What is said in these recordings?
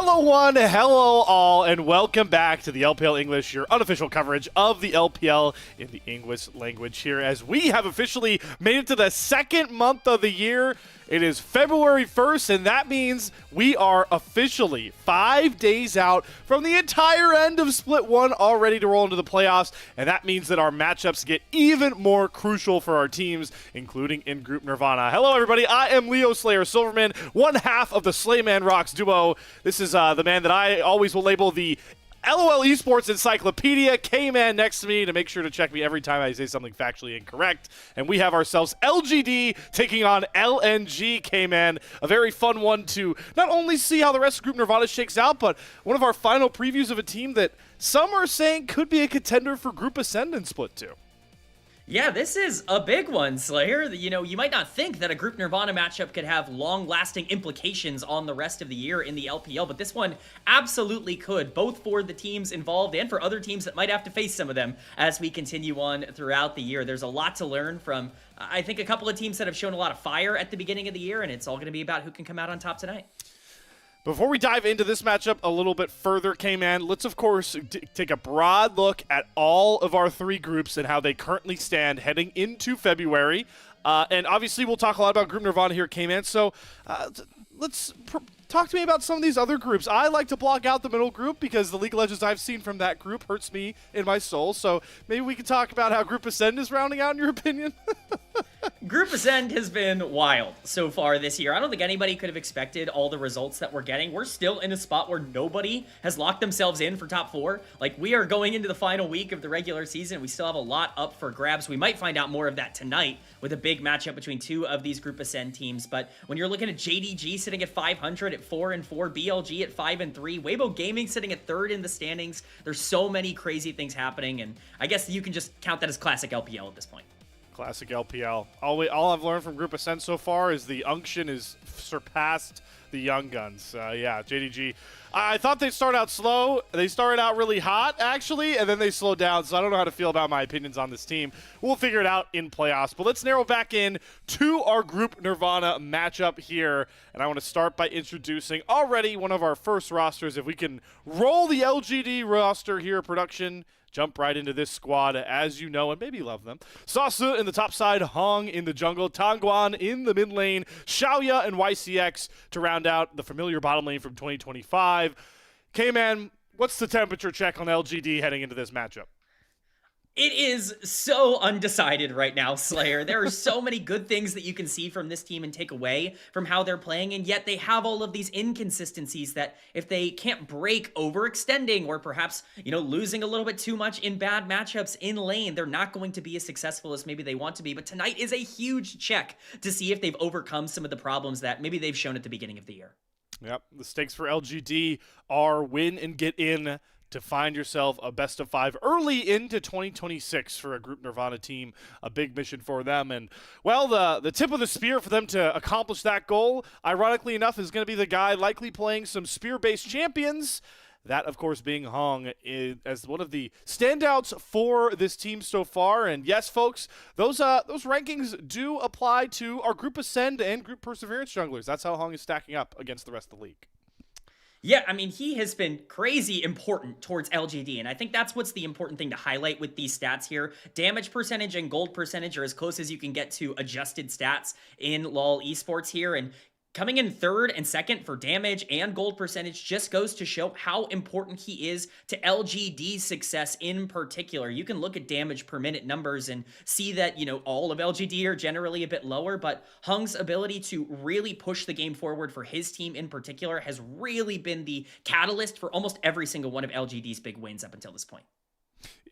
Hello one, hello all, and welcome back to the LPL English, your unofficial coverage of the LPL in the English language here, as we have officially made it to the second month of the year. It is February 1st, and that means we are officially 5 days out from the entire end of Split 1, all ready to roll into the playoffs, and that means that our matchups get even more crucial for our teams, including in Group Nirvana. Hello, everybody. I am Leo Slayer Silverman, one half of the Slayman Rocks duo. This is the man that I always will label the LOL Esports Encyclopedia, K-Man next to me to make sure to check me every time I say something factually incorrect. And we have ourselves LGD taking on LNG, K-Man. A very fun one to not only see how the rest of Group Nirvana shakes out, but one of our final previews of a team that some are saying could be a contender for Group Ascend in Split 2. Yeah, this is a big one, Slayer. You know, you might not think that a Group Nirvana matchup could have long-lasting implications on the rest of the year in the LPL, but this one absolutely could, both for the teams involved and for other teams that might have to face some of them as we continue on throughout the year. There's a lot to learn from, I think, a couple of teams that have shown a lot of fire at the beginning of the year, and it's all going to be about who can come out on top tonight. Before we dive into this matchup a little bit further, K-Man, let's, of course, take a broad look at all of our three groups and how they currently stand heading into February. And obviously, we'll talk a lot about Group Nirvana here, K-Man. So let's talk to me about some of these other groups. I like to block out the middle group because the League of Legends I've seen from that group hurts me in my soul. So maybe we can talk about how Group Ascend is rounding out, in your opinion. Group Ascend has been wild so far this year. I don't think anybody could have expected all the results that we're getting. We're still in a spot where nobody has locked themselves in for top 4. Like, we are going into the final week of the regular season. We still have a lot up for grabs. We might find out more of that tonight with a big matchup between two of these Group Ascend teams. But when you're looking at JDG sitting at 500 at 4-4, BLG at 5-3, Weibo Gaming sitting at 3rd in the standings, there's so many crazy things happening, and I guess you can just count that as classic LPL at this point. Classic LPL. All I've learned from Group Ascent so far is the unction is surpassed the Young Guns. Yeah, JDG. I thought they'd start out slow. They started out really hot, actually, and then they slowed down, so I don't know how to feel about my opinions on this team. We'll figure it out in playoffs, but let's narrow back in to our Group Nirvana matchup here, and I want to start by introducing already one of our first rosters. If we can roll the LGD roster here, production, jump right into this squad, as you know and maybe love them. Sasu in the top side, Hong in the jungle, Tangguan in the mid lane, Xiaoya and YCX to round out the familiar bottom lane from 2025. K-Man, what's the temperature check on LGD heading into this matchup? It is so undecided right now, Slayer. There are so many good things that you can see from this team and take away from how they're playing, and yet they have all of these inconsistencies that if they can't break overextending or perhaps, you know, losing a little bit too much in bad matchups in lane, they're not going to be as successful as maybe they want to be. But tonight is a huge check to see if they've overcome some of the problems that maybe they've shown at the beginning of the year. Yep, the stakes for LGD are win and get in to find yourself a best of 5 early into 2026 for a Group Nirvana team, a big mission for them. And, well, the tip of the spear for them to accomplish that goal, ironically enough, is going to be the guy likely playing some spear-based champions. That, of course, being Hong as one of the standouts for this team so far. And yes, folks, those rankings do apply to our Group Ascend and Group Perseverance junglers. That's how Hong is stacking up against the rest of the league. Yeah, I mean, he has been crazy important towards LGD, and I think that's what's the important thing to highlight with these stats here. Damage percentage and gold percentage are as close as you can get to adjusted stats in LoL Esports here, and coming in 3rd and 2nd for damage and gold percentage just goes to show how important he is to LGD's success in particular. You can look at damage per minute numbers and see that, you know, all of LGD are generally a bit lower, but Hung's ability to really push the game forward for his team in particular has really been the catalyst for almost every single one of LGD's big wins up until this point.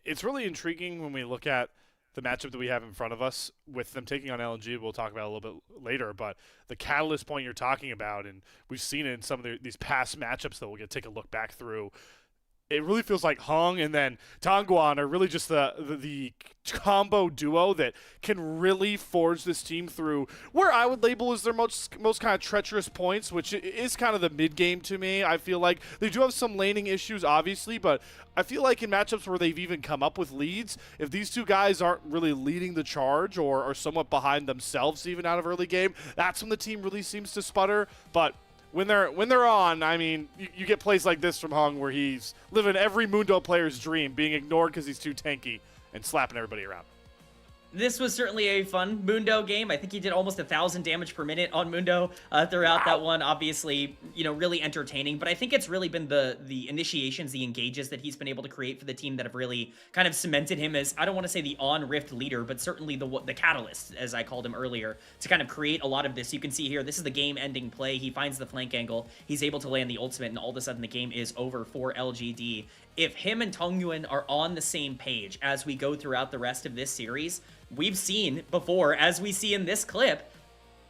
It's really intriguing when we look at the matchup that we have in front of us with them taking on LNG. We'll talk about it a little bit later, but the catalyst point you're talking about, and we've seen it in some of these past matchups that we'll take a look back through, it really feels like Hong and then Tangguan are really just the combo duo that can really forge this team through where I would label as their most kind of treacherous points, which is kind of the mid game to me. I feel like they do have some laning issues, obviously, but I feel like in matchups where they've even come up with leads, if these two guys aren't really leading the charge or are somewhat behind themselves even out of early game, that's when the team really seems to sputter. But when they're on, I mean, you get plays like this from Hung where he's living every Mundo player's dream, being ignored because he's too tanky and slapping everybody around. This was certainly a fun Mundo game. I think he did almost 1,000 damage per minute on Mundo throughout that one. Obviously, really entertaining. But I think it's really been the initiations, the engages that he's been able to create for the team that have really kind of cemented him as, I don't want to say the on-Rift leader, but certainly the catalyst, as I called him earlier, to kind of create a lot of this. You can see here, this is the game-ending play. He finds the flank angle. He's able to land the ultimate, and all of a sudden the game is over for LGD. If him and Tongyuan are on the same page as we go throughout the rest of this series, we've seen before, as we see in this clip,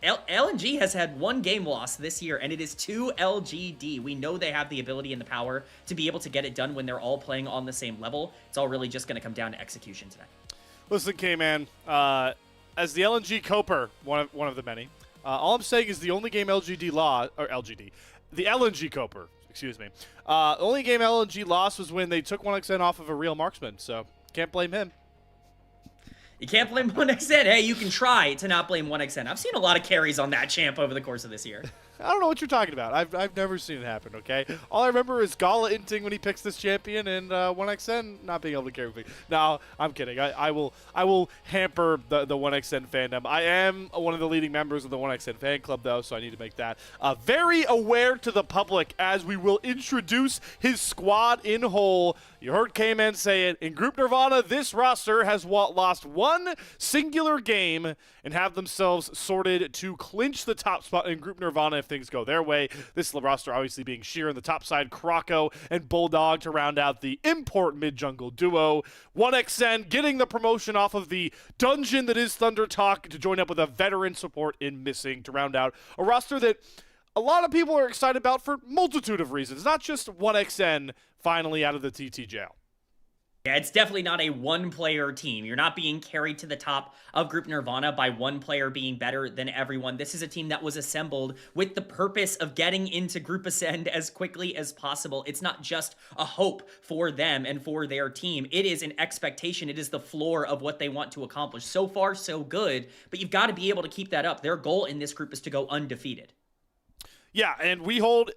LNG has had one game loss this year, and it is to LGD. We know they have the ability and the power to be able to get it done when they're all playing on the same level. It's all really just going to come down to execution tonight. Listen, K-Man, as the LNG Coper, one of the many, all I'm saying is the only game the LNG Coper, excuse me, the only game LNG lost was when they took 1xN off of a real marksman, so can't blame him. You can't blame 1xN. Hey, you can try to not blame 1xN. I've seen a lot of carries on that champ over the course of this year. I don't know what you're talking about. I've never seen it happen, okay? All I remember is Gala inting when he picks this champion and 1xN not being able to carry me. No, I'm kidding. I will hamper the 1xN fandom. I am one of the leading members of the 1xN fan club, though, so I need to make that very aware to the public as we will introduce his squad in whole. You heard K-Man say it. In Group Nirvana, this roster has lost one singular game and have themselves sorted to clinch the top spot in Group Nirvana if things go their way. This roster obviously being Sheer on the top side, Krocko and Bulldog to round out the import mid-jungle duo. 1xN getting the promotion off of the dungeon that is Thunder Talk to join up with a veteran support in Missing to round out a roster that a lot of people are excited about for multitude of reasons, not just 1xN finally out of the TT jail. Yeah, it's definitely not a one-player team. You're not being carried to the top of Group Nirvana by one player being better than everyone. This is a team that was assembled with the purpose of getting into Group Ascend as quickly as possible. It's not just a hope for them and for their team. It is an expectation. It is the floor of what they want to accomplish. So far, so good, but you've got to be able to keep that up. Their goal in this group is to go undefeated. Yeah, and we hold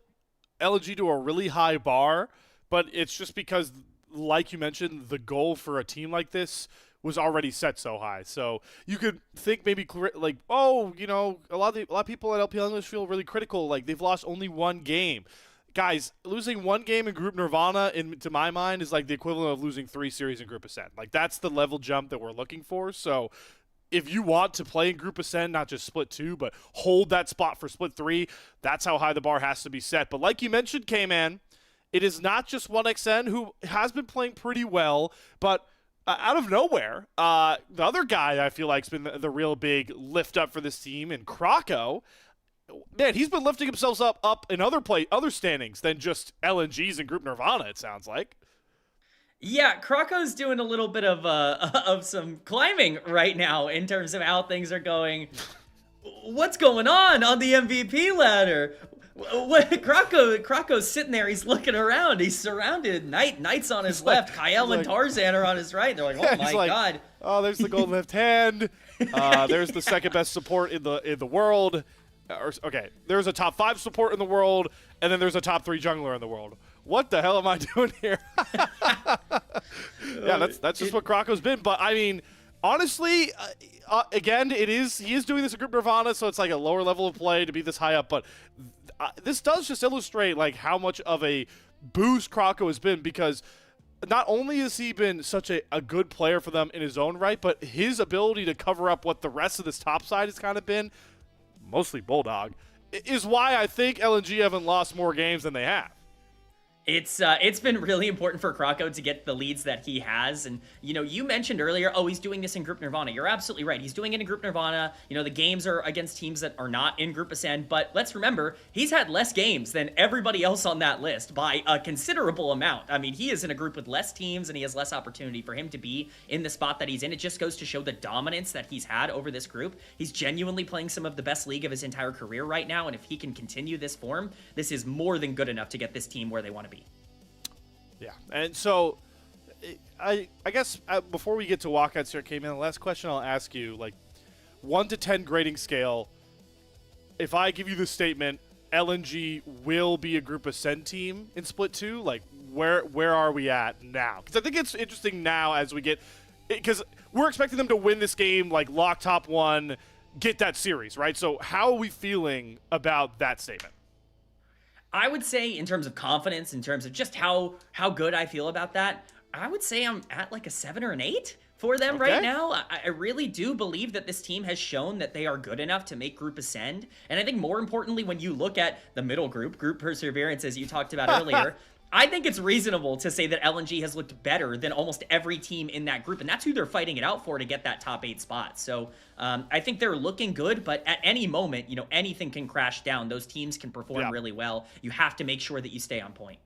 LNG to a really high bar, but it's just because, like you mentioned, the goal for a team like this was already set so high. So you could think maybe like, oh, a lot of people at LPL English feel really critical, like they've lost only one game. Guys, losing one game in Group Nirvana, to my mind, is like the equivalent of losing 3 series in Group Ascend. Like that's the level jump that we're looking for. So if you want to play in Group Ascend, not just Split 2, but hold that spot for Split 3, that's how high the bar has to be set. But like you mentioned, K-Man, it is not just 1xN, who has been playing pretty well, but out of nowhere, the other guy I feel like has been the real big lift up for this team, and Krocko, man, he's been lifting himself up in other standings than just LNGs in Group Nirvana, it sounds like. Yeah, Krocko's doing a little bit of some climbing right now in terms of how things are going. What's going on the MVP ladder? Krocko's sitting there. He's looking around. He's surrounded. Knight's on his left. Kyle and Tarzan are on his right. They're like, oh my god. Oh, there's the golden left hand. There's the second best support in the world. Okay, there's a top 5 support in the world, and then there's a top 3 jungler in the world. What the hell am I doing here? Yeah, that's just what Krocko's been. But I mean, honestly, again, he is doing this in Group Nirvana, so it's like a lower level of play to be this high up. But this does just illustrate like how much of a boost Krocko has been, because not only has he been such a good player for them in his own right, but his ability to cover up what the rest of this top side has kind of been, mostly Bulldog, is why I think LNG haven't lost more games than they have. It's been really important for Krocko to get the leads that he has. And, you mentioned earlier, oh, he's doing this in Group Nirvana. You're absolutely right. He's doing it in Group Nirvana. The games are against teams that are not in Group Ascend. But let's remember, he's had less games than everybody else on that list by a considerable amount. I mean, he is in a group with less teams, and he has less opportunity for him to be in the spot that he's in. It just goes to show the dominance that he's had over this group. He's genuinely playing some of the best league of his entire career right now. And if he can continue this form, this is more than good enough to get this team where they want to be. Yeah, and so I guess before we get to walkouts here, K-Man, the last question I'll ask you, like 1 to 10 grading scale, if I give you the statement, LNG will be a Group Ascend team in Split 2? Like, where are we at now? Because I think it's interesting now as we get, because we're expecting them to win this game, like lock top 1, get that series, right? So how are we feeling about that statement? I would say in terms of confidence, in terms of just how good I feel about that, I would say I'm at like a 7 or an 8 for them right now. I really do believe that this team has shown that they are good enough to make Group Ascend. And I think more importantly, when you look at the middle group Perseverance, as you talked about earlier, I think it's reasonable to say that LNG has looked better than almost every team in that group, and that's who they're fighting it out for to get that top 8 spot. So I think they're looking good, but at any moment, anything can crash down. Those teams can perform really well. You have to make sure that you stay on point.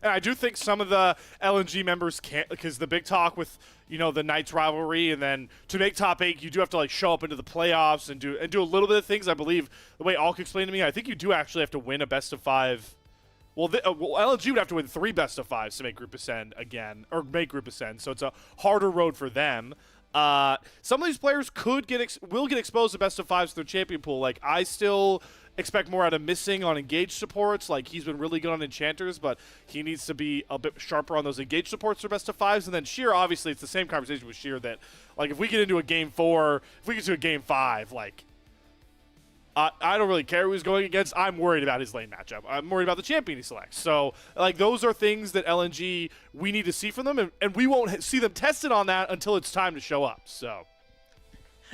And I do think some of the LNG members can't, because the big talk with, the Knights rivalry, and then to make top 8, you do have to like show up into the playoffs and do a little bit of things. I believe the way Alk explained to me, I think you do actually have to win a best of 5. Well, LNG would have to win 3 best of 5s to make Group Ascend again, or make Group Ascend. So it's a harder road for them. Some of these players will get exposed to best of 5s to their champion pool. Like, I still expect more out of Missing on engaged supports. Like, he's been really good on enchanters, but he needs to be a bit sharper on those engaged supports for best of 5s. And then Sheer, obviously, it's the same conversation with Sheer that, like, if we get into a game 4, if we get to a game 5, like, I don't really care who he's going against. I'm worried about his lane matchup. I'm worried about the champion he selects. So, like, those are things that LNG, we need to see from them, and we won't see them tested on that until it's time to show up. So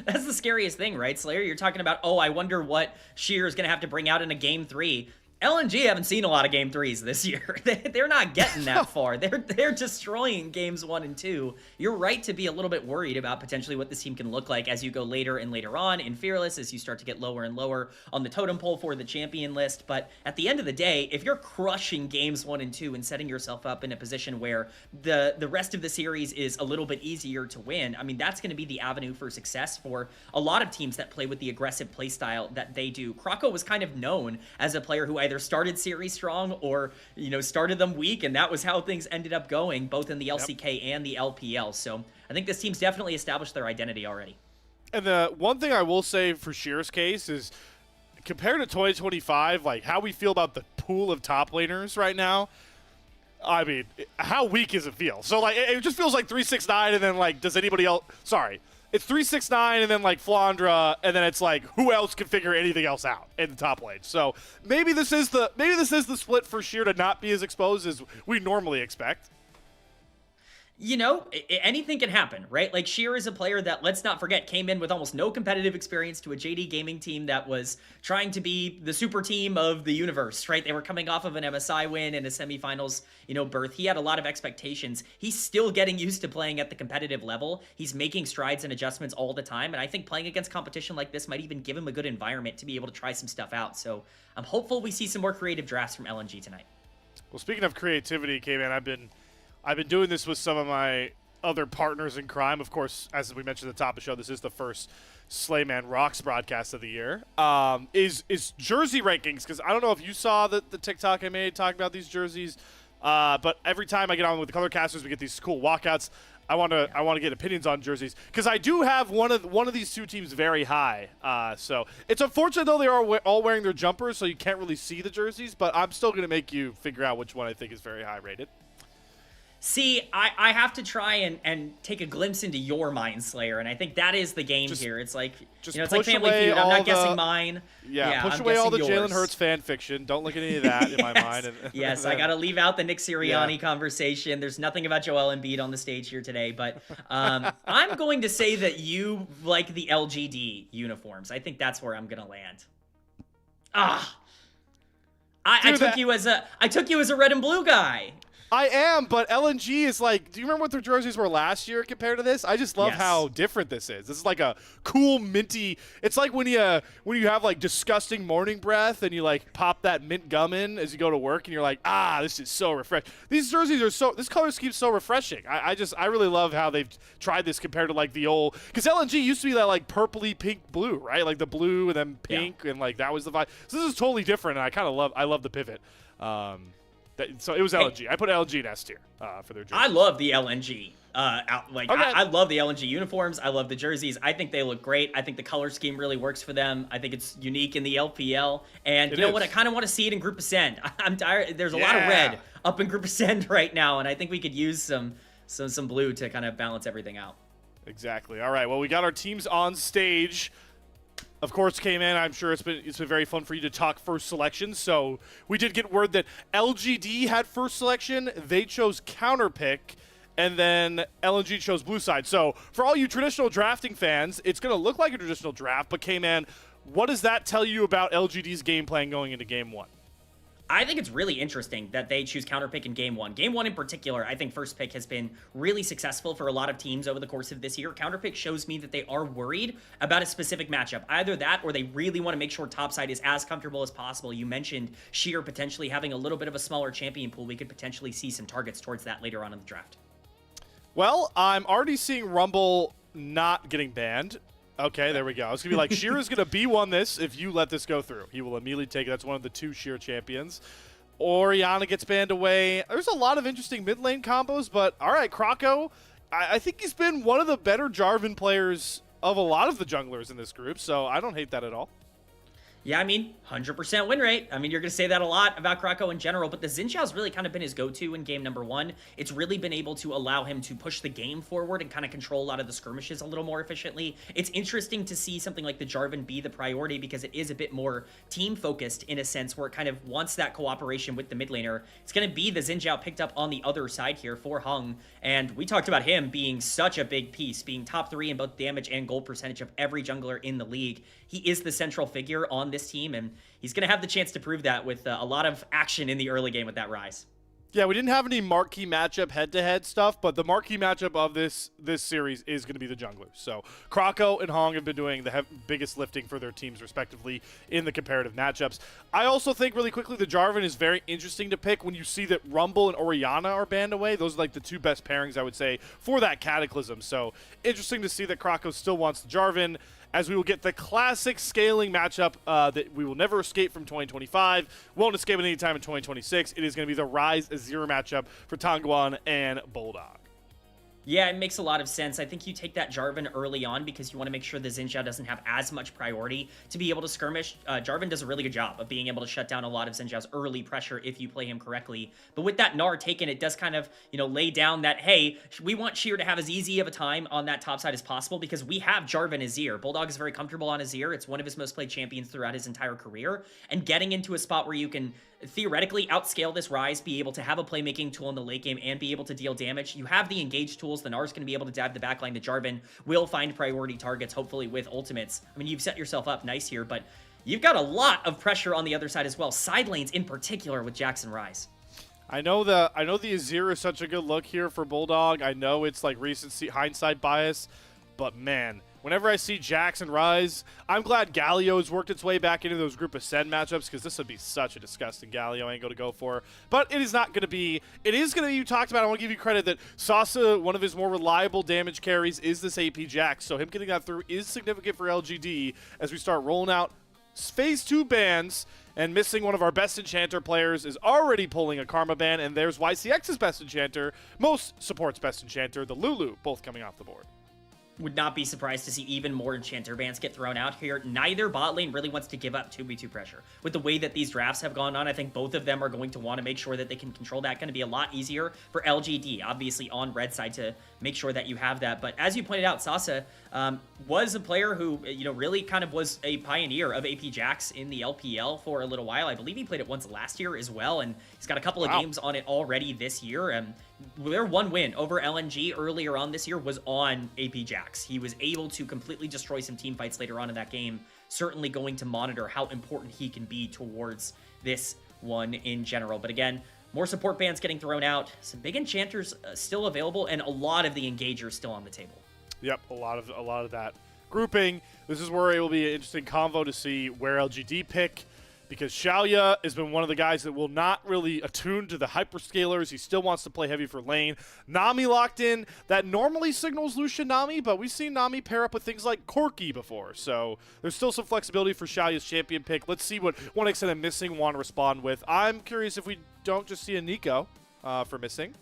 that's the scariest thing, right, Slayer? You're talking about, I wonder what Sheer is going to have to bring out in a game 3. LNG haven't seen a lot of game 3s this year. They're not getting that far. They're destroying games 1 and 2. You're right to be a little bit worried about potentially what this team can look like as you go later and later on in Fearless, as you start to get lower and lower on the totem pole for the champion list. But at the end of the day, if you're crushing games 1 and 2 and setting yourself up in a position where the rest of the series is a little bit easier to win, I mean, that's going to be the avenue for success for a lot of teams that play with the aggressive play style that they do. Krako was kind of known as a player who either started series strong or started them weak, and that was how things ended up going both in the LCK and the LPL. So I think this team's definitely established their identity already. And the one thing I will say for Sheer's case is, compared to 2025, like how we feel about the pool of top laners right now, I mean, how weak does it feel? So like it just feels like 369, and then like, does anybody else? Sorry. It's 369 and then like Flandra, and then it's like who else can figure anything else out in the top lane. So maybe this is the split for Sheer to not be as exposed as we normally expect. Anything can happen, right? Like, Sheer is a player that, let's not forget, came in with almost no competitive experience to a JD Gaming team that was trying to be the super team of the universe, right? They were coming off of an MSI win and a semifinals, berth. He had a lot of expectations. He's still getting used to playing at the competitive level. He's making strides and adjustments all the time, and I think playing against competition like this might even give him a good environment to be able to try some stuff out. So I'm hopeful we see some more creative drafts from LNG tonight. Well, speaking of creativity, K-Man, I've been doing this with some of my other partners in crime. Of course, as we mentioned at the top of the show, this is the first Slayman Rocks broadcast of the year. Is jersey rankings, because I don't know if you saw the TikTok I made talking about these jerseys, but every time I get on with the color casters, we get these cool walkouts. I want to get opinions on jerseys, because I do have one of these two teams very high. So it's unfortunate, though, they are all wearing their jumpers, so you can't really see the jerseys, but I'm still going to make you figure out which one I think is very high rated. See, I have to try and take a glimpse into your mind, Slayer, and I think that is the game here. It's like, it's like Family Feud. I'm not guessing mine. Yeah, push away all the Jalen Hurts fan fiction. Don't look at any of that in my mind. Yes, I got to leave out the Nick Sirianni conversation. There's nothing about Joel Embiid on the stage here today, but I'm going to say that you like the LGD uniforms. I think that's where I'm going to land. I took you as a red and blue guy. I am, but LNG is like, do you remember what their jerseys were last year compared to this? I just love how different this is. This is like a cool minty. It's like when you have like disgusting morning breath and you like pop that mint gum in as you go to work and you're like, this is so refreshing. These jerseys are this color scheme is so refreshing. I really love how they've tried this compared to like the old, because LNG used to be that like purpley pink blue, right? Like the blue and then pink and like that was the vibe. So this is totally different, and I love the pivot. So it was LNG. I put LNG in S tier for their jerseys. I love the LNG. Like Okay. I love the LNG uniforms. I love the jerseys. I think they look great. I think the color scheme really works for them. I think it's unique in the LPL. And you know what? I kind of want to see it in Group Ascend. I'm tired. There's a lot of red up in Group Ascend right now, and I think we could use some blue to kind of balance everything out. Exactly. All right. Well, we got our teams on stage. Of course, K-Man, I'm sure it's been very fun for you to talk first selection. So we did get word that LGD had first selection. They chose counterpick. And then LNG chose blue side. So for all you traditional drafting fans, it's going to look like a traditional draft. But K-Man, what does that tell you about LGD's game plan going into game one? I think it's really interesting that they choose counterpick in game one. Game one in particular, I think first pick has been really successful for a lot of teams over the course of this year. Counterpick shows me that they are worried about a specific matchup. Either that or they really want to make sure topside is as comfortable as possible. You mentioned Sheer potentially having a little bit of a smaller champion pool. We could potentially see some targets towards that later on in the draft. Well, I'm already seeing Rumble not getting banned. Okay, there we go. I was going to be like, Sheer is going to B1 this if you let this go through. He will immediately take it. That's one of the 2 Sheer champions. Orianna gets banned away. There's a lot of interesting mid lane combos, but all right, Krako, I think he's been one of the better Jarvan players of a lot of the junglers in this group, so I don't hate that at all. Yeah, I mean, 100% win rate. I mean, you're going to say that a lot about Krako in general, but the Xin Zhao's really kind of been his go-to in game number 1. It's really been able to allow him to push the game forward and kind of control a lot of the skirmishes a little more efficiently. It's interesting to see something like the Jarvan be the priority because it is a bit more team-focused in a sense where it kind of wants that cooperation with the mid laner. It's going to be the Xin Zhao picked up on the other side here for Hung, and we talked about him being such a big piece, being top 3 in both damage and gold percentage of every jungler in the league. He is the central figure on this team, and he's going to have the chance to prove that with a lot of action in the early game with that Rise. Yeah, we didn't have any marquee matchup head-to-head stuff, but the marquee matchup of this series is going to be the junglers. So Krako and Hong have been doing the biggest lifting for their teams respectively in the comparative matchups. I also think really quickly the Jarvan is very interesting to pick when you see that Rumble and Orianna are banned away. Those are like the 2 best pairings, I would say, for that Cataclysm. So interesting to see that Krako still wants the Jarvan, as we will get the classic scaling matchup that we will never escape from 2025. Won't escape at any time in 2026. It is going to be the Rise Azir matchup for Tangguan and Bulldog. Yeah, it makes a lot of sense. I think you take that Jarvan early on because you want to make sure the Xin Zhao doesn't have as much priority to be able to skirmish. Jarvan does a really good job of being able to shut down a lot of Xin Zhao's early pressure if you play him correctly. But with that Gnar taken, it does kind of, lay down that, hey, we want Sheer to have as easy of a time on that top side as possible because we have Jarvan Azir. Bulldog is very comfortable on Azir. It's one of his most played champions throughout his entire career. And getting into a spot where you can theoretically outscale this Rise, be able to have a playmaking tool in the late game, and be able to deal damage. You have the engage tools. The Gnar's going to be able to dive the backline. The Jarvan will find priority targets, hopefully with ultimates. I mean, you've set yourself up nice here, but you've got a lot of pressure on the other side as well. Side lanes in particular with Jackson Rise. I know the Azir is such a good look here for Bulldog. I know it's like recency hindsight bias, but man, whenever I see Jackson Rise, I'm glad Galio's worked its way back into those Group Ascend matchups because this would be such a disgusting Galio angle to go for. But it is not going to be. It is going to be, you talked about, I want to give you credit that Sasa, one of his more reliable damage carries, is this AP Jax. So him getting that through is significant for LGD as we start rolling out Phase 2 bans, and missing one of our best enchanter players is already pulling a Karma ban, and there's YCX's best enchanter, most support's best enchanter, the Lulu, both coming off the board. Would not be surprised to see even more enchanter bans get thrown out here. Neither bot lane really wants to give up 2v2 pressure. With the way that these drafts have gone on, I think both of them are going to want to make sure that they can control that. Going to be a lot easier for LGD, obviously on red side, to make sure that you have that. But as you pointed out, Sasa was a player who, really kind of was a pioneer of AP Jax in the LPL for a little while. I believe he played it once last year as well, and he's got a couple of games on it already this year. Their one win over LNG earlier on this year was on AP Jax. He was able to completely destroy some team fights later on in that game. Certainly going to monitor how important he can be towards this one in general. But again, more support bans getting thrown out, some big enchanters still available, and a lot of the engagers still on the table. Yep, a lot of that grouping. This is where it will be an interesting convo to see where LGD pick, because Xiaoya has been one of the guys that will not really attune to the hyperscalers. He still wants to play heavy for lane. Nami locked in. That normally signals Lucian Nami, but we've seen Nami pair up with things like Corki before. So there's still some flexibility for Xiaoya's champion pick. Let's see what 1xN and Missing want to respond with. I'm curious if we don't just see a Nico for Missing.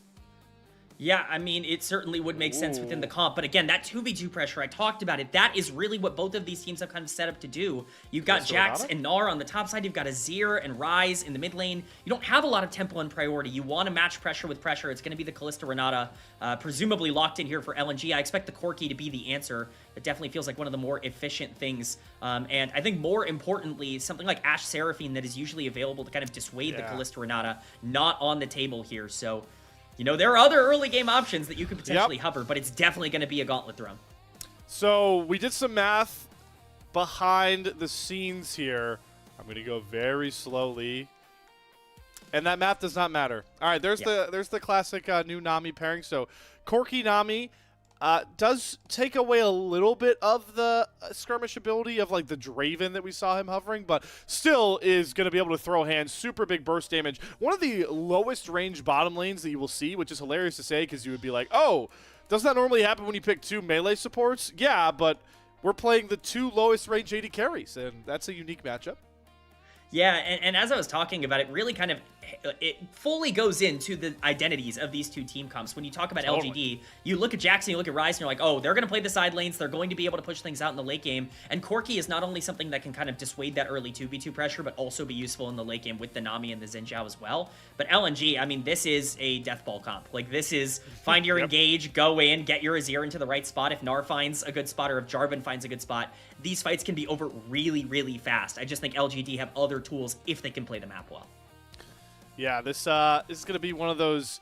Yeah, I mean, it certainly would make sense within the comp. But again, that 2v2 pressure, I talked about it. That is really what both of these teams have kind of set up to do. You've got Jax and Gnar on the top side. You've got Azir and Ryze in the mid lane. You don't have a lot of tempo and priority. You want to match pressure with pressure. It's going to be the Kalista Renata, presumably locked in here for LNG. I expect the Corki to be the answer. It definitely feels like one of the more efficient things. And I think more importantly, something like Ashe Seraphine that is usually available to kind of dissuade the Kalista Renata, not on the table here. So... you know, there are other early game options that you could potentially hover, but it's definitely going to be a gauntlet thrown. So we did some math behind the scenes here. I'm going to go very slowly. And that math does not matter. All right, there's the classic new Nami pairing. So Corki Nami does take away a little bit of the skirmish ability of like the Draven that we saw him hovering, but still is going to be able to throw hands, super big burst damage. One of the lowest range bottom lanes that you will see, which is hilarious to say because you would be like, oh, doesn't that normally happen when you pick 2 melee supports? Yeah, but we're playing the 2 lowest range AD carries, and that's a unique matchup. Yeah, and as I was talking about it, really kind of, it fully goes into the identities of these 2 team comps. When you talk about LGD, you look at Jackson, you look at Ryze, and you're like, oh, they're going to play the side lanes, they're going to be able to push things out in the late game, and Corki is not only something that can kind of dissuade that early 2v2 pressure, but also be useful in the late game with the Nami and the Xin Zhao as well. But LNG, I mean, this is a death ball comp. Like, this is find your engage, go in, get your Azir into the right spot. If Gnar finds a good spot or if Jarvan finds a good spot, these fights can be over really, really fast. I just think LGD have other tools if they can play the map well. Yeah, this is going to be one of those,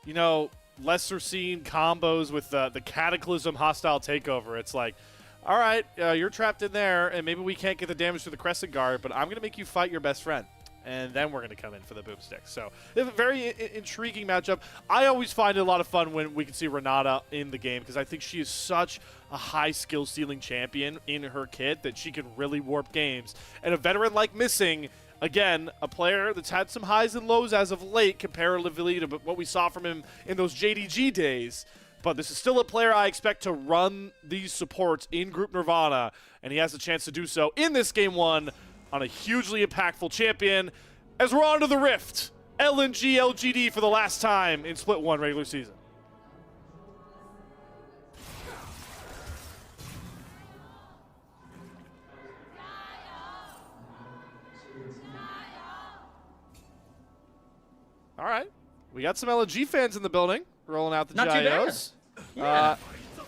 you know, lesser seen combos with the Cataclysm hostile takeover. It's like, all right, you're trapped in there, and maybe we can't get the damage to the Crescent Guard, but I'm going to make you fight your best friend. And then we're going to come in for the boomstick. So it's a very intriguing matchup. I always find it a lot of fun when we can see Renata in the game because I think she is such a high skill ceiling champion in her kit that she can really warp games. And a veteran like Missing, again, a player that's had some highs and lows as of late comparatively to what we saw from him in those JDG days. But this is still a player I expect to run these supports in Group Nirvana, and he has a chance to do so in this Game 1 on a hugely impactful champion. As we're on to the Rift, LNG LGD for the last time in Split 1 regular season. All right, we got some LNG fans in the building, rolling out the GIOs. Yeah.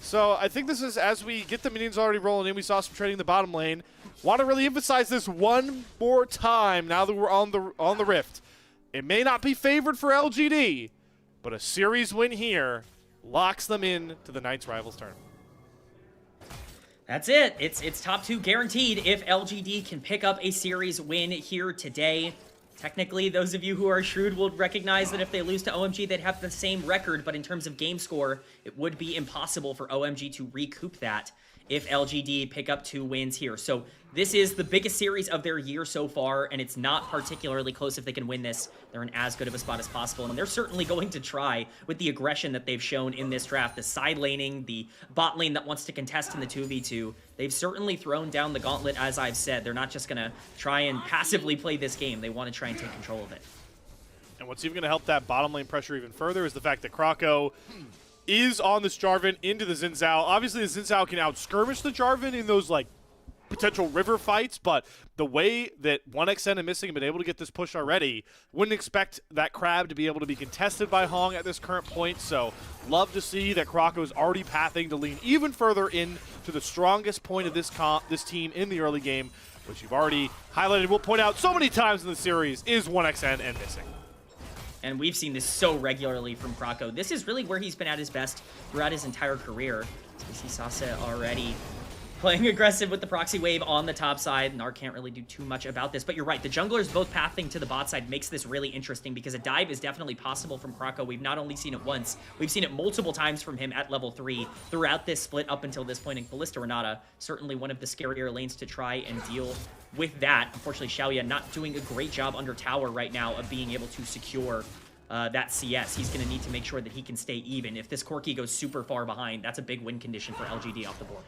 So I think this is, as we get the minions already rolling in, we saw some trading in the bottom lane. Want to really emphasize this one more time now that we're on the Rift. It may not be favored for LGD, but a series win here locks them in to the Knights Rivals tournament. That's it. It's top 2 guaranteed if LGD can pick up a series win here today. Technically, those of you who are shrewd will recognize that if they lose to OMG, they'd have the same record, but in terms of game score, it would be impossible for OMG to recoup that if LGD pick up 2 wins here. So this is the biggest series of their year so far, and it's not particularly close if they can win this. They're in as good of a spot as possible, and they're certainly going to try with the aggression that they've shown in this draft, the side laning, the bot lane that wants to contest in the 2v2. They've certainly thrown down the gauntlet, as I've said. They're not just going to try and passively play this game. They want to try and take control of it. And what's even going to help that bottom lane pressure even further is the fact that Krako is on this Jarvan into the Xin Zhao. Obviously, the Xin Zhao can out-skirmish the Jarvan in those, like, potential river fights, but the way that 1xN and Missing have been able to get this push already, wouldn't expect that Crab to be able to be contested by Hong at this current point, so love to see that Krako is already pathing to lean even further in to the strongest point of this team in the early game, which you've already highlighted, we'll point out so many times in the series, is 1xN and Missing. And we've seen this so regularly from Krako. This is really where he's been at his best throughout his entire career. So we see Sasa already playing aggressive with the proxy wave on the top side. Gnar can't really do too much about this, but you're right. The junglers both pathing to the bot side makes this really interesting because a dive is definitely possible from Krako. We've not only seen it once, we've seen it multiple times from him at level 3 throughout this split up until this point in Kalista Renata. Certainly one of the scarier lanes to try and deal with that. Unfortunately, Xiaoya not doing a great job under tower right now of being able to secure that CS. He's going to need to make sure that he can stay even. If this Corki goes super far behind, that's a big win condition for LGD off the board.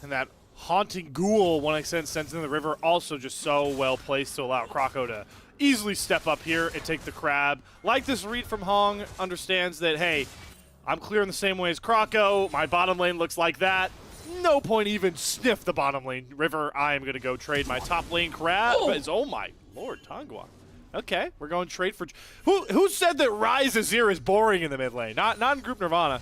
And that haunting ghoul 1xN sends in the river also just so well placed to allow Krako to easily step up here and take the crab. Like this read from Hong, understands that, hey, I'm clearing the same way as Croco. My bottom lane looks like that. No point even sniff the bottom lane. River, I am going to go trade my top lane crab. Oh my lord, Tongguan. Okay, we're going trade for... Who said that Rise Azir is boring in the mid lane? Not in Group Nirvana.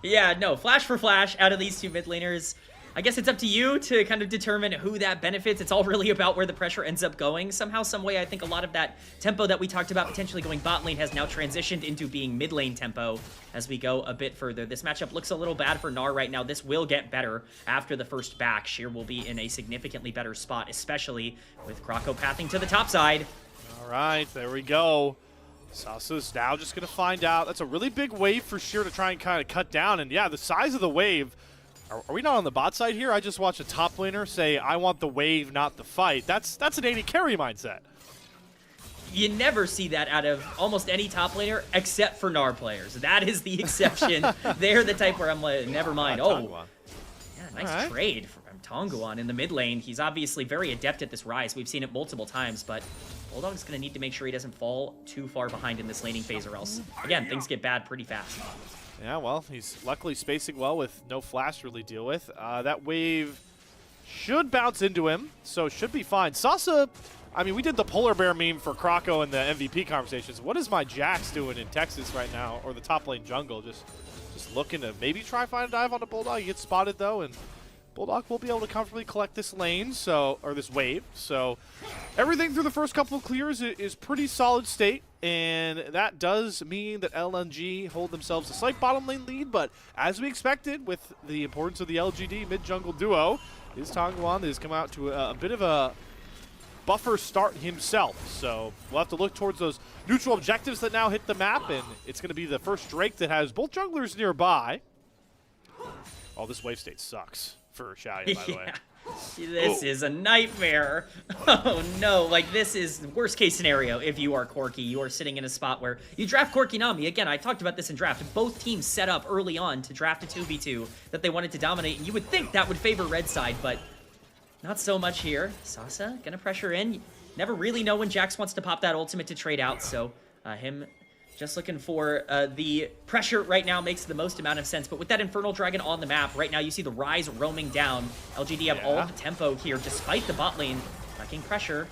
Yeah, no, flash for flash out of these two mid laners. I guess it's up to you to kind of determine who that benefits. It's all really about where the pressure ends up going. Somehow, some way, I think a lot of that tempo that we talked about potentially going bot lane has now transitioned into being mid lane tempo as we go a bit further. This matchup looks a little bad for Gnar right now. This will get better after the first back. Sheer will be in a significantly better spot, especially with Croco pathing to the top side. All right, there we go. Sasa's now just going to find out. That's a really big wave for Sheer to try and kind of cut down. And yeah, the size of the wave... Are we not on the bot side here? I just watched a top laner say, I want the wave, not the fight. That's an AD carry mindset. You never see that out of almost any top laner except for Gnar players. That is the exception. They're the type where I'm like, never mind. Oh, yeah, nice trade from Tongguan in the mid lane. He's obviously very adept at this Rise. We've seen it multiple times, but Bulldog's going to need to make sure he doesn't fall too far behind in this laning phase or else, again, things get bad pretty fast. Yeah, well, he's luckily spacing well with no flash to really deal with. That wave should bounce into him, so should be fine. Sasa, I mean, we did the polar bear meme for Croco in the MVP conversations. What is my Jax doing in Texas right now, or the top lane jungle? Just looking to maybe try find a dive on the Bulldog. He gets spotted, though, and Bulldog will be able to comfortably collect this lane, or this wave. So everything through the first couple of clears is pretty solid state. And that does mean that LNG hold themselves a slight bottom lane lead, but as we expected with the importance of the LGD mid-jungle duo, is Tongguan has come out to a bit of a buffer start himself. So we'll have to look towards those neutral objectives that now hit the map, and it's going to be the first Drake that has both junglers nearby. Oh, this wave state sucks for Xiaoya, by the way. This is a nightmare. Oh no, like this is worst case scenario if you are Corki. You are sitting in a spot where you draft Corki Nami. Again, I talked about this in draft. Both teams set up early on to draft a 2v2 that they wanted to dominate, and you would think that would favor red side, but not so much here. Sasa gonna pressure in. You never really know when Jax wants to pop that ultimate to trade out, so him just looking for the pressure right now makes the most amount of sense. But with that Infernal Dragon on the map, right now you see the Rise roaming down. LGD have all the tempo here, despite the bot lane wrecking pressure.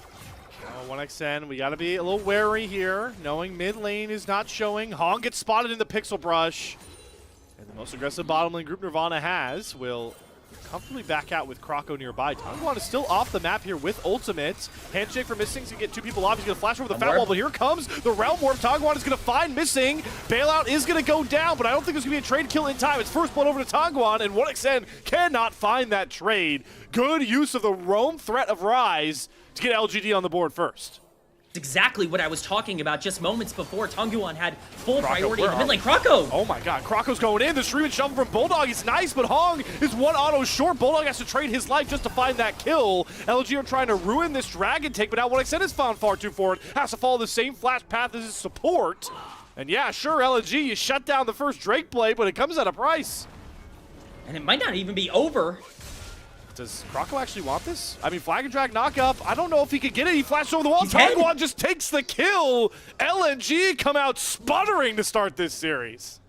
Oh, 1xN, we got to be a little wary here, knowing mid lane is not showing. Hong gets spotted in the Pixel Brush. And the most aggressive bottom lane group Nirvana has will comfortably back out with Croco nearby. Tongguan is still off the map here with ultimates. Handshake for Missing to get two people off. He's going to flash over the fat wall, but here comes the Realm Warp. Tongguan is going to find Missing. Bailout is going to go down, but I don't think there's going to be a trade kill in time. It's first blood over to Tongguan, and 1xN cannot find that trade. Good use of the roam threat of Rise to get LGD on the board first. It's exactly what I was talking about just moments before. Tongguan had full priority in the mid lane. Croco! Oh my god, Croco's going in. The stream and shovel from Bulldog is nice, but Hong is one auto short. Bulldog has to trade his life just to find that kill. LG are trying to ruin this dragon take, but now 1xN is found far too forward. Has to follow the same flash path as his support. And yeah, sure, LNG, you shut down the first Drake play, but it comes at a price. And it might not even be over. Does Croco actually want this? I mean, flag and drag knock up. I don't know if he could get it. He flashed over the wall. Tongguan just takes the kill. LNG come out sputtering to start this series.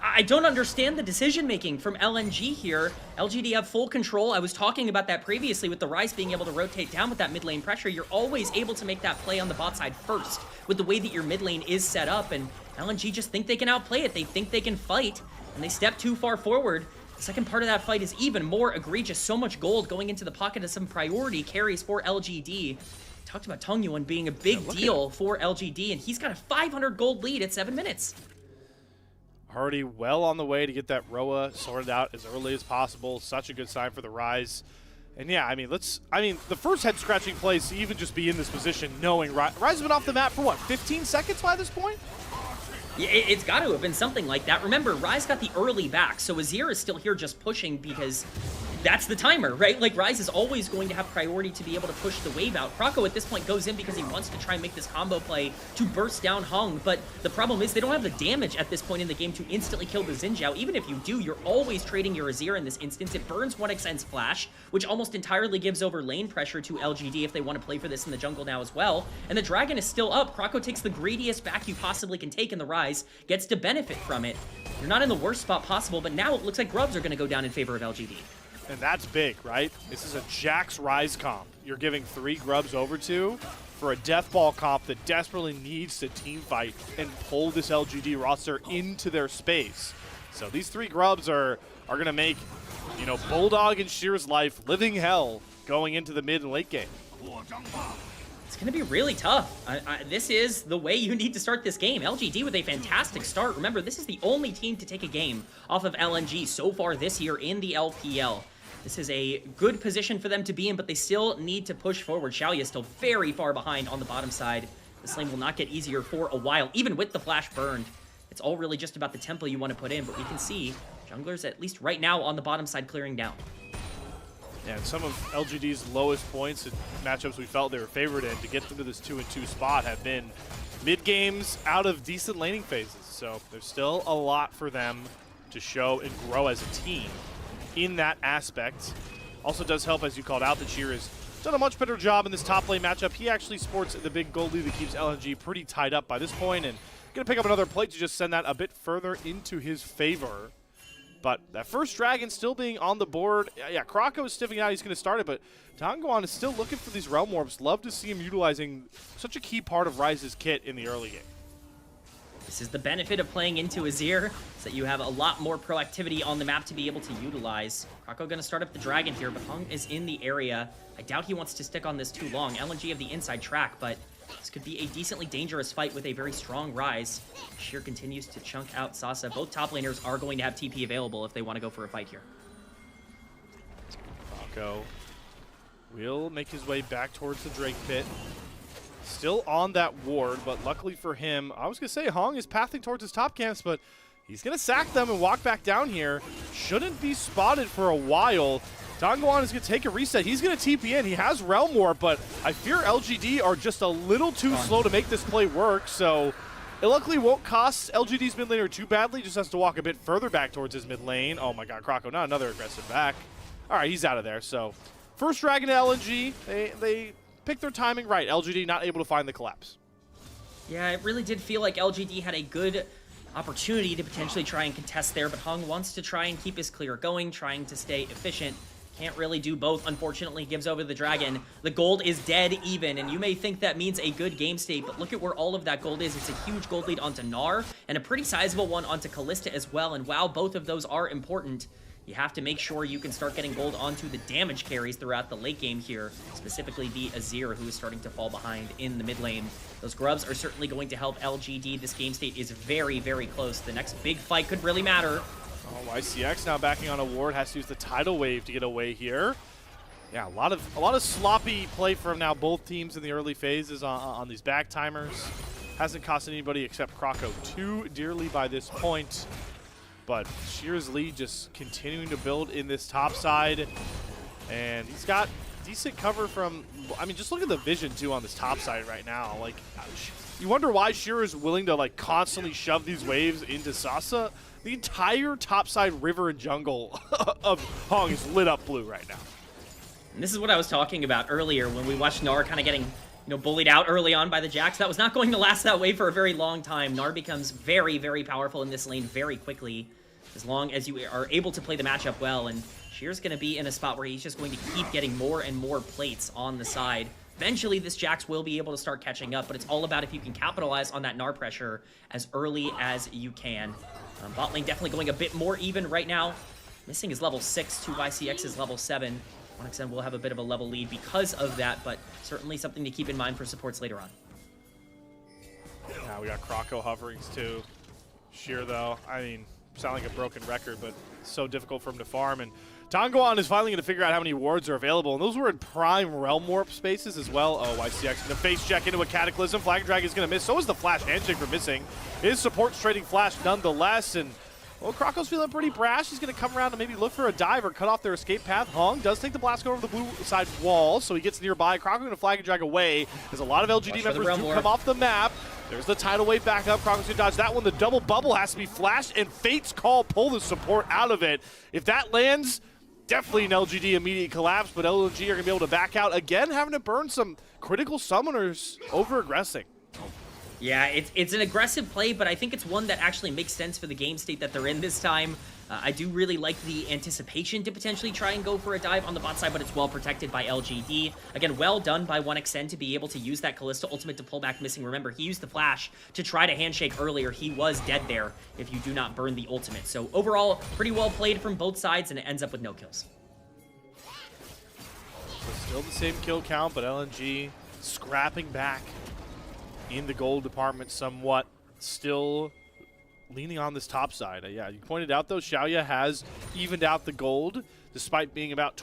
I don't understand the decision-making from LNG here. LGD have full control. I was talking about that previously with the Rise being able to rotate down with that mid lane pressure. You're always able to make that play on the bot side first with the way that your mid lane is set up, and LNG just think they can outplay it. They think they can fight, and they step too far forward. The second part of that fight is even more egregious. So much gold going into the pocket of some priority carries for LGD. Talked about Tongguan being a big deal for LGD, and he's got a 500 gold lead at 7 minutes. Already well on the way to get that Roa sorted out as early as possible. Such a good sign for the Rise. And yeah, I mean, the first head-scratching place to even just be in this position, knowing Rise has been off the map for what, 15 seconds by this point? Yeah, it's got to have been something like that. Remember, Rise got the early back, so Azir is still here just pushing because that's the timer, right? Like, Ryze is always going to have priority to be able to push the wave out. Croco at this point goes in because he wants to try and make this combo play to burst down Hung, but the problem is they don't have the damage at this point in the game to instantly kill the Xin Zhao. Even if you do, you're always trading your Azir in this instance. It burns 1xN's flash, which almost entirely gives over lane pressure to LGD if they want to play for this in the jungle now as well. And the Dragon is still up. Croco takes the greediest back you possibly can take in the Ryze, gets to benefit from it. You're not in the worst spot possible, but now it looks like Grubs are going to go down in favor of LGD. And that's big, right? This is a Jax Ryze comp. You're giving 3 Grubs over to for a Death Ball comp that desperately needs to team fight and pull this LGD roster into their space. So these 3 Grubs are going to make, you know, Bulldog and Sheer's life living hell going into the mid and late game. It's going to be really tough. This is the way you need to start this game. LGD with a fantastic start. Remember, this is the only team to take a game off of LNG so far this year in the LPL. This is a good position for them to be in, but they still need to push forward. Xiaoya is still very far behind on the bottom side. This lane will not get easier for a while, even with the flash burned. It's all really just about the tempo you want to put in, but we can see junglers, at least right now, on the bottom side clearing down. Yeah, and some of LGD's lowest points in matchups we felt they were favored in to get them to this 2-2 spot have been mid-games out of decent laning phases. So there's still a lot for them to show and grow as a team in that aspect. Also does help, as you called out, that Sheer has done a much better job in this top lane matchup. He actually sports the big gold lead that keeps LNG pretty tied up by this point, and going to pick up another plate to just send that a bit further into his favor. But that first Dragon still being on the board. Yeah, Croco is stiffing out. He's going to start it, but Tanguan is still looking for these Realm Warps. Love to see him utilizing such a key part of Ryze's kit in the early game. This is the benefit of playing into Azir, is that you have a lot more proactivity on the map to be able to utilize. Croco going to start up the Dragon here, but Hung is in the area. I doubt he wants to stick on this too long. LNG have the inside track, but this could be a decently dangerous fight with a very strong Ryze. Sheer continues to chunk out Sasa. Both top laners are going to have TP available if they want to go for a fight here. Croco will make his way back towards the Drake pit. Still on that ward, but luckily for him, I was going to say Hong is pathing towards his top camps, but he's going to sack them and walk back down here. Shouldn't be spotted for a while. Tanguan is going to take a reset. He's going to TP in. He has Realm Warp, but I fear LGD are just a little too slow to make this play work, so it luckily won't cost LGD's mid laner too badly. Just has to walk a bit further back towards his mid lane. Oh my god, Croco, not another aggressive back. All right, he's out of there. So first Dragon to LNG, they picked their timing right. LGD not able to find the collapse. Yeah, it really did feel like LGD had a good opportunity to potentially try and contest there, but Hung wants to try and keep his clear going, trying to stay efficient. Can't really do both, unfortunately. Gives over the Dragon. The gold is dead even, and you may think that means a good game state, but look at where all of that gold is. It's a huge gold lead onto Gnar, and a pretty sizable one onto Kalista as well, and while both of those are important, you have to make sure you can start getting gold onto the damage carries throughout the late game here, specifically the Azir, who is starting to fall behind in the mid lane. Those Grubs are certainly going to help LGD. This game state is very, very close. The next big fight could really matter. Oh, YCX now backing on a ward, has to use the tidal wave to get away here. Yeah, a lot of sloppy play from now both teams in the early phases on these back timers. Hasn't cost anybody except Croco too dearly by this point. But Sheer's lead just continuing to build in this top side. And he's got decent cover from, I mean, just look at the vision too on this top side right now. Like, you wonder why Sheer is willing to like constantly shove these waves into Sasa. The entire topside river and jungle of Hong is lit up blue right now. And this is what I was talking about earlier when we watched Gnar kind of getting, bullied out early on by the Jax. That was not going to last that way for a very long time. Gnar becomes very, very powerful in this lane very quickly, as long as you are able to play the matchup well. And Sheer's going to be in a spot where he's just going to keep getting more and more plates on the side. Eventually, this Jax will be able to start catching up, but it's all about if you can capitalize on that Gnar pressure as early as you can. Bot lane definitely going a bit more even right now. Missing is level 6 to YCX is level 7. 1xN will have a bit of a level lead because of that, but certainly something to keep in mind for supports later on. Yeah, we got Croco hoverings too. Sheer though, I mean, sound like a broken record, but it's so difficult for him to farm. And Tanguan is finally going to figure out how many wards are available, and those were in prime Realm Warp spaces as well. Oh, YCX going to face check into a Cataclysm. Flag Dragon is going to miss. So is the Flash Handshake for missing. His support's trading Flash nonetheless, and Well, Krako's feeling pretty brash. He's going to come around and maybe look for a dive or cut off their escape path. Hung does take the blast over the blue side wall, so he gets nearby. Krako going to flag and drag away. There's a lot of LGD members do come off the map. There's the tidal wave back up. Krako's going to dodge that one. The double bubble has to be flashed, and Fate's Call pull the support out of it. If that lands, definitely an LGD immediate collapse, but LNG are going to be able to back out again, having to burn some critical summoners over-aggressing. Yeah, it's an aggressive play, but I think it's one that actually makes sense for the game state that they're in this time. I do really like the anticipation to potentially try and go for a dive on the bot side, but it's well protected by LGD. Again, well done by 1xN to be able to use that Kalista ultimate to pull back Missing. Remember, he used the flash to try to handshake earlier. He was dead there if you do not burn the ultimate. So overall, pretty well played from both sides, and it ends up with no kills. So still the same kill count, but LNG scrapping back in the gold department somewhat, still leaning on this top side. Yeah, you pointed out though, Xiaoya has evened out the gold despite being about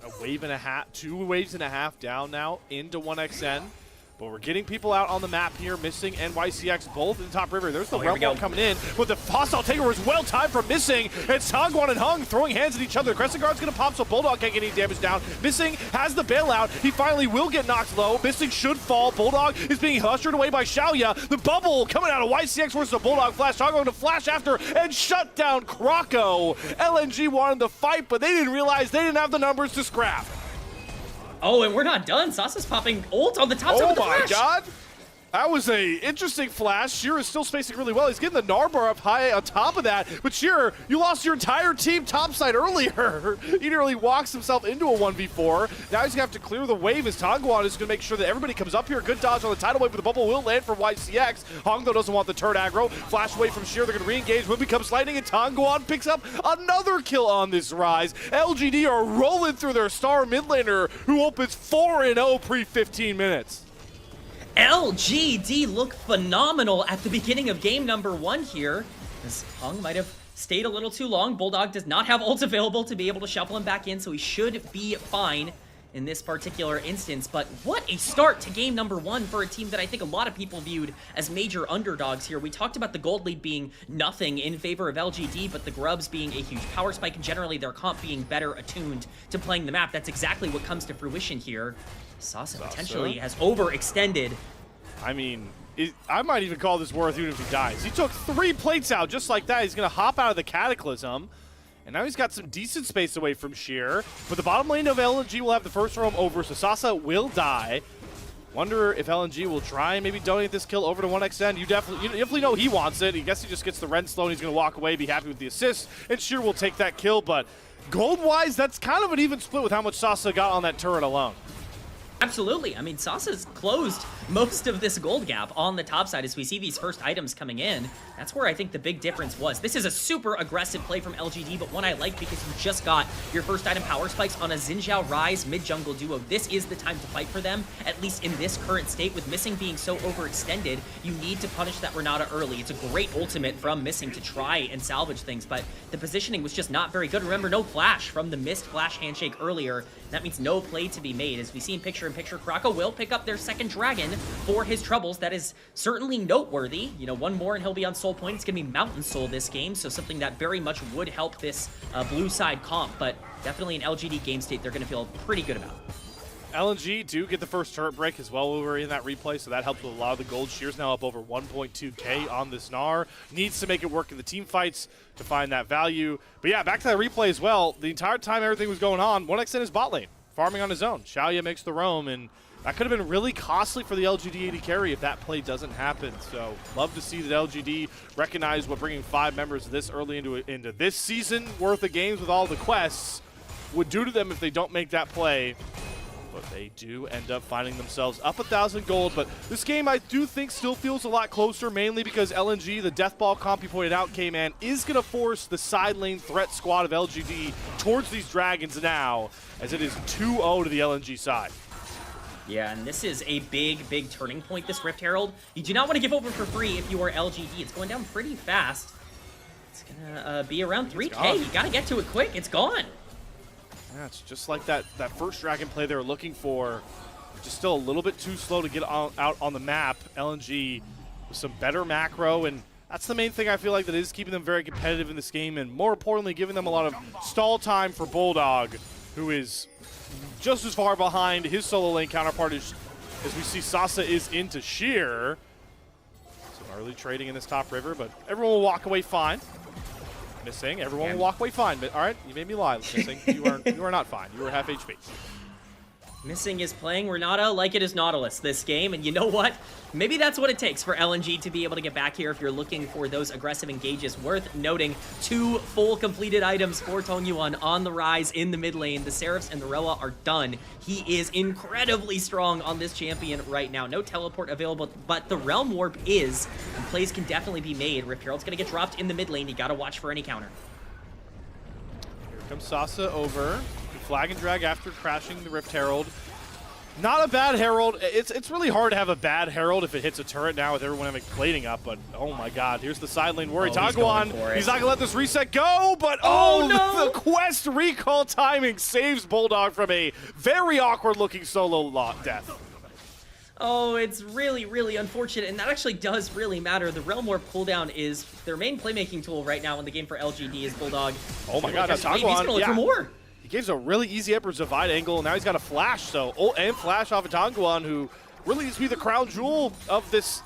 a wave and a half, 2 waves and a half down now into 1xN. But we're getting people out on the map here, Missing and YCX both in the top river. There's the realm wall coming in, but the hostile takeover is well timed from Missing. It's Hongwan and Hung throwing hands at each other. Crescent Guard's gonna pop, so Bulldog can't get any damage down. Missing has the bailout. He finally will get knocked low. Missing should fall. Bulldog is being ushered away by Xiaoya. The bubble coming out of YCX versus the Bulldog flash. Hongwan to flash after and shut down Krako. LNG wanted to fight, but they didn't realize they didn't have the numbers to scrap. Oh, and we're not done. Sasa's popping ult on the top side with the flash. Oh my god! That was a interesting flash. Shearer is still spacing really well. He's getting the Narbar up high on top of that. But Shearer, you lost your entire team topside earlier. He nearly walks himself into a 1v4. Now he's gonna have to clear the wave as Tongguan is gonna make sure that everybody comes up here. Good dodge on the tidal wave, but the bubble will land for YCX. Hong though doesn't want the turn aggro. Flash away from Shearer. They're gonna re-engage. Will becomes lightning, and Tongguan picks up another kill on this rise. LGD are rolling through their star mid laner, who opens 4-0 pre-15 minutes. LGD look phenomenal at the beginning of game number 1 here. As Hung might have stayed a little too long. Bulldog does not have ult available to be able to shuffle him back in, so he should be fine in this particular instance. But what a start to game number 1 for a team that I think a lot of people viewed as major underdogs here. We talked about the gold lead being nothing in favor of LGD, but the Grubs being a huge power spike, and generally their comp being better attuned to playing the map. That's exactly what comes to fruition here. Sasa potentially has overextended. I mean, I might even call this worth even if he dies. He took 3 plates out just like that. He's going to hop out of the Cataclysm. And now he's got some decent space away from Sheer. But the bottom lane of LNG will have the first roam over, so Sasa will die. Wonder if LNG will try and maybe donate this kill over to 1xN. You definitely know he wants it. I guess he just gets the Ren slow and he's going to walk away, be happy with the assist. And Sheer will take that kill. But gold-wise, that's kind of an even split with how much Sasa got on that turret alone. Absolutely. I mean, Sasa's closed most of this gold gap on the top side as we see these first items coming in. That's where I think the big difference was. This is a super aggressive play from LGD, but one I like because you just got your first item power spikes on a Xin Zhao Ryze mid-jungle duo. This is the time to fight for them, at least in this current state. With Missing being so overextended, you need to punish that Renata early. It's a great ultimate from Missing to try and salvage things, but the positioning was just not very good. Remember, no flash from the missed flash handshake earlier. That means no play to be made. As we see in picture-in-picture, Krako will pick up their second dragon for his troubles. That is certainly noteworthy. You know, one more and he'll be on soul point. It's going to be Mountain Soul this game, so something that very much would help this blue side comp, but definitely an LGD game state they're going to feel pretty good about. LNG do get the first turret break as well over in that replay, so that helps with a lot of the gold. Shear's now up over 1.2k on this Gnar. Needs to make it work in the team fights to find that value. But yeah, back to that replay as well. The entire time everything was going on, 1xN is bot lane, farming on his own. Xiaoya makes the roam, and that could have been really costly for the LGD AD carry if that play doesn't happen. So love to see that LGD recognize what bringing 5 members this early into this season worth of games with all the quests would do to them if they don't make that play. But they do end up finding themselves up 1,000 gold. But this game, I do think, still feels a lot closer, mainly because LNG, the death ball comp you pointed out, K-Man, is going to force the side lane threat squad of LGD towards these dragons now, as it is 2-0 to the LNG side. Yeah, and this is a big, big turning point, this Rift Herald. You do not want to give over for free if you are LGD. It's going down pretty fast. It's going to be around 3k. You got to get to it quick. It's gone. Yeah, it's just like that first dragon play they were looking for. Just still a little bit too slow to get out on the map. LNG with some better macro, and That's the main thing I feel like that is keeping them very competitive in this game, and more importantly, giving them a lot of stall time for Bulldog, who is just as far behind his solo lane counterpart as we see Sasa is into Sheer. Some early trading in this top river, but everyone will walk away fine. Missing, everyone will walk away fine. But all right, you made me lie, Missing. You are not fine. You are half HP. Missing is playing Renata like it is Nautilus this game, and you know what? Maybe that's what it takes for LNG to be able to get back here if you're looking for those aggressive engages. Worth noting, 2 full completed items for Tong Yuan on the rise in the mid lane. The Seraphs and the Rewa are done. He is incredibly strong on this champion right now. No teleport available, but the Realm Warp is, and plays can definitely be made. Rift Herald's gonna get dropped in the mid lane. You gotta watch for any counter. Here comes Sasa over. Flag and drag after crashing the Rift Herald. Not a bad Herald. It's really hard to have a bad Herald if it hits a turret now with everyone having plating up, but oh my god, here's the side lane worry. Tagwan, he's not gonna let this reset go, but no! The quest recall timing saves Bulldog from a very awkward looking solo death. Oh, it's really, really unfortunate, and that actually does really matter. The Realm Warp cooldown is their main playmaking tool right now in the game for LGD is Bulldog. Oh my god, that's Tagwan. He's gonna look for more. He gives a really easy Emperor's Divide angle, and now he's got a flash, so ult and flash off of Tangguan, who really needs to be the crown jewel of this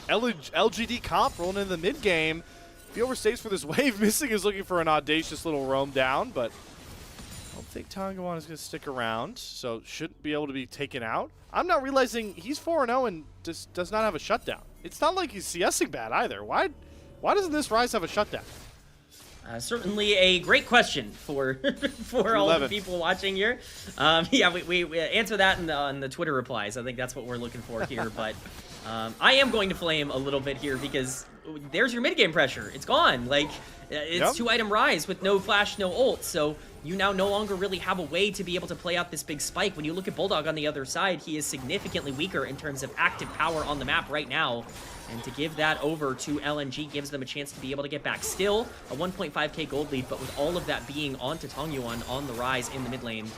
LGD comp rolling in the mid game. If he overstays for this wave, Missing is looking for an audacious little roam down, but I don't think Tangguan is going to stick around, so shouldn't be able to be taken out. I'm not realizing he's 4-0 and just does not have a shutdown. It's not like he's CSing bad either. Why doesn't this Rise have a shutdown? Certainly a great question for all the people watching here. Yeah, we answer that in the Twitter replies. I think that's what we're looking for here. But I am going to flame a little bit here because there's your mid-game pressure. It's gone. Like, it's 2-item Rise with no flash, no ult. So you now no longer really have a way to be able to play out this big spike. When you look at Bulldog on the other side, he is significantly weaker in terms of active power on the map right now. And to give that over to LNG gives them a chance to be able to get back. Still a 1.5k gold lead, but with all of that being onto Tong Yuan on the rise in the mid lane,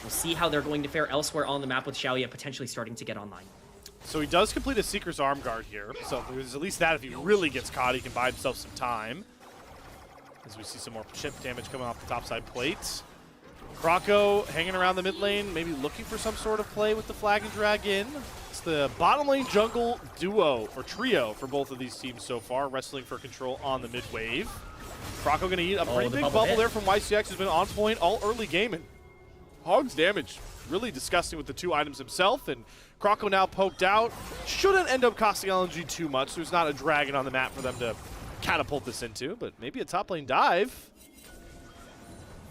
we'll see how they're going to fare elsewhere on the map with Xiaoya potentially starting to get online. So he does complete a Seeker's Arm Guard here. So there's at least that if he really gets caught, he can buy himself some time. As we see some more chip damage coming off the topside plates. Krako hanging around the mid lane, maybe looking for some sort of play with the flag and drag in. It's the bottom lane jungle duo, or trio, for both of these teams so far, wrestling for control on the mid wave. Krako going to eat a pretty big bubble there from YCX, who's been on point all early game. And Hog's damage really disgusting with the 2 items himself, and Krako now poked out. Shouldn't end up costing LNG too much. There's not a dragon on the map for them to catapult this into, but maybe a top lane dive.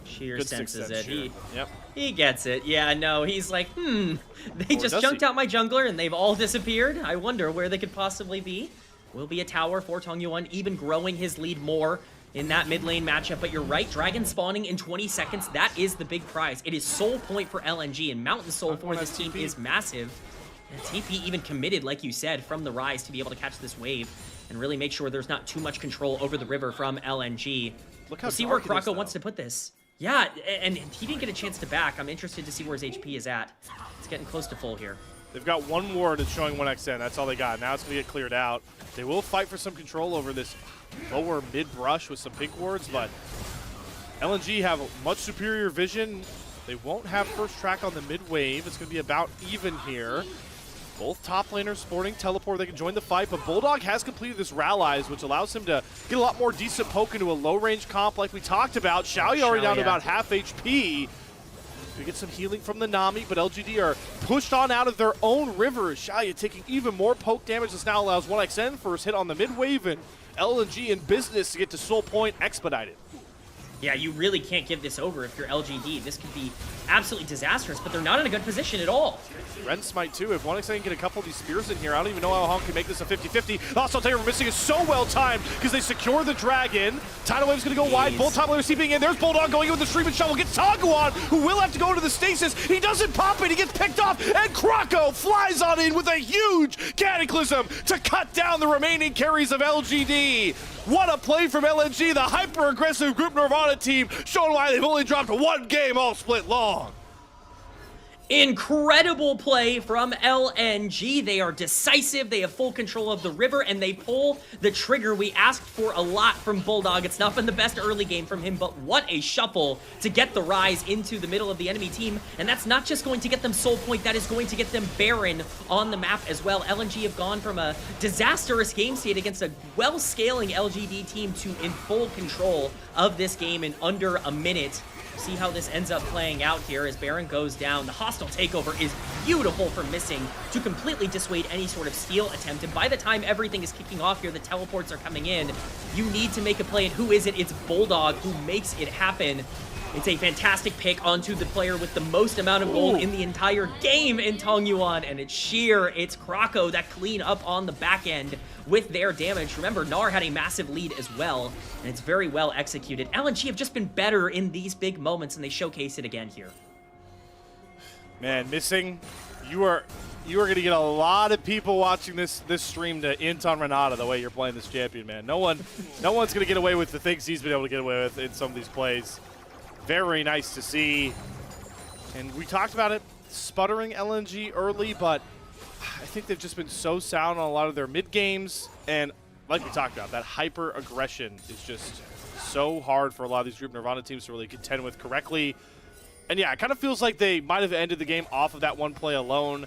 Sheer senses it. Yep. He gets it. Yeah, no, he's like, they just junked out my jungler and they've all disappeared. I wonder where they could possibly be. Will be a tower for Tong Yuan, even growing his lead more in that mid lane matchup. But you're right, dragon spawning in 20 seconds, that is the big prize. It is soul point for LNG, and Mountain Soul for this team is massive. And TP even committed, like you said, from the rise to be able to catch this wave and really make sure there's not too much control over the river from LNG. We'll see where Krako wants to put this. Yeah, and he didn't get a chance to back. I'm interested to see where his HP is at. It's getting close to full here. They've got one ward that's showing 1xn. That's all they got. Now it's going to get cleared out. They will fight for some control over this lower mid-brush with some pink wards, but LNG have much superior vision. They won't have first track on the mid-wave. It's going to be about even here. Both top laners sporting teleport. They can join the fight, but Bulldog has completed this Rallies, which allows him to get a lot more decent poke into a low-range comp like we talked about. Xiaoya already down to about half HP. We get some healing from the Nami, but LGD are pushed on out of their own river. Xiaoya taking even more poke damage. This now allows 1xn first hit on the mid-wave, and LNG in business to get to Soul Point expedited. Yeah, you really can't give this over if you're LGD. This could be absolutely disastrous, but they're not in a good position at all. Ren Smite too. If 1xn can get a couple of these spears in here, I don't even know how Hong can make this a 50-50. Also, Taylor Missing is so well timed because they secure the dragon. Tidal Wave's going to go wide. Both top laners seeping in. There's Bulldog going in with the Stream and Shovel. Gets Tagguan, who will have to go into the stasis. He doesn't pop it. He gets picked off, and Krako flies on in with a huge Cataclysm to cut down the remaining carries of LGD. What a play from LNG, the hyper-aggressive Group Nirvana team, showing why they've only dropped 1 game all split long. Incredible play from LNG. They are decisive, they have full control of the river, and they pull the trigger. We asked for a lot from Bulldog. It's not been the best early game from him, but what a shuffle to get the rise into the middle of the enemy team. And that's not just going to get them Soul Point, that is going to get them Baron on the map as well. LNG have gone from a disastrous game state against a well-scaling LGD team to in full control of this game in under a minute. See how this ends up playing out here as Baron goes down. The hostile takeover is beautiful for missing to completely dissuade any sort of steal attempt. And by the time everything is kicking off here, the teleports are coming in. You need to make a play, and who is it? It's Bulldog who makes it happen. It's a fantastic pick onto the player with the most amount of gold in the entire game in Tong Yuan, and it's Sheer, it's Krako that clean up on the back end with their damage. Remember, Gnar had a massive lead as well, and it's very well executed. LNG have just been better in these big moments, and they showcase it again here. Man, Missing, you are going to get a lot of people watching this stream to int on Renata the way you're playing this champion, man. No one's going to get away with the things he's been able to get away with in some of these plays. Very nice to see. And we talked about it, sputtering LNG early, but I think they've just been so sound on a lot of their mid games. And like we talked about, that hyper aggression is just so hard for a lot of these group Nirvana teams to really contend with correctly. And yeah, it kind of feels like they might have ended the game off of that one play alone.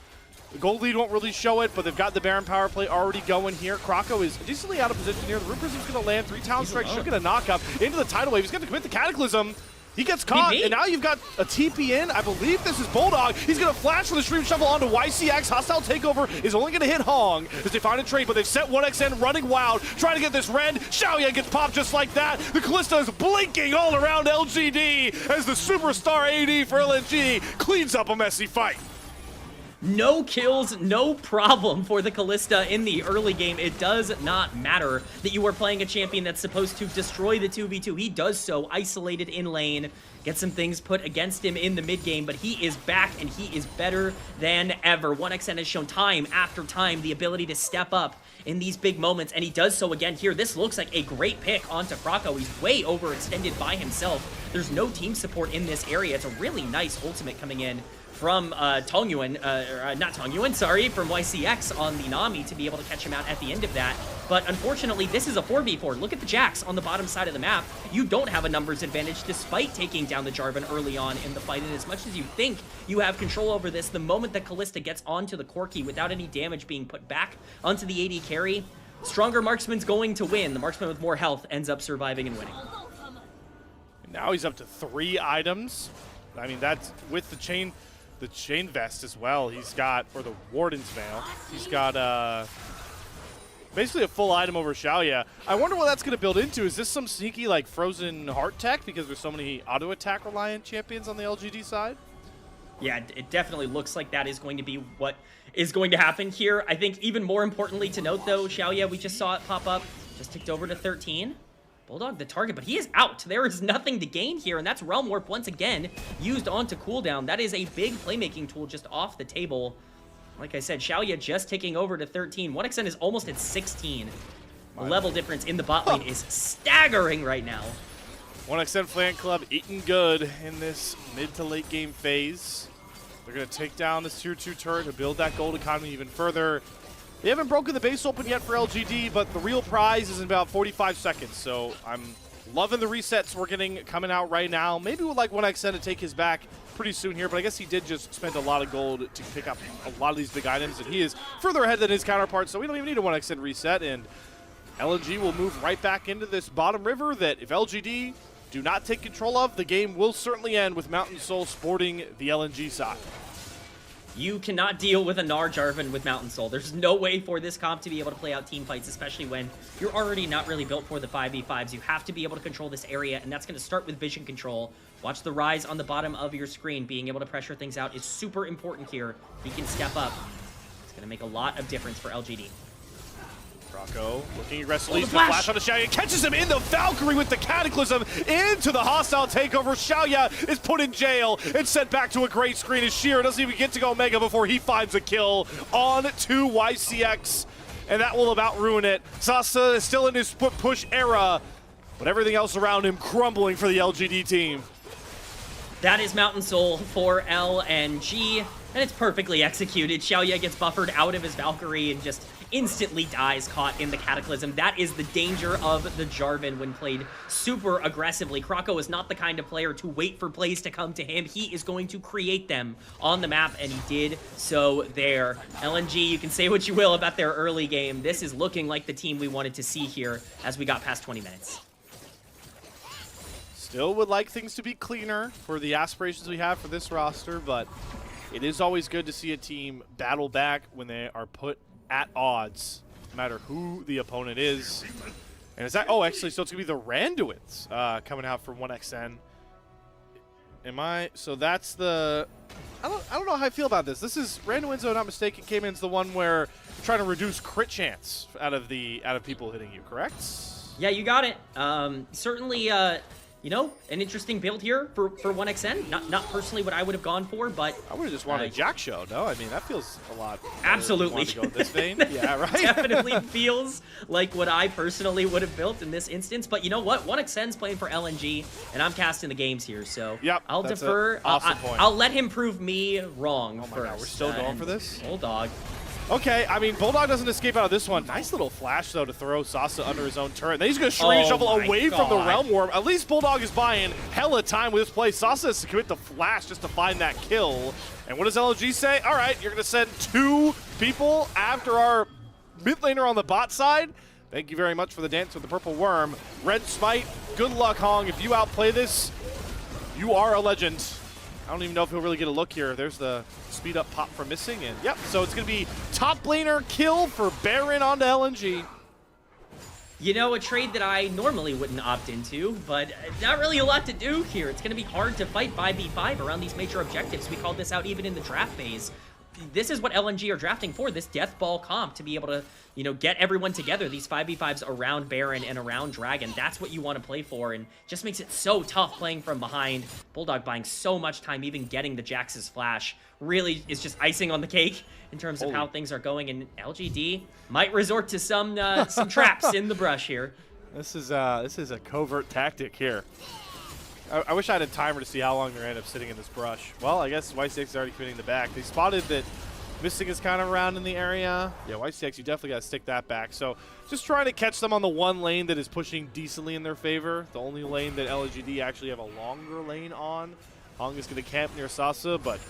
The gold lead won't really show it, but they've got the Baron power play already going here. Krako is decently out of position here. The Root Prism's going to land. 3 Talon Strikes should get a knock-up into the Tidal Wave. He's going to commit the Cataclysm. He gets caught, and now you've got a TP in. I believe this is Bulldog. He's going to flash with a Stream Shuffle onto YCX. Hostile Takeover is only going to hit Hong as they find a trade, but they've set 1xN running wild, trying to get this Ren. Xiaoya gets popped just like that. The Callista is blinking all around LGD as the superstar AD for LNG cleans up a messy fight. No kills, no problem for the Callista in the early game. It does not matter that you are playing a champion that's supposed to destroy the 2v2. He does so isolated in lane, get some things put against him in the mid game, but he is back and he is better than ever. 1xN has shown time after time the ability to step up in these big moments, and he does so again here. This looks like a great pick onto Krako. He's way overextended by himself. There's no team support in this area. It's a really nice ultimate coming in from Tong Yuan, not Tong Yuan, sorry, from YCX on the Nami to be able to catch him out at the end of that. But unfortunately, this is a 4v4. Look at the Jax on the bottom side of the map. You don't have a numbers advantage despite taking down the Jarvan early on in the fight. And as much as you think you have control over this, the moment that Callista gets onto the Corki without any damage being put back onto the AD carry, stronger marksman's going to win. The marksman with more health ends up surviving and winning. Now he's up to 3 items. I mean, that's with the chain vest as well. He's got, or the Warden's Veil. He's got basically a full item over Xiaoya. I wonder what that's going to build into. Is this some sneaky like frozen heart tech because there's so many auto attack reliant champions on the LGD side? Yeah, it definitely looks like that is going to be what is going to happen here. I think even more importantly to note though, Xiaoya, we just saw it pop up, just ticked over to 13. Bulldog the target, but he is out. There is nothing to gain here, and that's Realm Warp once again used onto cooldown. That is a big playmaking tool just off the table. Like I said, Xiaoya just taking over to 13. 1xN is almost at 16. The level difference in the bot lane is staggering right now. 1xN Flan Club eating good in this mid to late game phase. They're going to take down this tier 2 turret to build that gold economy even further. They haven't broken the base open yet for LGD, but the real prize is in about 45 seconds. So I'm loving the resets we're getting coming out right now. Maybe we'd like 1xN to take his back pretty soon here, but I guess he did just spend a lot of gold to pick up a lot of these big items, and he is further ahead than his counterpart, so we don't even need a 1xN reset, and LNG will move right back into this bottom river that if LGD do not take control of, the game will certainly end with Mountain Soul sporting the LNG side. You cannot deal with a Gnar Jarvan with Mountain Soul. There's no way for this comp to be able to play out team fights, especially when you're already not really built for the 5v5s. You have to be able to control this area, and that's going to start with vision control. Watch the rise on the bottom of your screen. Being able to pressure things out is super important here. He can step up. It's going to make a lot of difference for LGD. Krako looking aggressively, flash on the Xiaoya, catches him in the Valkyrie with the Cataclysm into the hostile takeover. Xiaoya is put in jail and sent back to a great screen as Sheer doesn't even get to go Mega before he finds a kill on to YCX, and that will about ruin it. Sasa is still in his split push era, but everything else around him crumbling for the LGD team. That is Mountain Soul for LNG. And it's perfectly executed. Xiaoye gets buffered out of his Valkyrie and just instantly dies caught in the Cataclysm. That is the danger of the Jarvan when played super aggressively. Krako is not the kind of player to wait for plays to come to him. He is going to create them on the map, and he did so there. LNG, you can say what you will about their early game. This is looking like the team we wanted to see here as we got past 20 minutes. Still would like things to be cleaner for the aspirations we have for this roster, but it is always good to see a team battle back when they are put at odds, no matter who the opponent is. And is that, oh, actually, so it's going to be the Randuins coming out from 1XN. So that's the, I don't know how I feel about this. This is, Randuins, if I'm not mistaken, came in as the one where you're trying to reduce crit chance out of people hitting you, correct? Yeah, you got it. Certainly, you know, an interesting build here for 1XN. Not personally what I would have gone for, but I would have just wanted a Jack show, no? I mean, that feels a lot. Absolutely. To go in this vein. Yeah, right? Definitely feels like what I personally would have built in this instance. But you know what? 1XN's playing for LNG, and I'm casting the games here, so yep, I'll defer. Awesome point. I'll let him prove me wrong first. God, we're still going for this? Bulldog. Okay, I mean, Bulldog doesn't escape out of this one. Nice little flash, though, to throw Sasa under his own turret. Then he's going to Shuri Shuffle away from the Realm Warp. At least Bulldog is buying hella time with this play. Sasa has to commit the flash just to find that kill. And what does LNG say? All right, you're going to send 2 people after our mid laner on the bot side. Thank you very much for the dance with the purple worm. Red Smite, good luck, Hong. If you outplay this, you are a legend. I don't even know if he'll really get a look here. There's the speed up pop for missing, and yep, so it's going to be top laner kill for Baron onto LNG. You know, a trade that I normally wouldn't opt into, but not really a lot to do here. It's going to be hard to fight 5v5 around these major objectives. We called this out even in the draft phase. This is what LNG are drafting for, this Death Ball comp, to be able to, you know, get everyone together, these 5v5s around Baron and around Dragon. That's what you want to play for, and just makes it so tough playing from behind. Bulldog buying so much time, even getting the Jax's flash, really is just icing on the cake in terms of how things are going, and LGD might resort to some traps in the brush here. This is a covert tactic here. I wish I had a timer to see how long they're end up sitting in this brush. Well, I guess YCX is already committing the back. They spotted that Missing is kind of around in the area. Yeah, YCX, you definitely got to stick that back. So just trying to catch them on the one lane that is pushing decently in their favor. The only lane that LGD actually have a longer lane on. Hong is going to camp near Sasa, but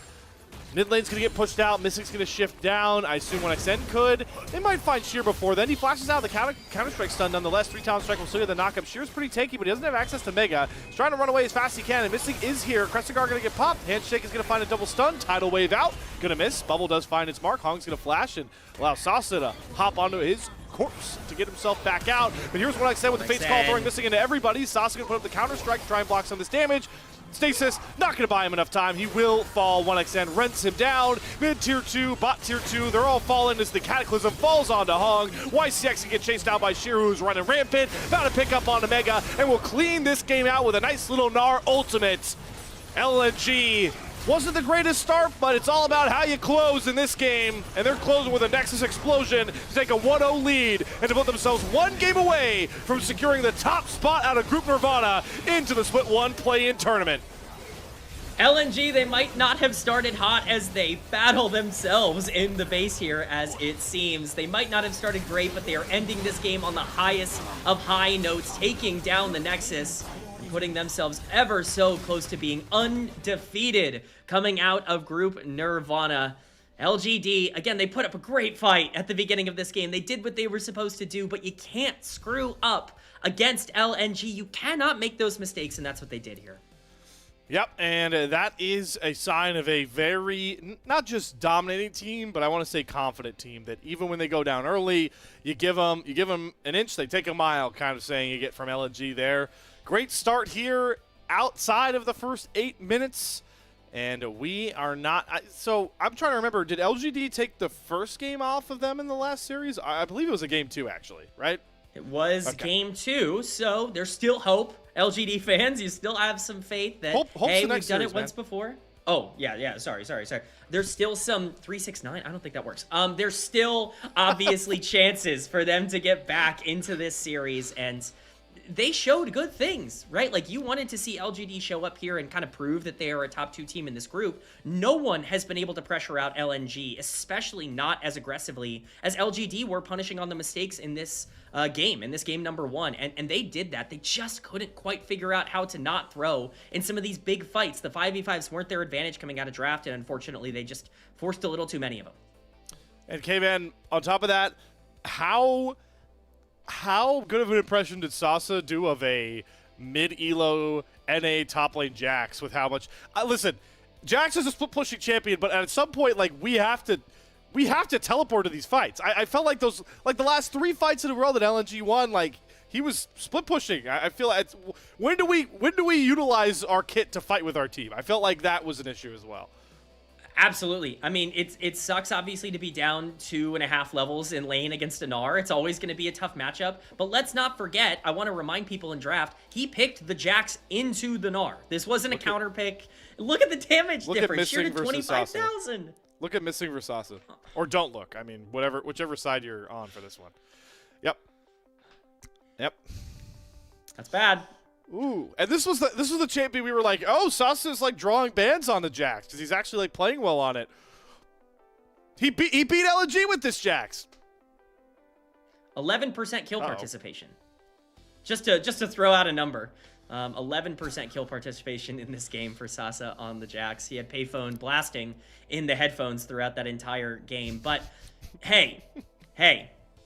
mid lane's going to get pushed out. Missing's going to shift down. I assume 1XN could. They might find Sheer before then. He flashes out the counter-strike stun nonetheless. 3-talent strike will still get the knockup. Sheer's pretty tanky, but he doesn't have access to Mega. He's trying to run away as fast as he can, and Missing is here. Krestigar going to get popped. Handshake is going to find a double stun. Tidal Wave out. Going to miss. Bubble does find its mark. Hong's going to flash and allow Sasa to hop onto his corpse to get himself back out. But here's what I said with the Fate's Call throwing Missing into everybody. Sasa going to put up the counter-strike to try and block some of this damage. Stasis, not going to buy him enough time. He will fall. 1XN rents him down. Mid tier 2, bot tier 2, they're all falling as the Cataclysm falls onto Hong. YCX can get chased out by Shiru, who's running rampant. About to pick up on Omega, and will clean this game out with a nice little Gnar ultimate. LNG wasn't the greatest start, but it's all about how you close in this game. And they're closing with a Nexus explosion to take a 1-0 lead and to put themselves one game away from securing the top spot out of Group Nirvana into the Split 1 play-in tournament. LNG, they might not have started hot as they battle themselves in the base here, as it seems. They might not have started great, but they are ending this game on the highest of high notes, taking down the Nexus, putting themselves ever so close to being undefeated coming out of Group Nirvana. LGD, again, they put up a great fight at the beginning of this game. They did what they were supposed to do, but you can't screw up against LNG. You cannot make those mistakes, and that's what they did here. Yep, and that is a sign of a very, not just dominating team, but I want to say confident team, that even when they go down early, you give them an inch, they take a mile, kind of saying you get from LNG there. Great start here outside of the first 8 minutes, and we are not so I'm trying to remember, did LGD take the first game off of them in the last series? I believe it was a game 2, actually, right? It was game 2, so there's still hope. LGD fans, you still have some faith that, hey, we've done it once before. Oh, yeah, sorry. There's still some 369. I don't think that works. There's still obviously chances for them to get back into this series, and they showed good things, right? Like, you wanted to see LGD show up here and kind of prove that they are a top 2 team in this group. No one has been able to pressure out LNG, especially not as aggressively as LGD were, punishing on the mistakes in this game number 1. And they did that. They just couldn't quite figure out how to not throw in some of these big fights. The 5v5s weren't their advantage coming out of draft, and unfortunately, they just forced a little too many of them. And K-Man, on top of that, how good of an impression did Sasa do of a mid-elo NA top lane Jax with how much... listen, Jax is a split-pushing champion, but at some point, like, we have to teleport to these fights. I felt like those, like the last 3 fights in a row that LNG won, like, he was split-pushing. I feel like when do we utilize our kit to fight with our team? I felt like that was an issue as well. Absolutely. I mean, it sucks, obviously, to be down 2.5 levels in lane against a Gnar. It's always going to be a tough matchup. But let's not forget, I want to remind people in draft, he picked the Jax into the Gnar. This wasn't a counter pick. Look at the damage difference. Sheer to 25,000. Look at missing versus Sasa. Or don't look. I mean, whichever side you're on for this one. Yep. That's bad. Ooh, and this was the champion we were like, oh, Sasa's like drawing bans on the Jax because he's actually like playing well on it. He beat LNG with this Jax. 11% kill participation. Just to throw out a number, 11% kill participation in this game for Sasa on the Jax. He had payphone blasting in the headphones throughout that entire game. But hey.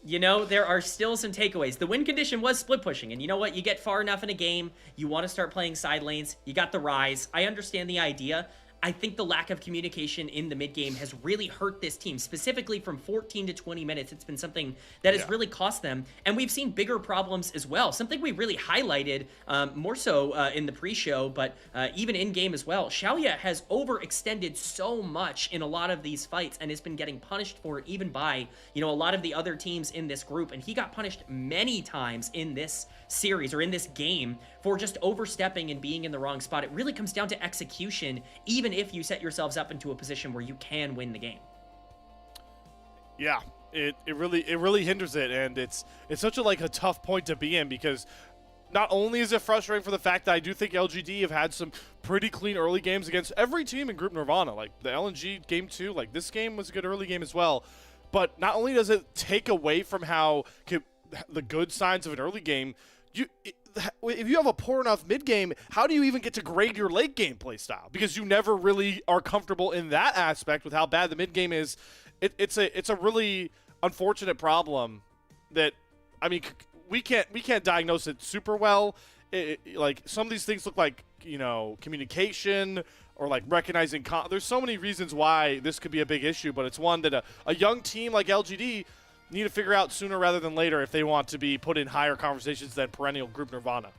You know, there are still some takeaways. The win condition was split pushing, and you know what? You get far enough in a game, you want to start playing side lanes, you got the Rise. I understand the idea. I think the lack of communication in the mid game has really hurt this team, specifically from 14 to 20 minutes. It's been something that has really cost them, and we've seen bigger problems as well. Something we really highlighted more so in the pre-show, but even in-game as well. Xiaoya has overextended so much in a lot of these fights and has been getting punished for it even by, you know, a lot of the other teams in this group, and he got punished many times in this series or in this game for just overstepping and being in the wrong spot. It really comes down to execution, even if you set yourselves up into a position where you can win the game. Yeah, it really hinders it, and it's such a tough point to be in, because not only is it frustrating for the fact that I do think LGD have had some pretty clean early games against every team in Group Nirvana, like the LNG game 2, like this game was a good early game as well, but not only does it take away from the good signs of an early game, if you have a poor enough mid game, how do you even get to grade your late game play style? Because you never really are comfortable in that aspect with how bad the mid game is. It's a really unfortunate problem that, I mean, we can't diagnose it super well. Like some of these things look like, you know, communication or like recognizing. There's so many reasons why this could be a big issue, but it's one that a young team like LGD need to figure out sooner rather than later if they want to be put in higher conversations than perennial Group Nirvana.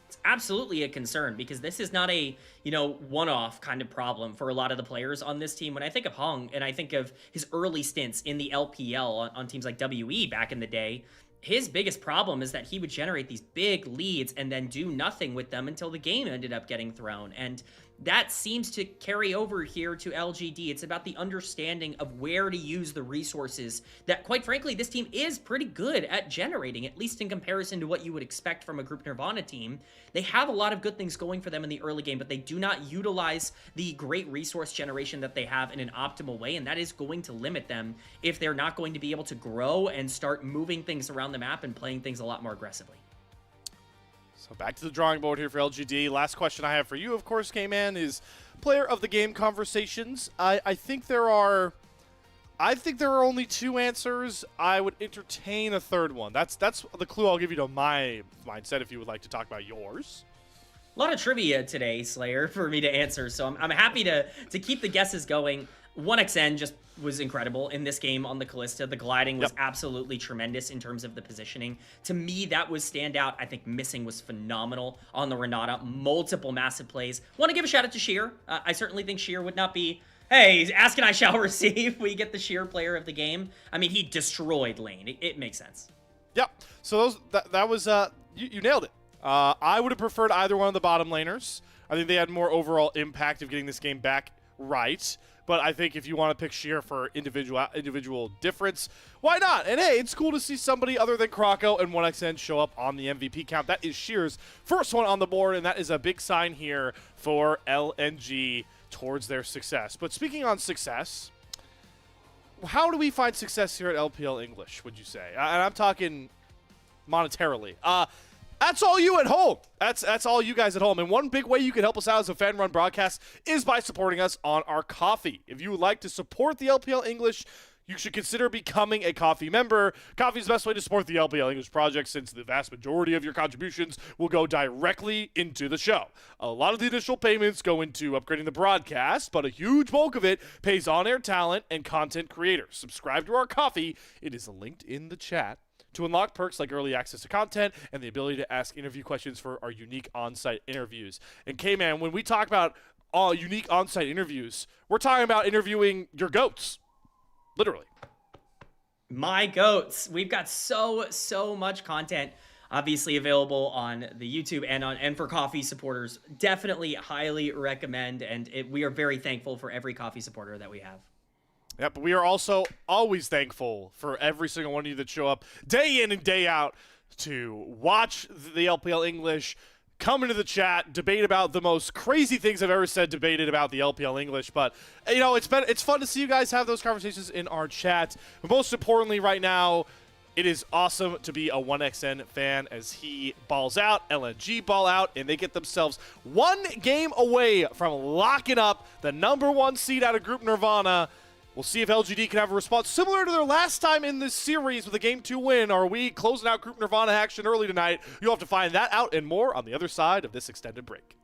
It's absolutely a concern, because this is not a, you know, one-off kind of problem for a lot of the players on this team. When I think of Hong and I think of his early stints in the LPL on teams like WE back in the day, his biggest problem is that he would generate these big leads and then do nothing with them until the game ended up getting thrown. And that seems to carry over here to LGD. It's about the understanding of where to use the resources that, quite frankly, this team is pretty good at generating, at least in comparison to what you would expect from a Group Nirvana team. They have a lot of good things going for them in the early game, but they do not utilize the great resource generation that they have in an optimal way, and that is going to limit them if they're not going to be able to grow and start moving things around the map and playing things a lot more aggressively. So back to the drawing board here for LGD. Last question I have for you, of course, K-Man, is player of the game conversations. I think there are only 2 answers. I would entertain a third one. That's the clue I'll give you to my mindset if you would like to talk about yours. A lot of trivia today, Slayer, for me to answer, so I'm happy to keep the guesses going. 1xN just was incredible in this game on the Kalista. The gliding was absolutely tremendous in terms of the positioning. To me, that was standout. I think Missing was phenomenal on the Renata. Multiple massive plays. Want to give a shout out to Sheer. I certainly think Sheer would not be, hey, ask and I shall receive. We get the Sheer player of the game. I mean, he destroyed lane. It makes sense. Yep. So that was, you nailed it. I would have preferred either one of the bottom laners. I think they had more overall impact of getting this game back right. but I think if you want to pick Sheer for individual difference, why not? And hey, it's cool to see somebody other than Krocko and 1xN show up on the MVP count. That is Sheer's first one on the board, and that is a big sign here for LNG towards their success. But speaking on success, how do we find success here at LPL English, would you say? And I'm talking monetarily. That's all you at home. That's all you guys at home. And one big way you can help us out as a fan-run broadcast is by supporting us on our Coffee. If you would like to support the LPL English, you should consider becoming a Coffee member. Coffee is the best way to support the LPL English project since the vast majority of your contributions will go directly into the show. A lot of the initial payments go into upgrading the broadcast, but a huge bulk of it pays on-air talent and content creators. Subscribe to our Coffee. It is linked in the chat to unlock perks like early access to content and the ability to ask interview questions for our unique on-site interviews. And K-Man, when we talk about unique on-site interviews, we're talking about interviewing your goats. Literally. My goats. We've got so much content obviously available on the YouTube and for Coffee supporters. Definitely highly recommend, and we are very thankful for every Coffee supporter that we have. Yep, but we are also always thankful for every single one of you that show up day in and day out to watch the LPL English, come into the chat, debate about the most crazy things I've ever said debated about the LPL English. But, you know, it's fun to see you guys have those conversations in our chat. But most importantly right now, it is awesome to be a 1xN fan as he balls out, LNG ball out, and they get themselves one game away from locking up the #1 seed out of Group Nirvana. We'll see if LGD can have a response similar to their last time in this series with a Game 2 win. Are we closing out Group Nirvana action early tonight? You'll have to find that out and more on the other side of this extended break.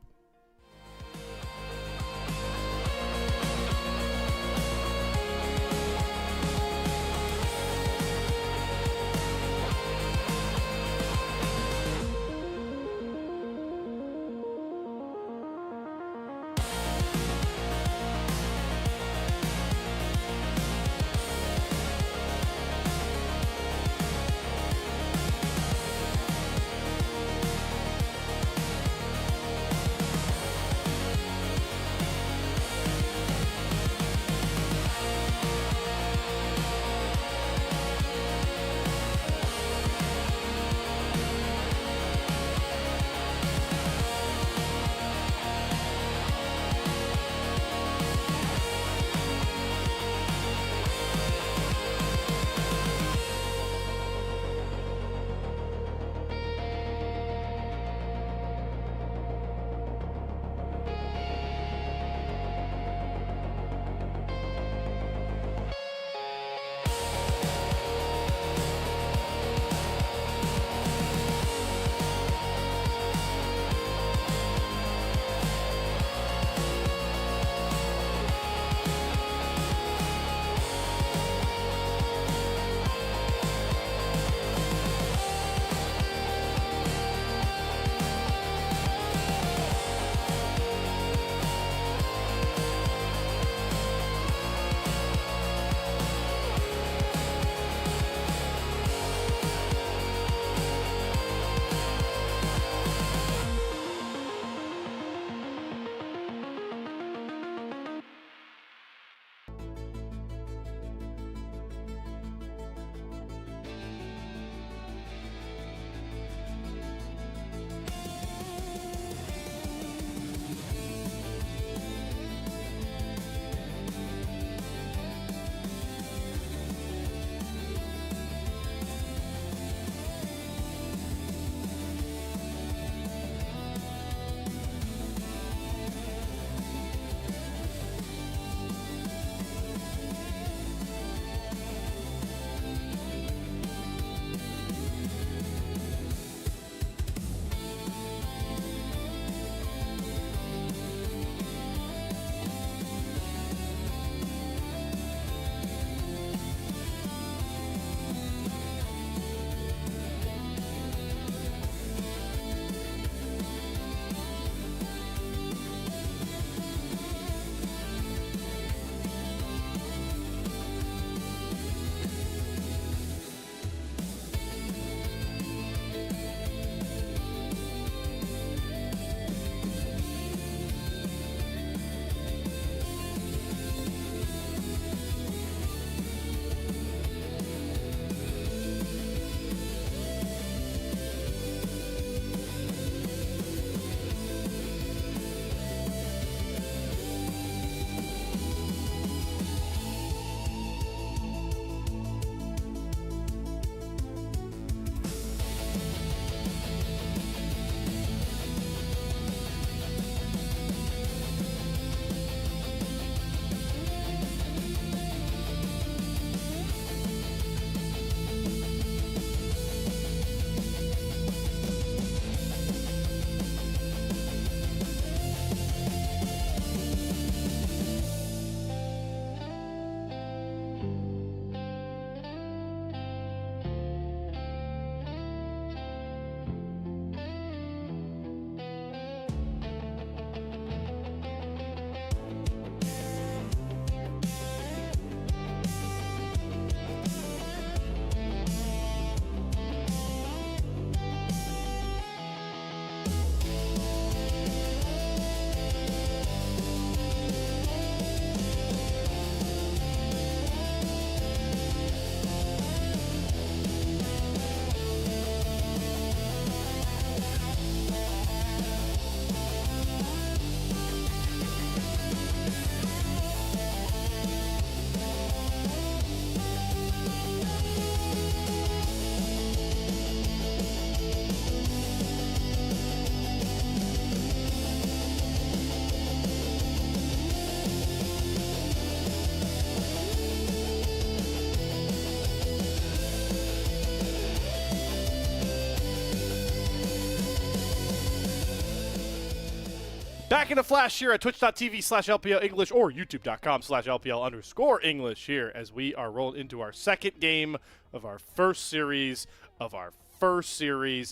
Back in a flash here at twitch.tv/LPL English or youtube.com/LPL_English here as we are rolling into our second game of our first series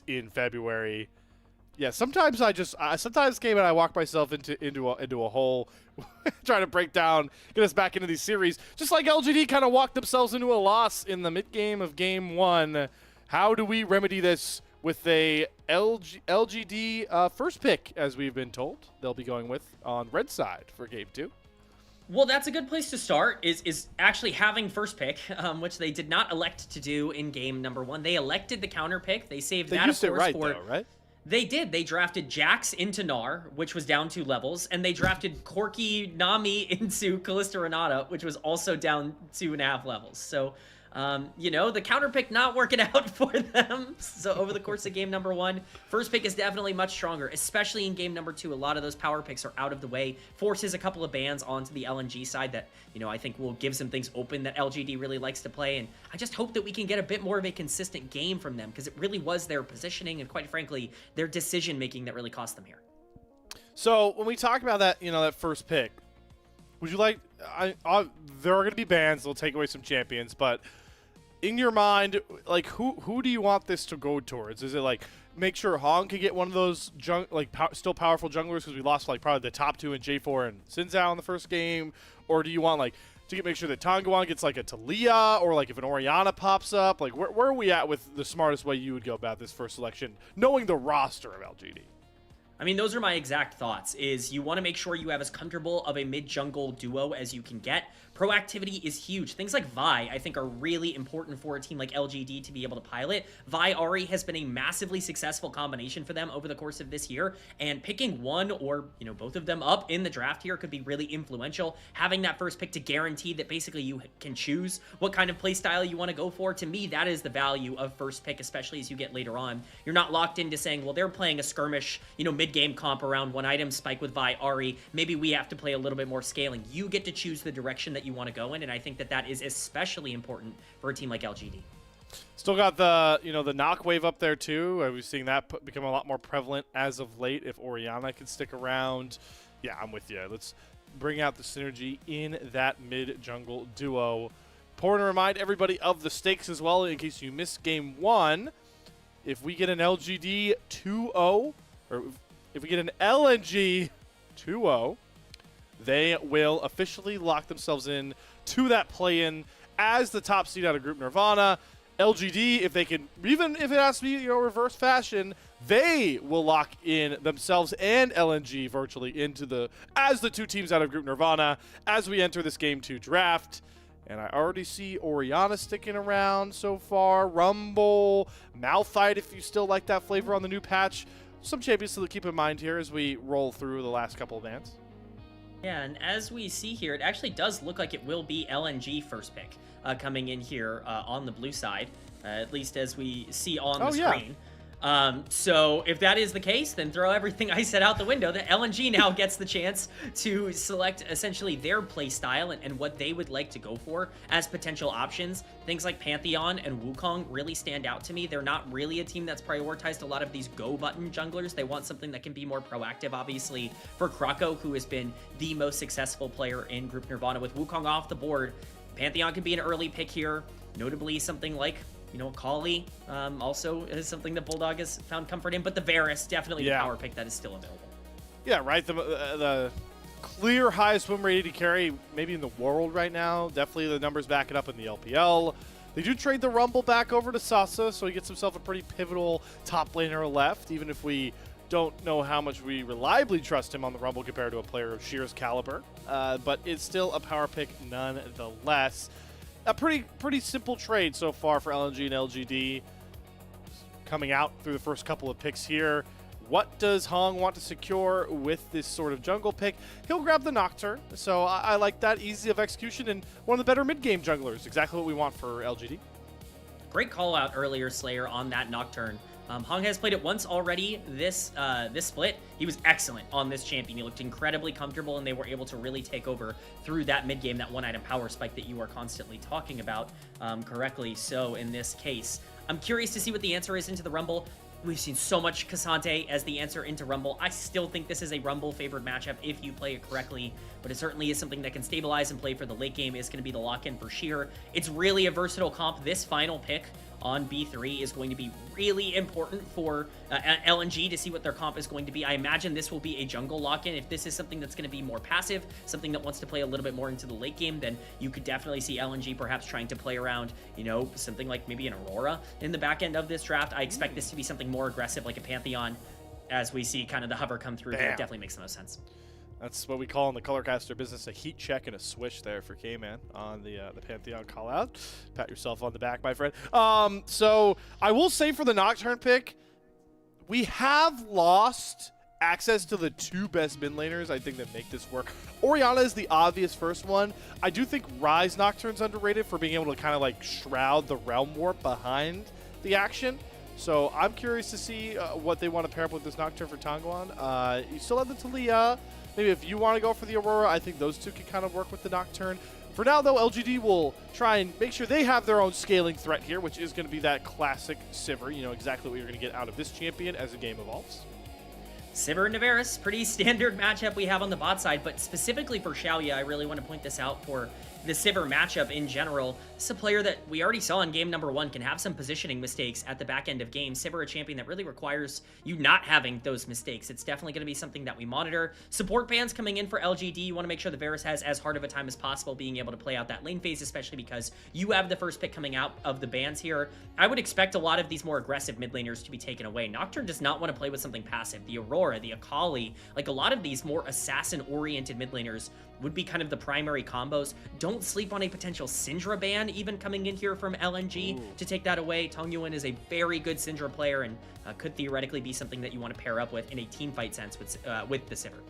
in February. Yeah, sometimes sometimes game and I walk myself into a hole trying to break down, get us back into these series. Just like LGD kind of walked themselves into a loss in the mid-game of Game 1. How do we remedy this with a LGD first pick, as we've been told they'll be going with on red side for Game 2? Well, that's a good place to start, is actually having first pick, which they did not elect to do in game number 1. They elected the counter pick. They saved that, of course, for... right? They did. They drafted Jax into Gnar, which was down 2 levels, and they drafted Corki Nami into Callista Renata, which was also down 2.5 levels. So, you know, the counter pick not working out for them. So over the course of game number 1, first pick is definitely much stronger, especially in game number 2. A lot of those power picks are out of the way, forces a couple of bans onto the LNG side that, you know, I think will give some things open that LGD really likes to play. And I just hope that we can get a bit more of a consistent game from them, because it really was their positioning and, quite frankly, their decision making that really cost them here. So when we talk about that, you know, that first pick, would you like? There are going to be bans. They'll take away some champions, but in your mind, like, who do you want this to go towards? Is it like make sure Hong can get one of those still powerful junglers, because we lost like probably the top 2 in J4 and Xin Zhao in the first game, or do you want like to make sure that Tongguan gets like a Talia, or like if an Orianna pops up? Like where are we at with the smartest way you would go about this first selection, knowing the roster of LGD? I mean, those are my exact thoughts, is you want to make sure you have as comfortable of a mid-jungle duo as you can get. Proactivity is huge. Things like Vi, I think, are really important for a team like LGD to be able to pilot. Vi Ahri has been a massively successful combination for them over the course of this year, and picking one or, you know, both of them up in the draft here could be really influential. Having that first pick to guarantee that basically you can choose what kind of playstyle you want to go for, to me, that is the value of first pick, especially as you get later on. You're not locked into saying, well, they're playing a skirmish, you know, mid-game comp around one item spike with Vi Ahri. Maybe we have to play a little bit more scaling. You get to choose the direction that you want to go in, and I think that that is especially important for a team like LGD. Still got the, you know, the knock wave up there too. We've seen that become a lot more prevalent as of late. If Orianna can stick around, yeah, I'm with you. Let's bring out the synergy in that mid-jungle duo. Important to remind everybody of the stakes as well, in case you missed game 1. If we get an LGD 2-0, or if we get an LNG 2-0, they will officially lock themselves in to that play-in as the top seed out of Group Nirvana. LGD, if they can, even if it has to be, you know, reverse fashion, they will lock in themselves and LNG virtually into as the 2 teams out of Group Nirvana as we enter this Game 2 draft. And I already see Orianna sticking around so far. Rumble, Malphite, if you still like that flavor on the new patch. Some champions to keep in mind here as we roll through the last couple of bans. Yeah, and as we see here, it actually does look like it will be LNG first pick coming in here on the blue side, at least as we see on the screen. So if that is the case, then throw everything I said out the window. The LNG now gets the chance to select essentially their play style and what they would like to go for as potential options. Things like Pantheon and Wukong really stand out to me. They're not really a team that's prioritized a lot of these go button junglers. They want something that can be more proactive. Obviously, for Krako, who has been the most successful player in Group Nirvana, with Wukong off the board, Pantheon could be an early pick here. Notably, something like, you know, Kali also is something that Bulldog has found comfort in, but the Varus, definitely the power pick that is still available. Yeah, right. The clear highest win rate to carry maybe in the world right now. Definitely the numbers back it up in the LPL. They do trade the Rumble back over to Sasa, so he gets himself a pretty pivotal top laner left, even if we don't know how much we reliably trust him on the Rumble compared to a player of Shear's caliber. But it's still a power pick nonetheless. A pretty simple trade so far for LNG and LGD. Coming out through the first couple of picks here. What does Hong want to secure with this sort of jungle pick? He'll grab the Nocturne, so I like that. Easy of execution and one of the better mid-game junglers. Exactly what we want for LGD. Great call out earlier, Slayer, on that Nocturne. Hong has played it once already this split. He was excellent on this champion. He looked incredibly comfortable, and they were able to really take over through that mid-game, that one-item power spike that you are constantly talking about correctly. So in this case, I'm curious to see what the answer is into the Rumble. We've seen so much Cassante as the answer into Rumble. I still think this is a Rumble-favored matchup if you play it correctly, but it certainly is something that can stabilize and play for the late game. Is going to be the lock-in for Sheer. It's really a versatile comp. This final pick on B3 is going to be really important for LNG to see what their comp is going to be. I imagine this will be a jungle lock-in. If this is something that's going to be more passive, something that wants to play a little bit more into the late game, then you could definitely see LNG perhaps trying to play around, you know, something like maybe an Aurora in the back end of this draft. I expect this to be something more aggressive like a Pantheon as we see kind of the hover come through. That definitely makes the most sense. That's what we call in the Colorcaster business a heat check and a swish there for K-Man on the Pantheon call out. Pat yourself on the back, my friend. So I will say for the Nocturne pick, we have lost access to the two best mid laners, I think, that make this work. Orianna is the obvious first one. I do think Ryze Nocturne's underrated for being able to kind of like shroud the Realm Warp behind the action. So I'm curious to see what they want to pair up with this Nocturne for Tongguan. You still have the Talia. Maybe if you want to go for the Aurora, I think those two can kind of work with the Nocturne. For now, though, LGD will try and make sure they have their own scaling threat here, which is going to be that classic Sivir. You know exactly what you're going to get out of this champion as the game evolves. Sivir and Navarus, pretty standard matchup we have on the bot side, but specifically for Xiaoya, I really want to point this out for the Sivir matchup in general. This is a player that we already saw in game number 1 can have some positioning mistakes at the back end of games. Sivir, a champion that really requires you not having those mistakes. It's definitely going to be something that we monitor. Support bans coming in for LGD. You want to make sure the Varus has as hard of a time as possible being able to play out that lane phase, especially because you have the first pick coming out of the bans here. I would expect a lot of these more aggressive mid laners to be taken away. Nocturne does not want to play with something passive. The Aurora, the Akali, like a lot of these more assassin-oriented mid laners would be kind of the primary combos. Don't sleep on a potential Syndra ban even coming in here from LNG to take that away. Tongguan is a very good Syndra player and could theoretically be something that you want to pair up with in a team fight sense with the Sivir.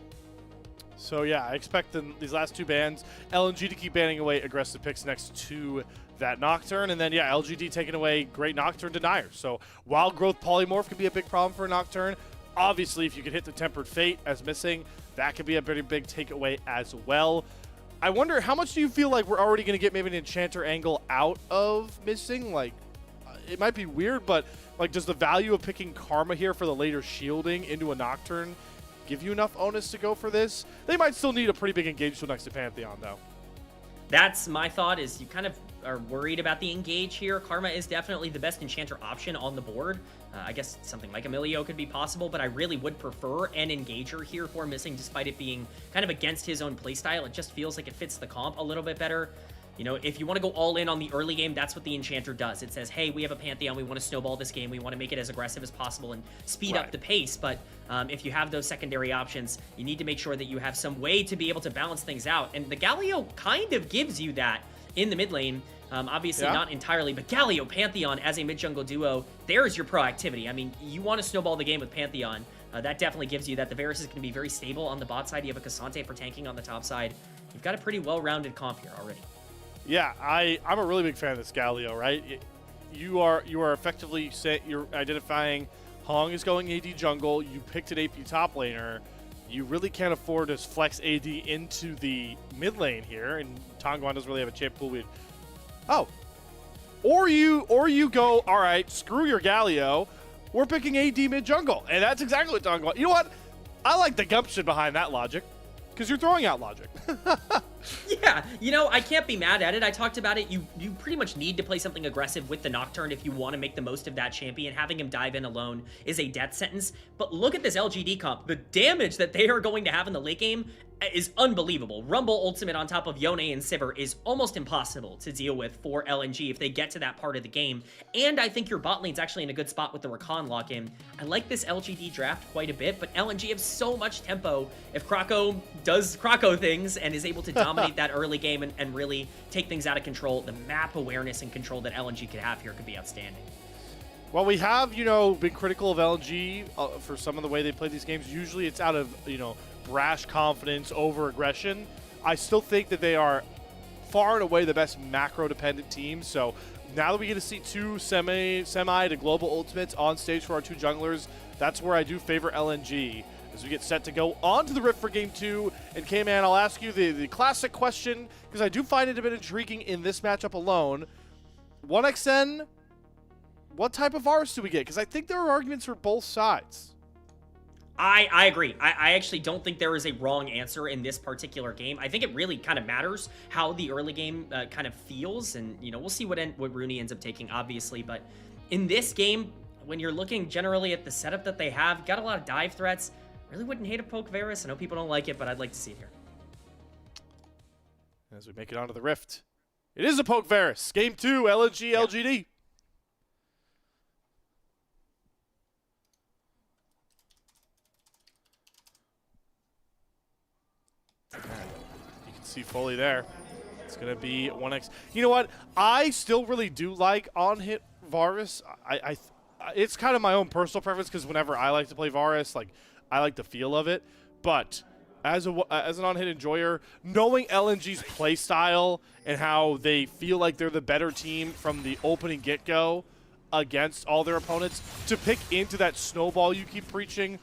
So yeah, I expect these last two bans, LNG to keep banning away aggressive picks next to that Nocturne, and then yeah, LGD taking away great Nocturne deniers. So Wild Growth Polymorph could be a big problem for a Nocturne. Obviously, if you could hit the Tempered Fate as missing, that could be a very big takeaway as well. I wonder, how much do you feel like we're already going to get maybe an Enchanter angle out of missing? Like, it might be weird, but like, does the value of picking Karma here for the later shielding into a Nocturne give you enough onus to go for this? They might still need a pretty big engage tool next to Pantheon, though. That's my thought, is you kind of are worried about the engage here. Karma is definitely the best Enchanter option on the board. I guess something like Emilio could be possible, but I really would prefer an Engager here for missing, despite it being kind of against his own playstyle. It just feels like it fits the comp a little bit better. You know, if you want to go all in on the early game, that's what the Enchanter does. It says, hey, we have a Pantheon, we want to snowball this game, we want to make it as aggressive as possible and speed up the pace, but if you have those secondary options, you need to make sure that you have some way to be able to balance things out, and the Galio kind of gives you that in the mid lane. Obviously not entirely, but Galio, Pantheon as a mid-jungle duo, there's your proactivity. I mean, you want to snowball the game with Pantheon. That definitely gives you that. The Varus is going to be very stable on the bot side. You have a Cassante for tanking on the top side. You've got a pretty well-rounded comp here already. Yeah, I'm a really big fan of this Galio, right? You are effectively you're identifying Hong is going AD jungle. You picked an AP top laner. You really can't afford to flex AD into the mid lane here, and Tongguan doesn't really have a champ pool. Or you go, all right, screw your Galio. We're picking AD mid jungle, and that's exactly what Tongguan. You know what? I like the gumption behind that logic, because you're throwing out logic. Yeah, you know, I can't be mad at it. I talked about it. You pretty much need to play something aggressive with the Nocturne if you want to make the most of that champion. Having him dive in alone is a death sentence. But look at this LGD comp. The damage that they are going to have in the late game is unbelievable. Rumble ultimate on top of Yone and Sivir is almost impossible to deal with for LNG if they get to that part of the game. And I think your bot lane's actually in a good spot with the Rakan lock-in. I like this LGD draft quite a bit, but LNG has so much tempo. If Krako does Krako things and is able to dominate that early game and really take things out of control, the map awareness and control that LNG could have here could be outstanding. Well, we have, been critical of LNG for some of the way they play these games. Usually it's out of, brash confidence, over aggression. I still think that they are far and away the best macro-dependent team. So now that we get to see two semi to global ultimates on stage for our two junglers, that's where I do favor LNG as we get set to go on to the Rift for Game 2. And K-Man, I'll ask you the classic question, because I do find it a bit intriguing in this matchup alone. 1xN what type of Varus do we get? Because I think there are arguments for both sides. I agree. I actually don't think there is a wrong answer in this particular game. I think it really kind of matters how the early game kind of feels, and you know, we'll see what Rooney ends up taking, obviously. But in this game, when you're looking generally at the setup that they have, got a lot of dive threats. Really wouldn't hate a poke Varus. I know people don't like it, but I'd like to see it here. As we make it onto the Rift, it is a poke Varus. Game 2, LNG, LGD. You can see fully there. It's going to be 1x. You know what? I still really do like on-hit Varus. It's kind of my own personal preference because whenever I like to play Varus, like, I like the feel of it. But as an on-hit enjoyer, knowing LNG's play style and how they feel like they're the better team from the opening get-go against all their opponents, to pick into that snowball you keep preaching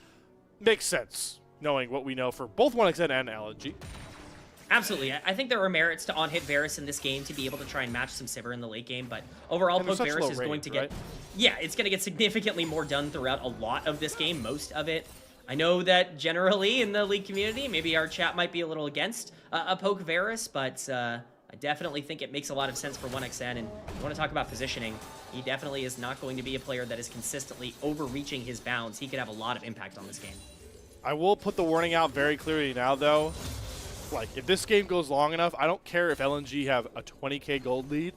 makes sense, knowing what we know for both 1xN and LNG. Absolutely. I think there are merits to on-hit Varus in this game to be able to try and match some Sivir in the late game, but overall, poke Varus is going to get... Right? Yeah, it's going to get significantly more done throughout a lot of this game, most of it. I know that generally in the League community, maybe our chat might be a little against a poke Varus, but I definitely think it makes a lot of sense for 1xN, and you want to talk about positioning, he definitely is not going to be a player that is consistently overreaching his bounds. He could have a lot of impact on this game. I will put the warning out very clearly now, though. Like, if this game goes long enough, I don't care if LNG have a 20k gold lead.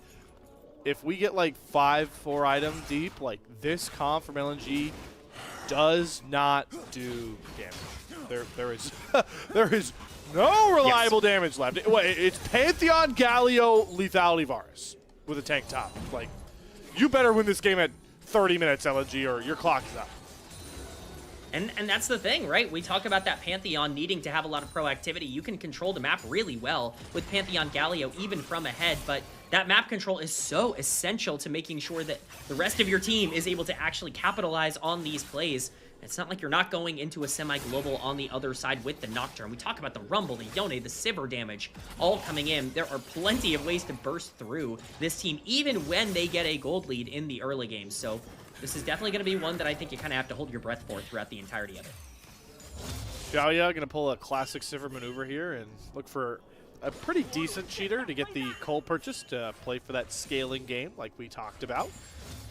If we get like 5-4 item deep, like this comp from LNG does not do damage. There is there is no reliable damage left. It's Pantheon Galio Lethality Varus with a tank top. Like, you better win this game at 30 minutes, LNG, or your clock is up. And that's the thing, right? We talk about that Pantheon needing to have a lot of proactivity. You can control the map really well with Pantheon Galio, even from ahead, but that map control is so essential to making sure that the rest of your team is able to actually capitalize on these plays. It's not like you're not going into a semi-global on the other side with the Nocturne. We talk about the Rumble, the Yone, the Sivir damage all coming in. There are plenty of ways to burst through this team, even when they get a gold lead in the early game. So this is definitely going to be one that I think you kind of have to hold your breath for throughout the entirety of it. Xiaoya going to pull a classic Sivir maneuver here and look for a pretty decent cheater to get the Cole purchase to play for that scaling game like we talked about.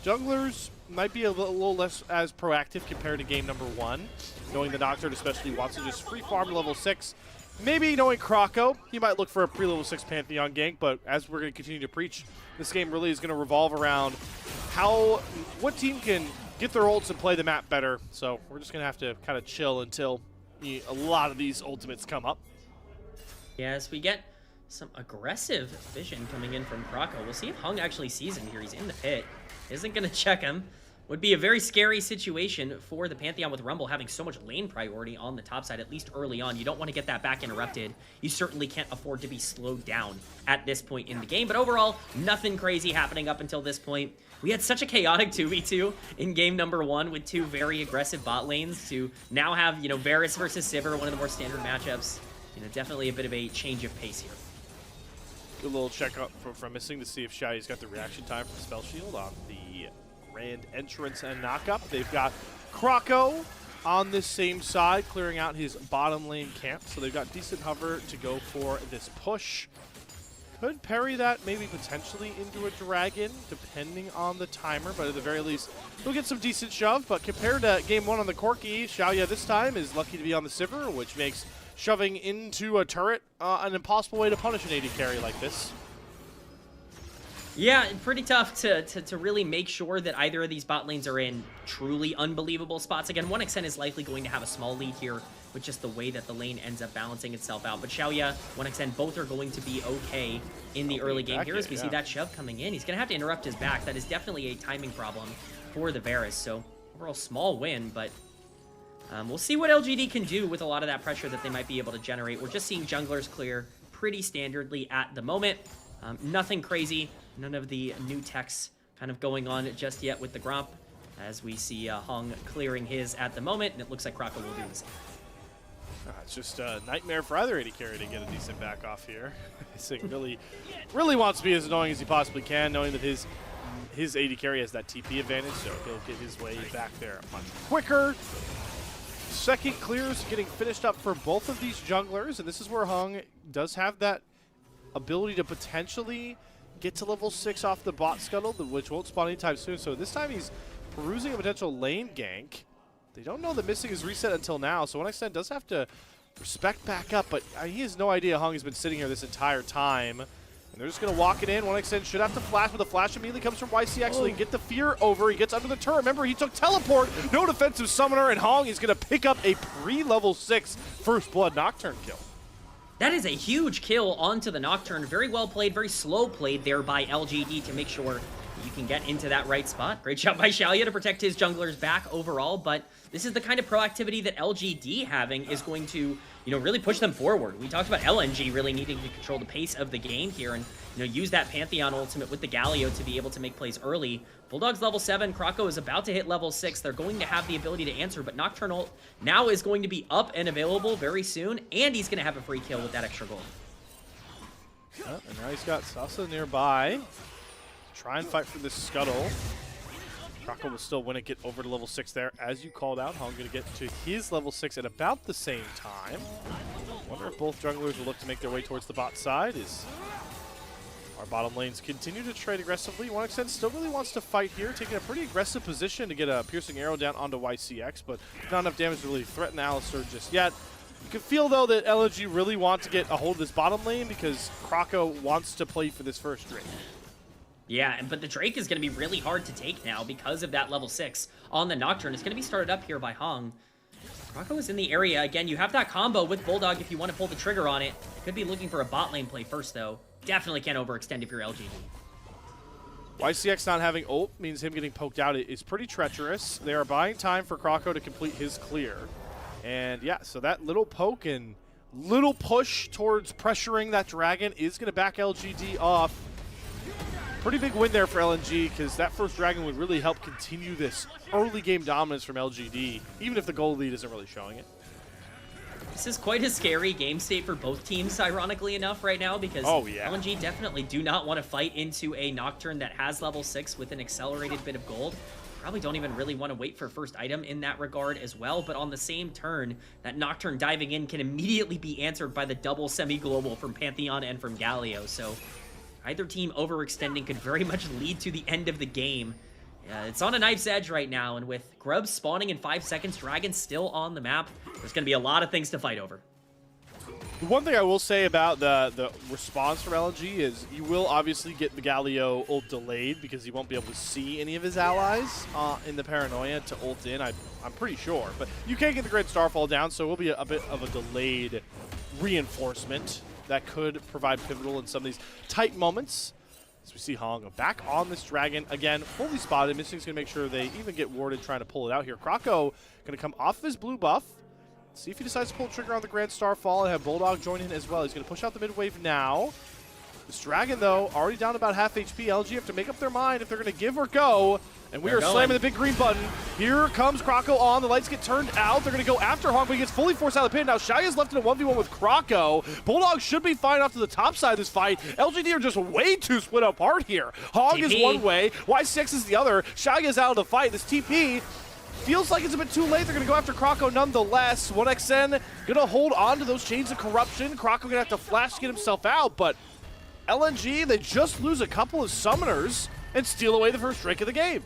Junglers might be a little less as proactive compared to game number 1, knowing the Nocturne especially wants to just free farm level 6. Maybe knowing Krako, he might look for a pre-level 6 Pantheon gank, but as we're going to continue to preach, this game really is going to revolve around what team can get their ults and play the map better. So we're just going to have to kind of chill until a lot of these ultimates come up. Yes, we get some aggressive vision coming in from Krako. We'll see if Hung actually sees him here. He's in the pit. Isn't going to check him. Would be a very scary situation for the Pantheon with Rumble having so much lane priority on the top side, at least early on. You don't want to get that back interrupted. You certainly can't afford to be slowed down at this point in the game. But overall, nothing crazy happening up until this point. We had such a chaotic 2v2 in game number 1 with 2 very aggressive bot lanes to now have, you know, Varus versus Sivir, one of the more standard matchups. You know, definitely a bit of a change of pace here. Good little check up from Missing to see if Xiaoya's got the reaction time from Spell Shield on the grand entrance and knockup. They've got Krako on this same side, clearing out his bottom lane camp. So they've got decent hover to go for this push. Could parry that maybe potentially into a dragon, depending on the timer, but at the very least, he'll get some decent shove. But compared to game 1 on the Corki, Xiaoya this time is lucky to be on the Sivir, which makes shoving into a turret an impossible way to punish an AD carry like this. Yeah, pretty tough to really make sure that either of these bot lanes are in truly unbelievable spots. Again, 1xN is likely going to have a small lead here with just the way that the lane ends up balancing itself out. But Xiaoya, 1xN, both are going to be okay in the early game here as we see that shove coming in. He's going to have to interrupt his back. That is definitely a timing problem for the Varus. So overall, small win, but we'll see what LGD can do with a lot of that pressure that they might be able to generate. We're just seeing junglers clear pretty standardly at the moment. Nothing crazy. None of the new techs kind of going on just yet with the Gromp, as we see Hung clearing his at the moment, and it looks like Krako will do the same. It's just a nightmare for either AD carry to get a decent back off here. This thing really wants to be as annoying as he possibly can, knowing that his his AD carry has that TP advantage, so he'll get his way back there much quicker. Second clears getting finished up for both of these junglers, and this is where Hung does have that ability to potentially get to level 6 off the bot scuttle, which won't spawn anytime soon. So this time he's perusing a potential lane gank. They don't know that missing is reset until now, so 1xN does have to respect back up, but he has no idea Hung has been sitting here this entire time. And they're just going to walk it in. 1xN should have to flash, but the flash immediately comes from YCX, so they can get the fear over. He gets under the turret. Remember, he took teleport, no defensive summoner, and Hong is going to pick up a pre-level 6 First Blood Nocturne kill. That is a huge kill onto the Nocturne. Very well played, very slow played there by LGD to make sure you can get into that right spot. Great job by Xayah to protect his jungler's back overall, but this is the kind of proactivity that LGD having is going to, really push them forward. We talked about LNG really needing to control the pace of the game here and, use that Pantheon ultimate with the Galio to be able to make plays early. Bulldog's level 7, Krako is about to hit level 6. They're going to have the ability to answer, but Nocturnal now is going to be up and available very soon, and he's going to have a free kill with that extra gold. And now he's got Sasa nearby. Try and fight for this scuttle. Krako will still win it, get over to level 6 there. As you called out, Hong going to get to his level 6 at about the same time. Wonder if both junglers will look to make their way towards the bot side. As our bottom lanes continue to trade aggressively. 1xN still really wants to fight here, taking a pretty aggressive position to get a piercing arrow down onto YCX, but not enough damage to really threaten Alistar just yet. You can feel, though, that LNG really want to get a hold of this bottom lane because Krako wants to play for this first Drake. Yeah, but the Drake is going to be really hard to take now because of that level 6 on the Nocturne. It's going to be started up here by Hong. Krako is in the area. Again, you have that combo with Bulldog if you want to pull the trigger on it. Could be looking for a bot lane play first, though. Definitely can't overextend if you're LGD. YCX not having ult means him getting poked out is pretty treacherous. They are buying time for Krako to complete his clear. And yeah, so that little poke and little push towards pressuring that dragon is going to back LGD off. Pretty big win there for LNG because that first dragon would really help continue this early game dominance from LGD, even if the gold lead isn't really showing it. This is quite a scary game state for both teams, ironically enough, right now, because LNG definitely do not want to fight into a Nocturne that has level 6 with an accelerated bit of gold. Probably don't even really want to wait for first item in that regard as well, but on the same turn, that Nocturne diving in can immediately be answered by the double semi-global from Pantheon and from Galio, so either team overextending could very much lead to the end of the game. It's on a knife's edge right now, and with Grubs spawning in 5 seconds, Dragon still on the map, there's going to be a lot of things to fight over. The one thing I will say about the response from LNG is you will obviously get the Galio ult delayed because he won't be able to see any of his allies in the Paranoia to ult in, I'm pretty sure. But you can get the Great Starfall down, so it will be a bit of a delayed reinforcement that could provide pivotal in some of these tight moments. As we see Hong back on this dragon again, fully spotted. Missing's gonna make sure they even get warded trying to pull it out here. Krako gonna come off of his blue buff. See if he decides to pull the trigger on the Grand Starfall and have Bulldog join in as well. He's gonna push out the mid wave now. This dragon though, already down about half HP. LG have to make up their mind if they're gonna give or go. And we are slamming the big green button. Here comes Krako on. The lights get turned out. They're going to go after Hong, but he gets fully forced out of the pin. Now Xayah's left in a 1v1 with Krako. Bulldog should be fine off to the top side of this fight. LGD are just way too split apart here. Hong is one way. Y6 is the other. Xayah's out of the fight. This TP feels like it's a bit too late. They're going to go after Krako nonetheless. 1xN going to hold on to those chains of corruption. Krako going to have to flash to get himself out, but LNG, they just lose a couple of summoners and steal away the first Drake of the game.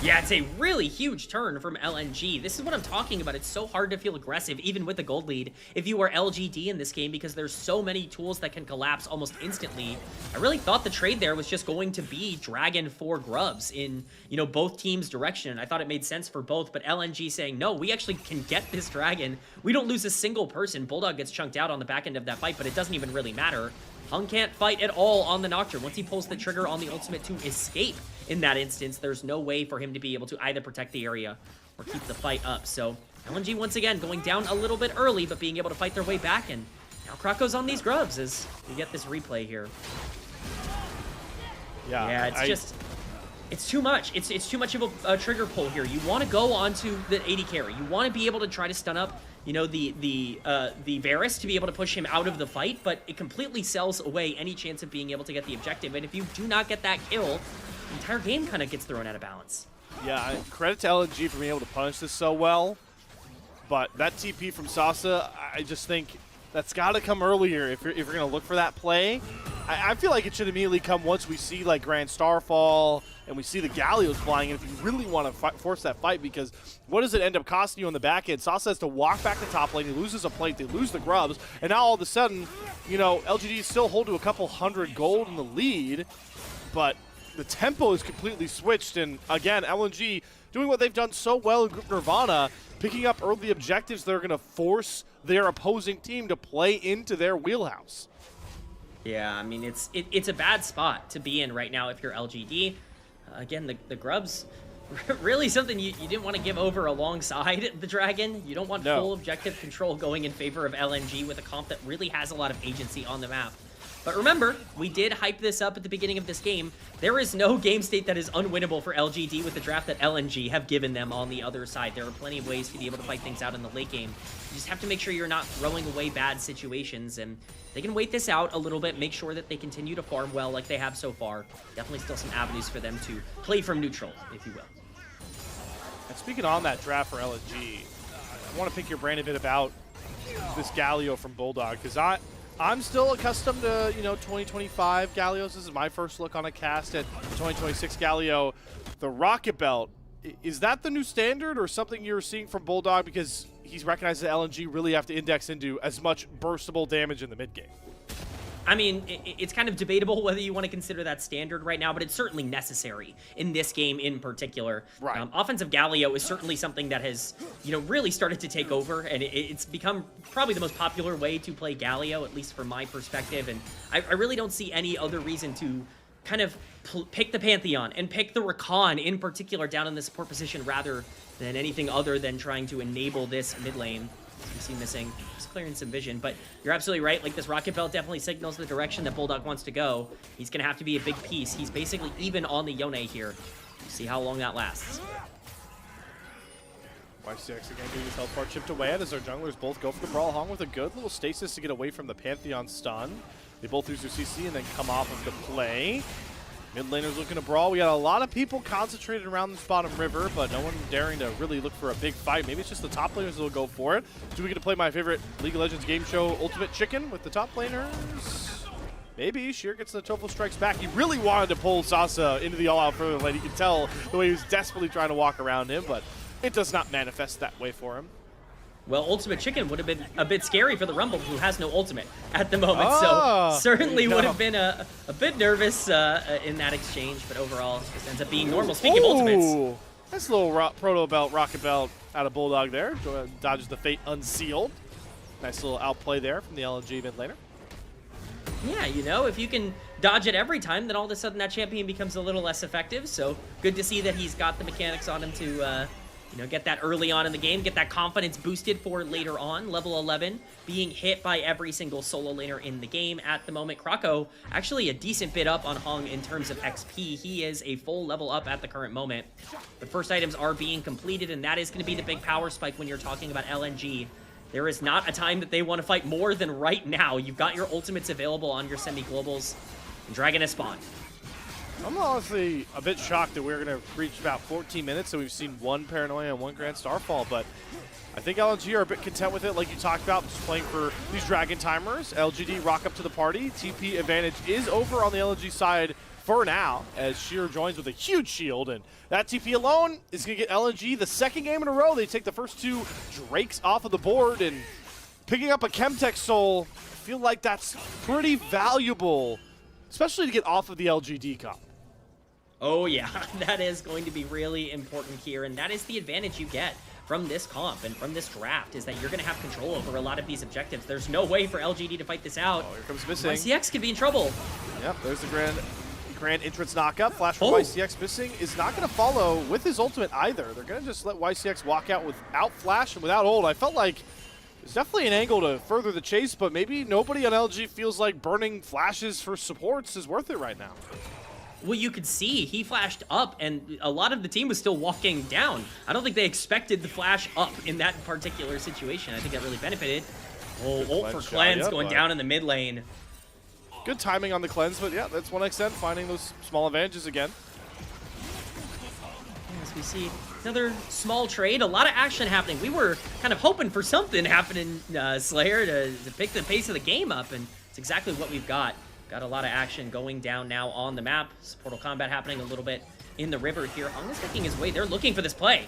Yeah, it's a really huge turn from LNG. This is what I'm talking about. It's so hard to feel aggressive, even with the gold lead, if you are LGD in this game, because there's so many tools that can collapse almost instantly. I really thought the trade there was just going to be Dragon for Grubs in, both teams' direction. I thought it made sense for both, but LNG saying, no, we actually can get this Dragon. We don't lose a single person. Bulldog gets chunked out on the back end of that fight, but it doesn't even really matter. Hung can't fight at all on the Nocturne. Once he pulls the trigger on the ultimate to escape in that instance, there's no way for him to be able to either protect the area or keep the fight up. So LNG once again going down a little bit early, but being able to fight their way back. And now Krako's on these Grubs as we get this replay here. Yeah, it's too much. It's too much of a trigger pull here. You want to go onto the AD carry. You want to be able to try to stun up the Varus to be able to push him out of the fight, but it completely sells away any chance of being able to get the objective. And if you do not get that kill, the entire game kind of gets thrown out of balance. Yeah, credit to LNG for being able to punish this so well. But that TP from Sasa, I just think that's got to come earlier if you're going to look for that play. I feel like it should immediately come once we see like Grand Starfall and we see the Gallios flying. And if you really want to force that fight, because what does it end up costing you on the back end? Sasa has to walk back to top lane. He loses a plate. They lose the grubs. And now all of a sudden, you know, LGD still hold to a couple hundred gold in the lead. But the tempo is completely switched. And again, LNG doing what they've done so well in Group Nirvana, picking up early objectives that are going to force their opposing team to play into their wheelhouse. Yeah, I mean, it's a bad spot to be in right now if you're LGD. Again, the grubs, really something you didn't want to give over alongside the Dragon. You don't want full objective control going in favor of LNG with a comp that really has a lot of agency on the map. But remember, we did hype this up at the beginning of this game. There is no game state that is unwinnable for LGD with the draft that LNG have given them on the other side. There are plenty of ways to be able to fight things out in the late game. You just have to make sure you're not throwing away bad situations, and they can wait this out a little bit, make sure that they continue to farm well like they have so far. Definitely still some avenues for them to play from neutral, if you will. And speaking on that draft for LNG, I want to pick your brain a bit about this Galio from Bulldog, because I'm still accustomed to, you know, 2025 Gallios. This is my first look on a cast at 2026 Galio. The Rocket Belt, is that the new standard or something you're seeing from Bulldog because he's recognized that LNG really have to index into as much burstable damage in the mid game? I mean, it's kind of debatable whether you want to consider that standard right now, but it's certainly necessary in this game in particular. Right. Offensive Galio is certainly something that has, you know, really started to take over, and it's become probably the most popular way to play Galio, at least from my perspective. And I really don't see any other reason to kind of pick the Pantheon and pick the Rakan in particular down in the support position rather than anything other than trying to enable this mid lane. You see missing. Clearing some vision, but you're absolutely right. Like, this Rocket Belt definitely signals the direction that Bulldog wants to go. He's gonna have to be a big piece. He's basically even on the Yone here. See how long that lasts. YCX again getting his health bar chipped away at as our junglers both go for the Brawl Hong with a good little stasis to get away from the Pantheon stun. They both lose their CC and then come off of the play. Mid laner's looking to brawl. We got a lot of people concentrated around this bottom river, but no one daring to really look for a big fight. Maybe it's just the top laners that will go for it. Do we get to play my favorite League of Legends game show, Ultimate Chicken, with the top laners? Maybe. Sheer gets the Total Strikes back. He really wanted to pull Sasa into the all-out further lane. You can tell the way he was desperately trying to walk around him, but it does not manifest that way for him. Well, Ultimate Chicken would have been a bit scary for the Rumble, who has no ultimate at the moment, so certainly would have been a bit nervous in that exchange, but overall, just ends up being normal. Speaking of ultimates. Nice little Proto Belt, Rocket Belt out of Bulldog there. Dodges the Fate Unsealed. Nice little outplay there from the LNG mid laner. Yeah, you know, if you can dodge it every time, then all of a sudden that champion becomes a little less effective, so good to see that he's got the mechanics on him to you know, get that early on in the game, get that confidence boosted for later on. Level 11, being hit by every single solo laner in the game at the moment. Krako, actually a decent bit up on Hong in terms of XP. He is a full level up at the current moment. The first items are being completed, and that is going to be the big power spike when you're talking about LNG. There is not a time that they want to fight more than right now. You've got your ultimates available on your semi-globals, and Dragon has spawned. I'm honestly a bit shocked that we're going to reach about 14 minutes, so we've seen one Paranoia and one Grand Starfall, but I think LNG are a bit content with it, like you talked about, just playing for these Dragon timers. LGD rock up to the party. TP advantage is over on the LNG side for now, as Sheer joins with a huge shield, and that TP alone is going to get LNG the second game in a row. They take the first two Drakes off of the board, and picking up a Chemtech Soul, I feel like that's pretty valuable, especially to get off of the LGD comp. Oh yeah, that is going to be really important here, and that is the advantage you get from this comp and from this draft, is that you're going to have control over a lot of these objectives. There's no way for LGD to fight this out. Oh, here comes Missing. YCX could be in trouble. Yep, there's the grand entrance knockup. Flash from YCX. Missing is not going to follow with his ultimate either. They're going to just let YCX walk out without flash and without ult. I felt like there's definitely an angle to further the chase, but maybe nobody on LG feels like burning flashes for supports is worth it right now. Well, you could see he flashed up, and a lot of the team was still walking down. I don't think they expected the flash up in that particular situation. I think that really benefited. Oh, ult for Cleanse going down in the mid lane. Good timing on the Cleanse, but yeah, that's 1xN finding those small advantages again. as we see another small trade. A lot of action happening. We were kind of hoping for something happening, Slayer, to pick the pace of the game up, and it's exactly what we've got. Got a lot of action going down now on the map. Portal combat happening a little bit in the river here. Hung is making his way. They're looking for this play.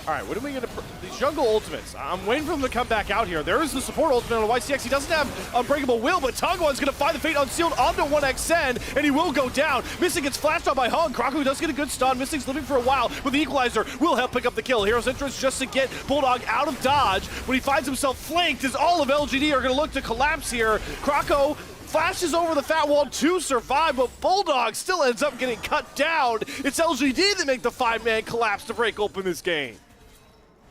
All right, what are we going to... These jungle ultimates. I'm waiting for them to come back out here. There is the support ultimate on YCX. He doesn't have Unbreakable Will, but Tongwan's going to find the Fate Unsealed onto 1xN, and he will go down. Missing gets flashed on by Hung. Krakow does get a good stun. Missing's living for a while, but the Equalizer will help pick up the kill. Hero's Entrance just to get Bulldog out of dodge. When he finds himself flanked, as all of LGD are going to look to collapse here. Krakow flashes over the fat wall to survive, but Bulldog still ends up getting cut down. It's LGD that make the 5-man collapse to break open this game.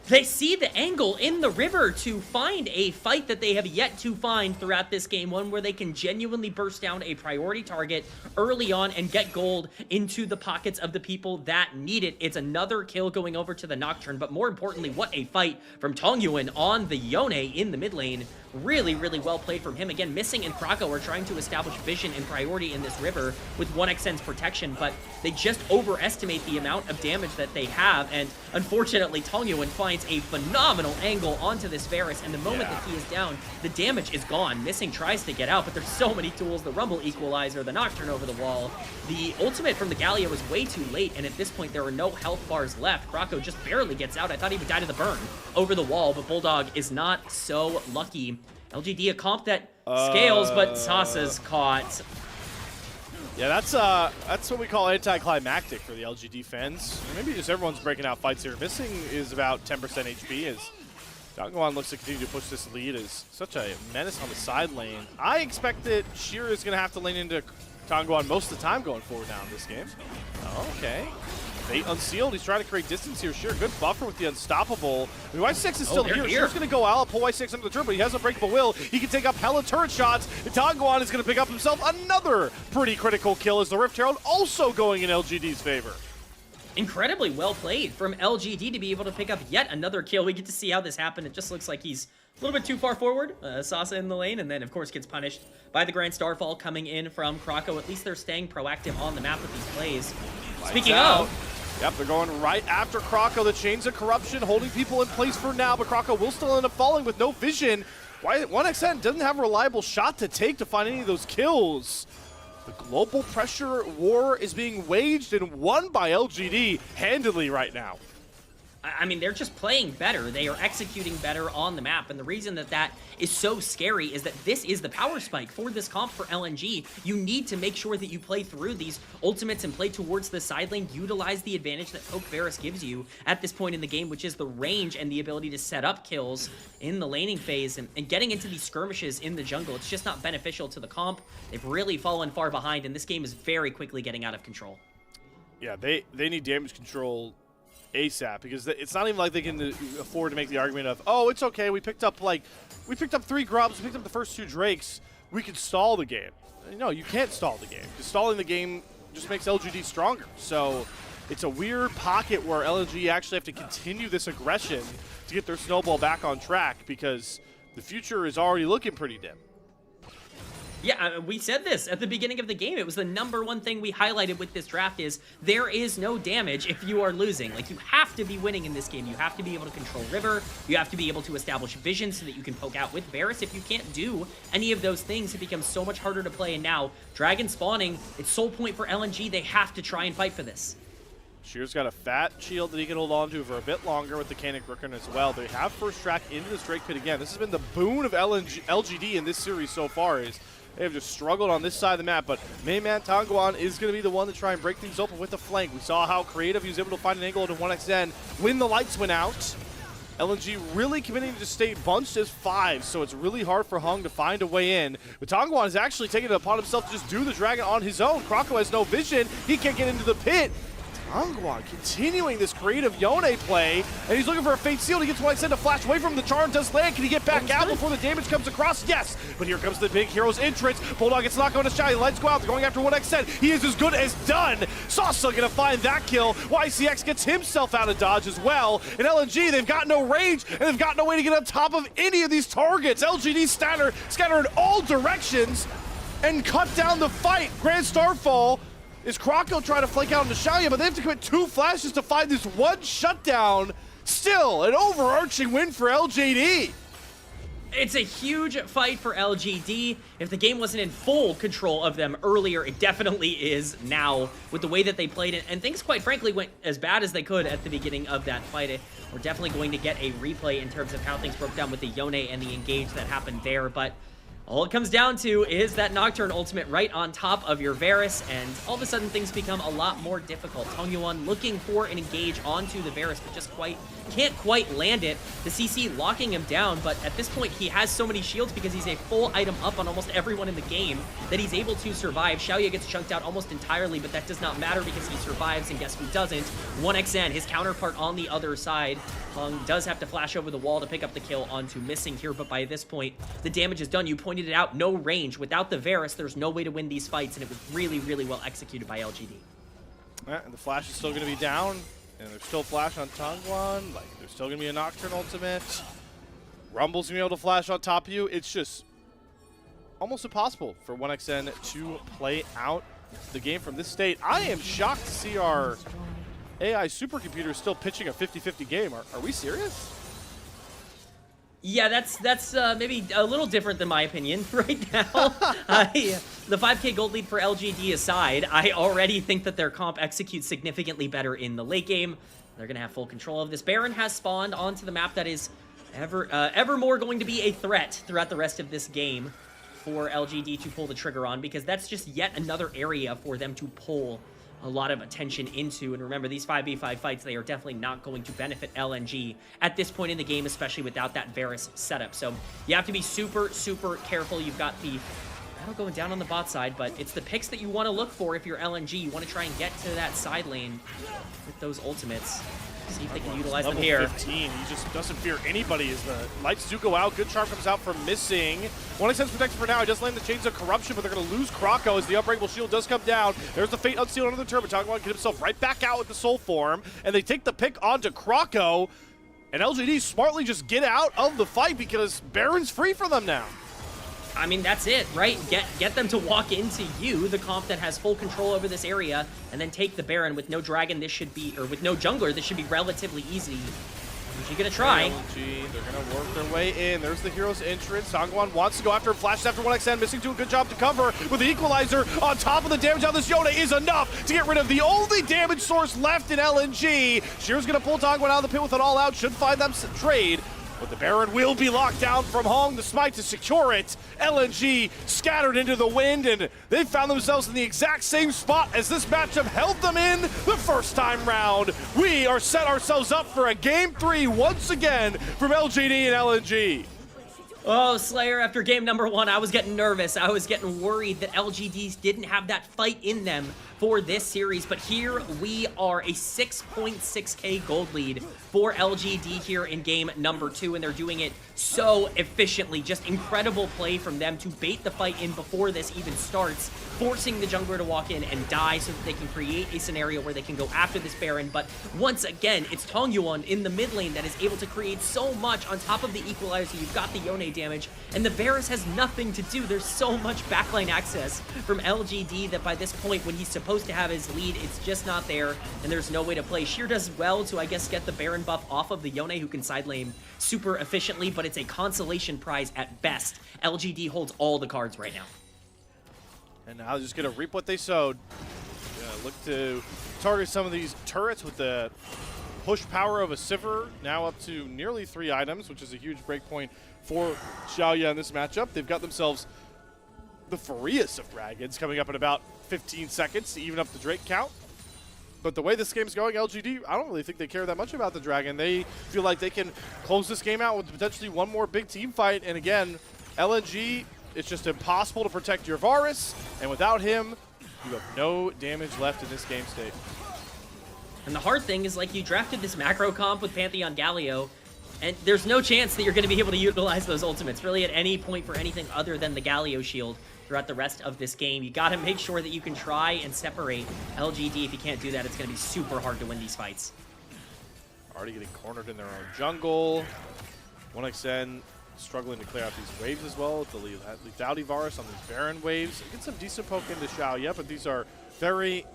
They see the angle in the river to find a fight that they have yet to find throughout this game, one where they can genuinely burst down a priority target early on and get gold into the pockets of the people that need it. It's another kill going over to the Nocturne, but more importantly, what a fight from Tongyuan on the Yone in the mid lane. Really, really well played from him. Again, Missing and Krakow are trying to establish vision and priority in this river with 1xN's protection, but they just overestimate the amount of damage that they have, and unfortunately, Tongyuan finds a phenomenal angle onto this Varus, and the moment that he is down, the damage is gone. Missing tries to get out, but there's so many tools. The Rumble Equalizer, the Nocturne over the wall. The ultimate from the Gallia was way too late, and at this point, there are no health bars left. Krakow just barely gets out. I thought he would die to the burn over the wall, but Bulldog is not so lucky. LGD a comp that scales, but Sasa's caught. Yeah, that's what we call anticlimactic for the LGD fans. Or maybe just everyone's breaking out fights here. Missing is about 10% HP as Dongguan looks to continue to push this lead as such a menace on the side lane. I expect that Sheer is going to have to lane into Dongguan most of the time going forward now in this game. Okay. Fate Unsealed, he's trying to create distance here. Sheer, good buffer with the Unstoppable. I mean, Y6 is still here. Sheer's going to go out, pull Y6 under the turret, but he has Unbreakable Will. He can take up hella turret shots. And Dongguan is going to pick up himself another pretty critical kill as the Rift Herald also going in LGD's favor. Incredibly well played from LGD to be able to pick up yet another kill. We get to see how this happened. It just looks like he's a little bit too far forward. Sasa in the lane, and then, of course, gets punished by the Grand Starfall coming in from Krakow. At least they're staying proactive on the map with these plays. Speaking of... Yep, they're going right after Krakow. The Chains of Corruption holding people in place for now, but Krakow will still end up falling with no vision. 1xN doesn't have a reliable shot to take to find any of those kills. The global pressure war is being waged and won by LGD handily right now. I mean, they're just playing better. They are executing better on the map. And the reason that that is so scary is that this is the power spike for this comp for LNG. You need to make sure that you play through these ultimates and play towards the side lane. Utilize the advantage that Poke Varus gives you at this point in the game, which is the range and the ability to set up kills in the laning phase. And getting into these skirmishes in the jungle, it's just not beneficial to the comp. They've really fallen far behind, and this game is very quickly getting out of control. Yeah, they need damage control ASAP, because it's not even like they can afford to make the argument of, oh, it's okay, we picked up 3 grubs, we picked up the first 2 drakes, we could stall the game. No, you can't stall the game, because stalling the game just makes LGD stronger. So it's a weird pocket where LNG actually have to continue this aggression to get their snowball back on track, because the future is already looking pretty dim. Yeah, we said this at the beginning of the game. It was the #1 thing we highlighted with this draft is there is no damage if you are losing. Like, you have to be winning in this game. You have to be able to control river. You have to be able to establish vision so that you can poke out with Varus. If you can't do any of those things, it becomes so much harder to play. And now, Dragon spawning, it's sole point for LNG. They have to try and fight for this. Sheer's got a fat shield that he can hold on to for a bit longer with the Canic Rookin as well. They have first track into this Drake pit again. This has been the boon of LGD in this series so far, is they have just struggled on this side of the map, but main man Dongguan is going to be the one to try and break things open with the flank. We saw how creative he was able to find an angle into 1xN when the lights went out. LNG really committing to stay bunched as 5, so it's really hard for Hung to find a way in. But Dongguan is actually taking it upon himself to just do the Dragon on his own. Krakow has no vision. He can't get into the pit. Dongguan continuing this creative Yone play, and he's looking for a Fate Seal. He gets 1xN to flash away from the charm, does land. Can he get back out before the damage comes across? Yes, but here comes the big hero's entrance. Bulldog gets knocked on his shot. Lights go out. They're going after 1xN. He is as good as done. Sasa gonna find that kill. YCX gets himself out of dodge as well. And LNG, they've got no range, and they've got no way to get on top of any of these targets. LGD scatter in all directions and cut down the fight. Grand Starfall is Kroko trying to flank out into Xiaoya, but they have to commit 2 flashes to find this one shutdown. Still, an overarching win for LGD. It's a huge fight for LGD. If the game wasn't in full control of them earlier, it definitely is now with the way that they played it. And things, quite frankly, went as bad as they could at the beginning of that fight. We're definitely going to get a replay in terms of how things broke down with the Yone and the engage that happened there. But all it comes down to is that Nocturne ultimate right on top of your Varus, and all of a sudden things become a lot more difficult. Tongyuan looking for an engage onto the Varus, but just can't quite land it. The CC locking him down, but at this point he has so many shields because he's a full item up on almost everyone in the game that he's able to survive. Xiaoya gets chunked out almost entirely, but that does not matter because he survives, and guess who doesn't? 1xN, his counterpart on the other side. Hung does have to flash over the wall to pick up the kill onto Missing here, but by this point, the damage is done. You pointed it out, no range. Without the Varus, there's no way to win these fights, and it was really, really well executed by LGD. And the flash is still going to be down, and there's still flash on Tonguan. Like, there's still going to be a Nocturne ultimate. Rumble's going to be able to flash on top of you. It's just almost impossible for 1xN to play out the game from this state. I am shocked to see our AI supercomputer still pitching a 50-50 game. Are we serious? Yeah, that's maybe a little different than my opinion right now. The 5k gold lead for LGD aside, I already think that their comp executes significantly better in the late game. They're going to have full control of this. Baron has spawned onto the map that is ever more going to be a threat throughout the rest of this game for LGD to pull the trigger on, because that's just yet another area for them to pull a lot of attention into. And remember, these 5v5 fights, they are definitely not going to benefit LNG at this point in the game, especially without that Varus setup. So you have to be super, super careful. You've got the battle going down on the bot side, but it's the picks that you want to look for if you're LNG. You want to try and get to that side lane with those ultimates. See if they can utilize them here. Level 15, he just doesn't fear anybody as the lights do go out. Good charm comes out from Missing. 1xN's protected for now. He does land the Chains of Corruption, but they're going to lose Kroko as the Unbreakable Shield does come down. There's the Fate Unsealed under the turret. Tonguan get himself right back out with the Soul Form, and they take the pick onto Kroko, and LGD smartly just get out of the fight because Baron's free for them now. I mean, that's it, right? Get them to walk into you, the comp that has full control over this area, and then take the Baron. With no Dragon, this should be, or with no Jungler, this should be relatively easy. You're gonna try. LNG, they're gonna work their way in. There's the hero's entrance. Tonguan wants to go after him. Flashes after 1xN. Missing do a good job to cover with the equalizer on top of the damage. Now this Yone is enough to get rid of the only damage source left in LNG. Shear's gonna pull Tonguan out of the pit with it all out. Should find them some trade. But the Baron will be locked down from Hong. The smite to secure it. LNG scattered into the wind, and they found themselves in the exact same spot as this matchup held them in the first time round. We are set ourselves up for a Game 3 once again from LGD and LNG. Oh, Slayer, after game number 1, I was getting nervous. I was getting worried that LGDs didn't have that fight in them for this series, but here we are, a 6.6k gold lead for LGD here in game number 2, and they're doing it so efficiently. Just incredible play from them to bait the fight in before this even starts, forcing the jungler to walk in and die so that they can create a scenario where they can go after this Baron. But once again, it's Tongyuan in the mid lane that is able to create so much on top of the equalizer. You've got the Yone damage, and the Varus has nothing to do. There's so much backline access from LGD that by this point, when he's supposed to have his lead, it's just not there, and there's no way to play. Sheer does well to, I guess, get the Baron buff off of the Yone, who can side lane super efficiently, but it's a consolation prize at best. LGD holds all the cards right now. And now they're just going to reap what they sowed. Look to target some of these turrets with the push power of a Sivir, now up to nearly 3 items, which is a huge break point for Xiaoya in this matchup. They've got themselves the Furious of Dragons coming up in about 15 seconds to even up the Drake count. But the way this game's going, LGD, I don't really think they care that much about the Dragon. They feel like they can close this game out with potentially one more big team fight. And again, LNG, it's just impossible to protect your Varus. And without him, you have no damage left in this game state. And the hard thing is, like, you drafted this macro comp with Pantheon Galio, and there's no chance that you're going to be able to utilize those ultimates really at any point for anything other than the Galio shield throughout the rest of this game. You got to make sure that you can try and separate LGD. If you can't do that, it's going to be super hard to win these fights. Already getting cornered in their own jungle. 1xN struggling to clear out these waves as well with the lethality Varus on these Baron waves. Get some decent poke into Xiaoya, but these are very,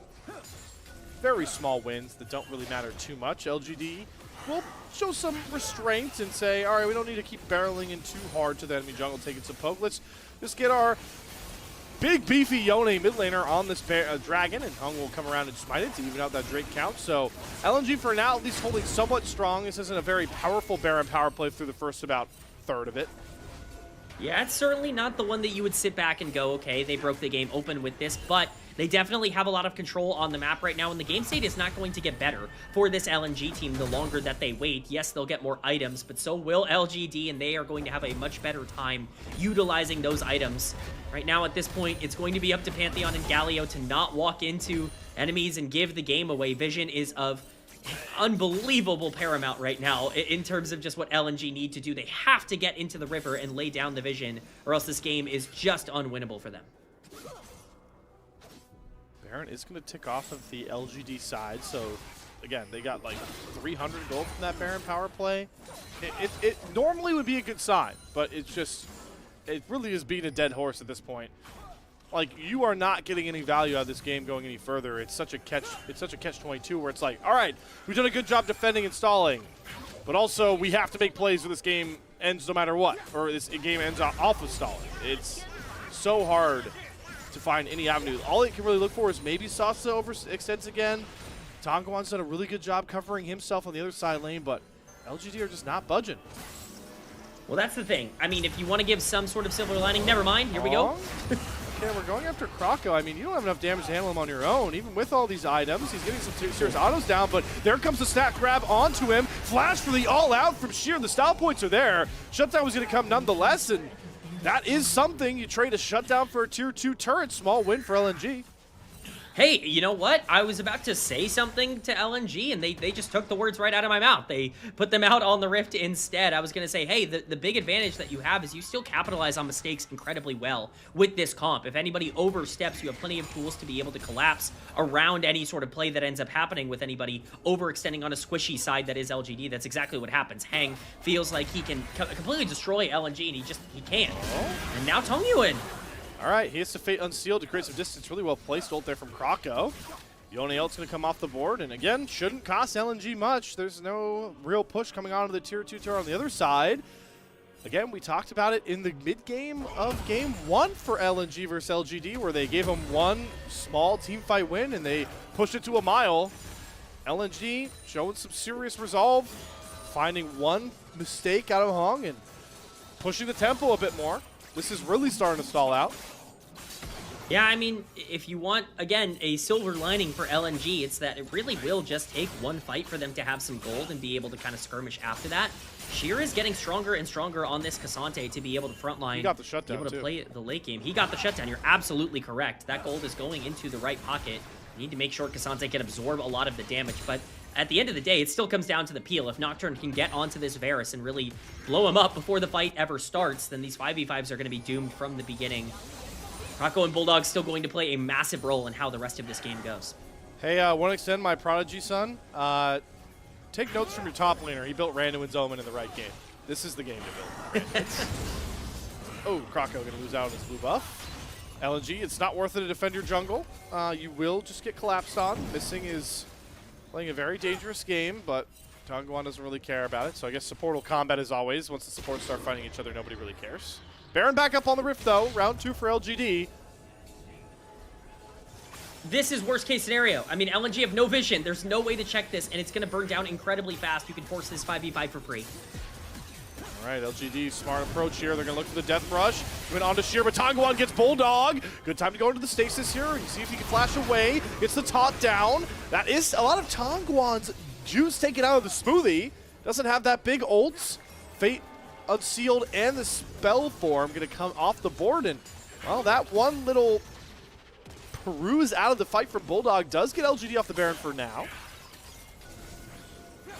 very small wins that don't really matter too much. LGD will show some restraint and say, all right, we don't need to keep barreling in too hard to the enemy jungle, taking some poke. Let's just get our big, beefy Yone mid laner on this dragon, and Hung will come around and smite it to even out that Drake count. So LNG for now at least holding somewhat strong. This isn't a very powerful Baron power play through the first about third of it. Yeah, it's certainly not the one that you would sit back and go, okay, they broke the game open with this, but they definitely have a lot of control on the map right now, and the game state is not going to get better for this LNG team the longer that they wait. Yes, they'll get more items, but so will LGD, and they are going to have a much better time utilizing those items. Right now, at this point, it's going to be up to Pantheon and Galio to not walk into enemies and give the game away. Vision is of unbelievable paramount right now in terms of just what LNG need to do. They have to get into the river and lay down the Vision, or else this game is just unwinnable for them. Baron is going to tick off of the LGD side, so again, they got like 300 gold from that Baron power play. It normally would be a good sign, but it's just, it really is beating a dead horse at this point. Like, you are not getting any value out of this game going any further. It's such a catch-22 where it's like, all right, we've done a good job defending and stalling, but also we have to make plays or this game ends no matter what, or this game ends off of stalling. It's so hard to find any avenues. All it can really look for is maybe Sasa overextends again. Tongwan's done a really good job covering himself on the other side lane, but LGD are just not budging. Well, that's the thing. I mean, if you want to give some sort of silver lining, never mind. Here we go. Okay, we're going after Krako. I mean, you don't have enough damage to handle him on your own. Even with all these items, he's getting some serious autos down, but there comes the snap grab onto him. Flash for the all-out from Sheer. The style points are there. Shutdown was going to come nonetheless, and that is something. You trade a shutdown for a tier 2 turret. Small win for LNG. Hey, you know what? I was about to say something to LNG, and they just took the words right out of my mouth. They put them out on the Rift instead. I was going to say, hey, the big advantage that you have is you still capitalize on mistakes incredibly well with this comp. If anybody oversteps, you have plenty of tools to be able to collapse around any sort of play that ends up happening with anybody overextending on a squishy side that is LGD. That's exactly what happens. Hang feels like he can completely destroy LNG, and he can't. And now Tongyuan. All right, he has to Fate Unsealed to create some distance. Really well placed ult there from Krako. Yone ult's going to come off the board, and again, shouldn't cost LNG much. There's no real push coming onto the tier 2 tower on the other side. Again, we talked about it in the mid-game of Game 1 for LNG versus LGD, where they gave them one small team fight win, and they pushed it to a mile. LNG showing some serious resolve, finding one mistake out of Hong, and pushing the tempo a bit more. This is really starting to stall out. Yeah, I mean, if you want, again, a silver lining for LNG, it's that it really will just take one fight for them to have some gold and be able to kind of skirmish after that. Sheer is getting stronger and stronger on this Cassante to be able to frontline. He got the shutdown, be able to play the late game. He got the shutdown. You're absolutely correct. That gold is going into the right pocket. You need to make sure Cassante can absorb a lot of the damage, but at the end of the day, it still comes down to the peel. If Nocturne can get onto this Varus and really blow him up before the fight ever starts, then these 5v5s are going to be doomed from the beginning. Krako and Bulldog still going to play a massive role in how the rest of this game goes. Hey, want to extend my Prodigy son? Take notes from your top laner. He built Randuin's Omen in the right game. This is the game to build. Oh, Krako going to lose out on his blue buff. LNG, it's not worth it to defend your jungle. You will just get collapsed on. Missing is playing a very dangerous game, but Tongwan doesn't really care about it, so I guess support will combat as always. Once the supports start fighting each other, nobody really cares. Baron back up on the Rift, though. Round 2 for LGD. This is worst case scenario. I mean, LNG have no vision. There's no way to check this, and it's going to burn down incredibly fast. You can force this 5v5 for free. All right, LGD, smart approach here. They're going to look for the Death Rush. Went on to Sheer, but Tongwan gets Bulldog. Good time to go into the stasis here. You see if he can flash away. Gets the taunt down. That is a lot of Tongwan's juice taken out of the smoothie. Doesn't have that big ults. Fate Unsealed and the spell form going to come off the board. And, well, that one little peruse out of the fight from Bulldog does get LGD off the Baron for now.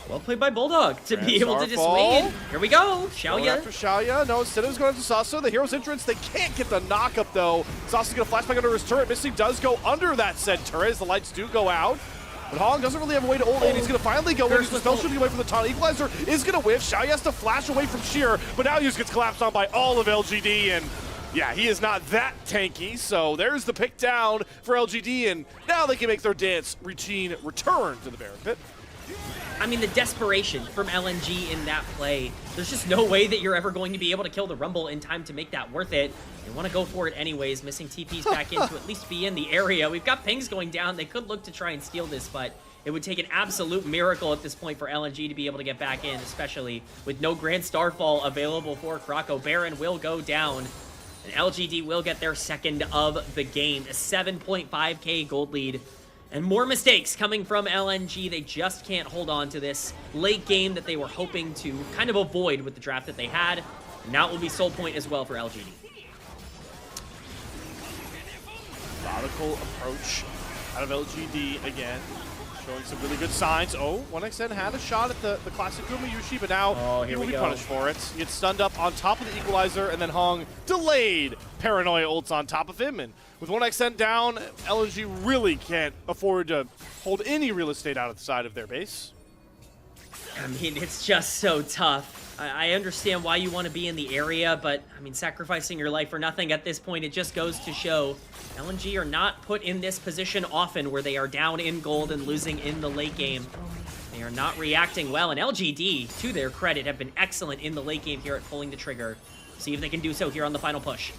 Well played by Bulldog to be able to just wait. Here we go. Xiaoya. After Xiaoya. No, instead it was going after Sasa. The hero's entrance. They can't get the knock-up, though. Sasa's going to flash back under his turret. Missing does go under that said turret as the lights do go out. But Hong doesn't really have a way to ult in. He's going to finally go in. He's spell shooting away from the taunt. Equalizer is going to whiff. Xiaoya has to flash away from Sheer, but now he just gets collapsed on by all of LGD, and Yeah, he is not that tanky, so there's the pick down for LGD, and now they can make their dance routine return to the Baron Pit. I mean, the desperation from LNG in that play, there's just no way that you're ever going to be able to kill the Rumble in time to make that worth it. They want to go for it anyways, missing TPs back in to at least be in the area. We've got pings going down. They could look to try and steal this, but it would take an absolute miracle at this point for LNG to be able to get back in, especially with no Grand Starfall available for Krako. Baron will go down, and LGD will get their second of the game. A 7.5k gold lead. And more mistakes coming from LNG. They just can't hold on to this late game that they were hoping to kind of avoid with the draft that they had. And now it will be soul point as well for LGD. Methodical approach out of LGD again. Showing some really good signs. Oh, 1xN had a shot at the classic Gumayushi, but now he will be punished for it. He gets stunned up on top of the equalizer, and then Hong delayed Paranoia ults on top of him. And with 1xN down, LNG really can't afford to hold any real estate out of the side of their base. I mean, it's just so tough. I understand why you want to be in the area, but, I mean, sacrificing your life for nothing at this point, it just goes to show LNG are not put in this position often where they are down in gold and losing in the late game. They are not reacting well, and LGD, to their credit, have been excellent in the late game here at pulling the trigger. See if they can do so here on the final push.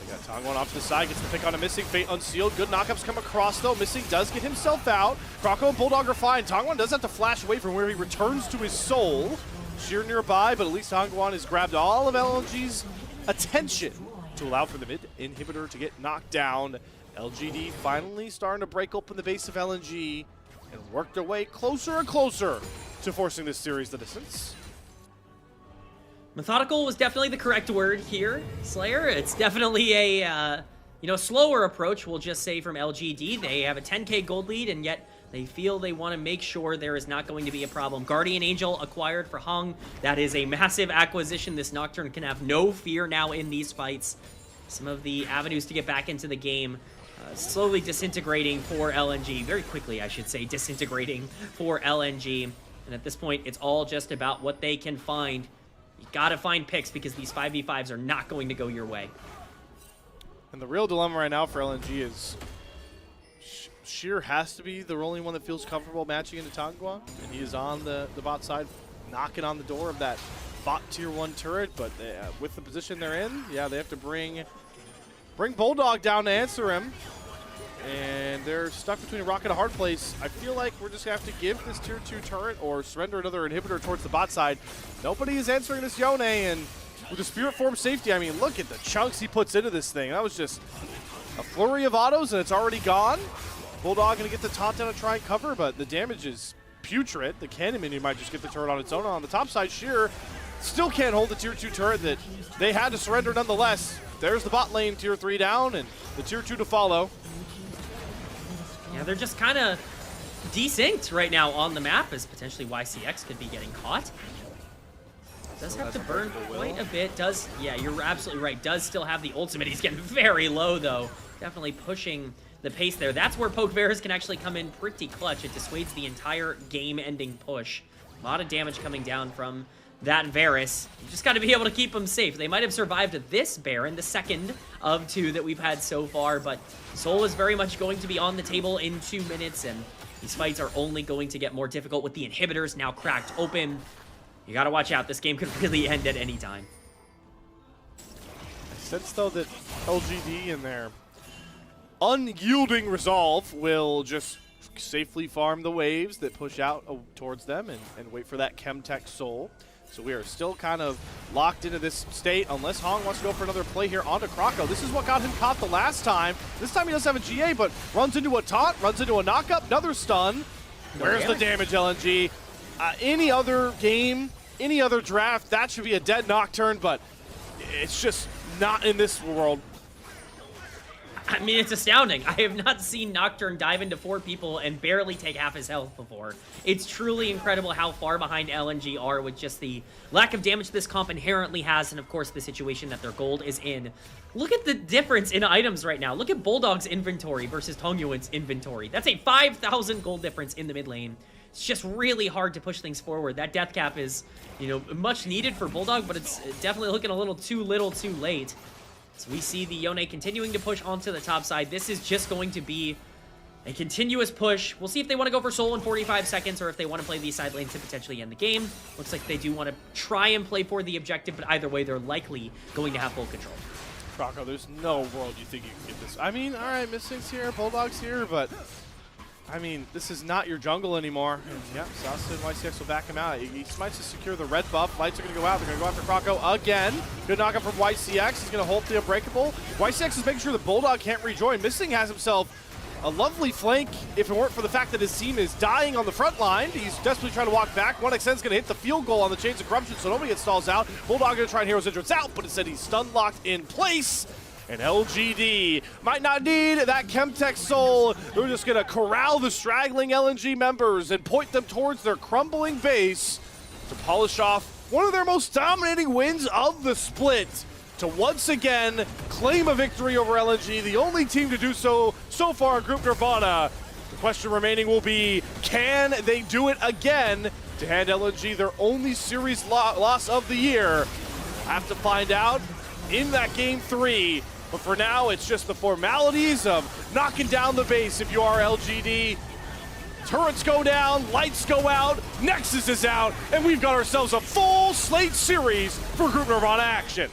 They got Tongwon off to the side, gets the pick on a Missing, Fate unsealed. Good knockups come across though. Missing does get himself out. Krako and Bulldog are fine. Tongwon does have to flash away from where he returns to his soul. Sheer nearby, but at least Tongwon has grabbed all of LNG's attention to allow for the mid inhibitor to get knocked down. LGD finally starting to break open the base of LNG and work their way closer and closer to forcing this series the distance. Methodical was definitely the correct word here, Slayer. It's definitely a, slower approach, we'll just say, from LGD. They have a 10k gold lead, and yet they feel they want to make sure there is not going to be a problem. Guardian Angel acquired for Hong. That is a massive acquisition. This Nocturne can have no fear now in these fights. Some of the avenues to get back into the game slowly disintegrating for LNG. Very quickly, I should say, disintegrating for LNG. And at this point, it's all just about what they can find. You gotta find picks because these 5v5s are not going to go your way. And the real dilemma right now for LNG is Sheer has to be the only one that feels comfortable matching into Tongwon, and he is on the bot side, knocking on the door of that bot tier 1 turret. But with the position they're in, yeah, they have to bring Bulldog down to answer him, and they're stuck between a rock and a hard place. I feel like we're just gonna have to give this tier 2 turret or surrender another inhibitor towards the bot side. Nobody is answering this Yone, and with the Spirit Form safety, I mean, look at the chunks he puts into this thing. That was just a flurry of autos, and it's already gone. Bulldog gonna get the taunt down and try and cover, but the damage is putrid. The cannon minion might just get the turret on its own. On the top side, Sheer still can't hold the tier 2 turret that they had to surrender nonetheless. There's the bot lane tier 3 down, and the tier 2 to follow. Yeah, they're just kind of desynced right now on the map, as potentially YCX could be getting caught. Does have to burn quite a bit. Yeah, you're absolutely right. Does still have the ultimate. He's getting very low, though. Definitely pushing the pace there. That's where Poke Varus can actually come in pretty clutch. It dissuades the entire game-ending push. A lot of damage coming down from that Varus. You just got to be able to keep him safe. They might have survived this Baron, the second of 2 that we've had so far, but Soul is very much going to be on the table in 2 minutes, and these fights are only going to get more difficult with the inhibitors now cracked open. You got to watch out. This game could really end at any time. I sense, though, that LGD in their unyielding resolve will just safely farm the waves that push out towards them and wait for that Chemtech Soul. So we are still kind of locked into this state unless Hong wants to go for another play here onto Krako. This is what got him caught the last time. This time he doesn't have a GA, but runs into a taunt, runs into a knockup, another stun. Where's the damage, LNG? Any other game, any other draft, that should be a dead Nocturne, but it's just not in this world. I mean, it's astounding. I have not seen Nocturne dive into 4 people and barely take half his health before. It's truly incredible how far behind LNG are with just the lack of damage this comp inherently has, and of course the situation that their gold is in. Look at the difference in items right now. Look at Bulldog's inventory versus Tongyuan's inventory. That's a 5,000 gold difference in the mid lane. It's just really hard to push things forward. That death cap is, much needed for Bulldog, but it's definitely looking a little too late. So we see the Yone continuing to push onto the top side. This is just going to be a continuous push. We'll see if they want to go for Soul in 45 seconds or if they want to play these side lanes to potentially end the game. Looks like they do want to try and play for the objective, but either way, they're likely going to have full control. Rocco, there's no world you think you can get this. I mean, all right, Mystic's here, Bulldog's here, but I mean, this is not your jungle anymore. And yeah, Sauce and YCX will back him out. He might just secure the red buff. Lights are going to go out. They're going to go after Rocco again. Good knockup from YCX. He's going to hold the Unbreakable. YCX is making sure the Bulldog can't rejoin. Mystic has himself a lovely flank if it weren't for the fact that his team is dying on the front line. He's desperately trying to walk back. 1xN's going to hit the field goal on the Chains of Corruption, so nobody gets stalls out. Bulldog going to try and Hero's Entrance out, but instead he's stun locked in place. And LGD might not need that Chemtech Soul. They're just going to corral the straggling LNG members and point them towards their crumbling base to polish off one of their most dominating wins of the split, to once again claim a victory over LNG, the only team to do so far in Group Nirvana. The question remaining will be, can they do it again to hand LNG their only series loss of the year? Have to find out in that Game 3. But for now, it's just the formalities of knocking down the base if you are LGD. Turrets go down, lights go out, Nexus is out, and we've got ourselves a full slate series for Group Nirvana action.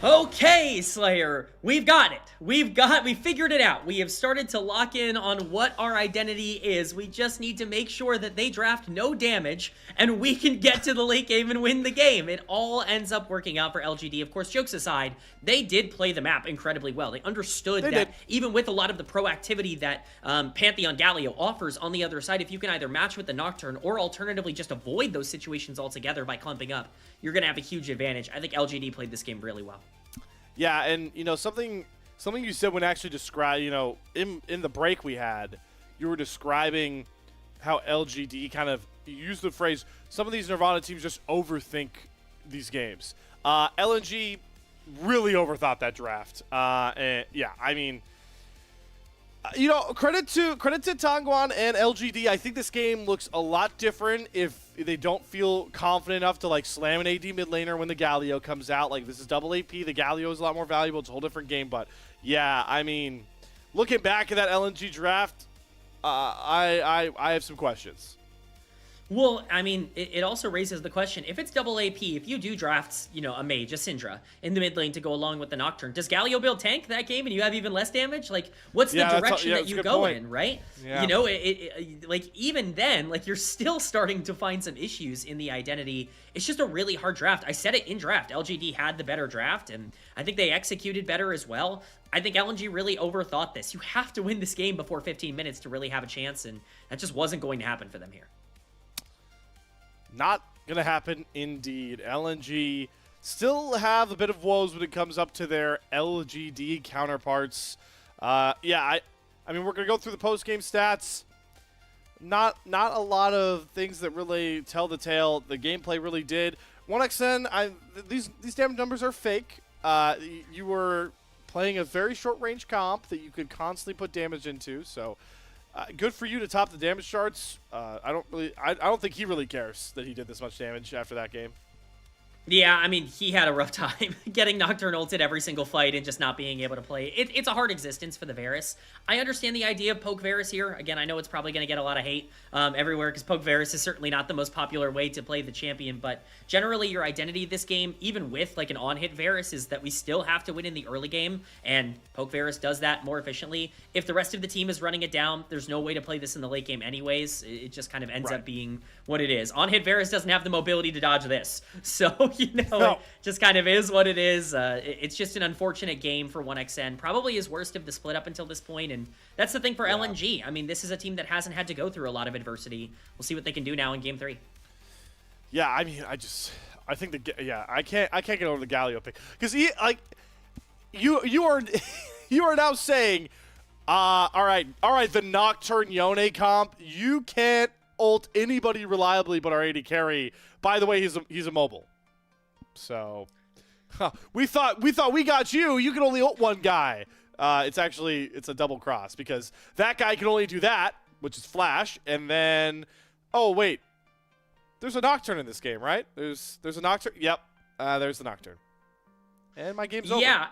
Okay, Slayer, we've got it. We figured it out. We have started to lock in on what our identity is. We just need to make sure that they draft no damage and we can get to the late game and win the game. It all ends up working out for LGD. Of course, jokes aside, they did play the map incredibly well. They understood that even with a lot of the proactivity that Pantheon Galio offers on the other side, if you can either match with the Nocturne or alternatively just avoid those situations altogether by clumping up, you're going to have a huge advantage. I think LGD played this game really well. Yeah, and you know, something you said when actually described, you know, in the break we had, you were describing how LGD kind of used the phrase, some of these Nirvana teams just overthink these games. LNG really overthought that draft. And yeah, I mean, you know, credit to Tangwan and LGD. I think this game looks a lot different if they don't feel confident enough to like slam an AD mid laner when the Galio comes out. Like, this is double AP. The Galio is a lot more valuable. It's a whole different game. But yeah, I mean, looking back at that LNG draft, I have some questions. Well, I mean, it also raises the question, if it's double AP, if you do draft, you know, a mage, a Syndra, in the mid lane to go along with the Nocturne, does Galio build tank that game and you have even less damage? Like, what's the direction that you go in, right? Yeah. You know, like, even then, like, you're still starting to find some issues in the identity. It's just a really hard draft. I said it in draft. LGD had the better draft, and I think they executed better as well. I think LNG really overthought this. You have to win this game before 15 minutes to really have a chance, and that just wasn't going to happen for them here. Not going to happen indeed. LNG still have a bit of woes when it comes up to their LGD counterparts. Yeah, I mean, we're going to go through the post-game stats. Not a lot of things that really tell the tale. The gameplay really did. 1xN, these damage numbers are fake. You were playing a very short-range comp that you could constantly put damage into, so good for you to top the damage charts. I don't think he really cares that he did this much damage after that game. Yeah, I mean, he had a rough time getting Nocturne ulted every single fight and just not being able to play. It's a hard existence for the Varus. I understand the idea of Poke Varus here. Again, I know it's probably going to get a lot of hate everywhere because Poke Varus is certainly not the most popular way to play the champion, but generally your identity this game, even with like an on-hit Varus, is that we still have to win in the early game, and Poke Varus does that more efficiently. If the rest of the team is running it down, there's no way to play this in the late game anyways. It just kind of ends up being what it is. On-hit Varus doesn't have the mobility to dodge this, so you know, it just kind of is what it is. It's just an unfortunate game for 1xN. Probably his worst of the split up until this point, and that's the thing for LNG. I mean, this is a team that hasn't had to go through a lot of adversity. We'll see what they can do now in Game 3. Yeah, I mean, I think I can't get over the Galio pick because you are now saying, all right, the Nocturne Yone comp, you can't ult anybody reliably but our AD carry. By the way, he's immobile. So we thought we got you. You can only ult one guy. It's a double cross because that guy can only do that, which is flash, and then wait, there's a Nocturne in this game, right? There's a Nocturne. Yep, there's the Nocturne. and my game's over. Yeah.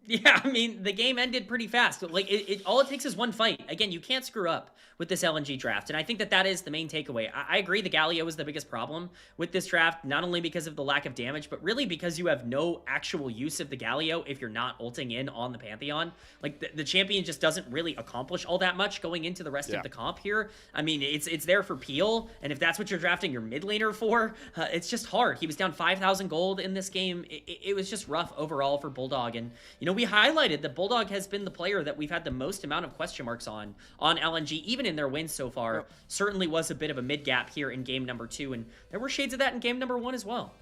Yeah, I mean, the game ended pretty fast. Like, all it takes is one fight. Again, you can't screw up with this LNG draft, and I think that is the main takeaway. I agree the Galio is the biggest problem with this draft, not only because of the lack of damage, but really because you have no actual use of the Galio if you're not ulting in on the Pantheon. Like, the champion just doesn't really accomplish all that much going into the rest of the comp here. I mean, it's there for peel, and if that's what you're drafting your mid laner for, it's just hard. He was down 5,000 gold in this game. It was just rough overall for Bulldog, and, you know, we highlighted that Bulldog has been the player that we've had the most amount of question marks on LNG, even in their wins so far. Yep. Certainly was a bit of a mid gap here in game number 2, and there were shades of that in game number 1 as well.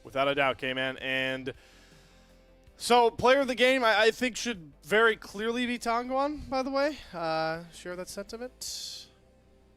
Without a doubt, K-Man. And so, player of the game, I think should very clearly be Tangwan, by the way. Share that sentiment?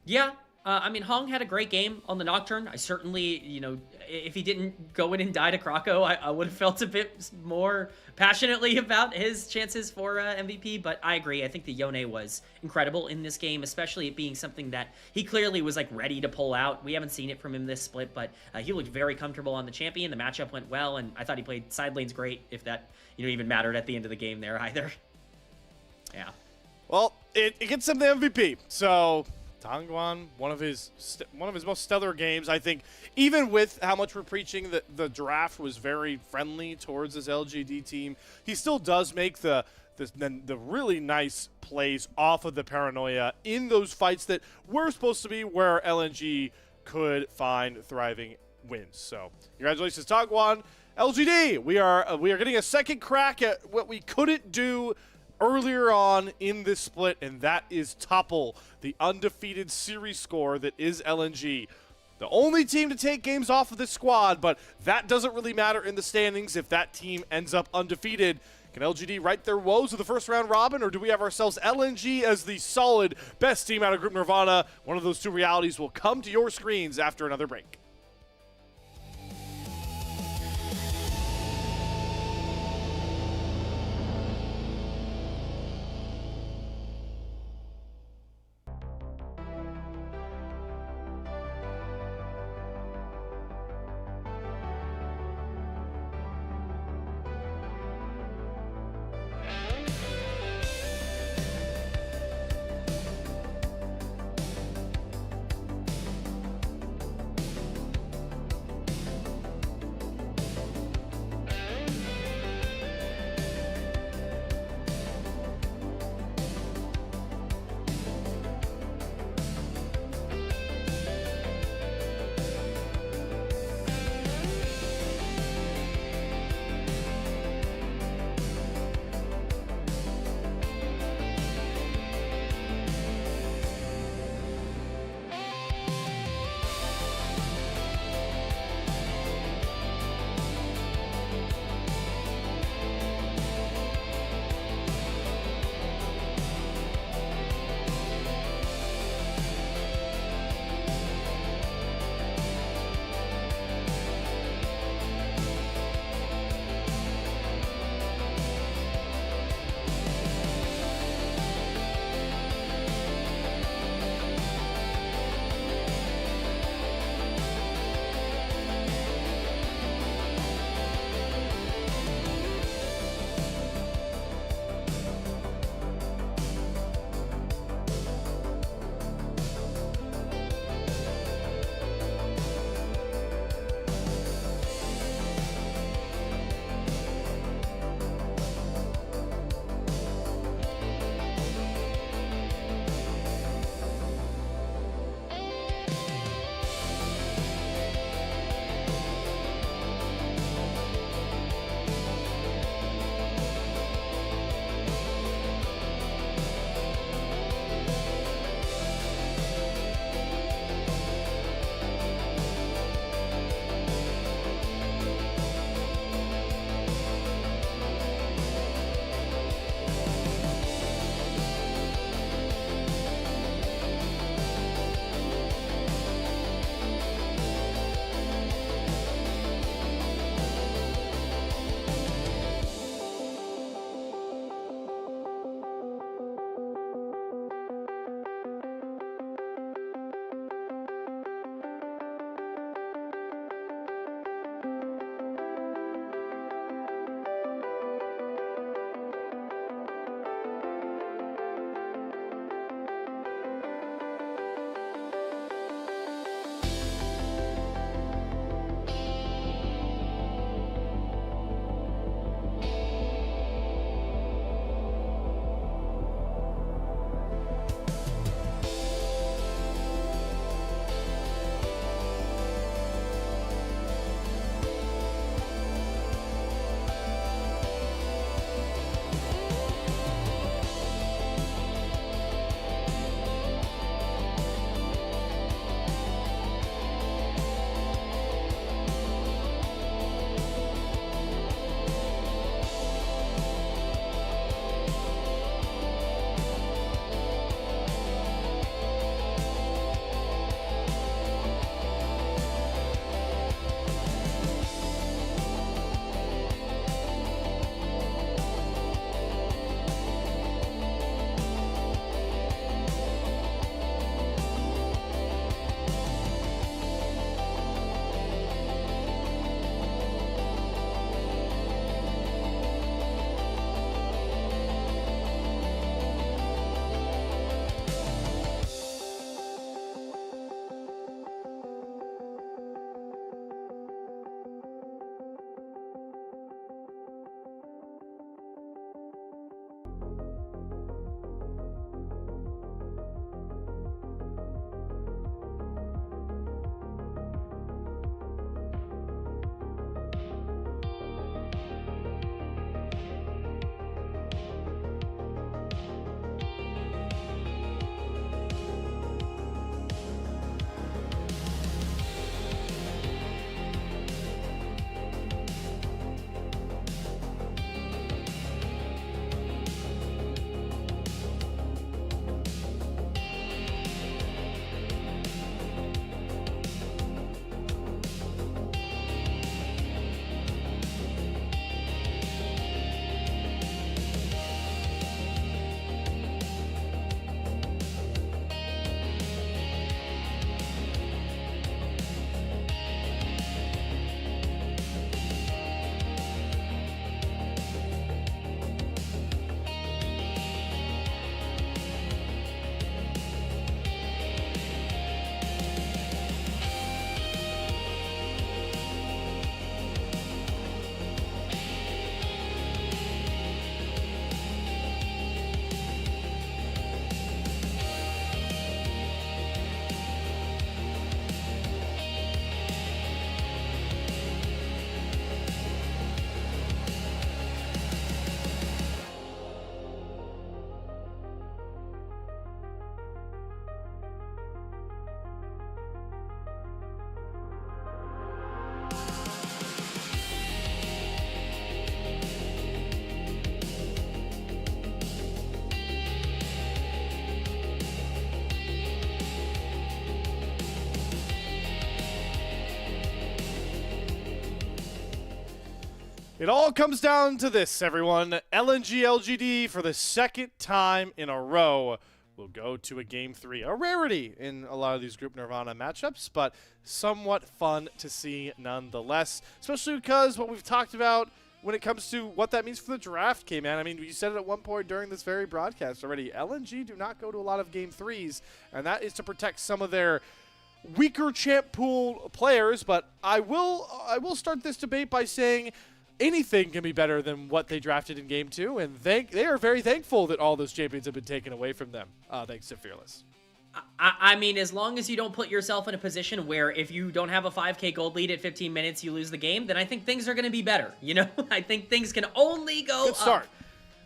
Yeah. I mean, Hong had a great game on the Nocturne. I certainly, you know, if he didn't go in and die to Krako, I would have felt a bit more passionately about his chances for MVP. But I agree. I think the Yone was incredible in this game, especially it being something that he clearly was like ready to pull out. We haven't seen it from him this split, but he looked very comfortable on the champion. The matchup went well, and I thought he played side lanes great, if that, you know, even mattered at the end of the game there either. Yeah. Well, it gets him the MVP. So Tangwan, one of his most stellar games. I think even with how much we're preaching that the draft was very friendly towards his LGD team, he still does make the really nice plays off of the paranoia in those fights that were supposed to be where LNG could find thriving wins. So congratulations, Tangwan. LGD, we are getting a second crack at what we couldn't do earlier on in this split, and that is topple the undefeated series score that is LNG. The only team to take games off of this squad, but that doesn't really matter in the standings if that team ends up undefeated. Can LGD right their woes of the first round robin, or do we have ourselves LNG as the solid best team out of Group Nirvana? One of those two realities will come to your screens after another break. It all comes down to this, everyone. LNG LGD for the second time in a row will go to a Game 3. A rarity in a lot of these Group Nirvana matchups, but somewhat fun to see nonetheless, especially because what we've talked about when it comes to what that means for the draft, K-Man. I mean, you said it at one point during this very broadcast already. LNG do not go to a lot of Game 3s, and that is to protect some of their weaker champ pool players, but I will start this debate by saying anything can be better than what they drafted in Game 2, and they are very thankful that all those champions have been taken away from them, thanks to Fearless. I mean, as long as you don't put yourself in a position where if you don't have a 5K gold lead at 15 minutes, you lose the game, then I think things are going to be better, you know? I think things can only go Good start. up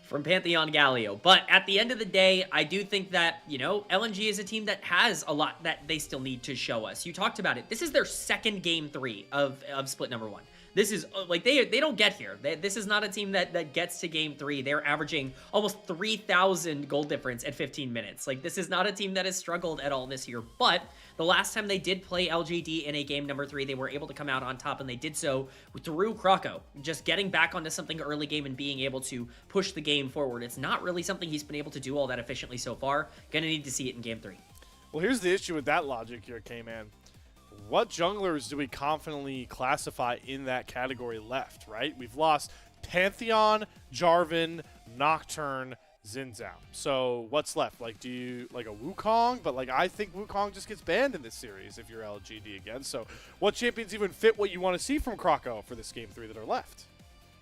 from Pantheon Galio. But at the end of the day, I do think that, you know, LNG is a team that has a lot that they still need to show us. You talked about it. This is their second Game 3 of Split number 1. This is, like, they don't get here. This is not a team that gets to Game 3. They're averaging almost 3,000 gold difference at 15 minutes. Like, this is not a team that has struggled at all this year. But the last time they did play LGD in a game number 3, they were able to come out on top, and they did so through Krako. Just getting back onto something early game and being able to push the game forward. It's not really something he's been able to do all that efficiently so far. Gonna need to see it in Game 3. Well, here's the issue with that logic here, K-Man. What junglers do we confidently classify in that category left, right? We've lost Pantheon, Jarvan, Nocturne, Xin Zhao. So what's left? Like, do you like a Wukong? But like, I think Wukong just gets banned in this series if you're LGD again. So what champions even fit what you want to see from Krako for this Game 3 that are left?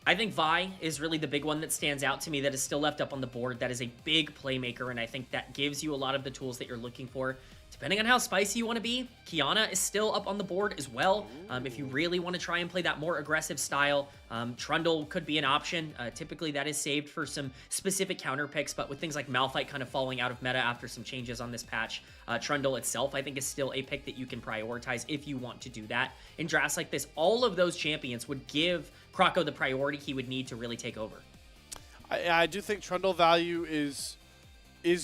I think Vi is really the big one that stands out to me that is still left up on the board. That is a big playmaker, and I think that gives you a lot of the tools that you're looking for. Depending on how spicy you want to be, Kiana is still up on the board as well. If you really want to try and play that more aggressive style, Trundle could be an option. Typically, that is saved for some specific counter picks, but with things like Malphite kind of falling out of meta after some changes on this patch, Trundle itself, I think, is still a pick that you can prioritize if you want to do that. In drafts like this, all of those champions would give Krako the priority he would need to really take over. I do think Trundle value is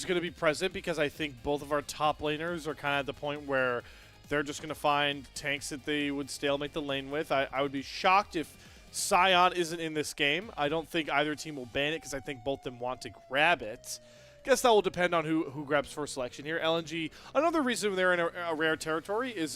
going to be present because I think both of our top laners are kind of at the point where they're just going to find tanks that they would stalemate the lane with. I would be shocked if Sion isn't in this game. I don't think either team will ban it because I think both of them want to grab it. Guess that will depend on who grabs first selection here. LNG, another reason they're in a rare territory is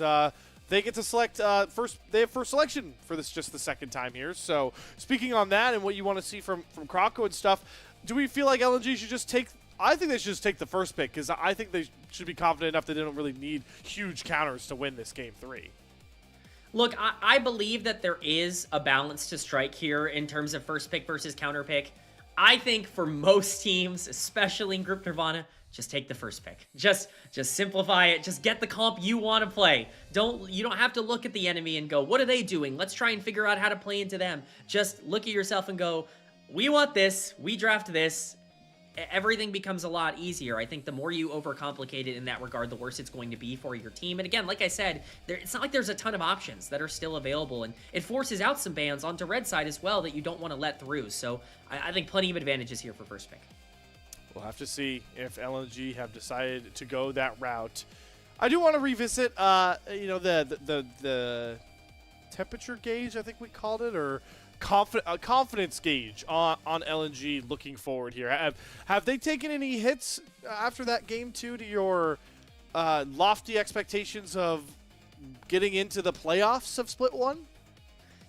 they get to select first. They have first selection for this just the second time here. So speaking on that and what you want to see from Krako and stuff, do we feel like LNG should just take? I think they should just take the first pick because I think they should be confident enough that they don't really need huge counters to win this Game 3. Look, I believe that there is a balance to strike here in terms of first pick versus counter pick. I think for most teams, especially in Group Nirvana, just take the first pick. Just simplify it. Just get the comp you want to play. You don't have to look at the enemy and go, what are they doing? Let's try and figure out how to play into them. Just look at yourself and go, we want this. We draft this. Everything becomes a lot easier. I think the more you overcomplicate it in that regard, the worse it's going to be for your team. And again, like I said, it's not like there's a ton of options that are still available, and it forces out some bans onto red side as well that you don't want to let through. So I think plenty of advantages here for first pick. We'll have to see if LNG have decided to go that route. I do want to revisit, you know, the temperature gauge, I think we called it, or confidence gauge on LNG looking forward here. Have they taken any hits after that Game 2 to your lofty expectations of getting into the playoffs of Split 1?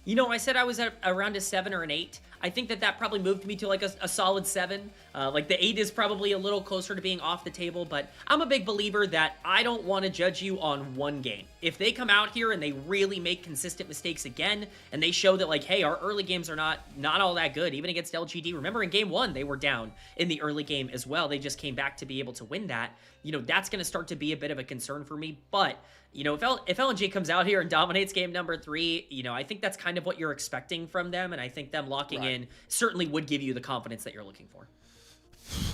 You know, I said I was at around a 7 or an 8. I think that probably moved me to like a solid 7. Like the 8 is probably a little closer to being off the table, but I'm a big believer that I don't want to judge you on one game. If they come out here and they really make consistent mistakes again, and they show that like, hey, our early games are not all that good, even against LGD. Remember in Game 1, they were down in the early game as well. They just came back to be able to win that. You know, that's going to start to be a bit of a concern for me, but you know, if LNG comes out here and dominates game number 3, you know, I think that's kind of what you're expecting from them, and I think them locking in certainly would give you the confidence that you're looking for.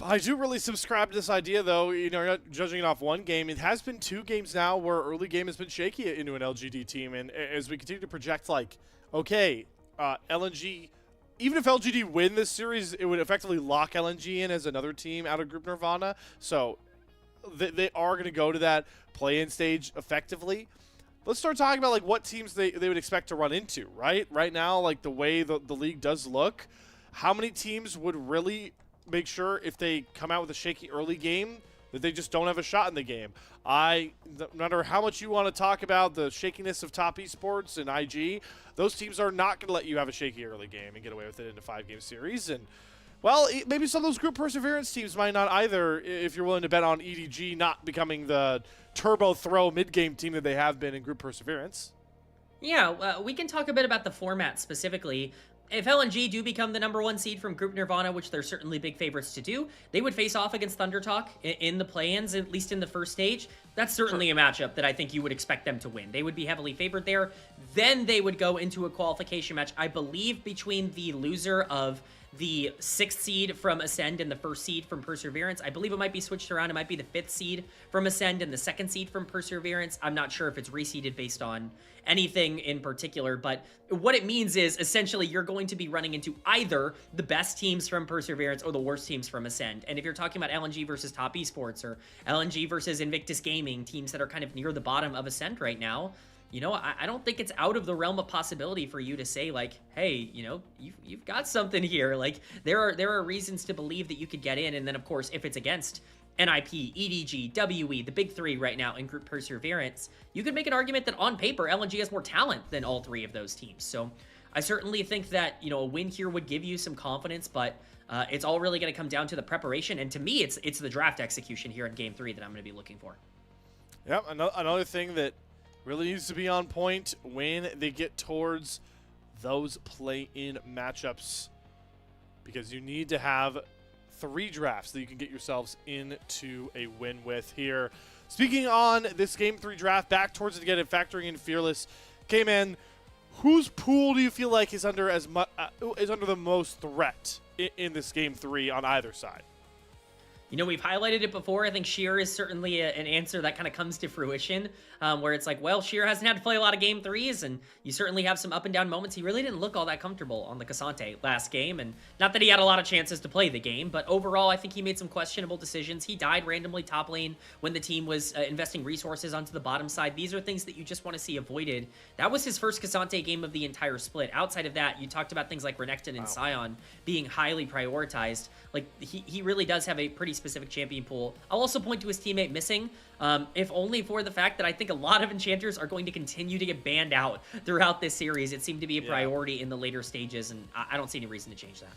I do really subscribe to this idea, though. You know, you're not judging it off one game. It has been 2 games now where early game has been shaky into an LGD team, and as we continue to project, like, okay, LNG, even if LGD win this series, it would effectively lock LNG in as another team out of Group Nirvana, so they are going to go to that play-in stage effectively. let's start talking about like what teams they would expect to run into, right? Right now, like the way the league does look, how many teams would really make sure if they come out with a shaky early game that they just don't have a shot in the game? No matter how much you want to talk about the shakiness of top esports and IG, those teams are not going to let you have a shaky early game and get away with it in a 5-game series. And well, maybe some of those group perseverance teams might not either, if you're willing to bet on EDG not becoming the turbo throw mid-game team that they have been in group perseverance. Yeah, we can talk a bit about the format specifically. If LNG do become the #1 seed from Group Nirvana, which they're certainly big favorites to do, they would face off against ThunderTalk in the play-ins, at least in the first stage. That's certainly a matchup that I think you would expect them to win. They would be heavily favored there. Then they would go into a qualification match, I believe, between the loser of the 6th seed from Ascend and the 1st seed from Perseverance. I believe it might be switched around. It might be the 5th seed from Ascend and the 2nd seed from Perseverance. I'm not sure if it's reseeded based on anything in particular, but what it means is essentially you're going to be running into either the best teams from Perseverance or the worst teams from Ascend. And if you're talking about LNG versus Top Esports or LNG versus Invictus Gaming, teams that are kind of near the bottom of Ascend right now, you know, I don't think it's out of the realm of possibility for you to say, like, hey, you know, you've got something here. Like, there are reasons to believe that you could get in. And then, of course, if it's against NIP, EDG, WE, the big three right now in Group Perseverance, you could make an argument that on paper, LNG has more talent than all three of those teams. So I certainly think that, you know, a win here would give you some confidence, but it's all really going to come down to the preparation. And to me, it's the draft execution here in Game 3 that I'm going to be looking for. Yep, another thing that really needs to be on point when they get towards those play-in matchups, because you need to have 3 drafts that you can get yourselves into a win with here. Speaking on this Game 3 draft, back towards it again and factoring in Fearless, K-Man, whose pool do you feel like is under the most threat in this Game 3 on either side? You know, we've highlighted it before. I think Sheer is certainly an answer that kind of comes to fruition, where it's like, well, Sheer hasn't had to play a lot of Game 3s, and you certainly have some up and down moments. He really didn't look all that comfortable on the Cassante last game, and not that he had a lot of chances to play the game, but overall, I think he made some questionable decisions. He died randomly top lane when the team was investing resources onto the bottom side. These are things that you just want to see avoided. That was his first Cassante game of the entire split. Outside of that, you talked about things like Renekton and Sion being highly prioritized. Like, he really does have a pretty specific champion pool. I'll also point to his teammate missing, if only for the fact that I think a lot of enchanters are going to continue to get banned out throughout this series. It seemed to be a priority in the later stages, and I don't see any reason to change that.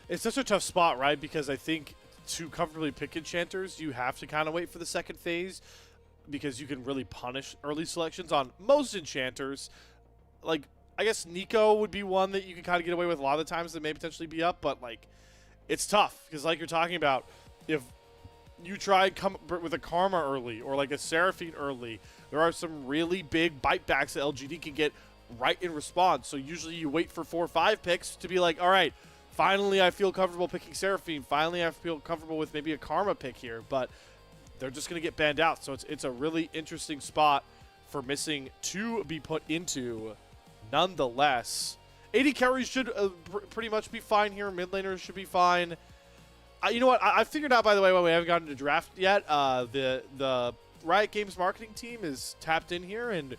It's such a tough spot, right? Because I think to comfortably pick enchanters, you have to kind of wait for the second phase, because you can really punish early selections on most enchanters. Like, I guess Nico would be one that you can kind of get away with a lot of the times that may potentially be up, but like, it's tough because, like you're talking about, if you try come with a Karma early or like a Seraphine early, there are some really big bite backs that LGD can get right in response. So usually you wait for 4 or 5 picks to be like, all right, finally I feel comfortable picking Seraphine. Finally I feel comfortable with maybe a Karma pick here, but they're just going to get banned out. So it's a really interesting spot for Missing to be put into nonetheless. AD carries should pretty much be fine here. Mid laners should be fine. You know what? I figured out, by the way, why we haven't gotten to draft yet. The Riot Games marketing team is tapped in here, and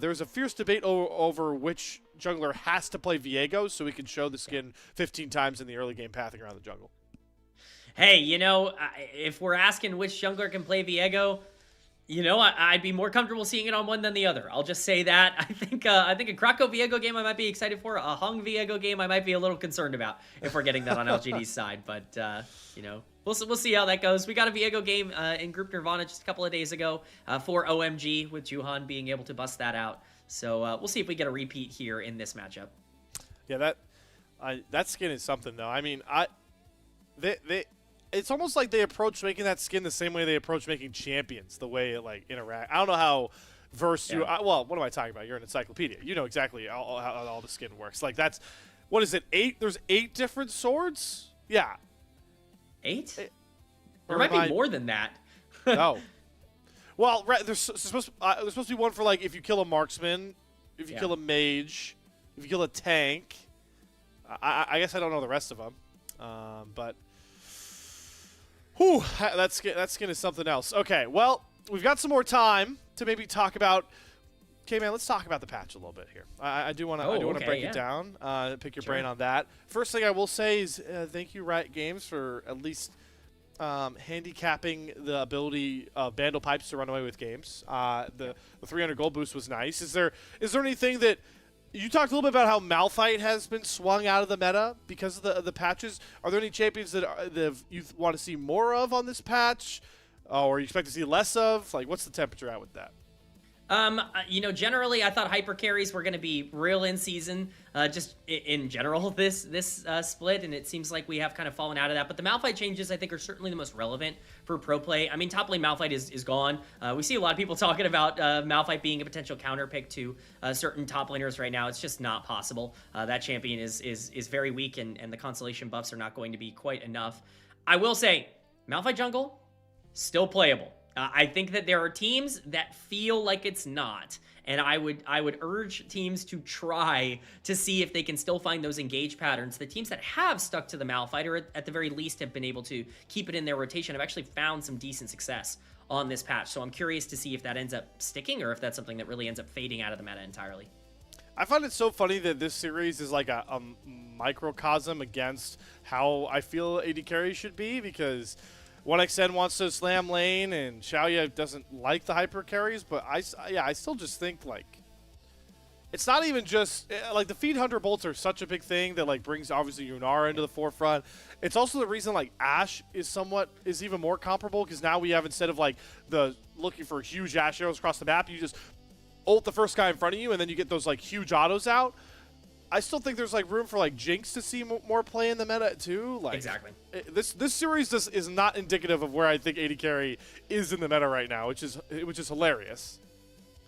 there's a fierce debate over which jungler has to play Viego so we can show the skin 15 times in the early game pathing around the jungle. Hey, you know, if we're asking which jungler can play Viego, you know, I'd be more comfortable seeing it on one than the other. I'll just say that. I think a Krako Viego game I might be excited for. A Hung Viego game I might be a little concerned about if we're getting that on LGD's side. But, you know, we'll see how that goes. We got a Viego game in Group Nirvana just a couple of days ago for OMG, with Juhan being able to bust that out. So we'll see if we get a repeat here in this matchup. Yeah, that skin is something, though. I mean, it's almost like they approach making that skin the same way they approach making champions, the way it, like, interact. I don't know how versed you are. Well, what am I talking about? You're an encyclopedia. You know exactly how all the skin works. Like, that's, what is it, 8? There's 8 different swords? Yeah. 8? There might be more than that. No. Well, there's supposed to be one for, like, if you kill a marksman, if you kill a mage, if you kill a tank. I guess I don't know the rest of them. But... whew, that skin is something else. Okay, well, we've got some more time to maybe talk about Okay, man, let's talk about the patch a little bit here. I do want to Okay, break yeah. it down, pick your Sure. brain on that. First thing I will say is thank you, Riot Games, for at least handicapping the ability of Vandal Pipes to run away with games. The 300 gold boost was nice. Is there anything that you talked a little bit about how Malphite has been swung out of the meta because of the patches? Are there any champions that you want to see more of on this patch, or you expect to see less of? Like, what's the temperature at with that? Generally, I thought hyper carries were going to be real in season, just in general this split, and it seems like we have kind of fallen out of that. But the Malphite changes, I think, are certainly the most relevant for pro play. I mean, top lane Malphite is gone. We see a lot of people talking about Malphite being a potential counter pick to certain top laners right now. It's just not possible. That champion is very weak, and the constellation buffs are not going to be quite enough. I will say, Malphite jungle, still playable. I think that there are teams that feel like it's not, and I would urge teams to try to see if they can still find those engage patterns. The teams that have stuck to the Malphite, or at the very least have been able to keep it in their rotation, have actually found some decent success on this patch. So I'm curious to see if that ends up sticking, or if that's something that really ends up fading out of the meta entirely. I find it so funny that this series is like a microcosm against how I feel AD carry should be, because 1xN wants to slam lane, and Xiaoya doesn't like the hyper carries, but I still just think, like, it's not even just, like, the feed hunter bolts are such a big thing that, like, brings, obviously, Yunara into the forefront. It's also the reason, like, Ashe is even more comparable, because now we have, instead of, like, the looking for huge Ashe arrows across the map, you just ult the first guy in front of you, and then you get those, like, huge autos out. I still think there's, like, room for, like, Jinx to see more play in the meta too. Like, Exactly. This series is not indicative of where I think AD carry is in the meta right now, which is hilarious.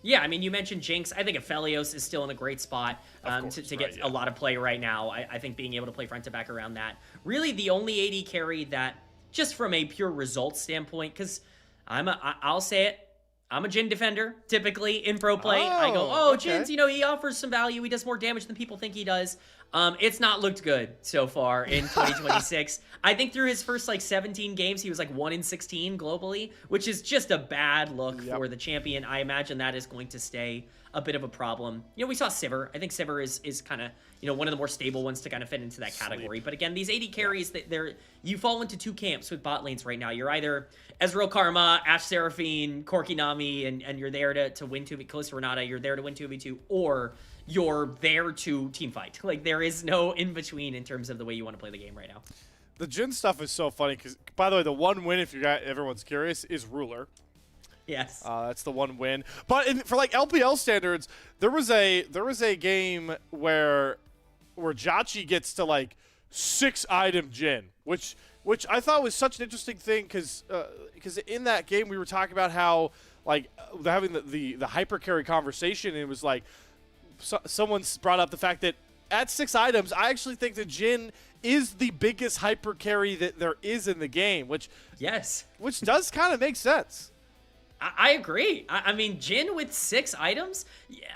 Yeah, I mean, you mentioned Jinx. I think Aphelios is still in a great spot to get a lot of play right now. I think being able to play front to back around that. Really, the only AD carry that, just from a pure results standpoint, because I'll say it, I'm a Jhin defender, typically, in pro play. I go, okay. Jhin's, he offers some value. He does more damage than people think he does. It's not looked good so far in 2026. I think through his first, 17 games, he was, 1-in-16 globally, which is just a bad look for the champion. I imagine that is going to stay a bit of a problem. We saw Sivir. I think Sivir is kind of, one of the more stable ones to kind of fit into that category. But again, these AD carries, you fall into two camps with bot lanes right now. You're either Ezreal Karma, Ashe Seraphine, Corki Nami, and you're there to win 2v, Calista Renata, you're there to win 2v2, or you're there to team fight. There is no in-between in terms of the way you want to play the game right now. The Jhin stuff is so funny, because, by the way, the one win, if everyone's curious, is Ruler. Yes. That's the one win. But for LPL standards, there was a game where Jachi gets to 6-item Jhin, which I thought was such an interesting thing, because in that game we were talking about how having the hyper carry conversation, and it was someone's brought up the fact that at 6 items, I actually think that Jhin is the biggest hyper carry that there is in the game, which does kind of make sense. I agree. I mean, Jhin with 6 items,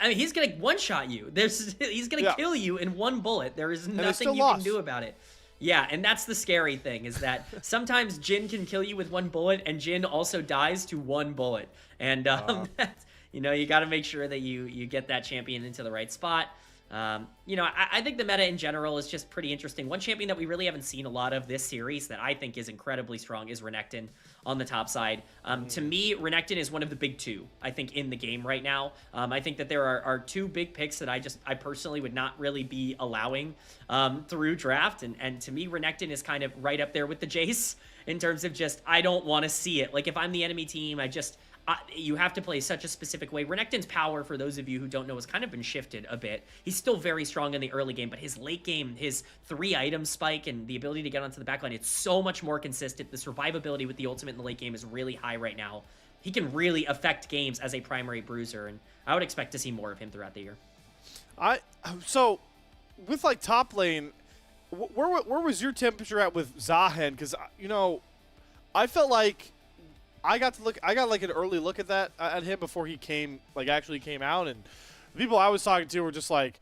he's going to one-shot you. He's going to kill you in one bullet. There is nothing you can do about it. Yeah, and that's the scary thing, is that sometimes Jhin can kill you with one bullet, and Jhin also dies to one bullet. And, you got to make sure that you get that champion into the right spot. I think the meta in general is just pretty interesting. One champion that we really haven't seen a lot of this series that I think is incredibly strong is Renekton on the top side. To me, Renekton is one of the big two, I think, in the game right now. I think that there are two big picks that I personally would not really be allowing through draft. And to me, Renekton is kind of right up there with the Jace in terms of just, I don't want to see it. If I'm the enemy team, you have to play such a specific way. Renekton's power, for those of you who don't know, has kind of been shifted a bit. He's still very strong in the early game, but his late game, his 3-item spike and the ability to get onto the backline, it's so much more consistent. The survivability with the ultimate in the late game is really high right now. He can really affect games as a primary bruiser, and I would expect to see more of him throughout the year. So, with top lane, where was your temperature at with Zahen? Because, I felt like I got an early look at him before he actually came out, and the people I was talking to were just like,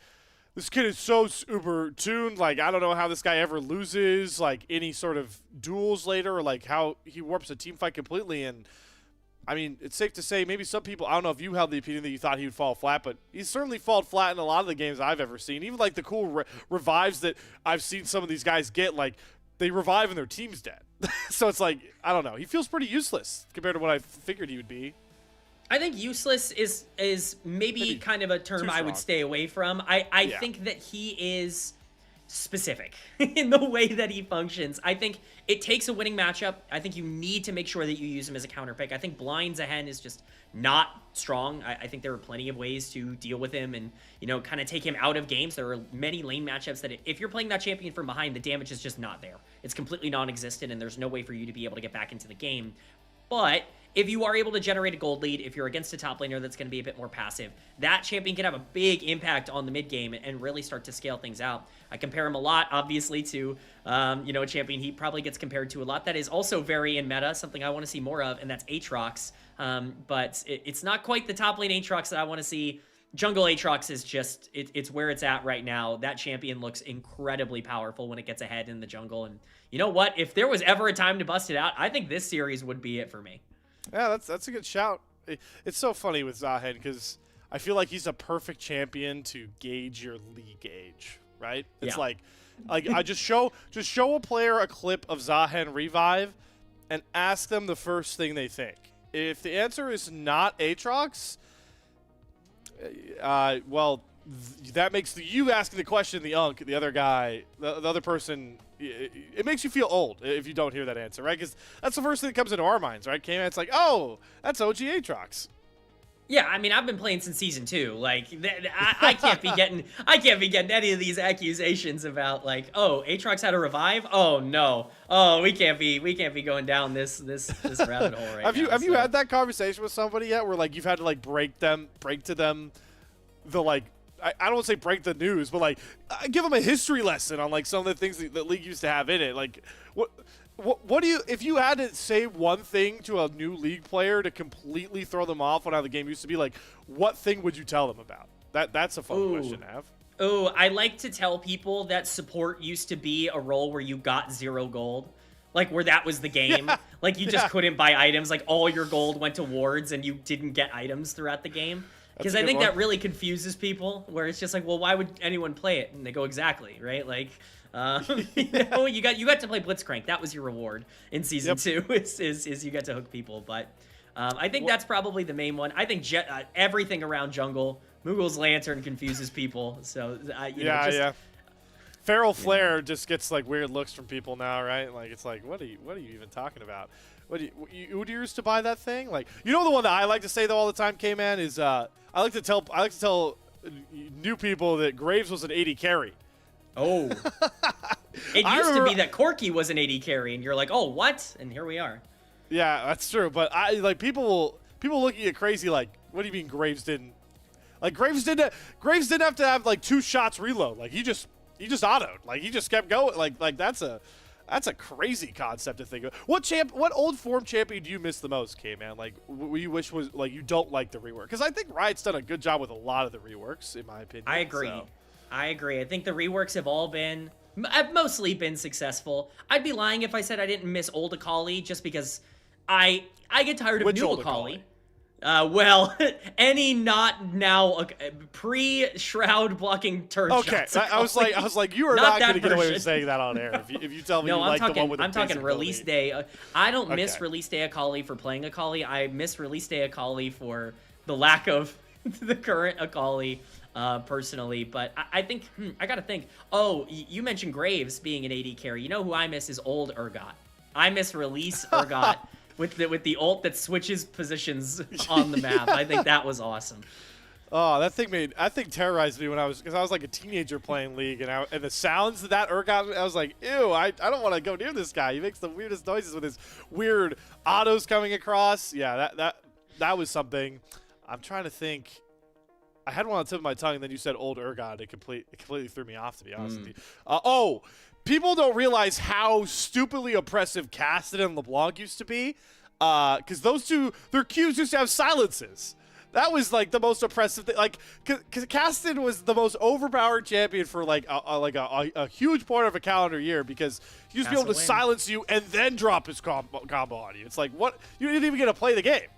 this kid is so uber tuned. I don't know how this guy ever loses any sort of duels later, or how he warps a team fight completely. And I mean, it's safe to say maybe some people, I don't know if you held the opinion that you thought he would fall flat, but he's certainly fallen flat in a lot of the games I've ever seen. Even like the cool revives that I've seen some of these guys get, like they revive and their team's dead. So it's like, I don't know. He feels pretty useless compared to what I figured he would be. I think useless is maybe kind of a term I would stay away from. I think that he is specific in the way that he functions. I think it takes a winning matchup. I think you need to make sure that you use him as a counter pick. I think Blind Zahen is just not strong. I think there are plenty of ways to deal with him and, you know, kind of take him out of games. There are many lane matchups that if you're playing that champion from behind, the damage is just not there. It's completely non-existent, and there's no way for you to be able to get back into the game. But if you are able to generate a gold lead, if you're against a top laner that's going to be a bit more passive, that champion can have a big impact on the mid game and really start to scale things out. I compare him a lot, obviously, to you know, a champion he probably gets compared to a lot that is also very in meta, something I want to see more of, and that's Aatrox. But it's not quite the top lane Aatrox that I want to see. Jungle Aatrox is just, it's where it's at right now. That champion looks incredibly powerful when it gets ahead in the jungle. And you know what? If there was ever a time to bust it out, I think this series would be it for me. Yeah, that's a good shout. It's so funny with Zahen because I feel like he's a perfect champion to gauge your league age, right? It's like I just show a player a clip of Zahen revive and ask them the first thing they think. If the answer is not Aatrox, well, that makes you asking the question the other guy, the other person, it makes you feel old if you don't hear that answer, right? Because that's the first thing that comes into our minds, right? It's like, oh, that's OG Aatrox. Yeah, I mean, I've been playing since season 2. Like, I can't be getting any of these accusations about like, oh, Aatrox had a revive. Oh no, oh we can't be going down this rabbit hole right now. Have you had that conversation with somebody yet, where like you've had to like break to them the like. I don't want to say break the news, but like give them a history lesson on like some of the things that League used to have in it. Like, what do you, if you had to say one thing to a new League player to completely throw them off on how the game used to be, like, what thing would you tell them about? That's a fun question to have. Oh, I like to tell people that support used to be a role where you got 0 gold. Like, where that was the game. Yeah. Like, you just couldn't buy items. Like, all your gold went to wards and you didn't get items throughout the game. Because I think that really confuses people, where it's just like, well, why would anyone play it? And they go, exactly, right? Like, you know, you got to play Blitzcrank. That was your reward in season 2. Is you got to hook people. But I think that's probably the main one. I think everything around jungle, Moogle's Lantern confuses people. So you know, Feral Flare just gets like weird looks from people now, right? Like, it's like, what are you even talking about? What do you used to buy that thing? Like, you know, the one that I like to say though all the time, K-Man, is I like to tell new people that Graves was an 80 carry. Oh. It used to be that Corki was an 80 carry, and you're like, oh, what? And here we are. Yeah, that's true. But I like people looking at crazy like, what do you mean Graves didn't? Like, Graves didn't have to have like 2 shots reload. Like, he just autoed. Like, he just kept going. Like that's a crazy concept to think of. What old form champion do you miss the most, K-Man? Like, you wish was like you don't like the rework? Because I think Riot's done a good job with a lot of the reworks, in my opinion. I agree. I agree. I think the reworks have mostly been successful. I'd be lying if I said I didn't miss old Akali, just because I get tired of new Akali. Well, any not now pre-shroud blocking turn shots. Okay, I was like, you are not going to get away with saying that on air. If you tell me no, you like the one with the I'm talking release day. I don't miss release day Akali for playing Akali. I miss release day Akali for the lack of the current Akali. Personally, but I think I gotta think. Oh, you mentioned Graves being an AD carry. You know who I miss is old Urgot. I miss release Urgot with the ult that switches positions on the map. I think that was awesome. Oh, that thing terrorized me because I was like a teenager playing League, and the sounds that Urgot, I was like, ew, I don't want to go near this guy. He makes the weirdest noises with his weird autos coming across. Yeah, that was something. I'm trying to think. I had one on the tip of my tongue, and then you said old Urgot. It completely threw me off, to be honest with you. People don't realize how stupidly oppressive Caston and LeBlanc used to be, because those two, their Qs used to have silences. That was like the most oppressive thing. Like, because Caston was the most overpowered champion for like a huge part of a calendar year, because he used to be able to silence you and then drop his combo on you. It's like, what? You didn't even get to play the game.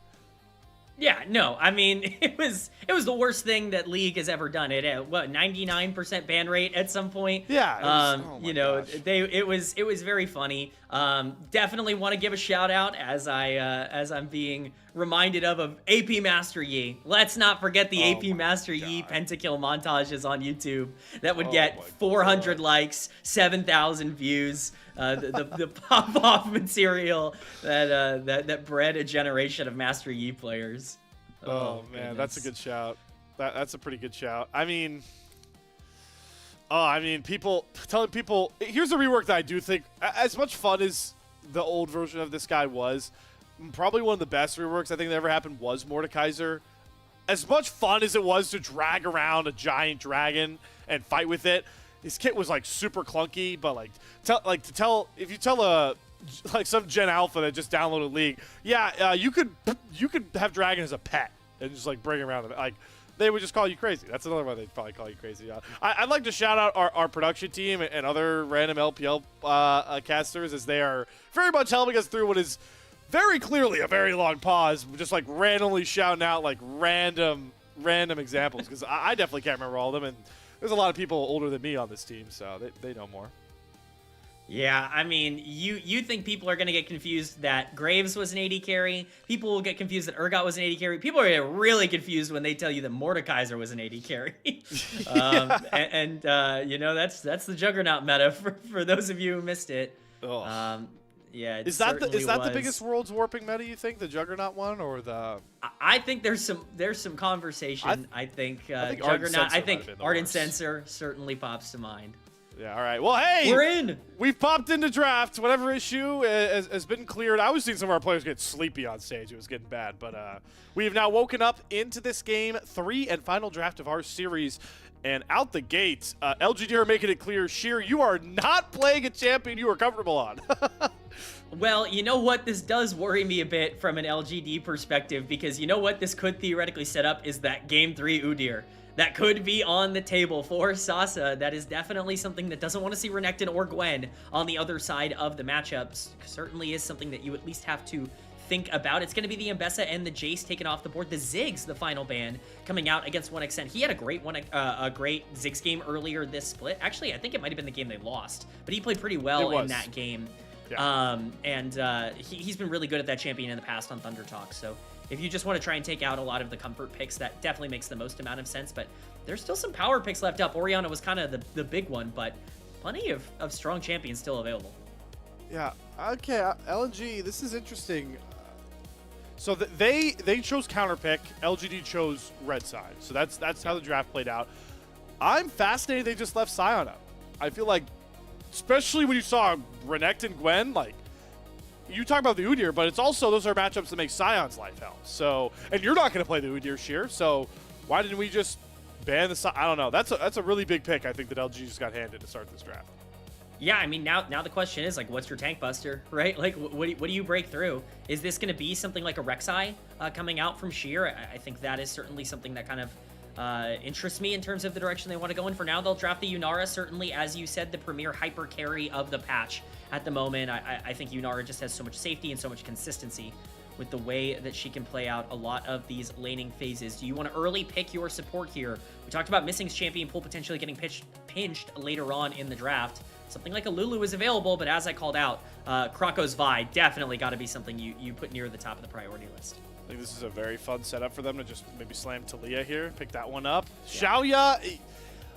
Yeah, no, I mean, it was the worst thing that League has ever done. It had, what, 99% ban rate at some point. Yeah, it was, oh my you know, gosh. it was very funny. Definitely want to give a shout out as I'm being reminded of AP Master Yi. Let's not forget the Oh AP my Master Yi God. pentakill montages on YouTube that would Oh get my 400 God. likes, 7,000 views. The pop off material that bred a generation of Master Yi players. Oh man, that's a goodness. good shout. That's a pretty good shout. I mean, people telling people. Here's a rework that I do think, as much fun as the old version of this guy was, probably one of the best reworks I think that ever happened was Mordekaiser. As much fun as it was to drag around a giant dragon and fight with it, his kit was like super clunky. But if you tell some Gen Alpha that just downloaded League, yeah, you could have Dragon as a pet and just like bring around like. They would just call you crazy. That's another one they'd probably call you crazy. I'd like to shout out our production team and other random LPL casters, as they are very much helping us through what is very clearly a very long pause, just like randomly shouting out like random examples, because I definitely can't remember all of them, and there's a lot of people older than me on this team, so they know more. Yeah, I mean, you think people are going to get confused that Graves was an AD carry. People will get confused that Urgot was an AD carry. People are going to get really confused when they tell you that Mordekaiser was an AD carry. You know, that's the Juggernaut meta for those of you who missed it. Yeah, Is that the biggest Worlds warping meta, you think, the Juggernaut one, or the? I think there's some conversation. I think Juggernaut. I think Ardent Sensor certainly pops to mind. Yeah, all right. Well, hey, we're in. We've popped into draft. Whatever issue has been cleared. I was seeing some of our players get sleepy on stage. It was getting bad. But we have now woken up into this game 3 and final draft of our series. And out the gate, LGD are making it clear, Sheer, you are not playing a champion you are comfortable on. Well, you know what? This does worry me a bit from an LGD perspective, because you know what this could theoretically set up is that Game 3 Udyr. That could be on the table for Sasa. That is definitely something that doesn't want to see Renekton or Gwen on the other side of the matchups. Certainly is something that you at least have to think about. It's going to be the Mbessa and the Jace taken off the board. The Ziggs, the final ban, coming out against 1xN. He had a great Ziggs game earlier this split. Actually, I think it might have been the game they lost, but he played pretty well in that game. Yeah. He's been really good at that champion in the past on Thunder Talk. So if you just want to try and take out a lot of the comfort picks, that definitely makes the most amount of sense. But there's still some power picks left up. Orianna was kind of the big one, but plenty of strong champions still available. Yeah. Okay. LNG. This is interesting. So they chose counter pick. LGD chose red side. So that's how the draft played out. I'm fascinated they just left Sion up. I feel like, especially when you saw Renekton Gwen, like, you talk about the Udyr, but it's also, those are matchups that make Sion's life hell. So, and you're not going to play the Udyr, Sheer, so why didn't we just ban the Sion? I don't know. That's a really big pick, I think, that LG just got handed to start this draft. Yeah, I mean, now the question is, like, what's your tank buster, right? Like, what do you break through? Is this going to be something like a Rek'Sai coming out from Sheer? I think that is certainly something that kind of interests me in terms of the direction they want to go in. For now, they'll draft the Yunara, certainly, as you said, the premier hyper carry of the patch at the moment. I think Yunara just has so much safety and so much consistency with the way that she can play out a lot of these laning phases. Do you want to early pick your support here? We talked about Missing's champion pool potentially getting pinched later on in the draft. Something like a Lulu is available, but as I called out, Krako's Vi definitely got to be something you put near the top of the priority list. I think this is a very fun setup for them to just maybe slam Talia here, pick that one up. Yeah. Xiaoya,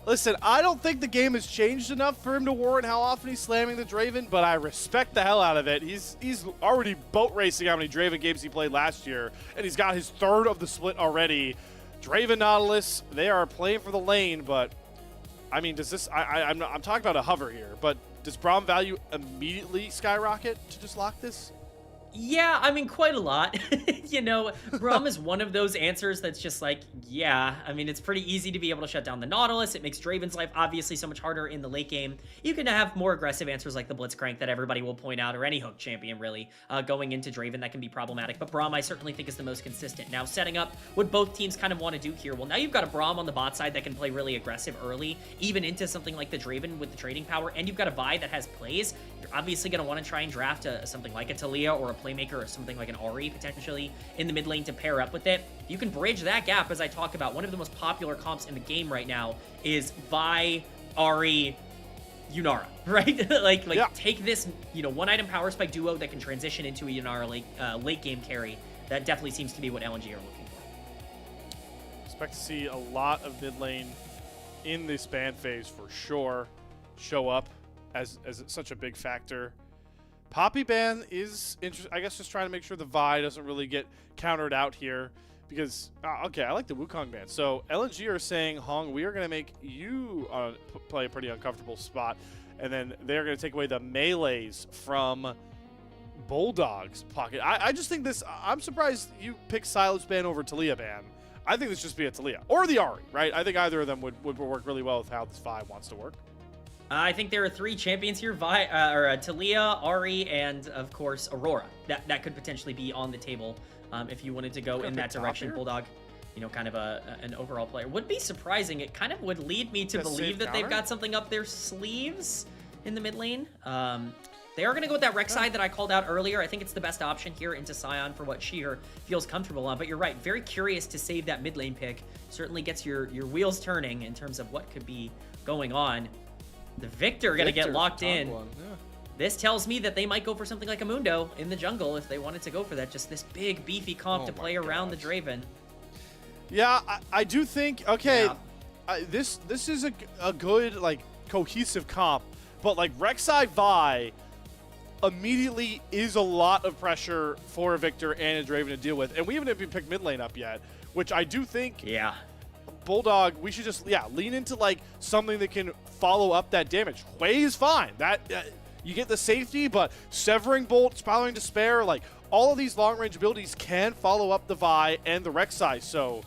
listen, I don't think the game has changed enough for him to warrant how often he's slamming the Draven, but I respect the hell out of it. He's already boat racing how many Draven games he played last year, and he's got his third of the split already. Draven Nautilus, they are playing for the lane, but I mean, does this? I'm talking about a hover here, but does Braum value immediately skyrocket to just lock this? Yeah, I mean, quite a lot. You know, Braum is one of those answers that's just like, yeah. I mean, it's pretty easy to be able to shut down the Nautilus. It makes Draven's life obviously so much harder in the late game. You can have more aggressive answers like the Blitzcrank that everybody will point out, or any hook champion, really, going into Draven that can be problematic. But Braum, I certainly think, is the most consistent. Now, setting up what both teams kind of want to do here. Well, now you've got a Braum on the bot side that can play really aggressive early, even into something like the Draven with the trading power, and you've got a Vi that has plays. You're obviously going to want to try and draft something like a Talia or a playmaker or something like an Ahri potentially in the mid lane to pair up with it. You can bridge that gap, as I talk about. One of the most popular comps in the game right now is Vi, Ahri, Yunara, right? like take this, one item power spike duo that can transition into a Yunara late game carry. That definitely seems to be what LNG are looking for. Expect to see a lot of mid lane in this ban phase for sure show up as such a big factor. Poppy ban is I guess just trying to make sure the Vi doesn't really get countered out here because okay, I like the Wukong ban. So LNG are saying, Hong, we are going to make you play a pretty uncomfortable spot, and then they're going to take away the melees from Bulldog's pocket. I just think this, I'm surprised you picked Silas ban over Taliyah ban. I think this just be a Taliyah or the Ahri, right? I think either of them would work really well with how this Vi wants to work. I think there are 3 champions here, Taliyah, Ahri, and of course Aurora. That could potentially be on the table if you wanted to go in that direction. Bulldog, kind of an overall player. Would be surprising. It kind of would lead me to believe that they've got something up their sleeves in the mid lane. They are going to go with that Rek'Sai that I called out earlier. I think it's the best option here into Sion for what Sheer feels comfortable on. But you're right, very curious to save that mid lane pick. Certainly gets your wheels turning in terms of what could be going on. The Victor going to get locked in. Yeah. This tells me that they might go for something like a Mundo in the jungle if they wanted to go for that. Just this big, beefy comp to play around the Draven. Yeah, I do think, okay, this is a good, like, cohesive comp. But, like, Rek'Sai Vi immediately is a lot of pressure for a Victor and a Draven to deal with. And we haven't even picked mid lane up yet, which I do think... Yeah. Bulldog, we should just lean into like something that can follow up that damage. Hui is fine. That you get the safety, but Severing Bolt, Spiraling Despair, like all of these long range abilities can follow up the Vi and the Rek'Sai. So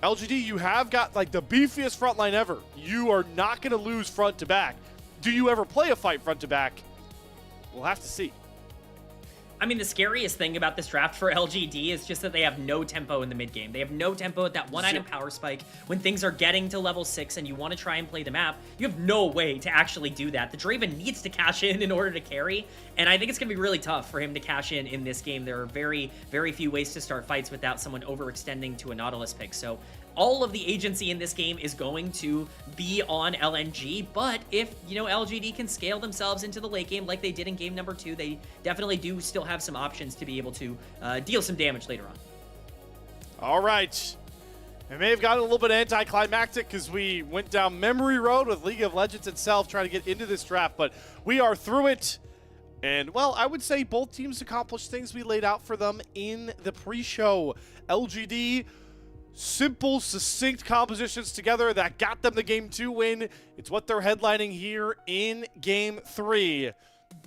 LGD, you have got like the beefiest front line ever. You are not going to lose front to back. Do you ever play a fight front to back? We'll have to see. I mean, the scariest thing about this draft for LGD is just that they have no tempo in the mid game. They have no tempo at that one item power spike. When things are getting to level 6 and you want to try and play the map, you have no way to actually do that. The Draven needs to cash in order to carry, and I think it's going to be really tough for him to cash in this game. There are very, very few ways to start fights without someone overextending to a Nautilus pick. So all of the agency in this game is going to be on LNG, but if, LGD can scale themselves into the late game like they did in game number 2, they definitely do still have some options to be able to deal some damage later on. All right. It may have gotten a little bit anticlimactic because we went down memory road with League of Legends itself trying to get into this draft, but we are through it. And, well, I would say both teams accomplished things we laid out for them in the pre-show. LGD, simple, succinct compositions together that got them the Game 2 win. It's what they're headlining here in Game 3.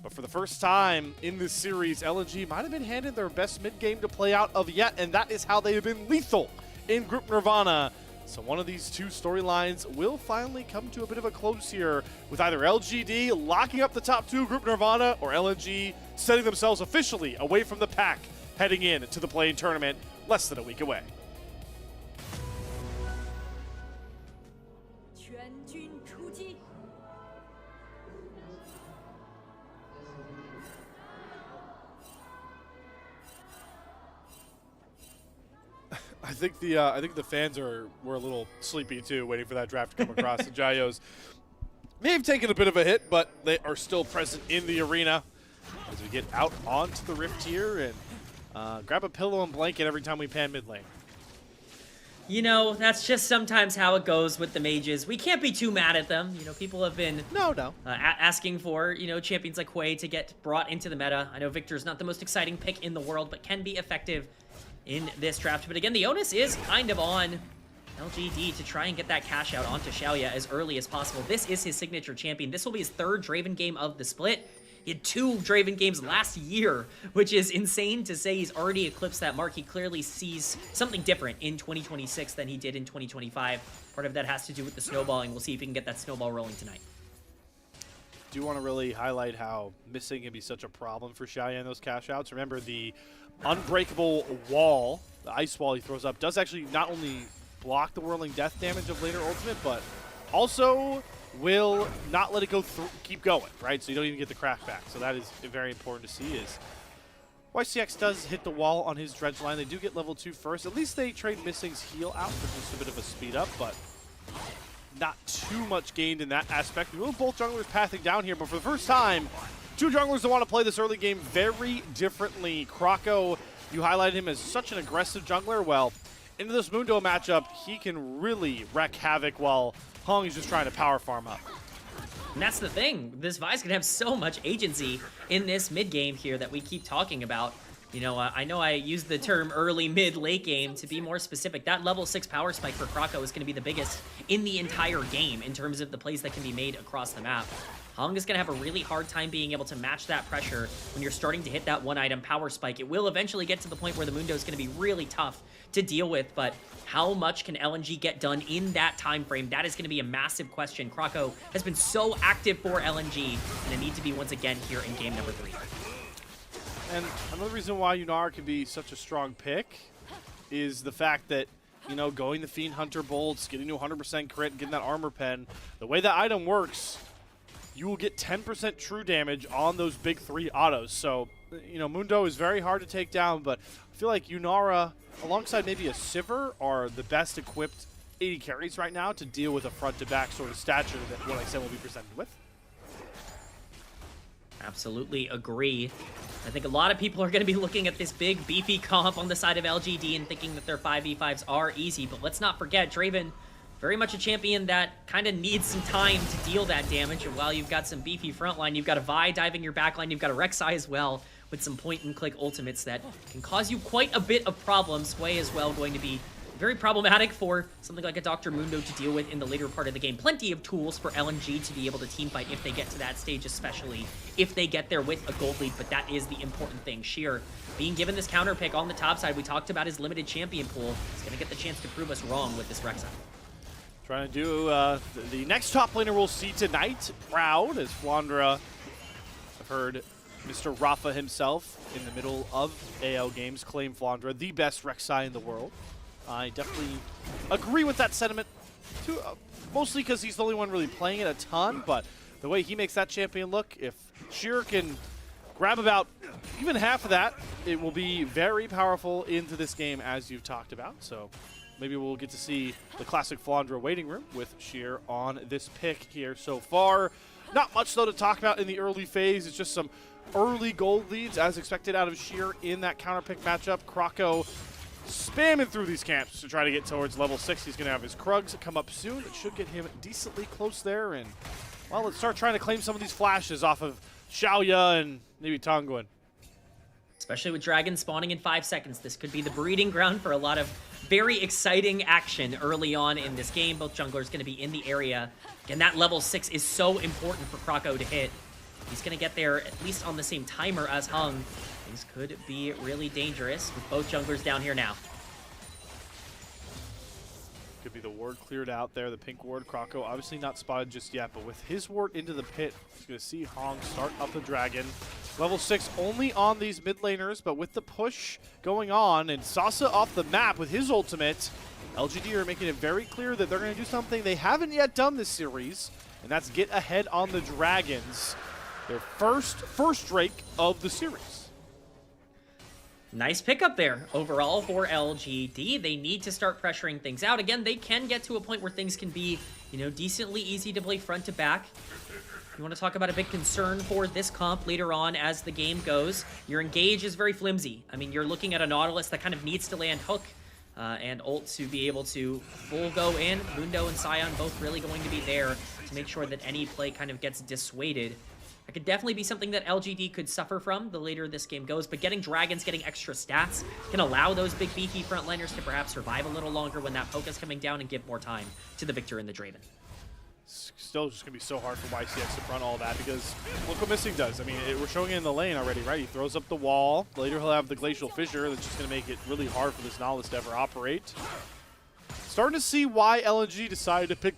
But for the first time in this series, LNG might have been handed their best mid-game to play out of yet, and that is how they have been lethal in Group Nirvana. So one of these two storylines will finally come to a bit of a close here, with either LGD locking up the top 2 Group Nirvana or LNG setting themselves officially away from the pack heading in to the play-in tournament less than a week away. I think the fans were a little sleepy too, waiting for that draft to come across. The Jayos may have taken a bit of a hit, but they are still present in the arena as we get out onto the rift here and grab a pillow and blanket every time we pan mid lane. That's just sometimes how it goes with the mages. We can't be too mad at them. People have been asking for, champions like Hui to get brought into the meta. I know Victor's not the most exciting pick in the world, but can be effective in this draft. But again, the onus is kind of on LGD to try and get that cash out onto Xiaoya as early as possible. This is his signature champion. This will be his 3rd Draven game of the split. He had 2 Draven games last year, which is insane to say. He's already eclipsed that mark. He clearly sees something different in 2026 than he did in 2025. Part of that has to do with the snowballing. We'll see if he can get that snowball rolling tonight. Do you want to really highlight how missing can be such a problem for Xiaoya in those cash outs? Remember, the unbreakable wall, the ice wall he throws up, does actually not only block the whirling death damage of later ultimate, but also will not let it go keep going, right? So you don't even get the craft back. So that is very important to see. Is YCX does hit the wall on his dredge line. They do get level 2 first. At least they trade Missing's heal out for just a bit of a speed up, but not too much gained in that aspect. We will both junglers pathing down here, but for the first time, two junglers that want to play this early game very differently. Croco, you highlighted him as such an aggressive jungler. Well, into this Mundo matchup, he can really wreak havoc while Hung is just trying to power farm up. And that's the thing. This Vi's can have so much agency in this mid game here that we keep talking about. You know, I know I used the term early, mid, late game to be more specific. That level 6 power spike for Croco is going to be the biggest in the entire game in terms of the plays that can be made across the map. Hung is going to have a really hard time being able to match that pressure when you're starting to hit that one-item power spike. It will eventually get to the point where the Mundo is going to be really tough to deal with, but how much can LNG get done in that time frame? That is going to be a massive question. Croco has been so active for LNG, and it needs to be once again here in game number 3. And another reason why Yunara can be such a strong pick is the fact that, you know, going the Fiend Hunter bolts, getting to 100% crit, getting that armor pen, the way that item works, you will get 10% true damage on those big 3 autos. So, you know, Mundo is very hard to take down, but I feel like Yunara, alongside maybe a Sivir, are the best equipped AD carries right now to deal with a front-to-back sort of stature that what I said will be presented with. Absolutely agree. I think a lot of people are going to be looking at this big beefy comp on the side of LGD and thinking that their 5v5s are easy, but let's not forget Draven, very much a champion that kind of needs some time to deal that damage, and while you've got some beefy frontline, you've got a Vi diving your backline, you've got a Rek'Sai as well with some point-and-click ultimates that can cause you quite a bit of problems. Sway as well going to be very problematic for something like a Dr. Mundo to deal with in the later part of the game. Plenty of tools for LNG to be able to teamfight if they get to that stage, especially if they get there with a gold lead, but that is the important thing. Sheer being given this counter pick on the top side, we talked about his limited champion pool. He's going to get the chance to prove us wrong with this Rek'Sai. Trying to do the next top laner we'll see tonight. Proud as Flandra, I've heard Mr. Rafa himself in the middle of AL games claim Flandra the best Rek'Sai in the world. I definitely agree with that sentiment, too, mostly because he's the only one really playing it a ton, but the way he makes that champion look, if Sheer can grab about even half of that, it will be very powerful into this game, as you've talked about. So maybe we'll get to see the classic Flandra waiting room with Sheer on this pick here so far. Not much, though, to talk about in the early phase. It's just some early gold leads, as expected out of Sheer in that counter pick matchup. Croco spamming through these camps to try to get towards level 6. He's going to have his Krugs come up soon. It should get him decently close there. And, well, let's start trying to claim some of these flashes off of Xiaoya and maybe Tongguan. Especially with dragons spawning in 5 seconds, this could be the breeding ground for a lot of very exciting action early on in this game. Both junglers going to be in the area. Again, that level 6 is so important for Croco to hit. He's going to get there at least on the same timer as Hung. Things could be really dangerous with both junglers down here now. Could be the ward cleared out there, the pink ward. Croco obviously not spotted just yet, but with his ward into the pit, he's going to see Hong start up the dragon. Level 6 only on these mid laners, but with the push going on and Sasa off the map with his ultimate, LGD are making it very clear that they're going to do something they haven't yet done this series, and that's get ahead on the dragons. Their first Drake of the series. Nice pickup there overall for LGD. They need to start pressuring things out. Again, they can get to a point where things can be, you know, decently easy to play front to back. You want to talk about a big concern for this comp later on as the game goes. Your engage is very flimsy. I mean, you're looking at a Nautilus that kind of needs to land hook and ult to be able to full go in. Mundo and Sion both really going to be there to make sure that any play kind of gets dissuaded. That could definitely be something that LGD could suffer from the later this game goes, but getting dragons, getting extra stats can allow those big beefy frontliners to perhaps survive a little longer when that poke is coming down and give more time to the victor and the Draven. It's still just going to be so hard for YCX to front all that because look what Missing does. I mean, we're showing it in the lane already, right? He throws up the wall. Later he'll have the Glacial Fissure that's just going to make it really hard for this Nautilus to ever operate. Starting to see why LNG decided to pick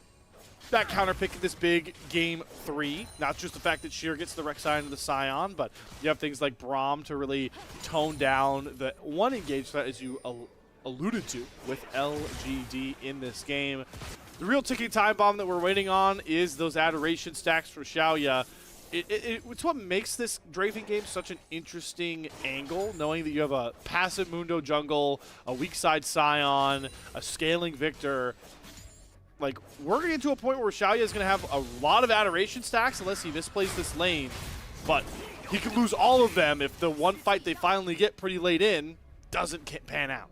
that counter pick in this big game 3. Not just the fact that Sheer gets the Rek'Sai into the Scion, but you have things like Braum to really tone down the one engage threat, as you alluded to, with LGD in this game. The real ticking time bomb that we're waiting on is those Adoration stacks for Xiaoya. It's what makes this Draven game such an interesting angle, knowing that you have a passive Mundo jungle, a weak side Scion, a scaling Victor. Like, we're going to get to a point where Xiaoya is going to have a lot of adoration stacks unless he misplays this lane, but he could lose all of them if the one fight they finally get pretty late in doesn't pan out.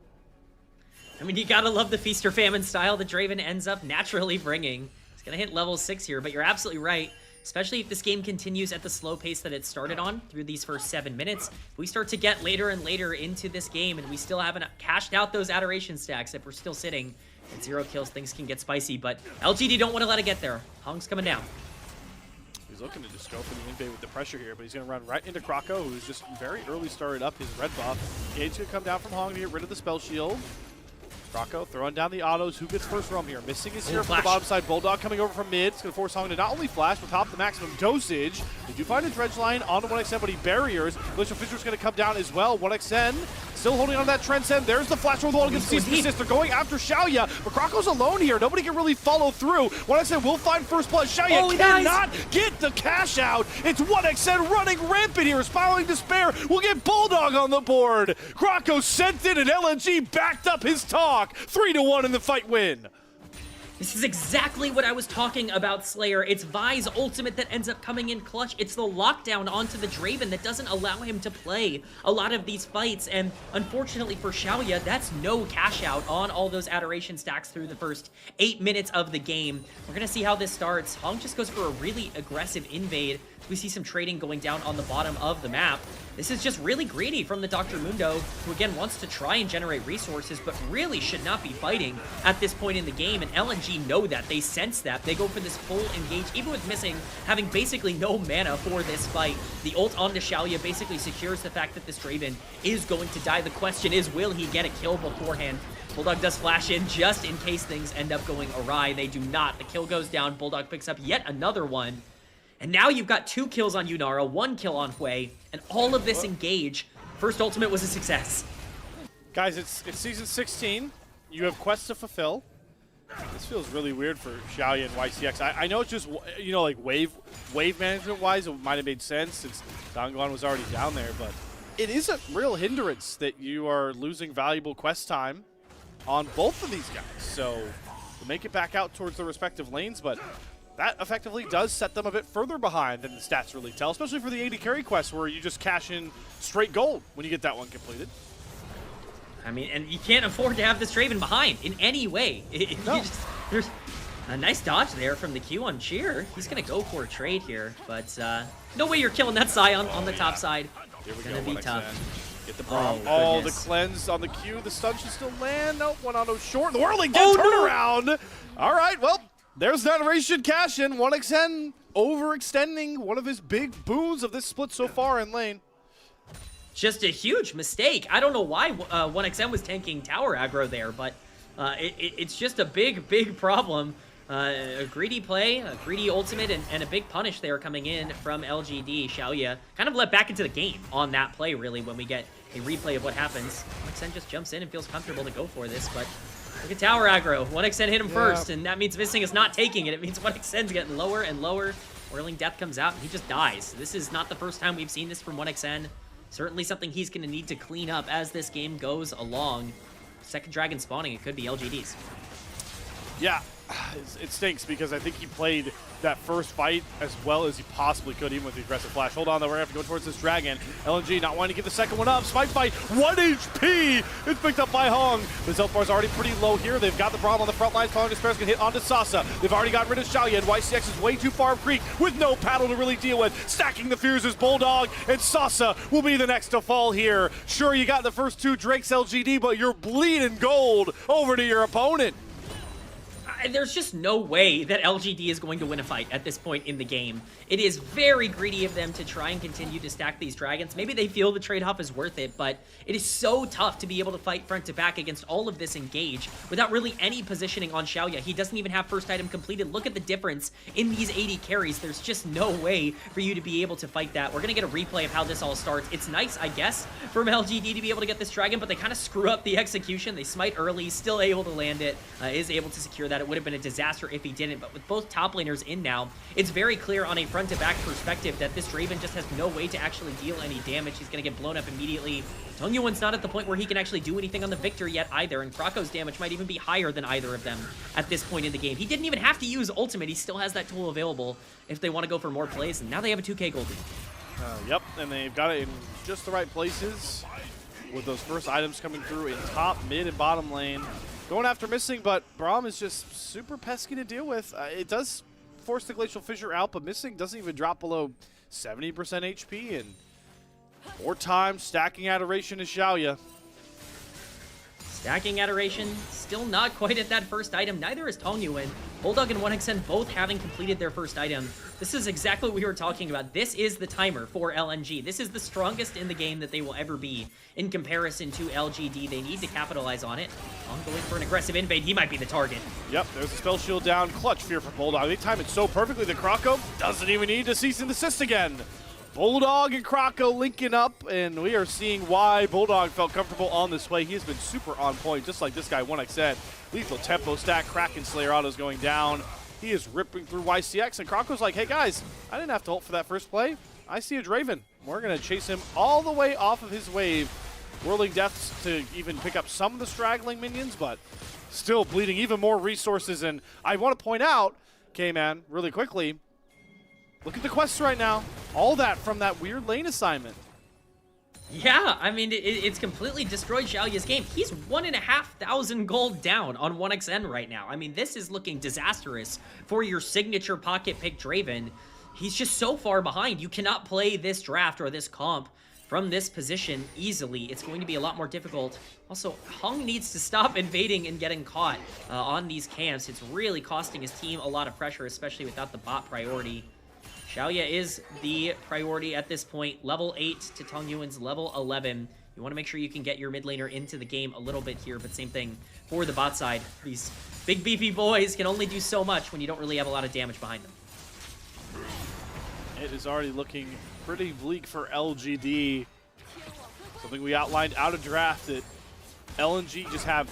I mean, you gotta love the feast or famine style that Draven ends up naturally bringing. He's gonna hit level 6 here, but you're absolutely right. Especially if this game continues at the slow pace that it started on through these first 7 minutes. If we start to get later and later into this game and we still haven't cashed out those adoration stacks, if we're still sitting at 0 kills, things can get spicy. But LGD don't want to let it get there. Hong's coming down. He's looking to just go for the invade with the pressure here, but he's going to run right into Krako, who's just very early started up his red buff. Gage's going to come down from Hong to get rid of the spell shield. Krako throwing down the autos. Who gets first roam here? Missing his here from the bottom side. Bulldog coming over from mid. It's going to force Hong to not only flash, but top the maximum dosage. They do find a dredge line onto 1xn, but he barriers. Glacial Fissure's going to come down as well. 1xn still holding on to that transcend. There's the flash from the wall against CC Assist. They're going after Xiaoya, but Krako's alone here. Nobody can really follow through. 1xn will find first blood. Xiaoya cannot get the cash out. It's 1xn running rampant here. Spiraling Despair will get Bulldog on the board. Krako sent it, and LNG backed up his talk. 3-1 in the fight win. This is exactly what I was talking about, Slayer. It's Vi's ultimate that ends up coming in clutch. It's the lockdown onto the Draven that doesn't allow him to play a lot of these fights. And unfortunately for Xiaoya, that's no cash out on all those adoration stacks through the first 8 minutes of the game. We're going to see how this starts. Hong just goes for a really aggressive invade. We see some trading going down on the bottom of the map. This is just really greedy from the Dr. Mundo, who again wants to try and generate resources, but really should not be fighting at this point in the game. And LNG know that. They sense that. They go for this full engage, even with missing, having basically no mana for this fight. The ult onto Xiaoya basically secures the fact that this Draven is going to die. The question is, will he get a kill beforehand? Bulldog does flash in just in case things end up going awry. They do not. The kill goes down. Bulldog picks up yet another one. And now you've got 2 kills on Yunara, 1 kill on Hui, and all of this engage. First ultimate was a success. Guys, it's season 16. You have quests to fulfill. This feels really weird for Xiaoya and YCX. I know it's just, you know, like wave management-wise, it might have made sense since Dongguan was already down there, but it is a real hindrance that you are losing valuable quest time on both of these guys. So to make it back out towards the respective lanes, but that effectively does set them a bit further behind than the stats really tell, especially for the 80 carry quest where you just cash in straight gold when you get that one completed. I mean, and you can't afford to have this Draven behind in any way. No. There's a nice dodge there from the Q on Cheer. He's going to go for a trade here, but no way you're killing that Scion on the top side. Here we Gonna go, be tough. Get the bomb. Oh, the cleanse on the Q. The stun should still land. Nope, one auto short. The whirling dead turnaround. All right, well, there's that Adoration cash in. 1xn overextending one of his big boons of this split so far in lane. Just a huge mistake. I don't know why 1xn was tanking tower aggro there, but it's just a big problem. A greedy play, a greedy ultimate, and a big punish there coming in from LGD. Xiaoya kind of let back into the game on that play, really, when we get a replay of what happens. 1xn just jumps in and feels comfortable to go for this, but look at tower aggro. 1xn hit him first, and that means Missing is not taking it. It means 1xn's getting lower and lower. Whirling Death comes out, and he just dies. This is not the first time we've seen this from 1xn. Certainly something he's going to need to clean up as this game goes along. Second dragon spawning, it could be LGD's. Yeah, it stinks because I think he played that first fight as well as he possibly could, even with the aggressive flash. Hold on, though, we're going to have to go towards this dragon. LNG not wanting to give the second one up. Spike fight, 1 HP! It's picked up by Hong. The health bar is already pretty low here. They've got the problem on the front lines. Falling Despair's going to hit onto Sasa. They've already got rid of Xiaoya, and YCX is way too far up creek with no paddle to really deal with. Stacking the fears is Bulldog, and Sasa will be the next to fall here. Sure, you got the first 2 Drakes LGD, but you're bleeding gold over to your opponent. There's just no way that LGD is going to win a fight at this point in the game. It is very greedy of them to try and continue to stack these dragons. Maybe they feel the trade-off is worth it, but it is so tough to be able to fight front to back against all of this engage without really any positioning on Xiaoya. He doesn't even have first item completed. Look at the difference in these 80 carries. There's just no way for you to be able to fight that. We're going to get a replay of how this all starts. It's nice, I guess, from LGD to be able to get this dragon, but they kind of screw up the execution. They smite early, still able to land it, is able to secure that. It would would have been a disaster if he didn't, but with both top laners in now, it's very clear on a front-to-back perspective that this Draven just has no way to actually deal any damage. He's going to get blown up immediately. Tongyuan's not at the point where he can actually do anything on the Victor yet either, and Krako's damage might even be higher than either of them at this point in the game. He didn't even have to use ultimate. He still has that tool available if they want to go for more plays, and now they have a 2K gold lead. Yep, and they've got it in just the right places with those first items coming through in top, mid, and bottom lane. Going after Missing, but Braum is just super pesky to deal with. It does force the Glacial Fissure out, but Missing doesn't even drop below 70% HP, and 4 times stacking Adoration is Xiaoya. Stacking Adoration, still not quite at that first item. Neither is Tongyuan. Bulldog and 1xN both having completed their first item. This is exactly what we were talking about. This is the timer for LNG. This is the strongest in the game that they will ever be in comparison to LGD. They need to capitalize on it. I'm going for an aggressive invade. He might be the target. Yep, there's a spell shield down. Clutch Fear for Bulldog. They time it so perfectly that Krako doesn't even need to cease and desist again. Bulldog and Krako linking up, and we are seeing why Bulldog felt comfortable on this play. He has been super on point, just like this guy, 1xN. Lethal tempo stack, Kraken Slayer autos going down. He is ripping through YCX, and Krako's like, hey guys, I didn't have to ult for that first play. I see a Draven. We're going to chase him all the way off of his wave. Whirling Deaths to even pick up some of the straggling minions, but still bleeding even more resources. And I want to point out, K-Man, really quickly, look at the quests right now. All that from that weird lane assignment. Yeah, I mean, it's completely destroyed Xiaoya's game. He's 1,500 gold down on 1xN right now. I mean, this is looking disastrous for your signature pocket pick Draven. He's just so far behind. You cannot play this draft or this comp from this position easily. It's going to be a lot more difficult. Also, Hung needs to stop invading and getting caught on these camps. It's really costing his team a lot of pressure, especially without the bot priority. Xiaoya is the priority at this point. Level 8 to Tongyuan's level 11. You want to make sure you can get your mid laner into the game a little bit here, but same thing for the bot side. These big beefy boys can only do so much when you don't really have a lot of damage behind them. It is already looking pretty bleak for LGD. Something we outlined out of draft, that LNG just have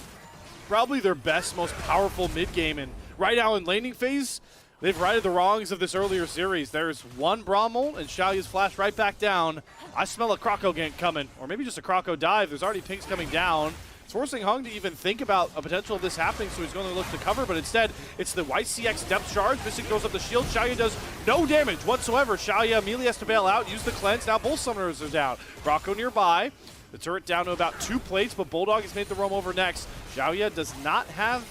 probably their best, most powerful mid game, and right now in laning phase, they've righted the wrongs of this earlier series. There's one Braum ult, and Xiaoya's flashed right back down. I smell a Krako gank coming, or maybe just a Krako dive. There's already pings coming down. It's forcing Hung to even think about a potential of this happening, so he's going to look to cover, but instead, it's the YCX depth charge. Missing throws up the shield. Xiaoya does no damage whatsoever. Xiaoya immediately has to bail out, use the cleanse. Now both summoners are down. Krako nearby. The turret down to about 2 plates, but Bulldog has made the roam over next. Xiaoya does not have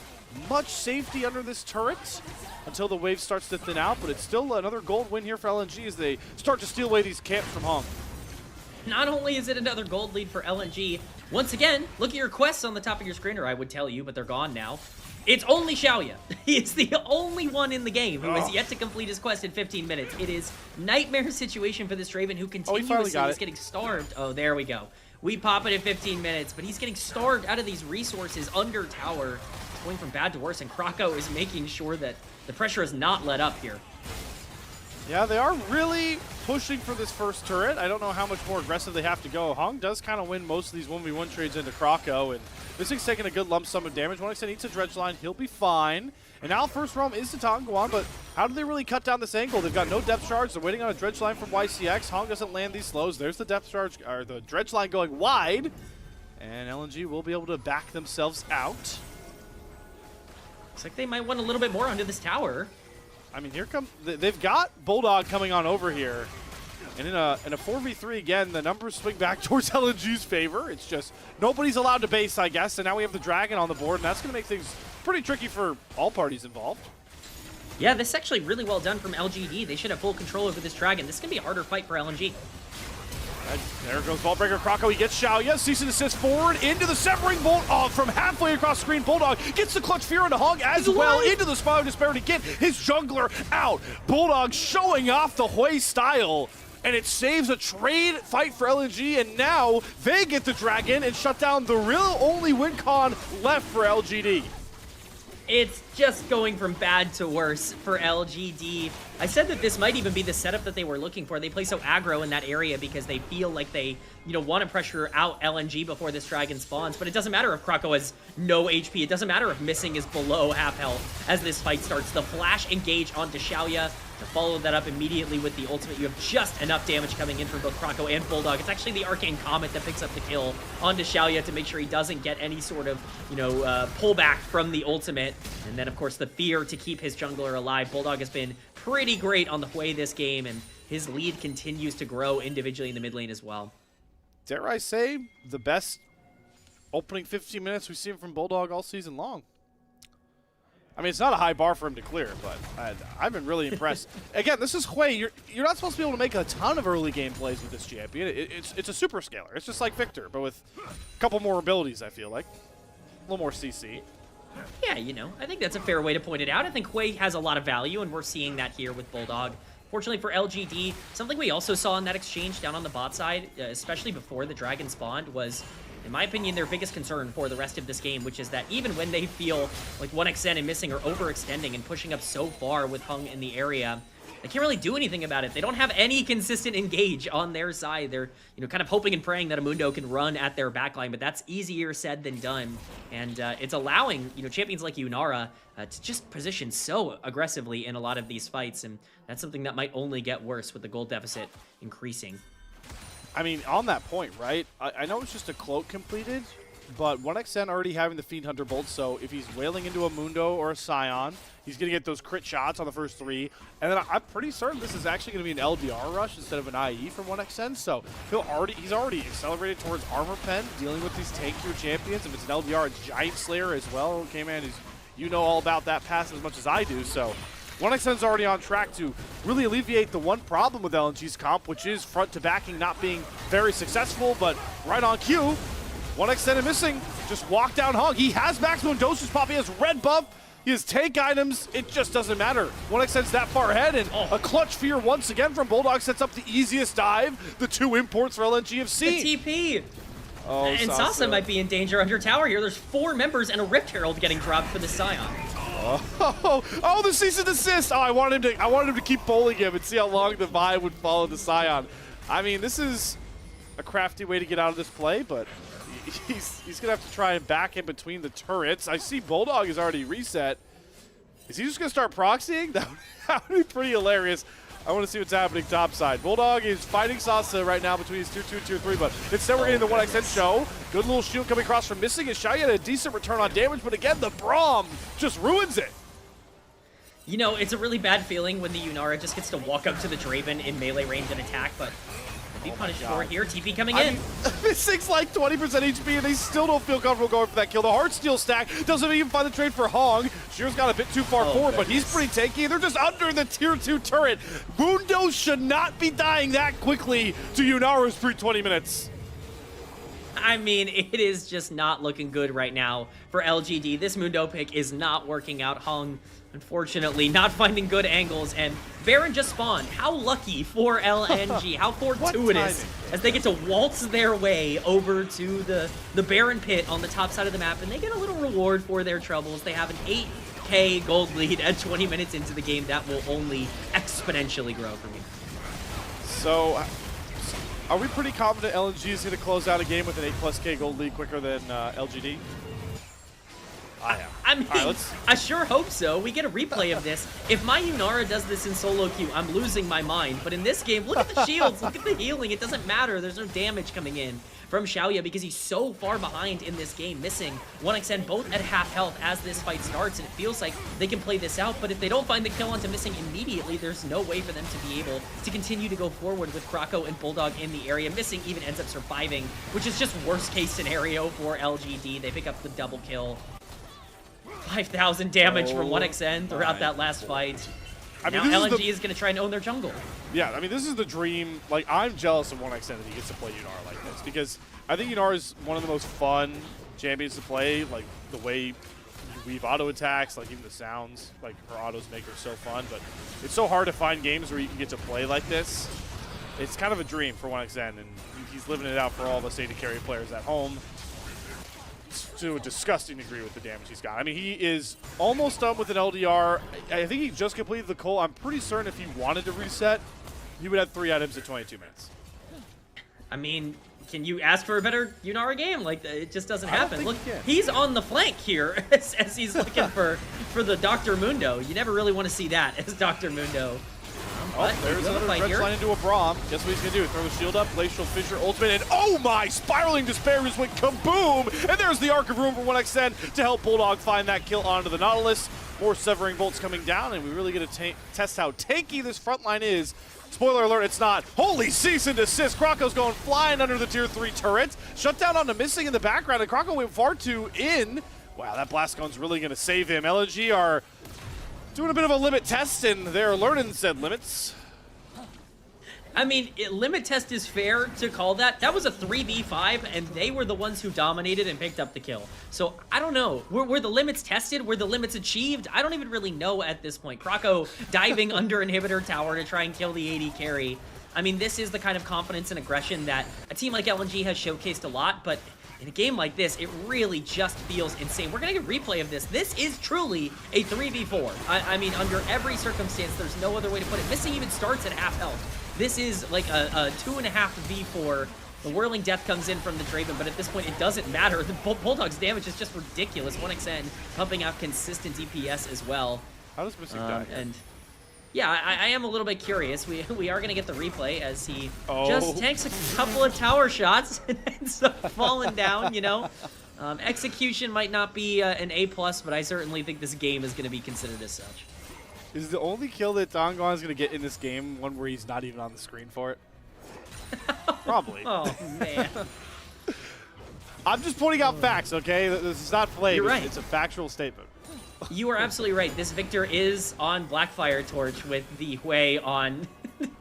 much safety under this turret until the wave starts to thin out, but it's still another gold win here for LNG as they start to steal away these camps from Hung. Not only is it another gold lead for LNG, once again, look at your quests on the top of your screen, or I would tell you, but they're gone now. It's only Xiaoya. He is the only one in the game who has yet to complete his quest in 15 minutes. It is nightmare situation for this Draven who continuously is getting starved. Oh, there we go. We pop it in 15 minutes, but he's getting starved out of these resources under tower. It's going from bad to worse, and Krako is making sure that the pressure is not let up here. Yeah, they are really pushing for this first turret. I don't know how much more aggressive they have to go. Hung does kind of win most of these 1v1 trades into Krako, and Missing's taking a good lump sum of damage. 1xN eats a dredge line, he'll be fine. And now first roam is to Tongyuan, but how do they really cut down this angle? They've got no depth charge. They're waiting on a dredge line from YCX. Hung doesn't land these slows. There's the depth charge, or the dredge line going wide. And LNG will be able to back themselves out. Looks like they might want a little bit more under this tower. I mean, here come, they've got Bulldog coming on over here. And in a 4v3, again, the numbers swing back towards LNG's favor. It's just nobody's allowed to base, I guess, and now we have the Dragon on the board, and that's going to make things pretty tricky for all parties involved. Yeah, this is actually really well done from LGD. They should have full control over this Dragon. This is going to be a harder fight for LNG. And there goes Ballbreaker Krako. He gets Xiaoya. Cease and desist forward into the Severing Bolt from halfway across the screen. Bulldog gets the Clutch Fear into Hung as well into the Spire of Despair to get his jungler out. Bulldog showing off the Hui style. And it saves a trade fight for LNG, and now they get the Dragon and shut down the real only win con left for LGD. It's just going from bad to worse for LGD. I said that this might even be the setup that they were looking for. They play so aggro in that area because they feel like they, want to pressure out LNG before this dragon spawns. But it doesn't matter if Krako has no HP. It doesn't matter if Missing is below half health as this fight starts. The flash engage onto Xiaoya to follow that up immediately with the ultimate. You have just enough damage coming in from both Krako and Bulldog. It's actually the Arcane Comet that picks up the kill onto Xiaoya to make sure he doesn't get any sort of, pullback from the ultimate. And then, of course, the fear to keep his jungler alive. Bulldog has been pretty great on the way this game, and his lead continues to grow individually in the mid lane as well. Dare I say, the best opening 15 minutes we've seen from Bulldog all season long. I mean, it's not a high bar for him to clear, but I've been really impressed. Again, this is Hui. You're not supposed to be able to make a ton of early game plays with this champion. It's a super scaler. It's just like Victor, but with a couple more abilities, I feel like. A little more CC. Yeah, I think that's a fair way to point it out. I think Hui has a lot of value, and we're seeing that here with Bulldog. Fortunately for LGD, something we also saw in that exchange down on the bot side, especially before the dragon spawned, was, in my opinion, their biggest concern for the rest of this game, which is that even when they feel like 1xN and Missing are overextending and pushing up so far with Hung in the area, they can't really do anything about it. They don't have any consistent engage on their side. They're, kind of hoping and praying that Amundo can run at their backline, but that's easier said than done. And it's allowing, champions like Yunara to just position so aggressively in a lot of these fights, and that's something that might only get worse with the gold deficit increasing. I mean, on that point, right? I know it's just a cloak completed, but 1xN already having the Fiend Hunter Bolt, so if he's wailing into a Mundo or a Scion, he's going to get those crit shots on the first 3. And then I'm pretty certain this is actually going to be an LDR rush instead of an IE from 1xN, so he's already accelerated towards Armor Pen, dealing with these tankier champions. If it's an LDR, it's Giant Slayer as well. Okay, man, you know all about that pass as much as I do, so 1xN's already on track to really alleviate the one problem with LNG's comp, which is front to backing not being very successful, but right on cue. 1xN and Missing just walk down Hung. He has maximum dosage pop. He has red buff. He has tank items. It just doesn't matter. 1xN's that far ahead, and a clutch fear once again from Bulldog sets up the easiest dive the 2 imports for LNG have seen. The TP. Oh, and Sasa might be in danger under tower here. There's 4 members and a Rift Herald getting dropped for the Scion. Oh, the cease and desist. Oh, I wanted him to keep bowling him and see how long the vibe would follow the Scion. I mean, this is a crafty way to get out of this play, but he's gonna have to try and back in between the turrets. I see Bulldog is already reset. Is he just gonna start proxying? That would be pretty hilarious. I want to see what's happening topside. Bulldog is fighting Sasa right now between his tier 2 and tier 3, but instead we're getting the 1xN show. Good little shield coming across from Missing, and Xiaoya had a decent return on damage, but again, the Braum just ruins it. It's a really bad feeling when the Yunara just gets to walk up to the Draven in melee range and attack, but be punished for it here. TP coming in. Missing's like 20% HP, and they still don't feel comfortable going for that kill. The Heartsteel stack doesn't even find the trade for Hong. Shear's got a bit too far forward, but he's pretty tanky. They're just under the tier 2 turret. Mundo should not be dying that quickly to Yunara's pre-20 minutes. I mean, it is just not looking good right now for LGD. This Mundo pick is not working out. Hung, unfortunately, not finding good angles, and Baron just spawned. How lucky for LNG. How fortuitous as they get to waltz their way over to the Baron pit on the top side of the map, and they get a little reward for their troubles. They have an 8K gold lead at 20 minutes into the game. That will only exponentially grow for me. So, are we pretty confident LNG is going to close out a game with an 8+ K gold lead quicker than LGD? I mean, I sure hope so. We get a replay of this. If my Yunara does this in solo queue, I'm losing my mind. But in this game, look at the shields, look at the healing. It doesn't matter. There's no damage coming in from Xiaoya because he's so far behind in this game, Missing 1xN both at half health as this fight starts, and it feels like they can play this out. But if they don't find the kill onto Missing immediately, there's no way for them to be able to continue to go forward with Krako and Bulldog in the area. Missing even ends up surviving, which is just worst case scenario for LGD. They pick up the double kill. 5,000 damage from 1xN throughout that last fight. I mean, now LNG is going to try and own their jungle. Yeah, I mean, this is the dream. Like, I'm jealous of 1xN that he gets to play Yunara like this, because I think Yunara is one of the most fun champions to play. Like, the way you weave auto attacks, like even the sounds, like her autos make her so fun. But it's so hard to find games where you can get to play like this. It's kind of a dream for 1xN, and he's living it out for all the AD carry players at home. to a disgusting degree with the damage he's got. I mean, he is almost done with an LDR. I think he just completed the Cole. I'm pretty certain if he wanted to reset, he would have 3 items at 22 minutes. I mean, can you ask for a better Yunara game? Like, it just doesn't happen. Look, he can. he's on the flank here as he's looking for the Dr. Mundo. You never really want to see that as Dr. Mundo. Oh, there's another red slide into a Braum. Guess what he's going to do? Throw the shield up, Glacial Fissure ultimate, and oh my! Spiraling Despair just went kaboom! And there's the Arc of Ruin for 1xN to help Bulldog find that kill onto the Nautilus. More Severing Bolts coming down, and we really get to test how tanky this front line is. Spoiler alert, it's not. Holy cease and desist. Krako's going flying under the tier 3 turret. Shut down on the missing in the background, and Krako went far too in. Wow, that Blast Gun's really going to save him. LNG are doing a bit of a limit test, and they're learning said limits. I mean, limit test is fair to call that. That was a 3v5, and they were the ones who dominated and picked up the kill. So, I don't know. Were the limits tested? Were the limits achieved? I don't even really know at this point. Krako diving under Inhibitor Tower to try and kill the AD carry. I mean, this is the kind of confidence and aggression that a team like LNG has showcased a lot, but in a game like this, it really just feels insane. We're going to get replay of this. This is truly a 3v4. I mean, under every circumstance, there's no other way to put it. Missing even starts at half health. This is like a 2.5v4. The Whirling Death comes in from the Draven, but at this point, it doesn't matter. The Bulldog's damage is just ridiculous. 1xN pumping out consistent DPS as well. How does Missing die? And yeah, I am a little bit curious. We are going to get the replay as he just takes a couple of tower shots and ends up falling down, you know. Execution might not be an A+, but I certainly think this game is going to be considered as such. Is the only kill that Dongon is going to get in this game one where he's not even on the screen for it? Probably. Oh, man. I'm just pointing out facts, okay? This is not flame. You're right. It's a factual statement. You are absolutely right. This Victor is on Blackfire Torch with the Hui on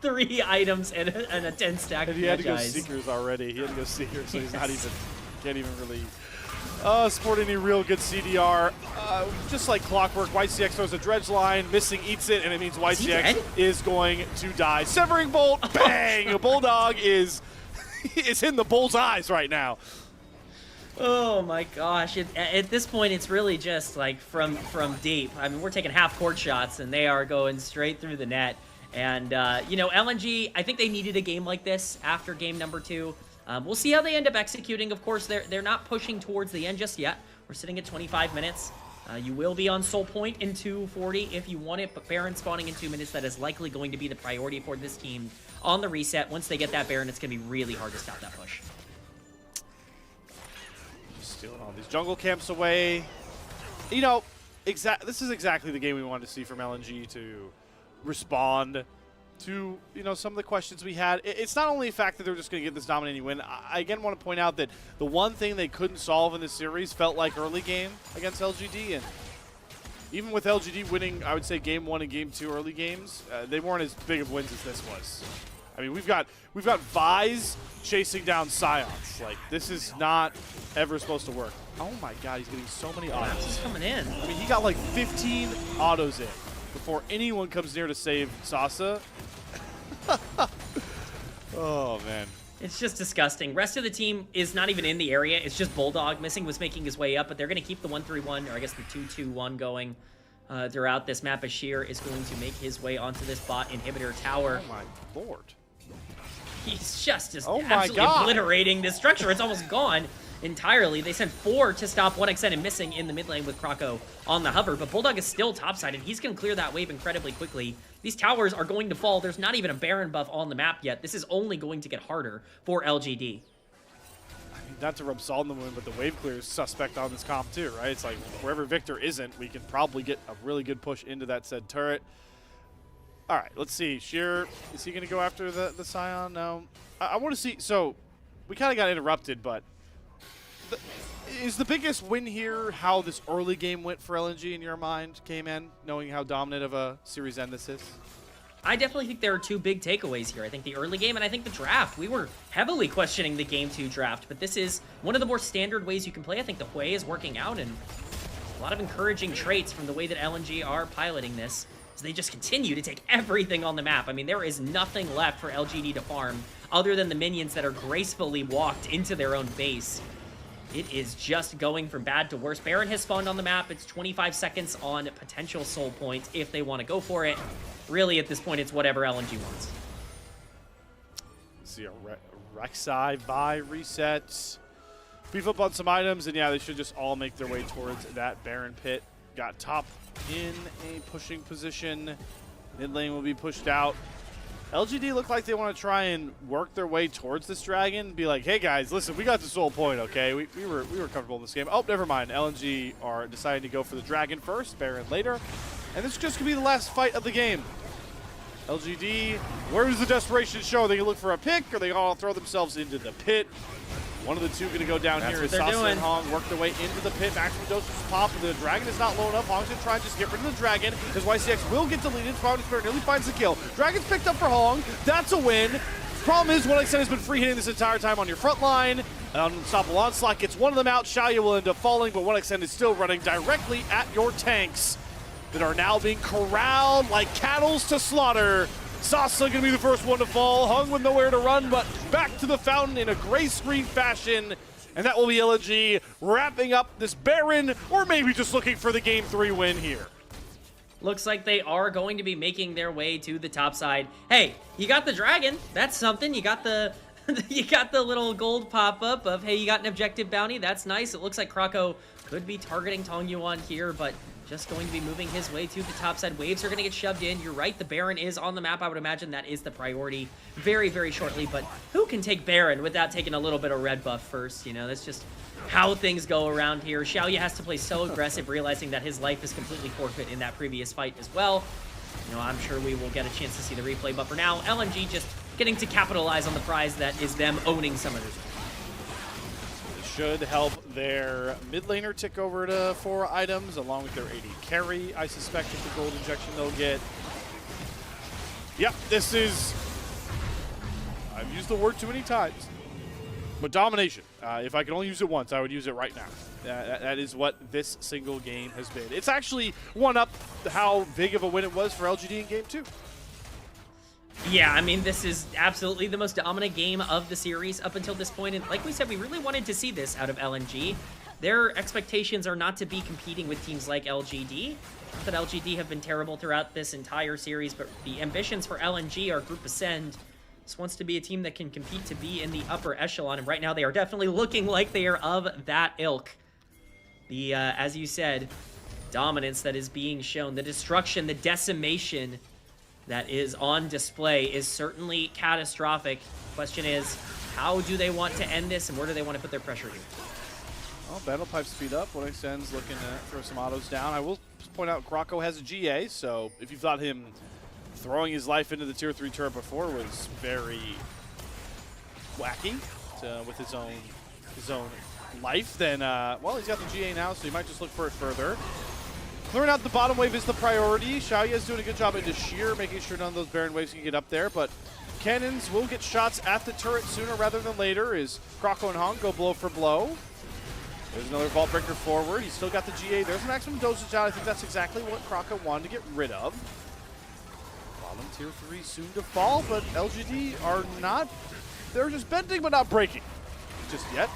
3 items and a 10 stack. And he had to go Seekers already. He had to go Seekers, so he's not even, can't even really sport any real good CDR. Just like clockwork, YCX throws a dredge line, Missing eats it, and it means YCX is going to die. Severing Bolt, bang! Bulldog is in the bull's eyes right now. Oh my gosh! At this point, it's really just like from deep. I mean, we're taking half-court shots, and they are going straight through the net. And you know, LNG, I think they needed a game like this after game number 2. We'll see how they end up executing. Of course, they're not pushing towards the end just yet. We're sitting at 25 minutes. You will be on Soul Point in 2:40 if you want it, but Baron spawning in 2 minutes, that is likely going to be the priority for this team on the reset. Once they get that Baron, it's going to be really hard to stop that push. Stealing all these jungle camps away. You know, this is exactly the game we wanted to see from LNG to respond to, you know, some of the questions we had. It's not only the fact that they're just going to get this dominating win. I again want to point out that the one thing they couldn't solve in this series felt like early game against LGD, and even with LGD winning, I would say game 1 and game 2 early games, they weren't as big of wins as this was. I mean, we've got Vise chasing down Scions. Like, this is not ever supposed to work. Oh my God, he's getting so many autos. He's coming in. I mean, he got like 15 autos in before anyone comes near to save Sasa. Oh, man. It's just disgusting. Rest of the team is not even in the area. It's just Bulldog. Missing was making his way up, but they're going to keep the 1-3-1, or I guess the 2-2-1 going throughout this map. Bashir is going to make his way onto this bot Inhibitor Tower. Oh, my Lord. He's just absolutely obliterating this structure. It's almost gone entirely. They sent 4 to stop 1xN and Missing in the mid lane with Krako on the hover, but Bulldog is still topside, and he's going to clear that wave incredibly quickly. These towers are going to fall. There's not even a Baron buff on the map yet. This is only going to get harder for LGD. I mean, not to rub salt in the wound, but the wave clear is suspect on this comp too, right? It's like wherever Victor isn't, we can probably get a really good push into that said turret. All right, let's see. Sheer, is he going to go after the Scion? No. I want to see. So we kind of got interrupted, but is the biggest win here how this early game went for LNG in your mind, K-Man, knowing how dominant of a series end this is? I definitely think there are 2 big takeaways here. I think the early game and I think the draft. We were heavily questioning the Game 2 draft, but this is one of the more standard ways you can play. I think the Hui is working out, and a lot of encouraging traits from the way that LNG are piloting this. So they just continue to take everything on the map. I mean, there is nothing left for LGD to farm other than the minions that are gracefully walked into their own base. It is just going from bad to worse. Baron has spawned on the map. It's 25 seconds on potential soul point if they want to go for it. Really, at this point, it's whatever LNG wants. See a Rek'Sai buy resets. Beef up on some items, and yeah, they should just all make their way towards that Baron pit. Got top in a pushing position. Mid lane will be pushed out. LGD look like they want to try and work their way towards this dragon. Be like, hey guys, listen, we got the soul point, okay? We were comfortable in this game. Oh, never mind. LNG are deciding to go for the dragon first, Baron later. And this just could be the last fight of the game. LGD, where is the desperation show? They can look for a pick, or they all throw themselves into the pit. One of the two going to go down here as Sasa and Hong work their way into the pit. Maximum doses pop, but the dragon is not low enough. Hong's going to try and just get rid of the dragon. His YCX will get deleted. Spawn Spirit nearly finds the kill. Dragon's picked up for Hong. That's a win. Problem is, 1xN has been free hitting this entire time on your front line. Unstoppable Onslaught gets one of them out. Xiaoya will end up falling, but 1xN is still running directly at your tanks that are now being corralled like cattle to slaughter. Sasa gonna be the first one to fall. Hung with nowhere to run, but back to the fountain in a gray screen fashion. And that will be LNG wrapping up this Baron, or maybe just looking for the Game 3 win here. Looks like they are going to be making their way to the top side. Hey, you got the dragon. That's something. You got the you got the little gold pop-up of, hey, you got an objective bounty. That's nice. It looks like Krako could be targeting Tong Yuan here, but just going to be moving his way to the top side. Waves are going to get shoved in. You're right, the Baron is on the map. I would imagine that is the priority very, very shortly. But who can take Baron without taking a little bit of red buff first? You know, that's just how things go around here. Xiaoya has to play so aggressive, realizing that his life is completely forfeit in that previous fight as well. You know, I'm sure we will get a chance to see the replay. But for now, LNG just getting to capitalize on the prize that is them owning some of this. Should help their mid laner tick over to 4 items, along with their AD carry, I suspect, with the gold injection they'll get. Yep, this is, I've used the word too many times, but domination. If I could only use it once, I would use it right now. That is what this single game has been. It's actually one up how big of a win it was for LGD in Game 2. Yeah, I mean, this is absolutely the most dominant game of the series up until this point. And like we said, we really wanted to see this out of LNG. Their expectations are not to be competing with teams like LGD. Not that LGD have been terrible throughout this entire series, but the ambitions for LNG are Group Ascend. This wants to be a team that can compete to be in the upper echelon. And right now they are definitely looking like they are of that ilk. The, as you said, dominance that is being shown, the destruction, the decimation that is on display is certainly catastrophic. Question is, how do they want to end this, and where do they want to put their pressure here? Well, Battle Pipe speed up. 1xN's looking to throw some autos down. I will just point out Krako has a GA, so if you thought him throwing his life into the Tier 3 turret before was very wacky with his own life, then, well, he's got the GA now, so he might just look for it further. Clearing out the bottom wave is the priority. Xiaoya is doing a good job into Sheer, making sure none of those Baron waves can get up there, but cannons will get shots at the turret sooner rather than later as Krako and Hong go blow for blow. There's another Vault Breaker forward. He's still got the GA. There's maximum dosage out. I think that's exactly what Krako wanted to get rid of. Bottom Tier 3 soon to fall, but LGD are not, they're just bending but not breaking just yet.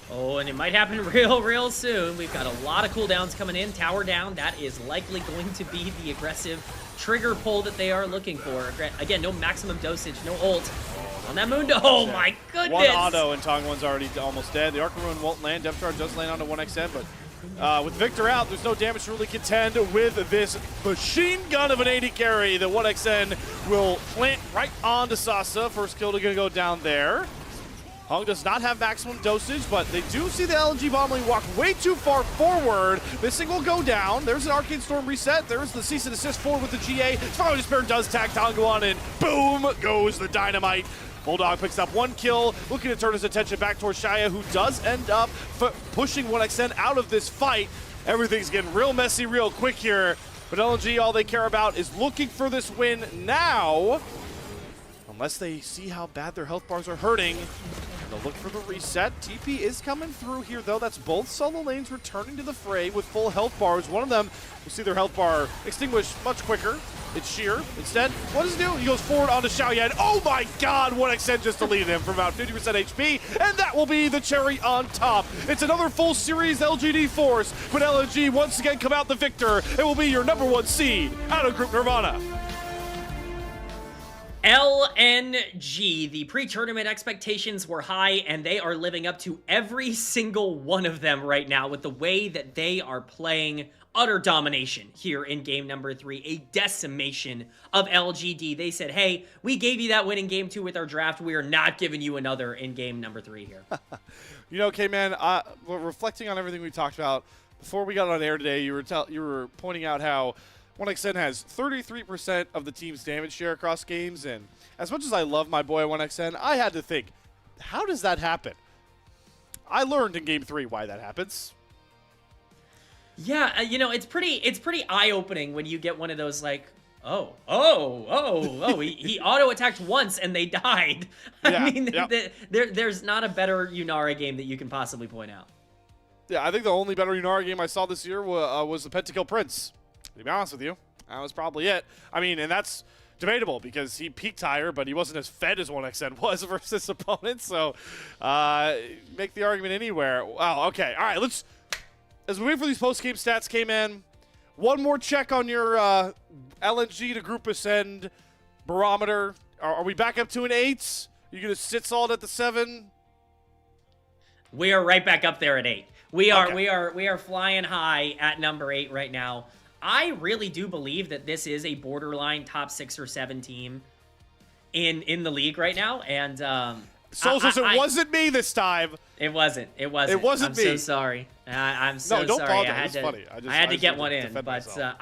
Oh, and it might happen real soon. We've got a lot of cooldowns coming in. Tower down. That is likely going to be the aggressive trigger pull that they are looking for. Again, no maximum dosage, no ult on that Mundo. Oh my goodness! One auto and Tongwan's already almost dead. The Arc of Ruin won't land. Depth Charge does land onto 1xN, but with Victor out, there's no damage to really contend with this machine gun of an AD carry. The 1xN will plant right onto Sasa. First kill to go down there. Hong does not have maximum dosage, but they do see the LNG bottom lane walk way too far forward. This thing will go down. There's an Arcane Storm reset. There's the cease and desist forward with the GA. Finally, Despair does tag Tongwan, and boom goes the dynamite. Bulldog picks up 1 kill, looking to turn his attention back towards Xiaoya, who does end up pushing 1xN out of this fight. Everything's getting real messy real quick here, but LNG, all they care about is looking for this win now. Unless they see how bad their health bars are hurting. They'll look for the reset. TP is coming through here, though. That's both solo lanes returning to the fray with full health bars. One of them will see their health bar extinguished much quicker. It's Sheer. Instead, what does he do? He goes forward onto Xiaoyan. Oh my god, 1xN just deleted him for about 50% HP, and that will be the cherry on top. It's another full series LGD force, but LNG once again come out the victor. It will be your #1 seed out of Group Nirvana. LNG, the pre-tournament expectations were high, and they are living up to every single one of them right now with the way that they are playing. Utter domination here in game number 3, a decimation of LGD. They said, hey, we gave you that win in game 2 with our draft. We are not giving you another in game number 3 here. You know, K-Man, reflecting on everything we talked about, before we got on air today, you were pointing out how 1xN has 33% of the team's damage share across games, and as much as I love my boy 1xN, I had to think, how does that happen? I learned in game 3 why that happens. Yeah, you know, it's pretty eye-opening when you get one of those like, he auto-attacked once and they died. I mean, there's not a better Yunara game that you can possibly point out. Yeah, I think the only better Yunara game I saw this year was the Pentakill Prince. To be honest with you, that was probably it. I mean, and that's debatable because he peaked higher, but he wasn't as fed as 1xN was versus opponents. So make the argument anywhere. Wow, okay. All right, as we wait for these post-game stats, K-Man, one more check on your LNG to group ascend barometer. Are we back up to an 8? Are you going to sit solid at the 7? We are right back up there at 8. We Okay. are flying high at number 8 right now. I really do believe that this is a borderline top 6 or 7 team in the league right now, and it wasn't me this time. It wasn't. It wasn't I'm me. so sorry. I'm so No, don't sorry. bother. I had It's to, funny. I had to just get wanted one to in, defend but myself.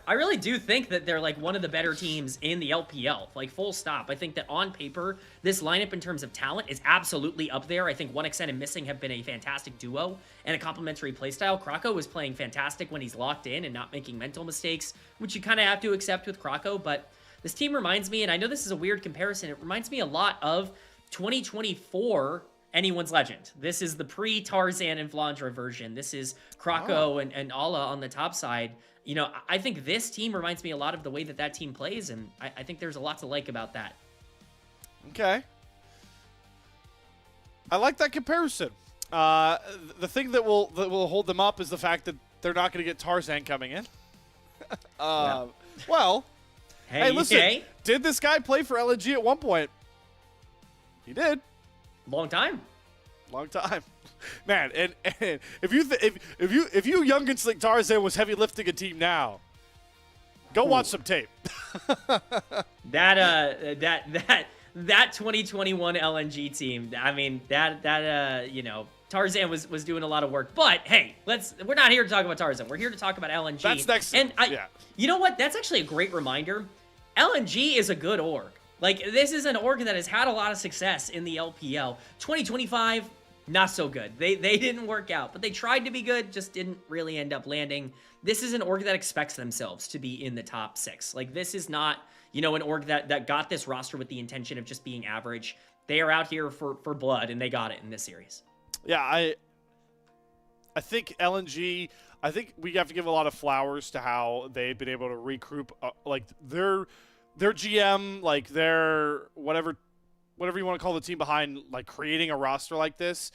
I really do think that they're like one of the better teams in the LPL. Like full stop. I think that on paper, this lineup in terms of talent is absolutely up there. I think 1xN and Missing have been a fantastic duo and a complementary playstyle. Krako is playing fantastic when he's locked in and not making mental mistakes, which you kind of have to accept with Krako. But this team reminds me, and I know this is a weird comparison, it reminds me a lot of 2024 Anyone's Legend. This is the pre-Tarzan and Flandra version. This is Krako and Ala on the top side. You know, I think this team reminds me a lot of the way that team plays, and I think there's a lot to like about that. Okay. I like that comparison. The thing that will hold them up is the fact that they're not going to get Tarzan coming in. Well, hey, listen, did this guy play for LNG at one point? He did. Long time, man. And if you youngins think Tarzan was heavy lifting a team now, go watch some tape. that 2021 LNG team. I mean, you know, Tarzan was doing a lot of work. But hey, we're not here to talk about Tarzan. We're here to talk about LNG. That's next. And you know what? That's actually a great reminder. LNG is a good org. Like, this is an org that has had a lot of success in the LPL. 2025, not so good. They didn't work out, but they tried to be good, just didn't really end up landing. This is an org that expects themselves to be in the top 6. Like, this is not, you know, an org that got this roster with the intention of just being average. They are out here for blood, and they got it in this series. Yeah, I think LNG, I think we have to give a lot of flowers to how they've been able to regroup, like, their GM, like their whatever you want to call the team behind, like creating a roster like this.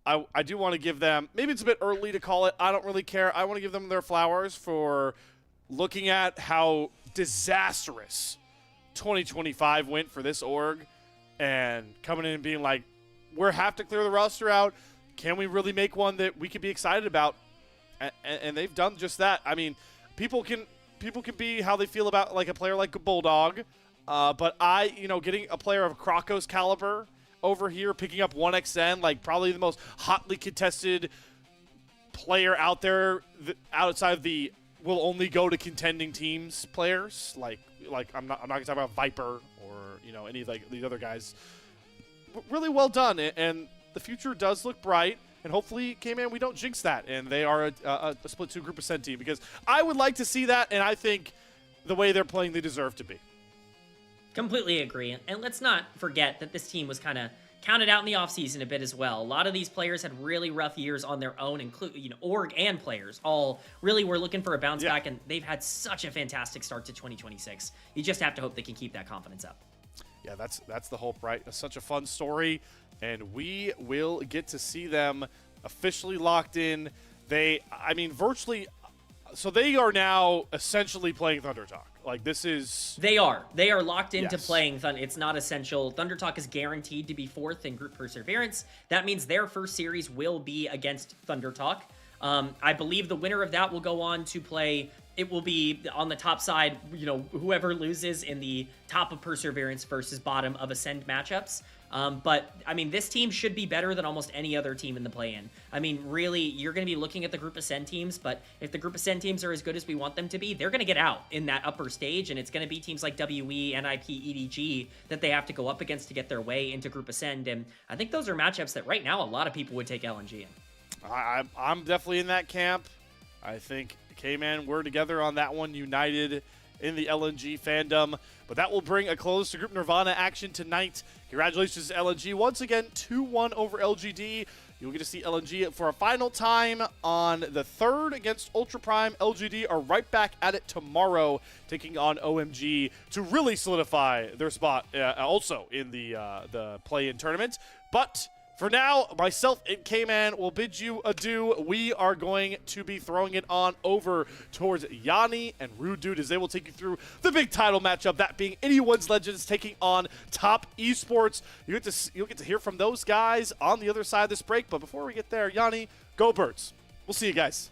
I do want to give them, maybe it's a bit early to call it, I don't really care. I want to give them their flowers for looking at how disastrous 2025 went for this org and coming in and being like, we have to clear the roster out. Can we really make one that we could be excited about? And they've done just that. I mean, people can be how they feel about like a player like a Bulldog, but getting a player of Krako's caliber over here, picking up 1xN, like probably the most hotly contested player out there outside of the will only go to contending teams players. Like I'm not gonna talk about Viper or any of like these other guys. Really well done, and the future does look bright. And hopefully, K-Man, we don't jinx that, and they are a split 2 group ascent team, because I would like to see that, and I think the way they're playing, they deserve to be. Completely agree. And let's not forget that this team was kind of counted out in the offseason a bit as well. A lot of these players had really rough years on their own, including, org and players all really were looking for a bounce back, and they've had such a fantastic start to 2026. You just have to hope they can keep that confidence up. Yeah, that's the hope, right? It's such a fun story, and we will get to see them officially locked in. Virtually, so they are now essentially playing Thunder Talk. Like, this is... They are locked into playing Thunder. It's not essential. Thunder Talk is guaranteed to be 4th in Group Perseverance. That means their first series will be against Thunder Talk. I believe the winner of that will go on to play... It will be on the top side, whoever loses in the top of Perseverance versus bottom of Ascend matchups. But, this team should be better than almost any other team in the play-in. Really, you're going to be looking at the Group Ascend teams, but if the Group Ascend teams are as good as we want them to be, they're going to get out in that upper stage, and it's going to be teams like WE, NIP, EDG that they have to go up against to get their way into Group Ascend, and I think those are matchups that right now a lot of people would take LNG in. I'm definitely in that camp. I think K-Man, we're together on that one, united in the LNG fandom. But that will bring a close to Group Nirvana action tonight. Congratulations to LNG. Once again, 2-1 over LGD. You'll get to see LNG for a final time on the 3rd against Ultra Prime. LGD are right back at it tomorrow, taking on OMG to really solidify their spot also in the play-in tournament. But for now, myself and K-Man will bid you adieu. We are going to be throwing it on over towards Yanni and Rude Dude as they will take you through the big title matchup, that being Anyone's Legends taking on Top Esports. You'll get to hear from those guys on the other side of this break. But before we get there, Yanni, go Birds. We'll see you guys.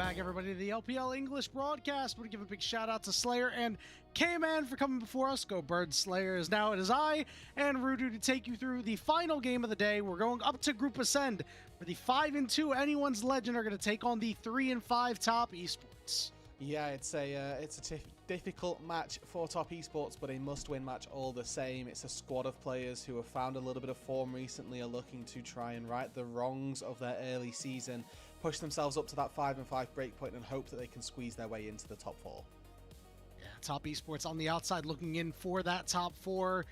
back, everybody, to the LPL English broadcast. I want to give a big shout out to Slayer and K-Man for coming before us. Go Bird Slayer is now. It is I and Rudu to take you through the final game of the day. We're going up to Group Ascend, where the 5-2 Anyone's Legend are going to take on the 3-5 Top Esports. Yeah, it's a difficult match for Top Esports, but a must-win match all the same. It's a squad of players who have found a little bit of form recently, are looking to try and right the wrongs of their early season, push themselves up to that 5-5 breakpoint, and hope that they can squeeze their way into the top 4. Yeah, Top Esports on the outside looking in for that top 4.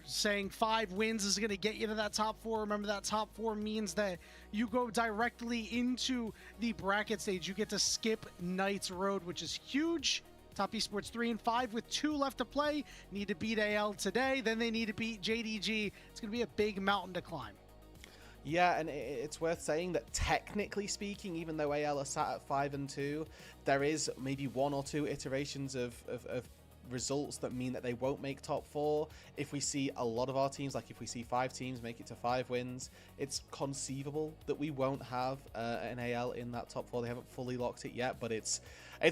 Saying 5 wins is going to get you to that top 4. Remember, that top 4 means that you go directly into the bracket stage. You get to skip Knight's Road, which is huge. Top Esports 3-5 with 2 left to play. Need to beat AL today. Then they need to beat JDG. It's going to be a big mountain to climb. Yeah, and it's worth saying that technically speaking, even though AL are sat at 5-2, there is maybe 1 or 2 iterations of results that mean that they won't make top 4. If we see a lot of our teams, like if we see 5 teams make it to 5 wins, it's conceivable that we won't have an AL in that top 4. They haven't fully locked it yet, but it's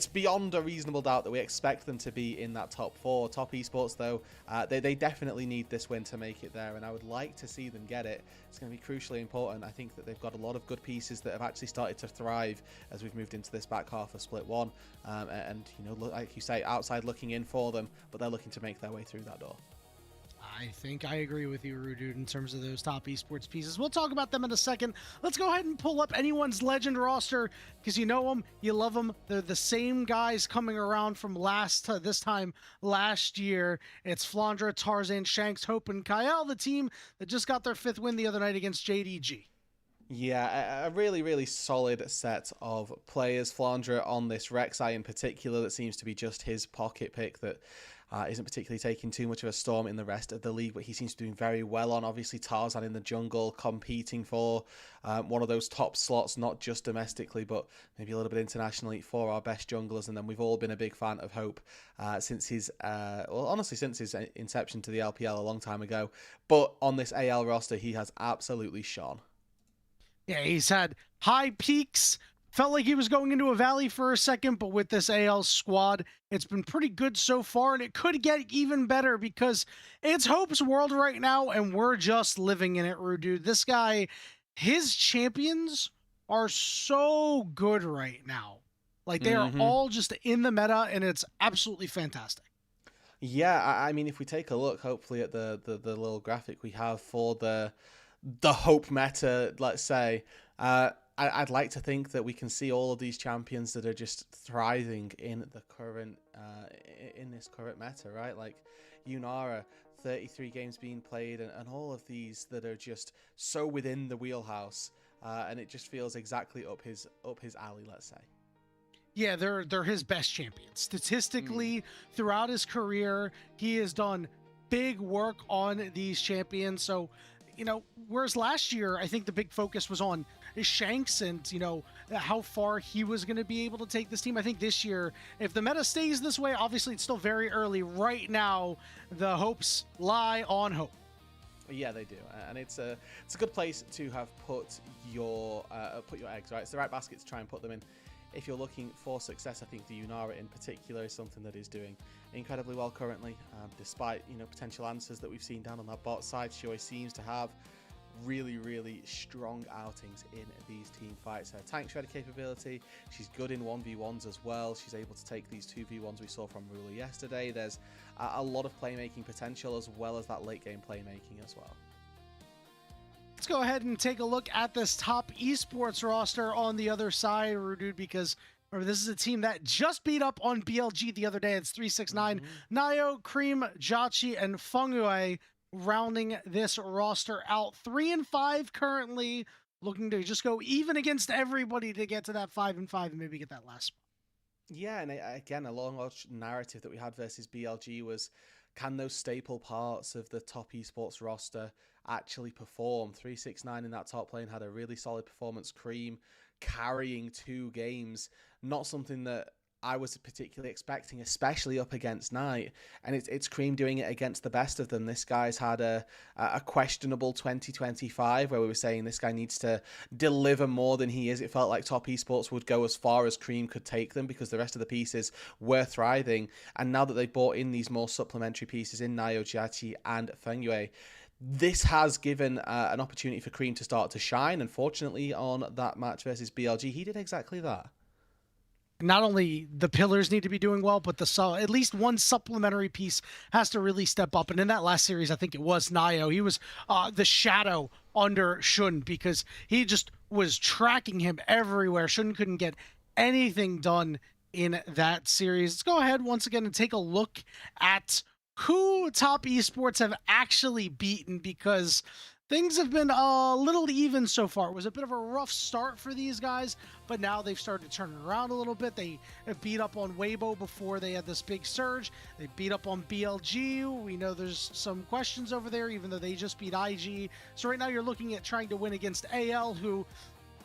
beyond a reasonable doubt that we expect them to be in that top 4. Top Esports, though, they definitely need this win to make it there, and I would like to see them get it. It's going to be crucially important. I think that they've got a lot of good pieces that have actually started to thrive as we've moved into this back half of Split 1, and you know, like you say, outside looking in for them, but they're looking to make their way through that door. I think I agree with you, Rudude, in terms of those Top Esports pieces. We'll talk about them in a second. Let's go ahead and pull up Anyone's Legend roster, because you know them, you love them. They're the same guys coming around from this time last year. It's Flandra, Tarzan, Shanks, Hope, and Kyle, the team that just got their 5th win the other night against JDG. Yeah, a really, really solid set of players. Flandra on this Rek'Sai in particular, that seems to be just his pocket pick, that isn't particularly taking too much of a storm in the rest of the league, but he seems to be doing very well on. Obviously, Tarzan in the jungle, competing for one of those top slots, not just domestically, but maybe a little bit internationally for our best junglers. And then we've all been a big fan of Hope since his, since his inception to the LPL a long time ago. But on this AL roster, he has absolutely shone. Yeah, he's had high peaks. Felt like he was going into a valley for a second, but with this AL squad, it's been pretty good so far, and it could get even better because it's Hope's world right now, and we're just living in it, Rude. This guy, his champions are so good right now. Like, they are all just in the meta, and it's absolutely fantastic. Yeah, I mean, if we take a look, hopefully, at the little graphic we have for the Hope meta, let's say, I'd like to think that we can see all of these champions that are just thriving in the current in this current meta, right? Like Yunara, 33 games being played, and all of these that are just so within the wheelhouse, and it just feels exactly up his alley, let's say. Yeah, they're his best champions. Statistically, throughout his career, he has done big work on these champions. So, you know, whereas last year, I think the big focus was on Shanks and, you know, how far he was going to be able to take this team. I think this year, if the meta stays this way, obviously it's still very early. Right now, the hopes lie on Hope. Yeah, they do, and it's a good place to have put your eggs, right? It's the right basket to try and put them in. If you're looking for success, I think the Yunara in particular is something that is doing incredibly well currently, despite, you know, potential answers that we've seen down on that bot side. She always seems to have really, really strong outings in these team fights. Her tank shredder capability, she's good in 1v1s as well. She's able to take these 2v1s we saw from Ruler yesterday. There's a lot of playmaking potential as well as that late game playmaking as well. Let's go ahead and take a look at this Top Esports roster on the other side, Rudude, because remember, this is a team that just beat up on BLG the other day. It's 369, Nayo, Cream, Jachi, and Fengui rounding this roster out. 3-5 currently, looking to just go even against everybody to get to that 5-5 and maybe get that last spot. Yeah, and again, a long narrative that we had versus BLG was, can those staple parts of the Top Esports roster actually perform? 369 in that top lane had a really solid performance. Cream carrying 2 games, not something that I was particularly expecting, especially up against Knight. And it's Cream doing it against the best of them. This guy's had a questionable 2025 where we were saying this guy needs to deliver more than he is. It felt like Top Esports would go as far as Cream could take them because the rest of the pieces were thriving. And now that they've brought in these more supplementary pieces in Nayo, Jiachi, and Fengyue, this has given an opportunity for Cream to start to shine. And fortunately, on that match versus BLG, he did exactly that. Not only the pillars need to be doing well, but at least one supplementary piece has to really step up. And in that last series, I think it was Nayo. He was the shadow under Shun because he just was tracking him everywhere. Shun couldn't get anything done in that series. Let's go ahead once again and take a look at who Top Esports have actually beaten, because things have been a little even so far. It was a bit of a rough start for these guys, but now they've started to turn it around a little bit. They beat up on Weibo before they had this big surge. They beat up on BLG. We know there's some questions over there, even though they just beat IG. So right now you're looking at trying to win against AL, who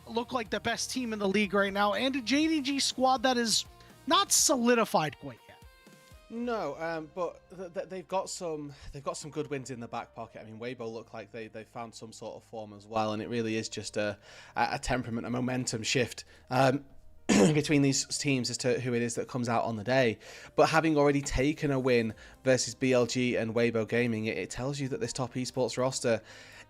look like the best team in the league right now, and a JDG squad that is not solidified quite yet. No, but they've got some good wins in the back pocket. I mean, Weibo look like they found some sort of form as well, and it really is just a temperament, a momentum shift between these teams as to who it is that comes out on the day. But having already taken a win versus BLG and Weibo Gaming, it tells you that this Top Esports roster,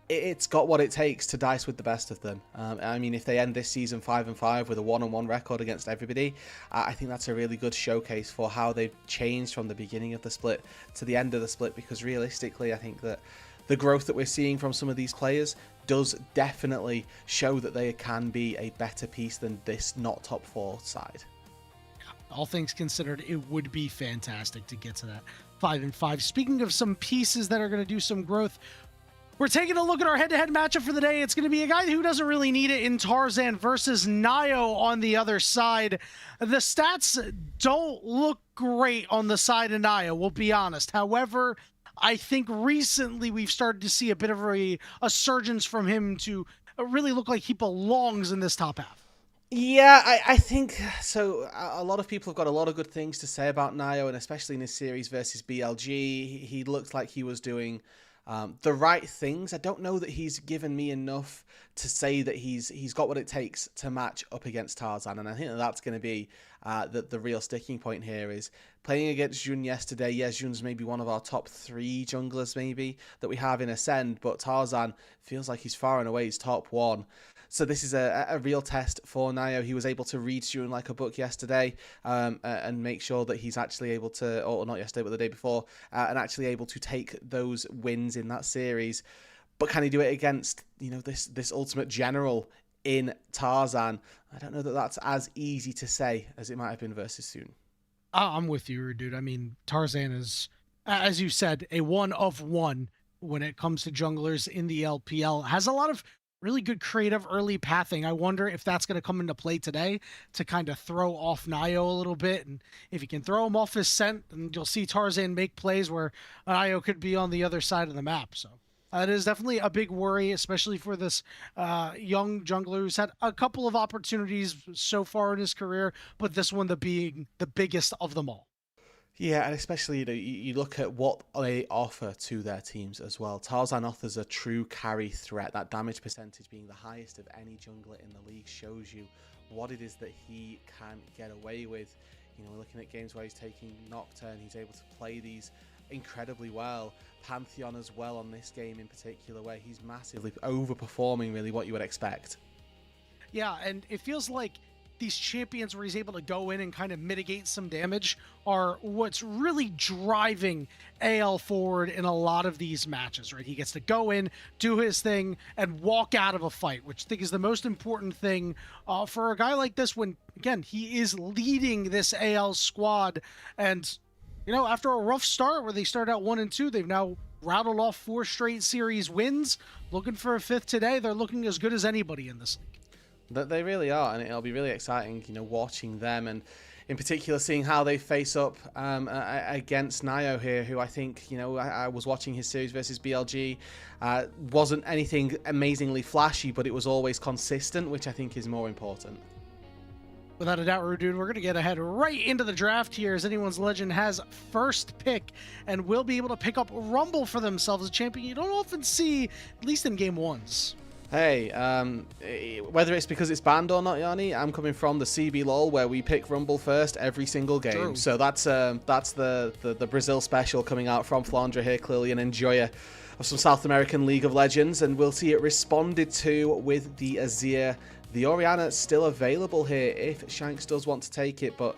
it's got what it takes to dice with the best of them. I mean, if they end this season 5-5 with a 1-on-1 record against everybody, I think that's a really good showcase for how they've changed from the beginning of the split to the end of the split, because realistically, I think that the growth that we're seeing from some of these players does definitely show that they can be a better piece than this not top 4 side. All things considered, it would be fantastic to get to that 5-5. Speaking of some pieces that are going to do some growth, we're taking a look at our head-to-head matchup for the day. It's going to be a guy who doesn't really need it in Tarzan versus Nayo on the other side. The stats don't look great on the side of Nayo, we'll be honest. However, I think recently we've started to see a bit of a surgence from him to really look like he belongs in this top half. Yeah, I think so. A lot of people have got a lot of good things to say about Nayo, and especially in his series versus BLG. He looked like he was doing the right things. I don't know that he's given me enough to say that he's got what it takes to match up against Tarzan, and I think that's going to be the real sticking point here. Is playing against Jun yesterday. Yes, Jun's maybe one of our top 3 junglers maybe that we have in Ascend, but Tarzan feels like he's far and away his top 1. So this is a real test for Nayo. He was able to read Jun like a book yesterday and make sure that he's actually able to, or not yesterday, but the day before, and actually able to take those wins in that series. But can he do it against, this ultimate general in Tarzan? I don't know that that's as easy to say as it might have been versus Sun. I'm with you, dude. I mean, Tarzan is, as you said, a 1 of 1 when it comes to junglers in the LPL. Has a lot of really good creative early pathing. I wonder if that's going to come into play today to kind of throw off Nayo a little bit. And if you can throw him off his scent, then you'll see Tarzan make plays where Nayo could be on the other side of the map. So it is definitely a big worry, especially for this young jungler who's had a couple of opportunities so far in his career, but this one being the biggest of them all. Yeah, and especially you look at what they offer to their teams as well. Tarzan offers a true carry threat. That damage percentage being the highest of any jungler in the league shows you what it is that he can get away with. We're looking at games where he's taking Nocturne. He's able to play these incredibly well. Pantheon as well on this game in particular, where he's massively overperforming really what you would expect. Yeah, and it feels like these champions where he's able to go in and kind of mitigate some damage are what's really driving AL forward in a lot of these matches, right? He gets to go in, do his thing, and walk out of a fight, which I think is the most important thing for a guy like this when, again, he is leading this AL squad. And, after a rough start where they started out 1-2, they've now rattled off 4 straight series wins. Looking for a 5th today. They're looking as good as anybody in this league. That they really are, and it'll be really exciting, watching them, and in particular seeing how they face up against Nayo here, who I think, I was watching his series versus BLG, wasn't anything amazingly flashy, but it was always consistent, which I think is more important. Without a doubt, Rudude, we're going to get ahead right into the draft here as Anyone's Legend has first pick and will be able to pick up Rumble for themselves, a champion you don't often see, at least in game ones. Hey, whether it's because it's banned or not, Yanni, I'm coming from the CB LOL where we pick Rumble first every single game. True. So that's the Brazil special coming out from Flandra here, clearly an enjoyer of some South American League of Legends, and we'll see it responded to with the Azir. The Orianna still available here if Shanks does want to take it, but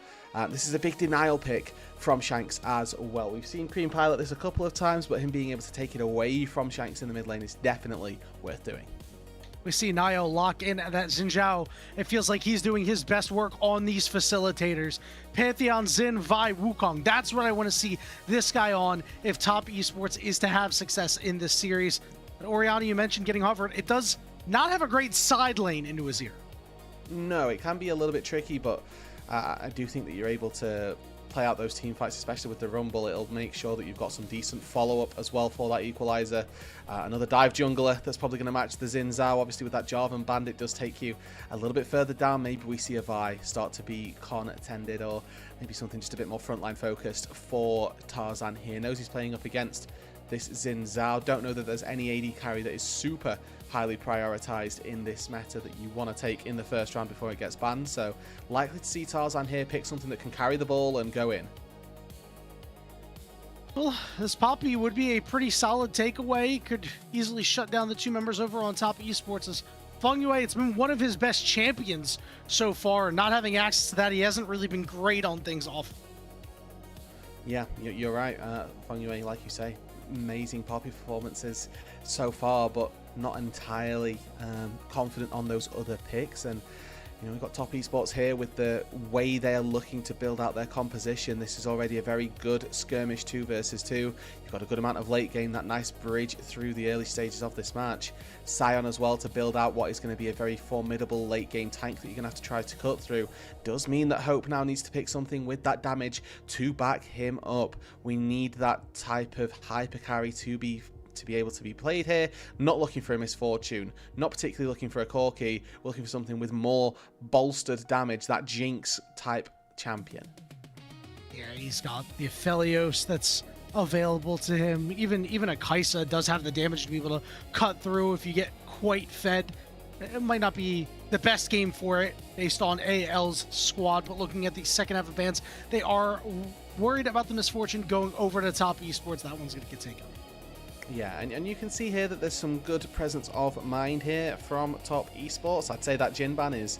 this is a big denial pick from Shanks as well. We've seen Cream pilot this a couple of times, but him being able to take it away from Shanks in the mid lane is definitely worth doing. We see Nio lock in that Xin Zhao. It feels like he's doing his best work on these facilitators. Pantheon, Xin, Vi, Wukong. That's what I want to see this guy on if Top Esports is to have success in this series. But Orianna, you mentioned getting hovered. It does not have a great side lane into Azir. No, it can be a little bit tricky, but I do think that you're able to play out those team fights, especially with the Rumble. It'll make sure that you've got some decent follow-up as well for that equalizer. Another dive jungler that's probably going to match the Xin Zhao. Obviously, with that Jarvan band, it does take you a little bit further down. Maybe we see a Vi start to be con-attended, or maybe something just a bit more frontline focused for Tarzan here. Knows he's playing up against this Xin Zhao. Don't know that there's any AD carry that is super highly prioritized in this meta that you want to take in the first round before it gets banned. So likely to see Tarzan here pick something that can carry the ball and go in. Well, this Poppy would be a pretty solid takeaway. Could easily shut down the two members over on Top Esports. As Feng Yue, it's been one of his best champions so far. Not having access to that, he hasn't really been great on things off. Yeah, you're right. Feng Yue, like you say, amazing Poppy performances so far, but not entirely confident on those other picks. And you know, we've got Top Esports here with the way they're looking to build out their composition. This is already a very good skirmish 2 versus 2. You've got a good amount of late game, that nice bridge through the early stages of this match. Sion as well to build out what is going to be a very formidable late game tank that you're going to have to try to cut through. Does mean that Hope now needs to pick something with that damage to back him up. We need that type of hyper carry to be able to be played here. Not looking for a Misfortune, not particularly looking for a Corki. We're looking for something with more bolstered damage, that Jinx type champion. Yeah, he's got the Aphelios that's available to him. Even a Kaisa does have the damage to be able to cut through if you get quite fed. It might not be the best game for it based on AL's squad, but looking at the second half of bans, they are worried about the Misfortune going over to Top Esports. That one's going to get taken. Yeah, and you can see here that there's some good presence of mind here from Top Esports. I'd say that Jhin ban is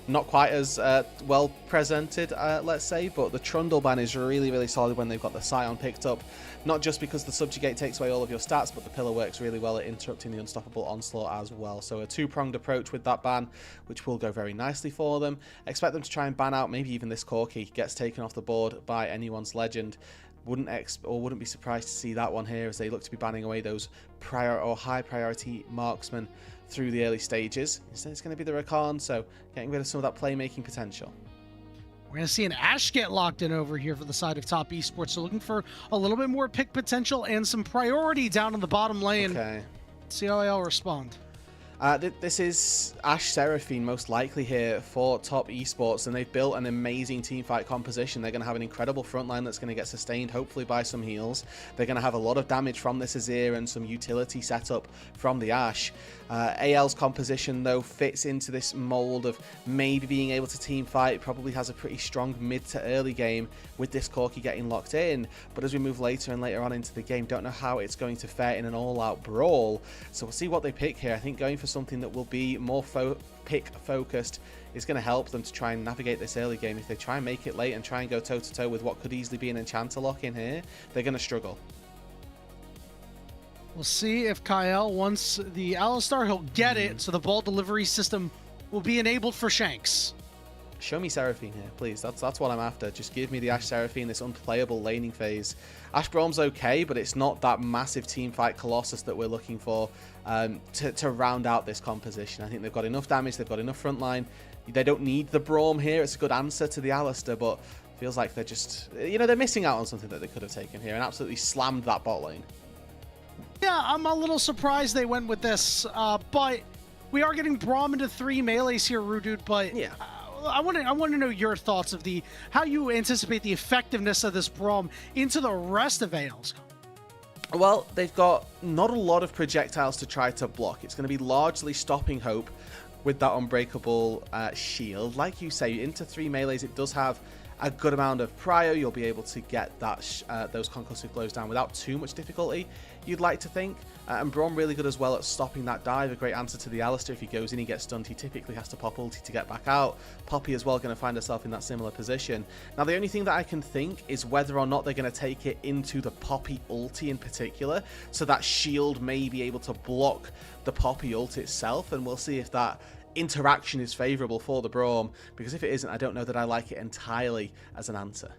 not quite as well presented, let's say, but the Trundle ban is really, really solid when they've got the Sion picked up. Not just because the Subjugate takes away all of your stats, but the Pillar works really well at interrupting the Unstoppable Onslaught as well. So a two-pronged approach with that ban, which will go very nicely for them. Expect them to try and ban out maybe even this Corki gets taken off the board by Anyone's Legend. Wouldn't be surprised to see that one here as they look to be banning away those prior or high priority marksmen through the early stages. Instead, it's going to be the Rakan, so getting rid of some of that playmaking potential. We're going to see an Ashe get locked in over here for the side of Top Esports. So looking for a little bit more pick potential and some priority down in the bottom lane. Okay. See how they'll respond. This is Ashe Seraphine most likely here for Top Esports, and they've built an amazing teamfight composition. They're going to have an incredible front line that's going to get sustained, hopefully by some heals. They're going to have a lot of damage from this Azir and some utility setup from the Ashe. AL's composition, though, fits into this mold of maybe being able to teamfight. Probably has a pretty strong mid to early game with this Corki getting locked in, but as we move later and later on into the game, don't know how it's going to fare in an all-out brawl. So we'll see what they pick here. I think going for something that will be more pick focused is going to help them to try and navigate this early game. If they try and make it late and try and go toe to toe with what could easily be an Enchanter lock in here, they're going to struggle. We'll see if Kyle wants the Alistar. He'll get it, so the ball delivery system will be enabled for Shanks. Show me Seraphine here, please. That's what I'm after. Just give me the Ashe Seraphine, this unplayable laning phase. Ashe Braum's okay, but it's not that massive teamfight Colossus that we're looking for to round out this composition. I think they've got enough damage, they've got enough frontline. They don't need the Braum here. It's a good answer to the Alistar, but feels like they're just, they're missing out on something that they could have taken here and absolutely slammed that bot lane. Yeah, I'm a little surprised they went with this, but we are getting Braum into 3 melees here, Rudude, but yeah. I want to know your thoughts of how you anticipate the effectiveness of this Braum into the rest of AL's. Well, they've got not a lot of projectiles to try to block. It's going to be largely stopping Hope with that unbreakable shield. Like you say, into 3 melees, it does have a good amount of prio. You'll be able to get that those concussive blows down without too much difficulty, you'd like to think. And Braum really good as well at stopping that dive. A great answer to the Alistair. If he goes in, he gets stunned. He typically has to pop ulti to get back out. Poppy as well going to find herself in that similar position. Now, the only thing that I can think is whether or not they're going to take it into the Poppy ulti in particular. So that shield may be able to block the Poppy ult itself. And we'll see if that interaction is favourable for the Braum. Because if it isn't, I don't know that I like it entirely as an answer.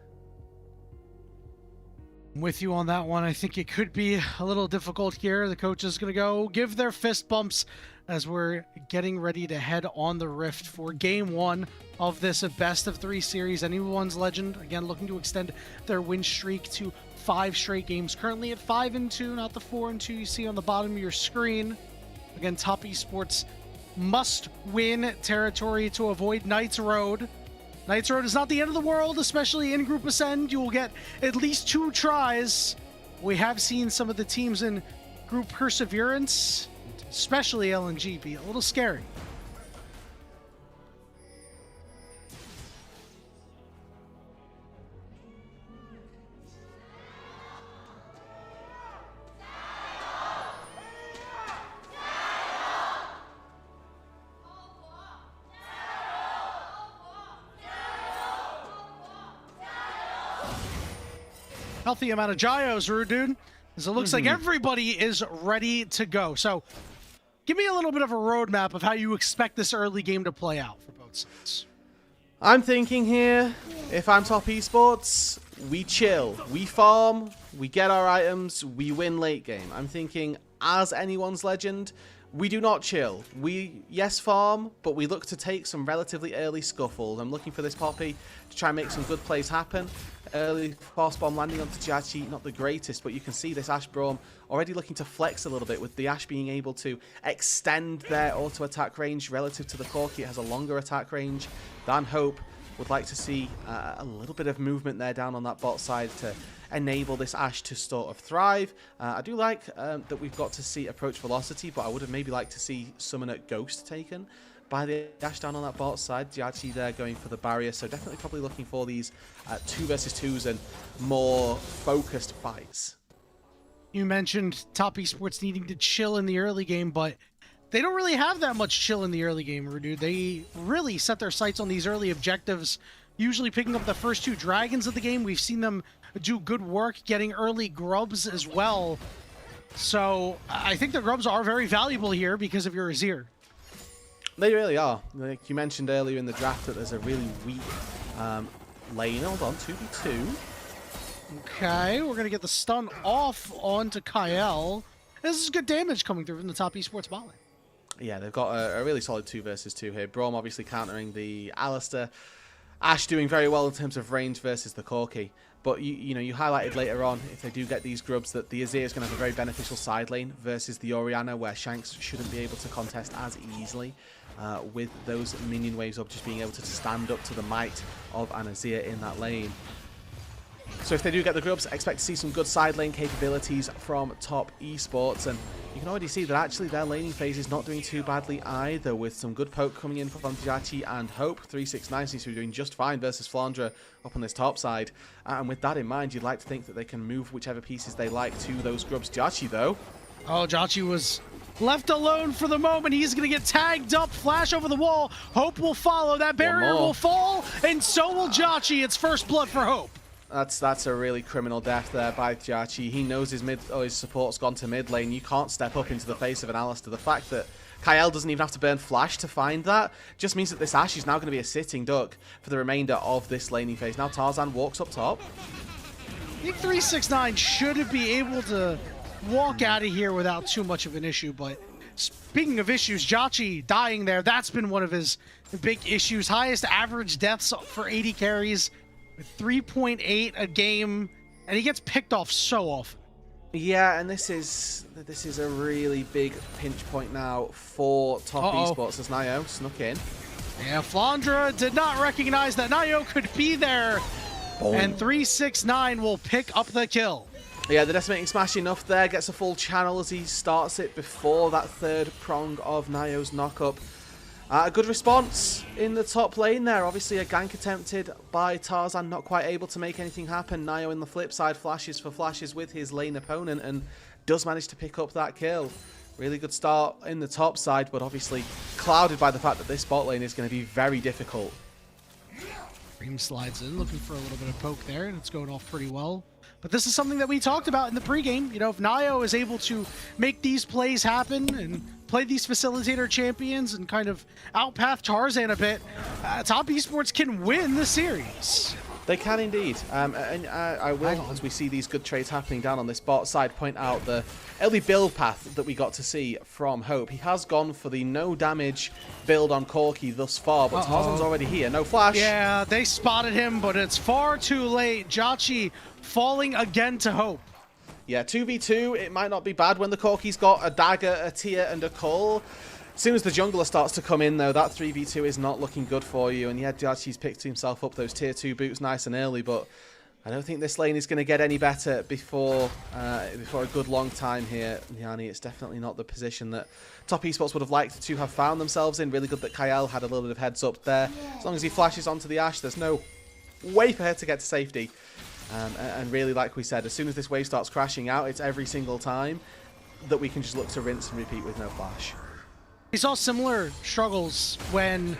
I'm with you on that one. I think it could be a little difficult here. The coach is going to go give their fist bumps as we're getting ready to head on the Rift for Game 1 of this best-of-3 series. Anyone's Legend, again, looking to extend their win streak to 5 straight games. Currently at 5-2, not the 4-2 you see on the bottom of your screen. Again, Top Esports must win territory to avoid Knight's Road. Knight's Road is not the end of the world, especially in Group Ascend. You will get at least 2 tries. We have seen some of the teams in Group Perseverance, especially LNG, be a little scary. Healthy amount of gyos, Rude Dude, as it looks like everybody is ready to go. So give me a little bit of a roadmap of how you expect this early game to play out for both sides. I'm thinking here, if I'm Top Esports, we chill, we farm, we get our items, we win late game. I'm thinking, as anyone's Legend, we do not chill. We, yes, farm, but we look to take some relatively early scuffles. I'm looking for this Poppy to try and make some good plays happen. Early force bomb landing onto Jachi, not the greatest, but you can see this Ashe Braum already looking to flex a little bit with the Ashe being able to extend their auto attack range relative to the Corki. It has a longer attack range than Hope. Would like to see a little bit of movement there down on that bot side to enable this Ashe to sort of thrive. I do like that we've got to see approach velocity, but I would have maybe liked to see Summoner Ghost taken by the Ashe down on that bot side. Jiachi there going for the barrier, so definitely probably looking for these 2 versus 2s and more focused fights. You mentioned Top Esports needing to chill in the early game, but they don't really have that much chill in the early game, Rudu. They really set their sights on these early objectives, usually picking up the first 2 dragons of the game. We've seen them do good work getting early grubs as well. So I think the grubs are very valuable here because of your Azir. They really are. Like you mentioned earlier in the draft that there's a really weak lane. Hold on, 2v2. Okay, we're going to get the stun off onto Kyle. This is good damage coming through from the Top Esports bot lane. Yeah, they've got a really solid 2 versus 2 here. Braum obviously countering the Alistair. Ashe doing very well in terms of range versus the Corki. But you know, you highlighted later on, if they do get these grubs, that the Azir is going to have a very beneficial side lane versus the Orianna, where Shanks shouldn't be able to contest as easily with those minion waves of just being able to stand up to the might of an Azir in that lane. So if they do get the grubs, expect to see some good side lane capabilities from Top Esports, and you can already see that actually their laning phase is not doing too badly either, with some good poke coming in from Jiachi and Hope. 369 seems to be doing just fine versus Flandre up on this top side, and with that in mind, you'd like to think that they can move whichever pieces they like to those grubs. Jiachi though. Oh, Jiachi was left alone for the moment. He's going to get tagged up, flash over the wall. Hope will follow. That barrier will fall, and so will Jiachi. It's first blood for Hope. That's a really criminal death there by Jiachi. He knows his his support's gone to mid lane. You can't step up into the face of an Alistair. The fact that Kyle doesn't even have to burn flash to find that just means that this Ashe is now going to be a sitting duck for the remainder of this laning phase. Now Tarzan walks up top. I think 369 should be able to walk out of here without too much of an issue, but speaking of issues, Jiachi dying there, that's been one of his big issues. Highest average deaths for 80 carries. 3.8 a game, and he gets picked off so often. Yeah, and this is a really big pinch point now for Top Esports as Nio snuck in. Yeah, Flandra did not recognize that Nayo could be there. And 369 will pick up the kill. Yeah, the Decimating Smash enough there. Gets a full channel as he starts it before that third prong of Nayo's knockup. A good response in the top lane there. Obviously a gank attempted by Tarzan, not quite able to make anything happen. Nayo in the flip side flashes for flashes with his lane opponent and does manage to pick up that kill. Really good start in the top side, but obviously clouded by the fact that this bot lane is going to be very difficult. Cream slides in, looking for a little bit of poke there, and it's going off pretty well. But this is something that we talked about in the pregame. You know, if Nayo is able to make these plays happen and play these facilitator champions and kind of outpath Tarzan a bit, Top Esports can win the series. They can indeed, and I will, as we see these good trades happening down on this bot side, point out the early build path that we got to see from Hope. He has gone for the no damage build on Corki thus far, but Tarzan's already here. No flash. Yeah, they spotted him, but it's far too late. Jauchi falling again to Hope. Yeah, 2v2, it might not be bad when the Corki's got a dagger, a tier, and a call. As soon as the jungler starts to come in, though, that 3v2 is not looking good for you. And yeah, Jauchi's picked himself up those tier 2 boots nice and early, but I don't think this lane is going to get any better before a good long time here. Yani, it's definitely not the position that Top Esports would have liked to have found themselves in. Really good that Kyle had a little bit of heads up there. As long as he flashes onto the Ashe, there's no way for her to get to safety. And really, like we said, as soon as this wave starts crashing out, it's every single time that we can just look to rinse and repeat with no flash. We saw similar struggles when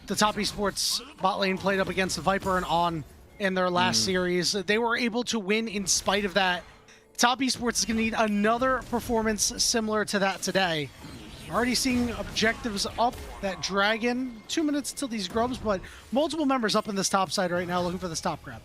the Top Esports bot lane played up against the Viper and On in their last series. They were able to win in spite of that. Top Esports is going to need another performance similar to that today. Already seeing objectives up. That Dragon, 2 minutes till these grubs, but multiple members up in this top side right now looking for the stop grab.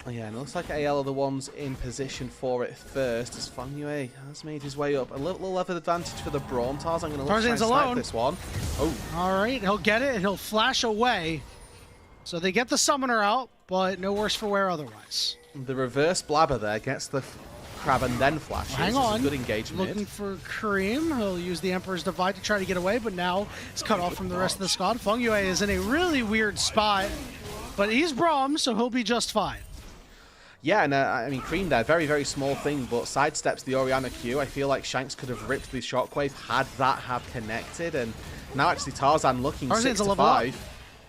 Yeah, and it looks like AL are the ones in position for it first, as Fangyue has made his way up. A little level advantage for the Brawn. Tarzan going to look to try and snipe this one. Oh. All right, he'll get it, and he'll flash away. So they get the summoner out, but no worse for wear otherwise. The reverse blabber there gets the crab and then flashes. Hang on. Good engagement. Looking for Kareem. He'll use the Emperor's Divide to try to get away, but now it's cut off from the rest of the squad. Fangyue is in a really weird spot, but he's Braum, so he'll be just fine. Yeah, and I mean, Cream there, very, very small thing, but sidesteps the Orianna Q. I feel like Shanks could have ripped the Shockwave had that have connected, and now actually Tarzan looking 6-5.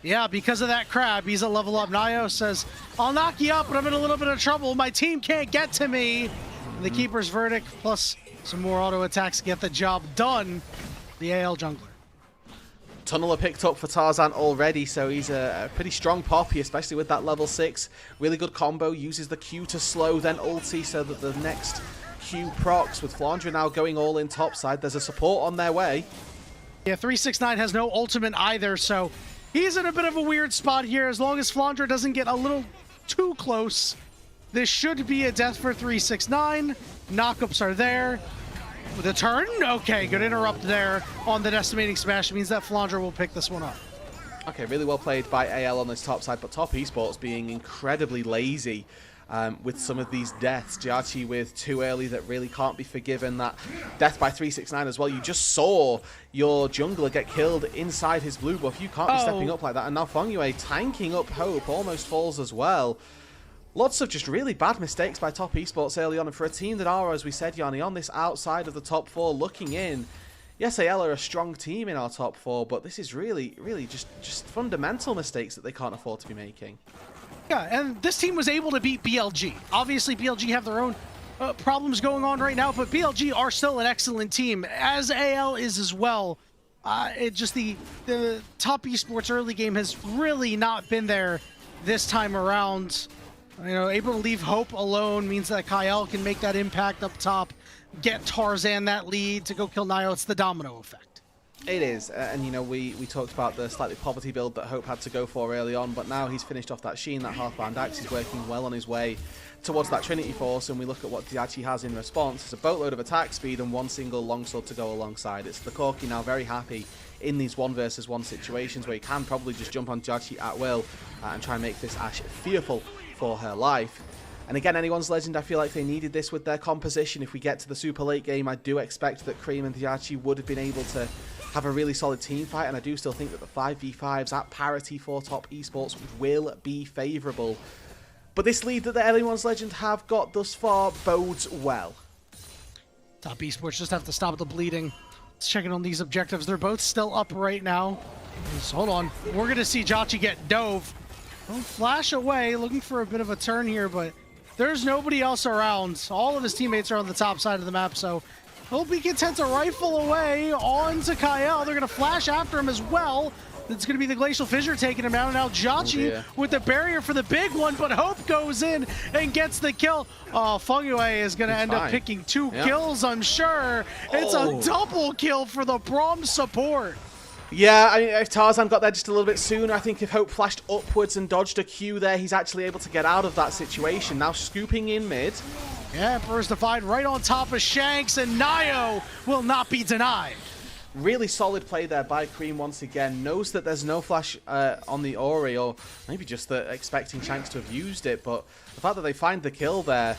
Yeah, because of that crab, he's a level up. Nayo says, I'll knock you up, but I'm in a little bit of trouble. My team can't get to me. And the Keeper's Verdict, plus some more auto attacks get the job done. The AL jungler. Tunneler picked up for Tarzan already, so he's a pretty strong poppy, especially with that level 6. Really good combo, uses the Q to slow, then ulti so that the next Q procs. With Flandra now going all in topside, there's a support on their way. Yeah, 369 has no ultimate either, so he's in a bit of a weird spot here. As long as Flandra doesn't get a little too close, this should be a death for 369. Knockups are there. With a turn? Okay, good interrupt there on the Decimating Smash. It means that Flandra will pick this one up. Okay, really well played by AL on this top side, but Top Esports being incredibly lazy with some of these deaths. Jauchi with too early that really can't be forgiven. That death by 369 as well. You just saw your jungler get killed inside his blue buff. You can't be stepping up like that. And now Fangyue tanking up Hope, almost falls as well. Lots of just really bad mistakes by Top Esports early on, and for a team that are, as we said, Yanni, on this outside of the top 4 looking in. Yes, AL are a strong team in our top 4, but this is really, really just fundamental mistakes that they can't afford to be making. Yeah, and this team was able to beat BLG. Obviously, BLG have their own problems going on right now, but BLG are still an excellent team, as AL is as well. It just the Top Esports early game has really not been there this time around. You know, able to leave Hope alone means that Kyle can make that impact up top, get Tarzan that lead to go kill Nayo. It's the domino effect. It is, and you know, we talked about the slightly poverty build that Hope had to go for early on, but now he's finished off that Sheen, that half-bound axe. He's working well on his way towards that Trinity Force, and we look at what Diachi has in response. It's a boatload of attack speed and one single longsword to go alongside. It's the Corki now very happy in these 1 versus 1 situations where he can probably just jump on Diachi at will and try and make this Ashe fearful for her life. And again, anyone's legend, I feel like they needed this with their composition. If we get to the super late game, I do expect that Cream and Diachi would have been able to have a really solid team fight, and I do still think that the 5v5s at parity for top esports will be favourable. But this lead that the LA1's Legend have got thus far bodes well. Top esports just have to stop the bleeding. Let's check in on these objectives. They're both still up right now. Just hold on. We're going to see Jhachi get dove. Don't flash away, looking for a bit of a turn here, but there's nobody else around. All of his teammates are on the top side of the map, so he'll be content to rifle away onto Kyle. They're going to flash after him as well. It's going to be the Glacial Fissure taking him down, and now Jhachi with the barrier for the big one, but Hope goes in and gets the kill. Oh, Fungway is going to end up picking 2 kills, I'm sure. It's a double kill for the Braum support. Yeah, I mean, if Tarzan got there just a little bit sooner, I think if Hope flashed upwards and dodged a Q there, he's actually able to get out of that situation. Now scooping in mid. Yeah, Emperor's Defied right on top of Shanks, and Nio will not be denied. Really solid play there by Cream once again. Knows that there's no flash on the Ori, or maybe just that expecting Shanks to have used it, but the fact that they find the kill there,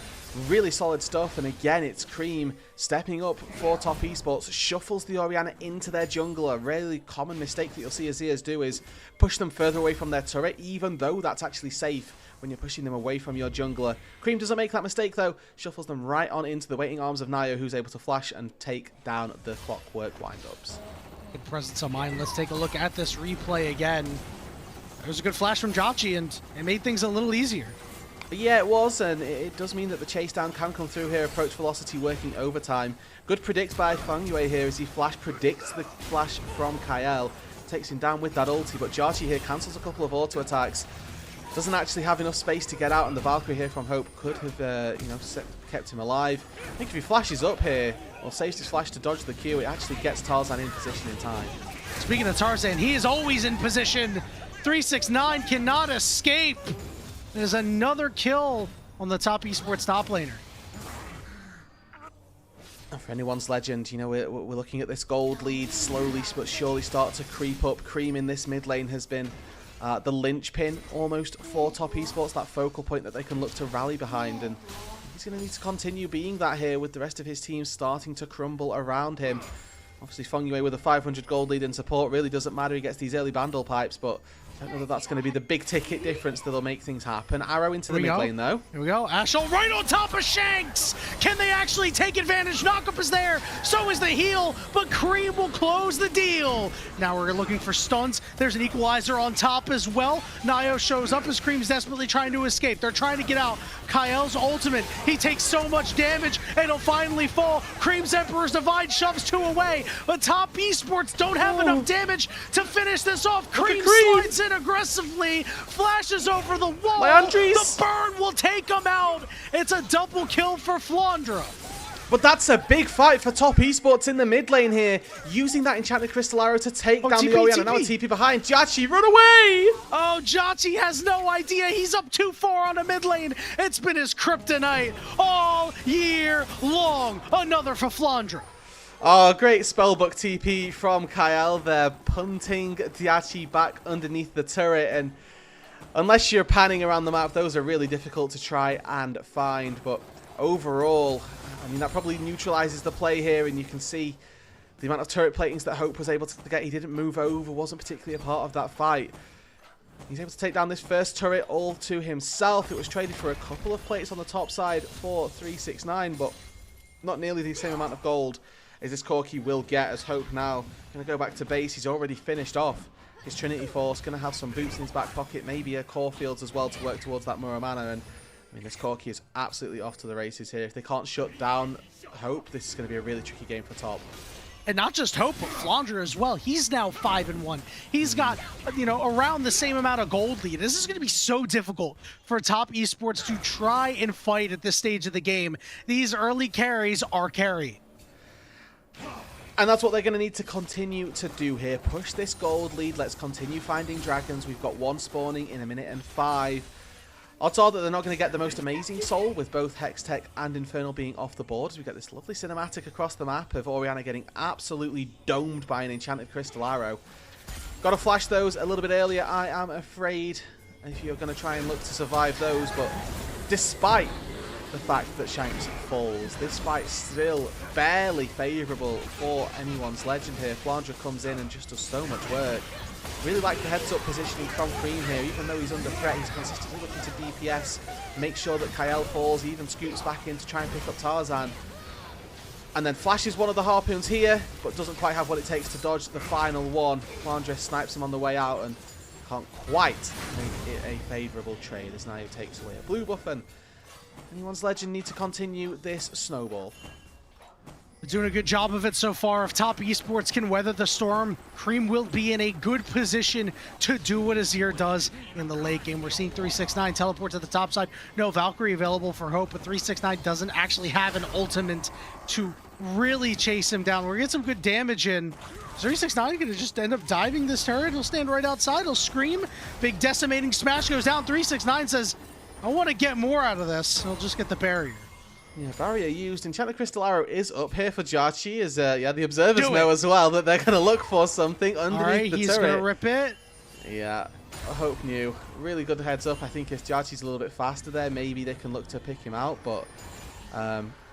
really solid stuff. And again, it's Cream stepping up for top esports, shuffles the Orianna into their jungle. A really common mistake that you'll see Azias do is push them further away from their turret, even though that's actually safe when you're pushing them away from your jungler. Cream doesn't make that mistake though, shuffles them right on into the waiting arms of Nio, who's able to flash and take down the Clockwork windups. Good presence of mind. Let's take a look at this replay again. There was a good flash from Jhachi, and it made things a little easier. Yeah, it was, and it does mean that the chase down can come through here. Approach velocity working overtime. Good predict by Fungway here as he flash predicts the flash from Kyle. Takes him down with that ulti, but Jhachi here cancels a couple of auto attacks. Doesn't actually have enough space to get out, and the Valkyrie here from Hope could have, kept him alive. I think if he flashes up here, or saves his flash to dodge the Q, it actually gets Tarzan in position in time. Speaking of Tarzan, he is always in position. 369 cannot escape. There's another kill on the top esports top laner. For anyone's Legend, you know, we're looking at this gold lead slowly but surely start to creep up. Cream in this mid lane has been the linchpin almost for top esports, that focal point that they can look to rally behind, and he's going to need to continue being that here with the rest of his team starting to crumble around him. Obviously Fungway with a 500 gold lead in support really doesn't matter, he gets these early Bandle pipes, but I don't know that that's going to be the big ticket difference that'll make things happen. Arrow into the mid lane though. Here we go. Ashel right on top of Shanks. Can they actually take advantage? Knockup is there. So is the heal, but Cream will close the deal. Now we're looking for stuns. There's an equalizer on top as well. Nio shows up as Cream's desperately trying to escape. They're trying to get out. Kyle's ultimate. He takes so much damage and he'll finally fall. Cream's Emperor's Divide shoves 2 away, but top esports don't have enough damage to finish this off. Cream slides in aggressively, flashes over the wall. The burn will take him out. It's a double kill for Flandra. But that's a big fight for top esports in the mid lane here, using that enchanted crystal arrow to take down the Orianna. Now a TP behind. Jhachi, run away! Oh, Jhachi has no idea. He's up 2-4 on a mid lane. It's been his kryptonite all year long. Another for Flandra. Oh, great spellbook TP from Kyle there, punting Jhachi back underneath the turret, and unless you're panning around the map, those are really difficult to try and find, but overall, I mean, that probably neutralizes the play here, and you can see the amount of turret platings that Hope was able to get. He didn't move over, wasn't particularly a part of that fight. He's able to take down this first turret all to himself. It was traded for a couple of plates on the top side for 369, but not nearly the same amount of gold as this Corki will get, as Hope now going to go back to base. He's already finished off his Trinity Force, going to have some boots in his back pocket, maybe a Caulfields as well to work towards that Muramana, and I mean, this Corki is absolutely off to the races here. If they can't shut down Hope, this is going to be a really tricky game for top. And not just Hope, but Flandra as well. He's now 5-1. He's got, around the same amount of gold lead. This is going to be so difficult for top esports to try and fight at this stage of the game. These early carries are carry. And that's what they're going to need to continue to do here. Push this gold lead. Let's continue finding dragons. We've got 1 spawning in 1 minute and 5. Odds are that they're not going to get the most amazing soul, with both Hextech and Infernal being off the board. We get this lovely cinematic across the map of Orianna getting absolutely domed by an enchanted crystal arrow. Got to flash those a little bit earlier, I am afraid, if you're going to try and look to survive those. But despite the fact that Shanks falls. This fight's still barely favourable for anyone's legend here. Flandre comes in and just does so much work. Really like the heads-up positioning from Cream here. Even though he's under threat, he's consistently looking to DPS, make sure that Kael falls, he even scoots back in to try and pick up Tarzan. And then flashes one of the Harpoons here, but doesn't quite have what it takes to dodge the final one. Flandre snipes him on the way out and can't quite make it a favourable trade as Nayo takes away a blue buff, and anyone's legend need to continue this snowball. They're doing a good job of it so far. If Top Esports can weather the storm, Cream will be in a good position to do what Azir does in the late game. We're seeing 369 teleport to the top side. No Valkyrie available for Hope, but 369 doesn't actually have an ultimate to really chase him down. We're getting some good damage in. 369 gonna just end up diving this turret. He'll stand right outside. He'll scream. Big decimating smash goes down. 369 says, I want to get more out of this. He'll just get the barrier. Yeah, barrier used. Enchanted Crystal Arrow is up here for Jarchi, as yeah, the observers know as well that they're going to look for something underneath the he's turret. going to rip it. Yeah, I hope knew. Really good heads up. I think if Jarchi's a little bit faster there, maybe they can look to pick him out, but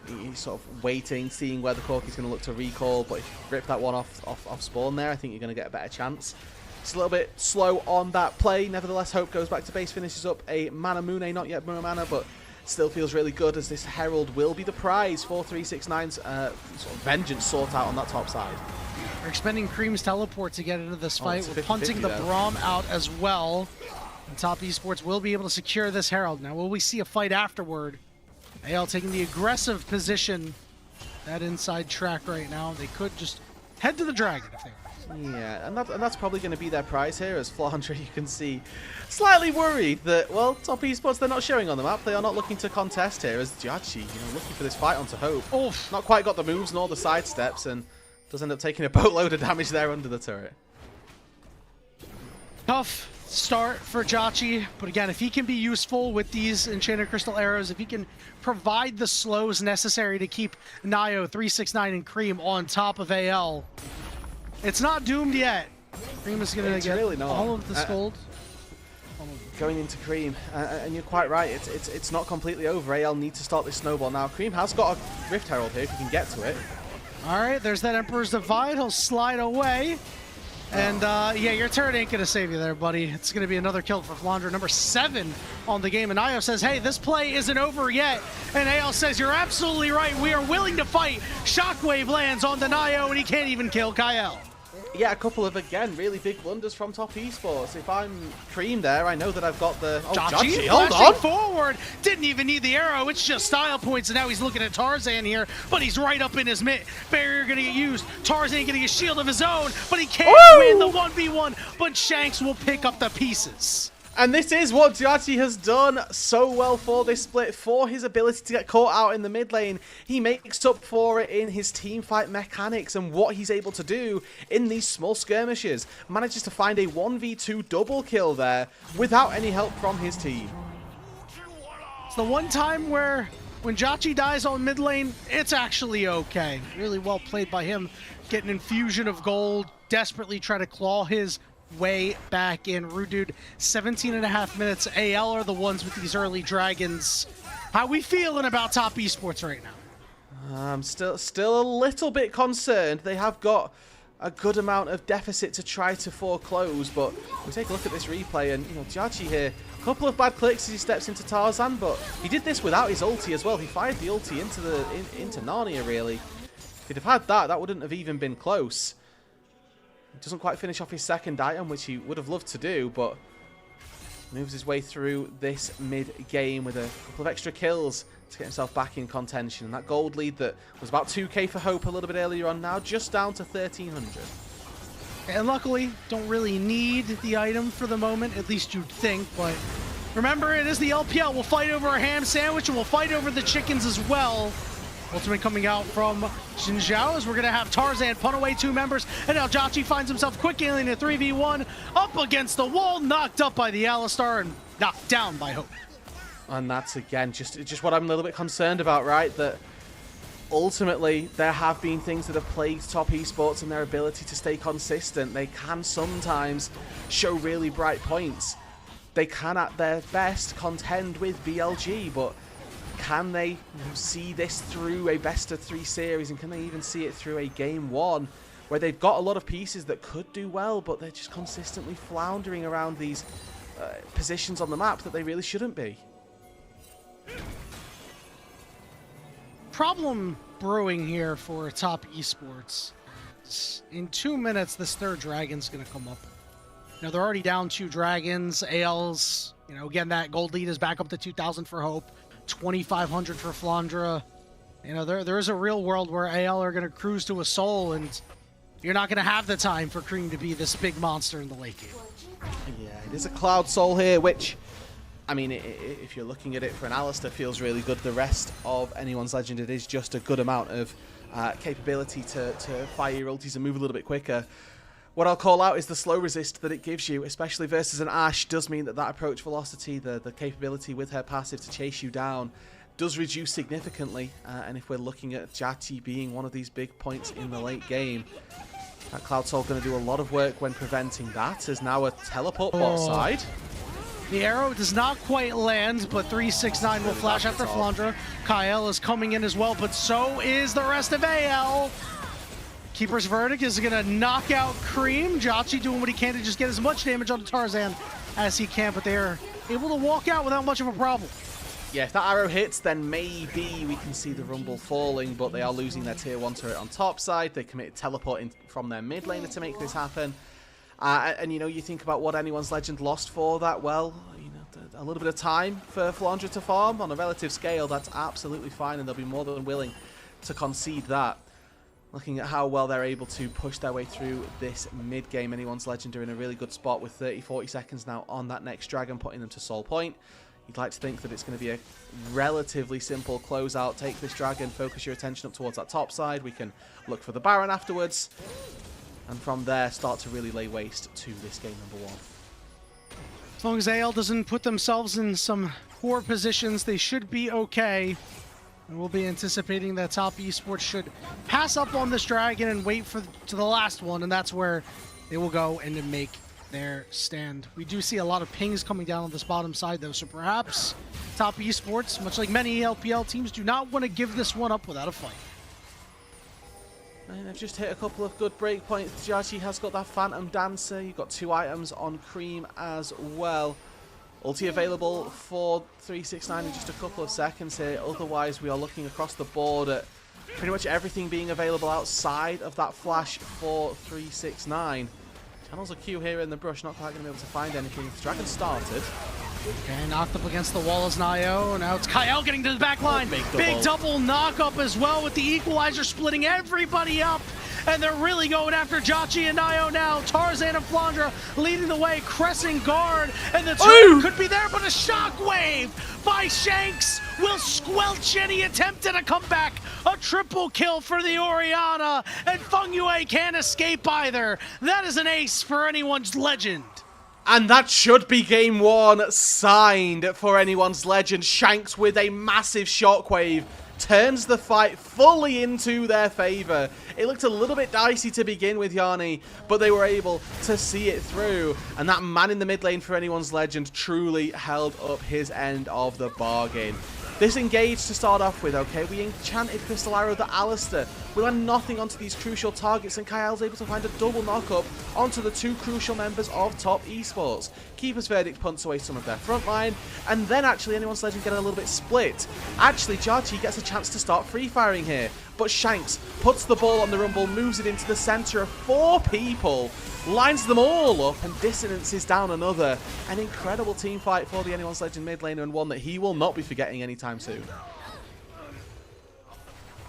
he's sort of waiting, seeing where the Corki's going to look to recall, but if you rip that one off spawn there, I think you're going to get a better chance. It's a little bit slow on that play. Nevertheless, Hope goes back to base, finishes up a Mana Mune, not yet Mana, but still feels really good as this Herald will be the prize for 369's sort of vengeance sought out on that top side. We're expending Cream's teleport to get into this fight. We're 50-50 punting the though. Braum out as well. And Top Esports will be able to secure this Herald. Now, will we see a fight afterward? AL taking the aggressive position. That inside track right now. They could just head to the Dragon if they want. Yeah, and that's probably going to be their prize here, as Flandre, you can see, slightly worried that, well, Top Esports, they're not showing on the map. They are not looking to contest here, as Jarchi, looking for this fight onto Hope. Oof. Not quite got the moves nor the side steps, and does end up taking a boatload of damage there under the turret. Tough start for Jarchi, but again, if he can be useful with these Enchanted Crystal Arrows, if he can provide the slows necessary to keep Nayo, 369, and Cream on top of AL, it's not doomed yet. Cream is going to get really not. all of the scold. Going into Cream, and you're quite right, it's not completely over. AL need to start this snowball now. Cream has got a Rift Herald here if he can get to it. All right, there's that Emperor's Divide. He'll slide away. And yeah, your turret ain't going to save you there, buddy. It's going to be another kill for Flandre, number 7 on the game. And Io says, hey, this play isn't over yet. And AL says, you're absolutely right. We are willing to fight. Shockwave lands on the Nio, and he can't even kill Kael. Yeah, a couple of, again, really big blunders from Top Esports. If I'm Cream there, I know that I've got the... Oh, Jarchi, hold on! Forward! Didn't even need the arrow, it's just style points, and now he's looking at Tarzan here, but he's right up in his mitt. Barrier gonna get used. Tarzan getting a shield of his own, but he can't win the 1v1, but Shanks will pick up the pieces. And this is what Jarchi has done so well for this split, for his ability to get caught out in the mid lane. He makes up for it in his teamfight mechanics and what he's able to do in these small skirmishes. Manages to find a 1v2 double kill there without any help from his team. It's the one time where when Jarchi dies on mid lane, it's actually okay. Really well played by him. Get an infusion of gold, desperately try to claw his way back in. Rude Dude, 17.5 minutes. AL are the ones with these early dragons. How we feeling about Top Esports right now? I'm still a little bit concerned. They have got a good amount of deficit to try to foreclose, but we take a look at this replay and, Jarchi here, a couple of bad clicks as he steps into Tarzan, but he did this without his ulti as well. He fired the ulti into Narnia, really. If he'd have had that, that wouldn't have even been close. Doesn't quite finish off his second item, which he would have loved to do, but moves his way through this mid-game with a couple of extra kills to get himself back in contention. And that gold lead that was about 2k for Hope a little bit earlier on, now just down to 1,300. And luckily, don't really need the item for the moment, at least you'd think, but remember, it is the LPL. We'll fight over a ham sandwich, and we'll fight over the chickens as well. Ultimate coming out from Xinjiao as we're going to have Tarzan punt away 2 members, and now Jarchi finds himself quick alien in a 3v1, up against the wall, knocked up by the Alistar, and knocked down by Hope. And that's, again, just what I'm a little bit concerned about, right? That ultimately, there have been things that have plagued Top Esports and their ability to stay consistent. They can sometimes show really bright points. They can, at their best, contend with BLG, but Can they see this through a best-of-3 series, and can they even see it through a Game 1, where they've got a lot of pieces that could do well, but they're just consistently floundering around these positions on the map that they really shouldn't be? Problem brewing here for Top Esports. In 2 minutes, this third dragon's going to come up. They're already down 2 dragons. AL's, again, that gold lead is back up to 2,000 for Hope, 2,500 for Flandra. There is a real world where AL are going to cruise to a soul, and you're not going to have the time for Cream to be this big monster in the late game. Yeah, it is a Cloud Soul here, which, I mean, if you're looking at it for an Alistair, feels really good. The rest of anyone's Legend, it is just a good amount of capability to fire your ultis and move a little bit quicker. What I'll call out is the slow resist that it gives you, especially versus an Ashe, does mean that approach velocity, the capability with her passive to chase you down, does reduce significantly. And if we're looking at Jati being one of these big points in the late game, that Cloud Soul going to do a lot of work when preventing that. There's now a teleport bot side. The arrow does not quite land, but 369 will flash after Flandra. Kyle is coming in as well, but so is the rest of AL. Keeper's Verdict is going to knock out Cream. Jotchi doing what he can to just get as much damage on Tarzan as he can, but they're able to walk out without much of a problem. Yeah, if that arrow hits, then maybe we can see the Rumble falling, but they are losing their tier 1 turret on top side. They committed teleporting from their mid laner to make this happen. And you think about what anyone's Legend lost for that. Well, a little bit of time for Flandra to farm on a relative scale. That's absolutely fine, and they'll be more than willing to concede that. Looking at how well they're able to push their way through this mid game, anyone's Legend are in a really good spot with 30-40 seconds now on that next dragon, putting them to soul point. You'd like to think that it's going to be a relatively simple closeout. Take this dragon, focus your attention up towards that top side. We can look for the Baron afterwards. And from there, start to really lay waste to this game number 1. As long as AL doesn't put themselves in some poor positions, they should be okay. And we'll be anticipating that Top Esports should pass up on this dragon and wait to the last one, and that's where they will go and make their stand. We do see a lot of pings coming down on this bottom side, though, so perhaps Top Esports, much like many LPL teams, do not want to give this one up without a fight. And they've just hit a couple of good breakpoints. Jachi has got that Phantom Dancer. You've got 2 items on Cream as well. Ulti available for 369 in just a couple of seconds here. Otherwise, we are looking across the board at pretty much everything being available outside of that flash for 369. Channels a Q here in the brush, not quite going to be able to find anything. The dragon started. Okay, knocked up against the wall as Nio. Now it's Kyle getting to the back line. Big double knock up as well with the equalizer splitting everybody up. And they're really going after Jachi and Nio now. Tarzan and Flandra leading the way, Crescent guard. And the turret could be there, but a shockwave by Shanks will squelch any attempt at a comeback. A triple kill for the Orianna. And Feng Yue can't escape either. That is an ace for anyone's Legend. And that should be game 1 signed for anyone's Legend. Shanks with a massive shockwave turns the fight fully into their favor. It looked a little bit dicey to begin with, Yanni, but they were able to see it through. And that man in the mid lane for anyone's Legend truly held up his end of the bargain. This engage to start off with, okay, we enchanted Crystal Arrow the Alistair. We land nothing onto these crucial targets, and Kyle's able to find a double knockup onto the 2 crucial members of Top Esports. Keeper's Verdict punts away some of their front line, and then actually anyone's Legend getting a little bit split. Actually, Jarchi gets a chance to start free firing here, but Shanks puts the ball on the Rumble, moves it into the center of 4 people, lines them all up, and dissonances down another. An incredible team fight for the anyone's Legend mid laner, and one that he will not be forgetting anytime soon.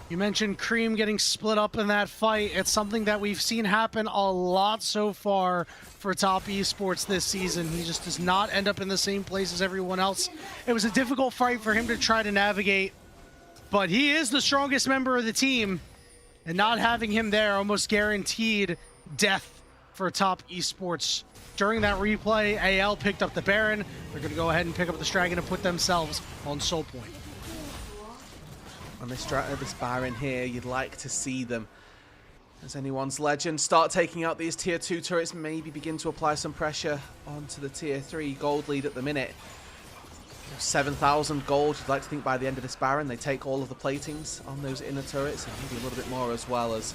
You mentioned Cream getting split up in that fight. It's something that we've seen happen a lot so far for Top Esports this season. He just does not end up in the same place as everyone else. It was a difficult fight for him to try to navigate, but he is the strongest member of the team, and not having him there almost guaranteed death for Top Esports. During that replay, AL picked up the Baron. They're going to go ahead and pick up the Dragon and put themselves on soul point. On this Baron here, you'd like to see them, as anyone's Legend, start taking out these tier 2 turrets, maybe begin to apply some pressure onto the tier 3 gold lead at the minute. 7,000 gold. You'd like to think by the end of this Baron, they take all of the platings on those inner turrets and maybe a little bit more as well, as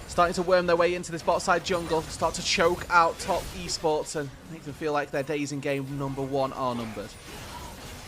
starting to worm their way into this bot side jungle, start to choke out top esports and make them feel like their days in game number 1 are numbered.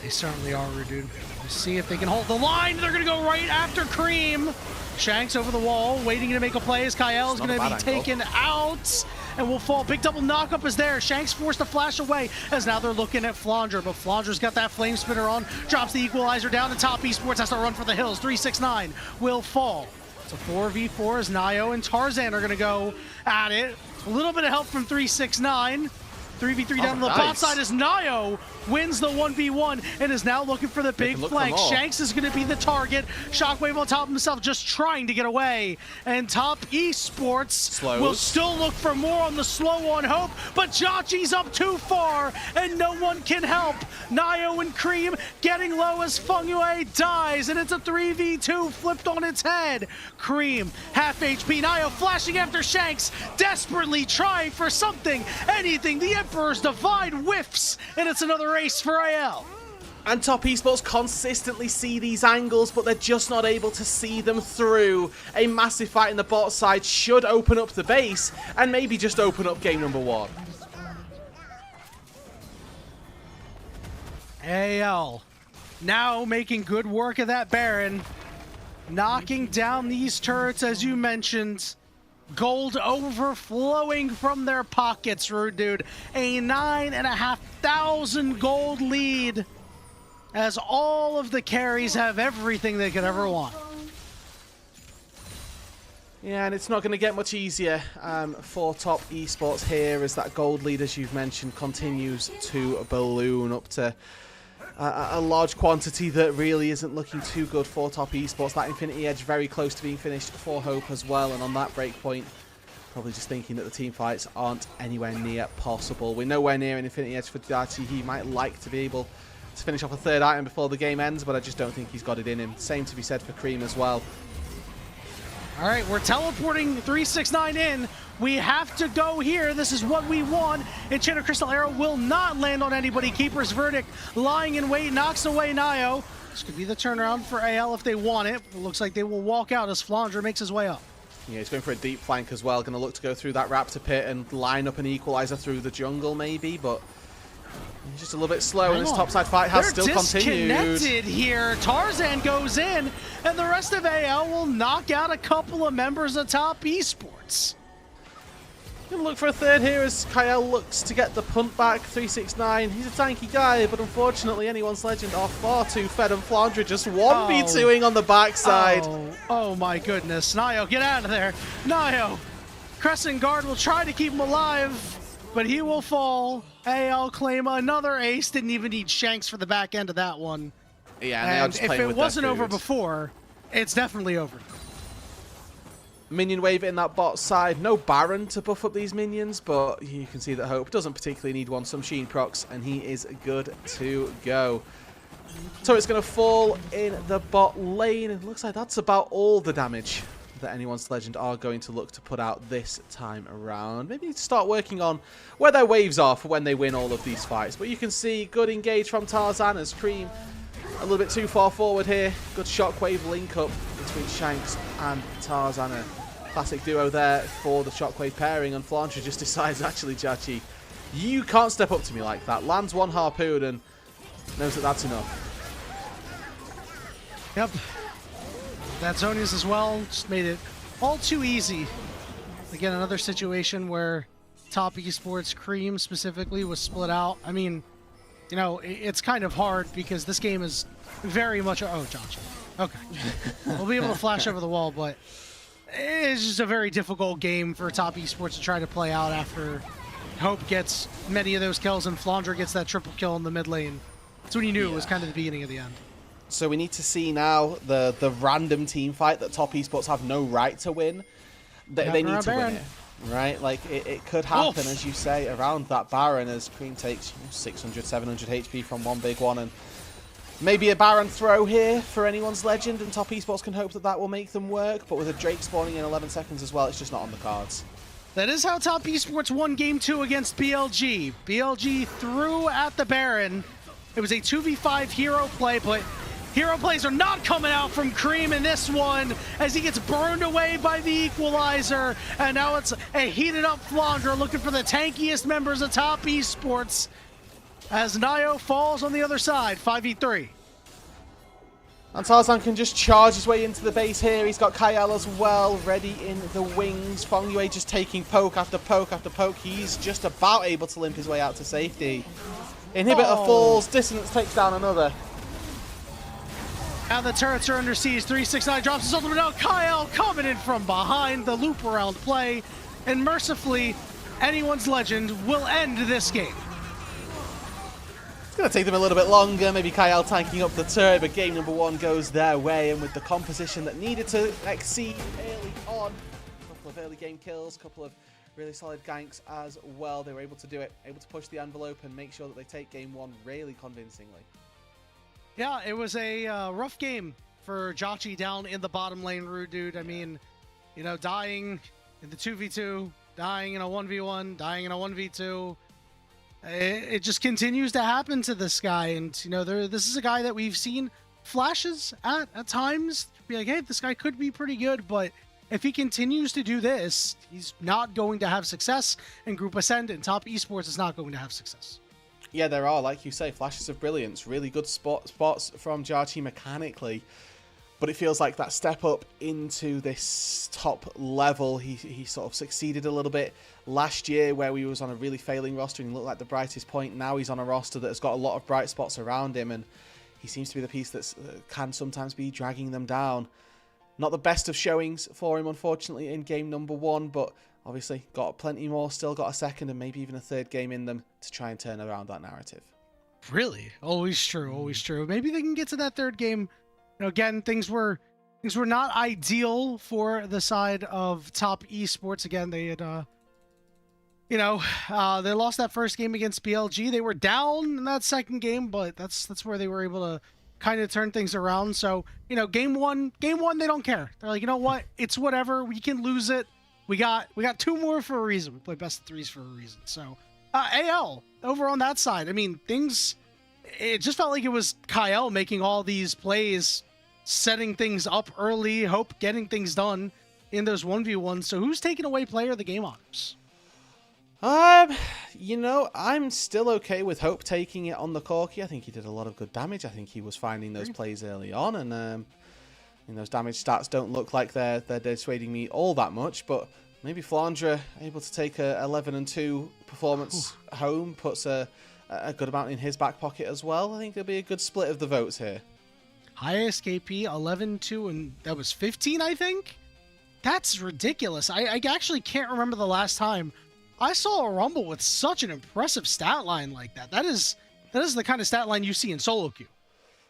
They certainly are, dude. Let's see if they can hold the line. They're going to go right after Cream. Shanks over the wall, waiting to make a play as Kyle is going to be taken out and will fall. Big double knockup is there. Shanks forced to flash away as now they're looking at Flaundra, but Flaundra's got that flame spinner on, drops the equalizer down to top esports, has to run for the hills. 369 will fall. It's a 4v4 as Nio and Tarzan are going to go at it. A little bit of help from 369. 3v3 down to the bot side as Nio wins the 1v1 and is now looking for the big flank. Shanks is going to be the target. Shockwave on top of himself, just trying to get away. And top esports will still look for more on the slow on Hope, but Jachi's up too far and no one can help. Nio and Cream getting low as Fengyue dies, and it's a 3v2 flipped on its head. Cream, half HP. Nio flashing after Shanks, desperately trying for something, anything. The Emperor's Divide whiffs, and it's another ace for AL. And top esports consistently see these angles, but they're just not able to see them through. A massive fight in the bot side should open up the base and maybe just open up game number 1. AL now making good work of that Baron, knocking down these turrets as you mentioned. Gold overflowing from their pockets, Rude Dude. A 9,500 gold lead as all of the carries have everything they could ever want. Yeah, and it's not going to get much easier for top esports here as that gold lead, as you've mentioned, continues to balloon up to a large quantity that really isn't looking too good for top esports. That Infinity Edge very close to being finished for Hope as well, and on that break point, probably just thinking that the team fights aren't anywhere near possible. We're nowhere near an Infinity Edge for Dachi. He might like to be able to finish off a 3rd item before the game ends, but I just don't think he's got it in him. Same to be said for Cream as well. All right, we're teleporting 369 in. We have to go here. This is what we want. Enchanted Crystal Arrow will not land on anybody. Keeper's Verdict lying in wait, knocks away Nio. This could be the turnaround for AL if they want it. It looks like they will walk out as Flaundra makes his way up. Yeah, he's going for a deep flank as well. Going to look to go through that Raptor pit and line up an equalizer through the jungle maybe, but he's just a little bit slow, and this topside fight has still continued. They're disconnected here. Tarzan goes in, and the rest of AL will knock out a couple of members of top esports. Gonna look for a 3rd here as Kyle looks to get the punt back. 369. He's a tanky guy, but unfortunately, anyone's legend are far too fed, and Flaundra just 1v2ing on the backside. Oh my goodness. Nio, get out of there. Nio, Crescent Guard will try to keep him alive, but he will fall. AL claim another ace. Didn't even need Shanks for the back end of that one. Yeah, and they are just playing with if it wasn't their over food. before, it's definitely over. Minion wave in that bot side. No Baron to buff up these minions, but you can see that Hope doesn't particularly need one. Some Sheen procs, and he is good to go. Turret's going to fall in the bot lane. It looks like that's about all the damage that anyone's legend are going to look to put out this time around. Maybe need to start working on where their waves are for when they win all of these fights. But you can see good engage from Tarzan as Cream a little bit too far forward here. Good shockwave link up between Shanks and Tarzan. A classic duo there for the shockwave pairing, and Flaundra just decides, actually, Jachi, you can't step up to me like that. Lands one harpoon and knows that that's enough. Yep. That Zonius as well just made it all too easy. Again, another situation where top esports, Cream specifically, was split out. I mean, you know, it's kind of hard because this game is very much... Oh, Josh. Okay. We'll be able to flash over the wall, but it's just a very difficult game for top esports to try to play out after Hope gets many of those kills and Flaundra gets that triple kill in the mid lane. That's when you knew it was kind of the beginning of the end. So we need to see now the random team fight that top esports have no right to win. They need to win it, right? Like, it could happen, as you say, around that Baron as Cream takes 600, 700 HP from one big one, and maybe a Baron throw here for anyone's legend, and top esports can hope that that will make them work, but with a Drake spawning in 11 seconds as well, it's just not on the cards. That is how top esports won game 2 against BLG. BLG threw at the Baron, It was a 2v5 hero play, but hero plays are not coming out from Cream in this one as he gets burned away by the equalizer. And now it's a heated up Flandre looking for the tankiest members of Top Esports as Nio falls on the other side, 5v3. And Tarzan can just charge his way into the base here. He's got Kyle as well, ready in the wings. Feng Yue just taking poke after poke after poke. He's just about able to limp his way out to safety. Inhibitor falls, Dissonance takes down another. Now the turrets are under siege. 369 drops his ultimate out. Kyle coming in from behind the loop around play. And mercifully, anyone's legend will end this game. It's going to take them a little bit longer, maybe Kyle tanking up the turret, but game number 1 goes their way, and with the composition that needed to exceed early on, a couple of early game kills, a couple of really solid ganks as well, they were able to do it, able to push the envelope and make sure that they take game 1 really convincingly. Yeah, it was a rough game for Jochy down in the bottom lane, Rude Dude. I mean, you know, dying in the 2v2, dying in a 1v1, dying in a 1v2. It just continues to happen to this guy, and you know, this is a guy that we've seen flashes at times. Be like, hey, this guy could be pretty good, but if he continues to do this, he's not going to have success. And Group Ascendant, Top Esports is not going to have success. Yeah, there are, like you say, flashes of brilliance, really good spots from Jochy mechanically. But it feels like that step up into this top level, he sort of succeeded a little bit last year where he was on a really failing roster and he looked like the brightest point. Now he's on a roster that has got a lot of bright spots around him, and he seems to be the piece that can sometimes be dragging them down. Not the best of showings for him, unfortunately, in game number 1, but obviously got plenty more, still got a second and maybe even a third game in them to try and turn around that narrative. Really? Always true, always true. Maybe they can get to that third game. You know, again, things were not ideal for the side of Top Esports. Again, they had, they lost that first game against BLG. They were down in that second game, but that's where they were able to kind of turn things around. So, you know, game one, they don't care. They're like, you know what? It's whatever. We can lose it. We got 2 more for a reason. We play best of 3s for a reason. So, AL over on that side. I mean, it just felt like it was Kyle making all these plays, setting things up early, Hope getting things done in those 1v1s. So who's taking away player of the game honors? You know, I'm still okay with Hope taking it on the Corki. I think he did a lot of good damage. I think he was finding those plays early on, and those damage stats don't look like they're dissuading me all that much, but maybe Flandre able to take a 11-2 performance home, puts a good amount in his back pocket as well. I think there'll be a good split of the votes here. Highest KP 11-2, and that was 15, I think? That's ridiculous. I actually can't remember the last time I saw a Rumble with such an impressive stat line like that. That is the kind of stat line you see in solo queue.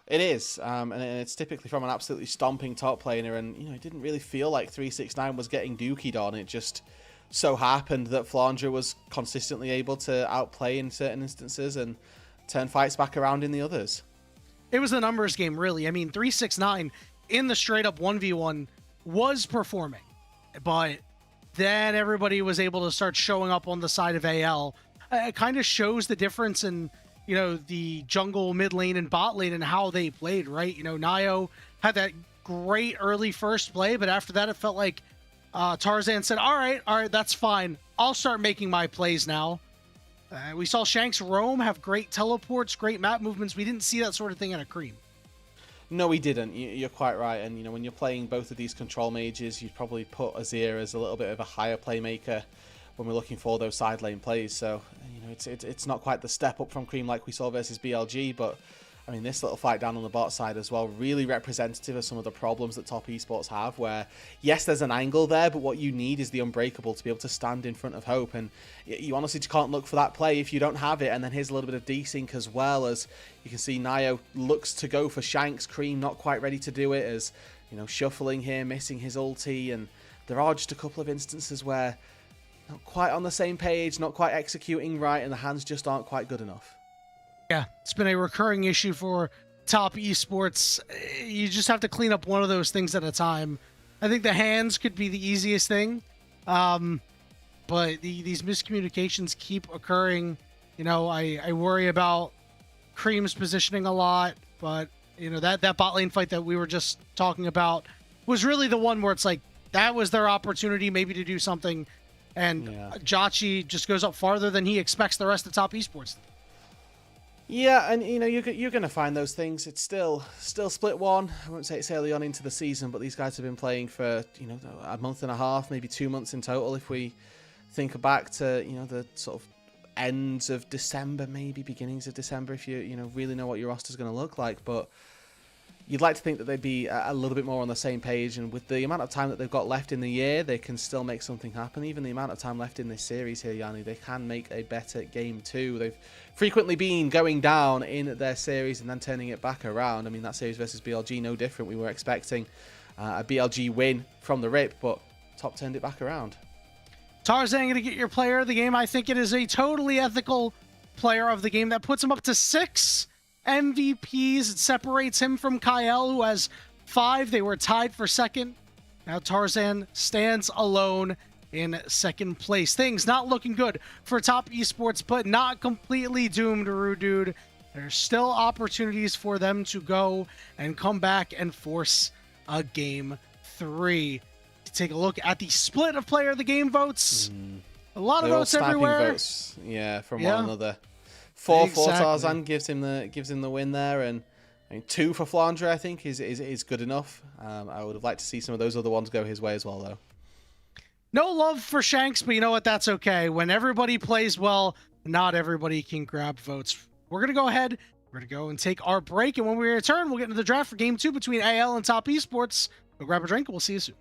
It is, and it's typically from an absolutely stomping top laner, and you know, it didn't really feel like 369 was getting dookied on. It just so happened that Flandre was consistently able to outplay in certain instances and turn fights back around in the others. It was a numbers game, really. I mean, 369 in the straight-up 1v1 was performing, but then everybody was able to start showing up on the side of AL. It kind of shows the difference in, you know, the jungle, mid lane, and bot lane and how they played, right? You know, Nio had that great early first play, but after that it felt like Tarzan said, all right, that's fine. I'll start making my plays now. We saw Shanks roam, have great teleports, great map movements. We didn't see that sort of thing at a Cream. No, we didn't. You're quite right. And, you know, when you're playing both of these control mages, you'd probably put Azir as a little bit of a higher playmaker when we're looking for those side lane plays. So, you know, it's not quite the step up from Cream like we saw versus BLG, but I mean, this little fight down on the bot side as well, really representative of some of the problems that Top Esports have, where, yes, there's an angle there, but what you need is the Unbreakable to be able to stand in front of Hope, and you honestly just can't look for that play if you don't have it. And then here's a little bit of desync as well, as you can see Nio looks to go for Shanks. Cream not quite ready to do it, as, you know, shuffling here, missing his ulti, and there are just a couple of instances where not quite on the same page, not quite executing right, and the hands just aren't quite good enough. Yeah, it's been a recurring issue for Top Esports. You just have to clean up one of those things at a time. I think the hands could be the easiest thing, but these miscommunications keep occurring. You know, I worry about Cream's positioning a lot, but that bot lane fight that we were just talking about was really the one where it's like that was their opportunity maybe to do something, and Jotchi just goes up farther than he expects the rest of top esports. Yeah, and you're going to find those things. It's still split one. I won't say it's early on into the season, but these guys have been playing for a month and a half, maybe 2 months in total. If we think back to the sort of ends of December, maybe beginnings of December, if you really know what your roster's going to look like, but you'd like to think that they'd be a little bit more on the same page, and with the amount of time that they've got left in the year, they can still make something happen. Even the amount of time left in this series here, Yanni, they can make a better game too. They've frequently been going down in their series and then turning it back around. I mean, that series versus BLG, no different. We were expecting a BLG win from the rip, but Top turned it back around. Tarzan going to get your player of the game. I think it is a totally ethical player of the game that puts him up to 6 MVPs. It separates him from Kyle, who has 5. They were tied for second. Now Tarzan stands alone in second place. Things not looking good for top esports, but not completely doomed, Dude. There's still opportunities for them to go and come back and force a game 3. Take a look at the split of player of the game votes. A lot of votes everywhere. Votes. Yeah, from one another. 4 for Tarzan gives him the win there, and I mean 2 for Flandre I think is good enough. I would have liked to see some of those other ones go his way as well though. No love for Shanks, but you know what? That's okay. When everybody plays well, not everybody can grab votes. We're gonna go ahead. We're gonna go and take our break, and when we return, we'll get into the draft for Game 2 between AL and Top Esports. Go grab a drink, and we'll see you soon.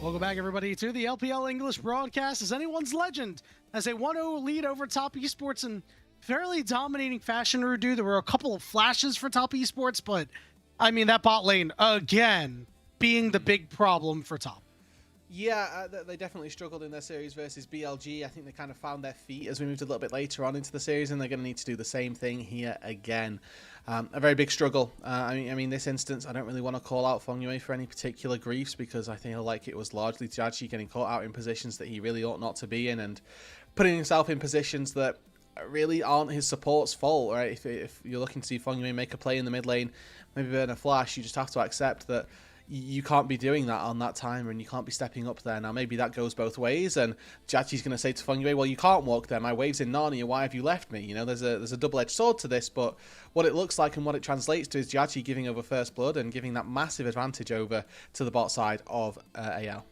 Welcome back, everybody, to the LPL English broadcast as anyone's legend as a 1-0 lead over Top Esports in fairly dominating fashion, Rudu. There were a couple of flashes for Top Esports, but I mean, that bot lane, again, being the big problem for Top. Yeah, they definitely struggled in their series versus BLG. I think they kind of found their feet as we moved a little bit later on into the series, and they're going to need to do the same thing here again. A very big struggle. I mean, this instance, I don't really want to call out Fongyue for any particular griefs because I feel like it was largely Jiachi getting caught out in positions that he really ought not to be in and putting himself in positions that really aren't his support's fault, right? If you're looking to see Fongyue make a play in the mid lane, maybe burn a flash, you just have to accept that you can't be doing that on that timer and you can't be stepping up there. Now, maybe that goes both ways, and Jiachi's going to say to Fongyue, well, you can't walk there. My wave's in Narnia. Why have you left me? You know, there's a double-edged sword to this, but what it looks like and what it translates to is Jiachi giving over first blood and giving that massive advantage over to the bot side of AL.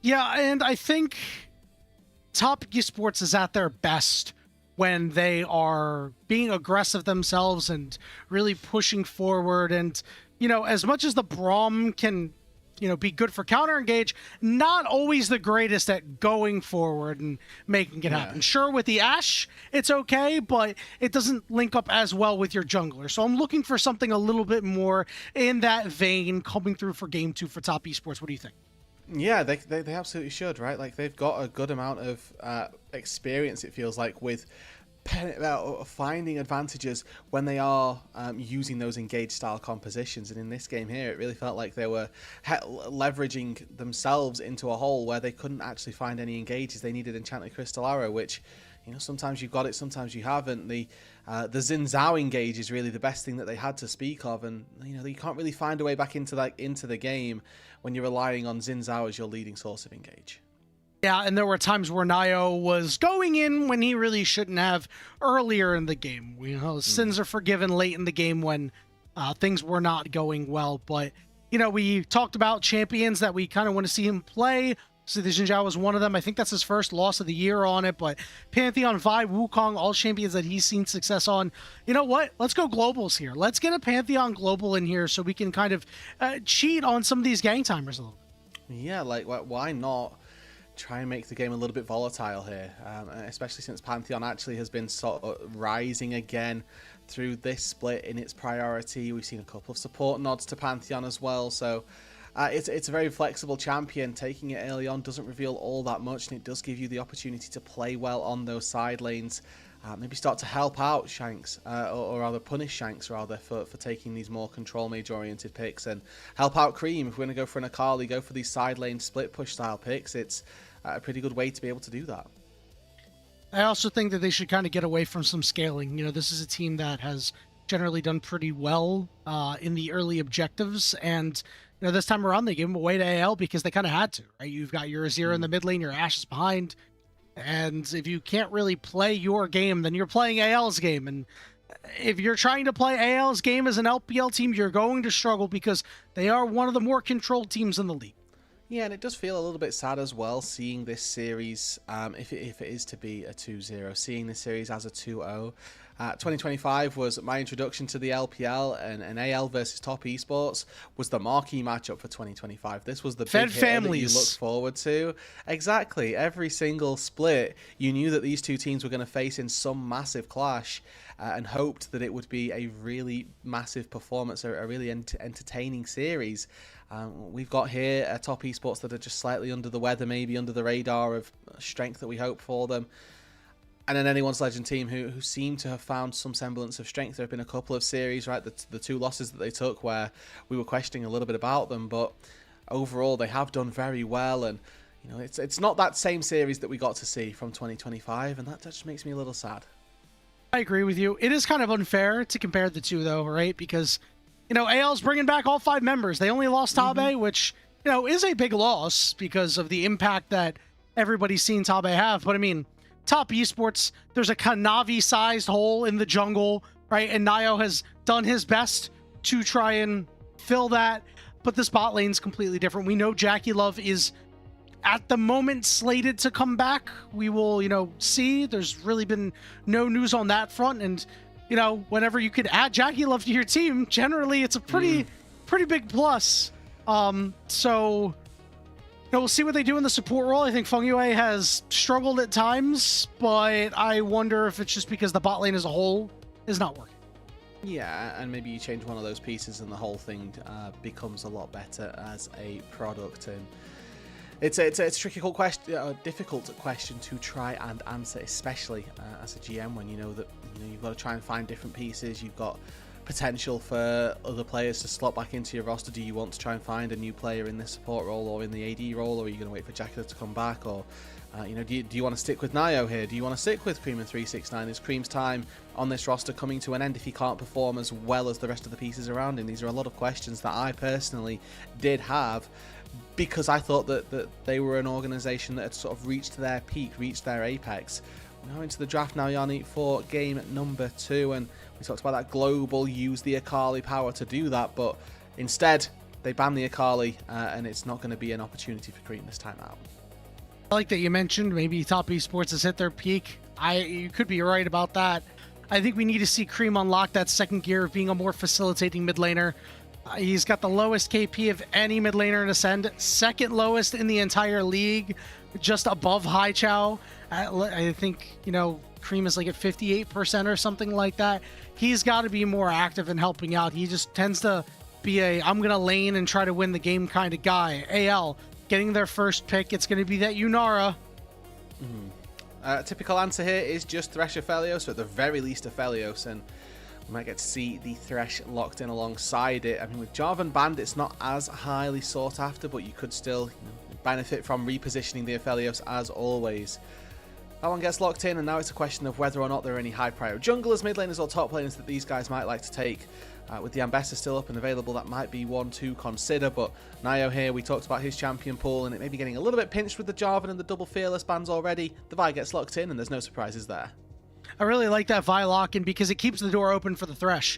Yeah, and I think Top Esports is at their best when they are being aggressive themselves and really pushing forward. And you know, as much as the Braum can, you know, be good for counter engage, not always the greatest at going forward and making it happen. Sure, with the Ashe, it's okay, but it doesn't link up as well with your jungler. So I'm looking for something a little bit more in that vein coming through for Game 2 for Top Esports. What do you think? Yeah, they absolutely should, right? Like, they've got a good amount of experience, it feels like, with finding advantages when they are using those engaged style compositions. And in this game here, it really felt like they were leveraging themselves into a hole where they couldn't actually find any engages. They needed Enchanted Crystal Arrow, which, you know, sometimes you've got it, sometimes you haven't. The Xin Zhao engage is really the best thing that they had to speak of, and you know, you can't really find a way back into the game when you're relying on Xin Zhao as your leading source of engage. Yeah, and there were times where Nio was going in when he really shouldn't have earlier in the game. You know, sins are forgiven late in the game when things were not going well. But, you know, we talked about champions that we kind of want to see him play. So the Xin Zhao was one of them. I think that's his first loss of the year on it. But Pantheon, Vi, Wukong, all champions that he's seen success on. You know what? Let's go globals here. Let's get a Pantheon global in here so we can kind of cheat on some of these gang timers a little bit. Yeah, like, why not try and make the game a little bit volatile here, especially since Pantheon actually has been sort of rising again through this split in its priority. We've seen a couple of support nods to Pantheon as well, so it's a very flexible champion. Taking it early on doesn't reveal all that much, and it does give you the opportunity to play well on those side lanes. Maybe start to help out Shanks, or rather punish Shanks rather for taking these more control mage oriented picks, and help out Cream. If we're going to go for an Akali, go for these side lane split push style picks. It's a pretty good way to be able to do that. I also think that they should kind of get away from some scaling. You know, this is a team that has generally done pretty well in the early objectives, and you know, this time around they gave them away to AL because they kind of had to, right? You've got your Azir in the mid lane, your Ashe is behind, and if you can't really play your game, then you're playing AL's game. And if you're trying to play AL's game as an LPL team, you're going to struggle because they are one of the more controlled teams in the league. Yeah, and it does feel a little bit sad as well, seeing this series, if it is to be a 2-0, seeing this series as a 2-0. 2025 was my introduction to the LPL, and AL versus Top Esports was the marquee matchup for 2025. This was the big hitter that you looked forward to. Exactly. Every single split, you knew that these two teams were going to face in some massive clash, and hoped that it would be a really massive performance, a really entertaining series. We've got here a Top Esports that are just slightly under the weather, maybe under the radar of strength that we hope for them. And then anyone's legend team who seem to have found some semblance of strength. There have been a couple of series, right? The two losses that they took where we were questioning a little bit about them, but overall they have done very well. And you know, it's not that same series that we got to see from 2025, and that just makes me a little sad. I agree with you. It is kind of unfair to compare the two, though, right? Because you know, AL's bringing back all 5 members. They only lost Tabe, which, you know, is a big loss because of the impact that everybody's seen Tabe have. But I mean, Top Esports, there's a Kanavi-sized hole in the jungle, right? And Nio has done his best to try and fill that. But this bot lane's completely different. We know Jackie Love is, at the moment, slated to come back. We will, you know, see. There's really been no news on that front. And you know, whenever you could add Jackie Love to your team, generally it's a pretty big plus. So We'll see what they do in the support role. I think Fengyue has struggled at times, but I wonder if it's just because the bot lane as a whole is not working. Yeah, and maybe you change one of those pieces and the whole thing becomes a lot better as a product. And it's a tricky question, a difficult question to try and answer, especially as a GM when you know that you've got to try and find different pieces. You've got potential for other players to slot back into your roster. Do you want to try and find a new player in this support role or in the AD role, or are you going to wait for Jackal to come back, or do you want to stick with Nio here? Do you want to stick with Cream and 369? Is Cream's time on this roster coming to an end if he can't perform as well as the rest of the pieces around him? These are a lot of questions that I personally did have, because I thought that they were an organization that had sort of reached their peak, reached their apex. We're now into the draft now, Yanni, for game number 2, and we talked about that global use the Akali power to do that, but instead they ban the Akali, and it's not going to be an opportunity for Cream this time out. I like that you mentioned maybe Top Esports has hit their peak. You could be right about that. I think we need to see Cream unlock that second gear of being a more facilitating mid laner. He's got the lowest KP of any mid laner in Ascend, second lowest in the entire league, just above Hai Chao. I think, Cream is like at 58% or something like that. He's got to be more active in helping out. He just tends to be I'm going to lane and try to win the game kind of guy. AL getting their first pick, it's going to be that Yunara. Typical answer here is just Thresh Aphelios, or at the very least Aphelios, and we might get to see the Thresh locked in alongside it. I mean, with Jarvan banned, it's not as highly sought after, but you could still benefit from repositioning the Aphelios as always. That one gets locked in, and now it's a question of whether or not there are any high priority junglers, mid laners, or top laners that these guys might like to take. With the Ambessa still up and available, that might be one to consider, but Nio here, we talked about his champion pool, and it may be getting a little bit pinched with the Jarvan and the double Fearless bans already. The Vi gets locked in, and there's no surprises there. I really like that Vi lock-in because it keeps the door open for the Thresh.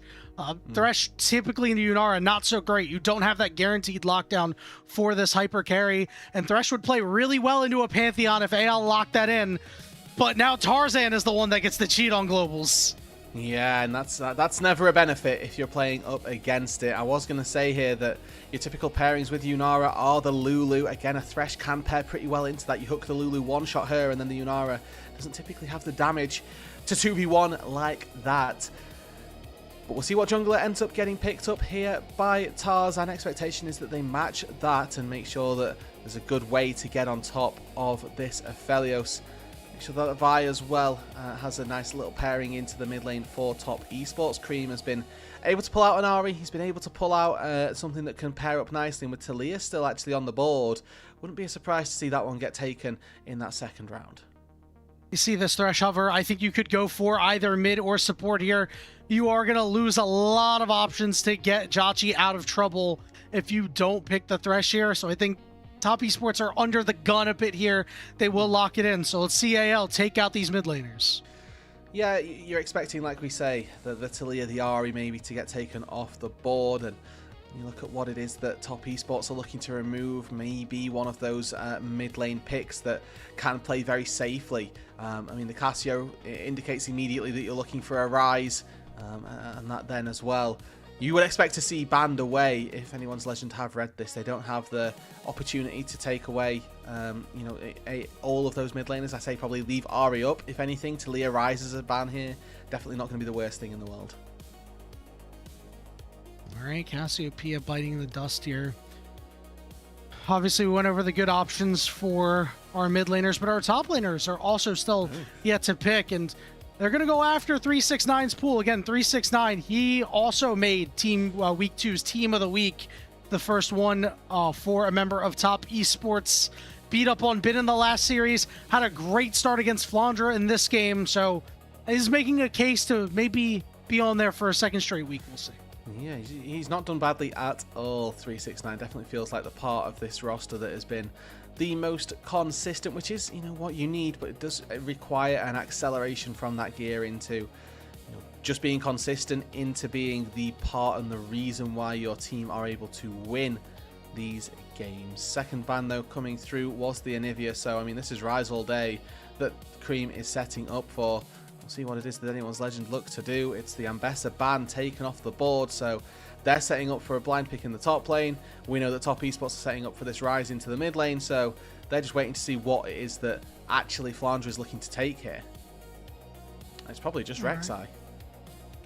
Thresh, typically in the Yunara, not so great. You don't have that guaranteed lockdown for this hyper carry, and Thresh would play really well into a Pantheon if AL locked that in, but now Tarzan is the one that gets to cheat on globals. Yeah, and that's never a benefit if you're playing up against it. I was going to say here that your typical pairings with Yunara are the Lulu. Again, a Thresh can pair pretty well into that. You hook the Lulu, one-shot her, and then the Yunara doesn't typically have the damage to 2v1 like that. But we'll see what jungler ends up getting picked up here by Tarzan. Expectation is that they match that and make sure that there's a good way to get on top of this Aphelios. Make sure that Vi as well has a nice little pairing into the mid lane for Top Esports. Cream has been able to pull out an Ahri. He's been able to pull out something that can pair up nicely, and with Talia still actually on the board, wouldn't be a surprise to see that one get taken in that second round. You see this Thresh hover, I think you could go for either mid or support here. You are going to lose a lot of options to get Jhachi out of trouble if you don't pick the Thresh here, so I think Top Esports are under the gun a bit here. They will lock it in, so let's see AL take out these mid laners. Yeah, you're expecting, like we say, the Talia, the Ahri maybe to get taken off the board, and you look at what it is that Top Esports are looking to remove, maybe one of those mid lane picks that can play very safely. I mean, the Cassio indicates immediately that you're looking for a Rise, and that then as well. You would expect to see banned away if anyone's Legend have read this. They don't have the opportunity to take away, all of those mid laners. I say probably leave Ahri up, if anything. Talia Rise as a ban here. Definitely not going to be the worst thing in the world. All right, Cassiopeia biting the dust here. Obviously, we went over the good options for our mid laners, but our top laners are also still yet to pick, and they're going to go after 369's pool. Again, 369, he also made Week 2's Team of the Week, the first one for a member of Top Esports. Beat up on Bin in the last series, had a great start against Flandra in this game, so he's making a case to maybe be on there for a second straight week, we'll see. Yeah, he's not done badly at all. 369 definitely feels like the part of this roster that has been the most consistent, which is, what you need, but it does require an acceleration from that gear into just being consistent, into being the part and the reason why your team are able to win these games. Second ban, though, coming through was the Anivia, so, I mean, this is Rise all day that Cream is setting up for. We'll see what it is that anyone's Legend look to do. It's the Ambessa ban taken off the board, so they're setting up for a blind pick in the top lane. We know that Top Esports are setting up for this rise into the mid lane, so they're just waiting to see what it is that actually Flandre is looking to take here. It's probably just Rek'Sai.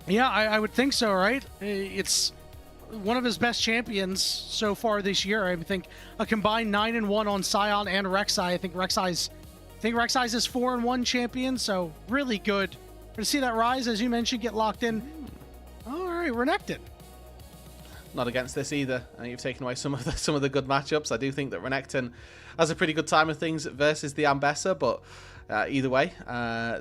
Yeah, I would think so, right? It's one of his best champions so far this year. I think a combined 9-1 on Sion and Rek'Sai. I think Rek'Sai's his 4-1 champion, so really good. To see that rise, as you mentioned, get locked in. All right, Renekton. Not against this either. I think you've taken away some of the good matchups. I do think that Renekton has a pretty good time of things versus the Ambessa, but either way,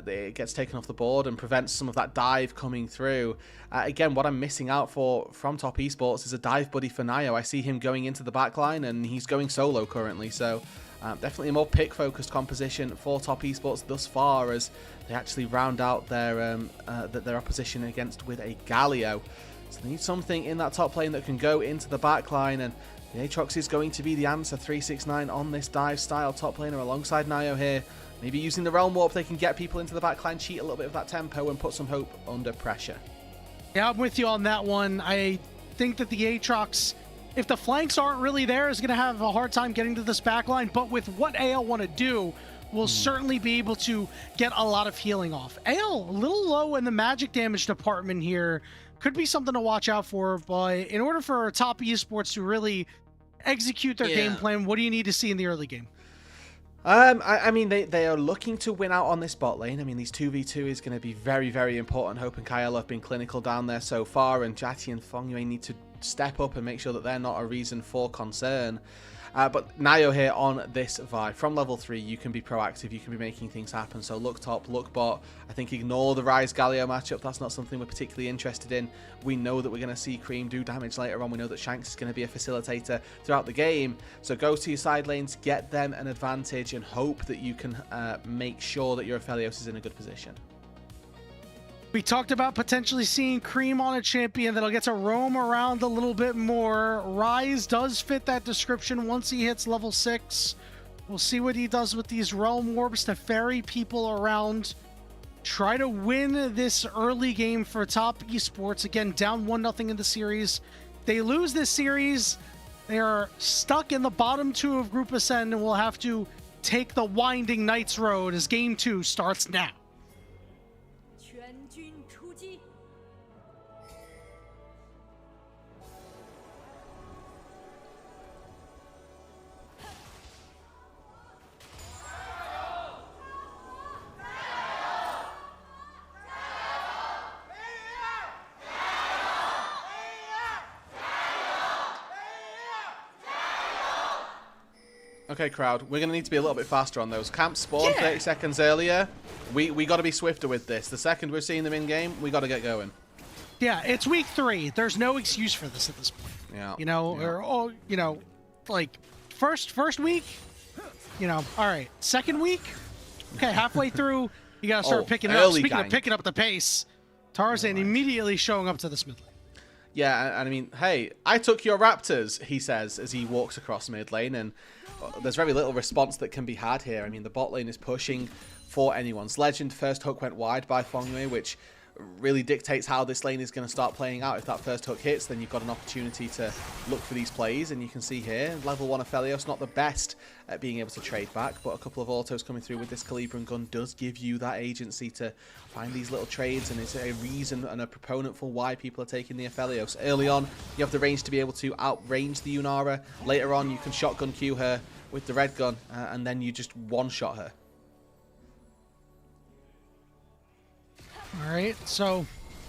it gets taken off the board and prevents some of that dive coming through. Again, what I'm missing out from Top Esports is a dive buddy for Nio. I see him going into the backline, and he's going solo currently, so definitely a more pick-focused composition for Top Esports thus far, as they actually round out their opposition against with a Galio. So they need something in that top lane that can go into the backline, and the Aatrox is going to be the answer. 369 on this dive-style top laner alongside Nio here. Maybe using the Realm Warp, they can get people into the backline, cheat a little bit of that tempo, and put some hope under pressure. Yeah, I'm with you on that one. I think that the Aatrox, if the flanks aren't really there, is going to have a hard time getting to this backline, but with what AL want to do, will certainly be able to get a lot of healing off. AL, a little low in the magic damage department here. Could be something to watch out for, but in order for Top Esports to really execute their game plan, what do you need to see in the early game? I mean, they are looking to win out on this bot lane. I mean, these 2v2 is going to be very, very important. Hope and Kyle have been clinical down there so far, and Jati and Fongyue need to step up and make sure that they're not a reason for concern. But Nio here on this Vi. From level 3, you can be proactive, you can be making things happen. So look top, look bot. I think ignore the Ryze Galio matchup. That's not something we're particularly interested in. We know that we're going to see Cream do damage later on. We know that Shanks is going to be a facilitator throughout the game. So go to your side lanes, get them an advantage, and hope that you can make sure that your Aphelios is in a good position. We talked about potentially seeing Cream on a champion that'll get to roam around a little bit more. Ryze does fit that description once he hits level 6. We'll see what he does with these Realm Warps to ferry people around. Try to win this early game for Top Esports. Again, down 1-0 in the series. They lose this series, they are stuck in the bottom 2 of Group Ascend, and will have to take the Winding Knights Road as Game 2 starts now. Okay, crowd, we're going to need to be a little bit faster on those. Camps spawned 30 seconds earlier. We got to be swifter with this. The second we're seeing them in-game, we got to get going. Yeah, it's week 3. There's no excuse for this at this point. Yeah. You know, or you know, like first week, you know, all right. Second week, okay, halfway through, you got to start picking it up. Speaking of picking up the pace, Tarzan immediately showing up to the mid lane. Yeah, and I mean, hey, I took your Raptors, he says as he walks across mid lane, and there's very little response that can be had here. I mean, the bot lane is pushing for anyone's legend. First hook went wide by Fongyue, which really dictates how this lane is going to start playing out. If that first hook hits, then you've got an opportunity to look for these plays, and you can see here, level 1 Aphelios, not the best at being able to trade back, but a couple of autos coming through with this Calibran gun does give you that agency to find these little trades, and it's a reason and a proponent for why people are taking the Aphelios. Early on, you have the range to be able to outrange the Yunara. Later on, you can shotgun Q her with the red gun, and then you just one-shot her. All right, so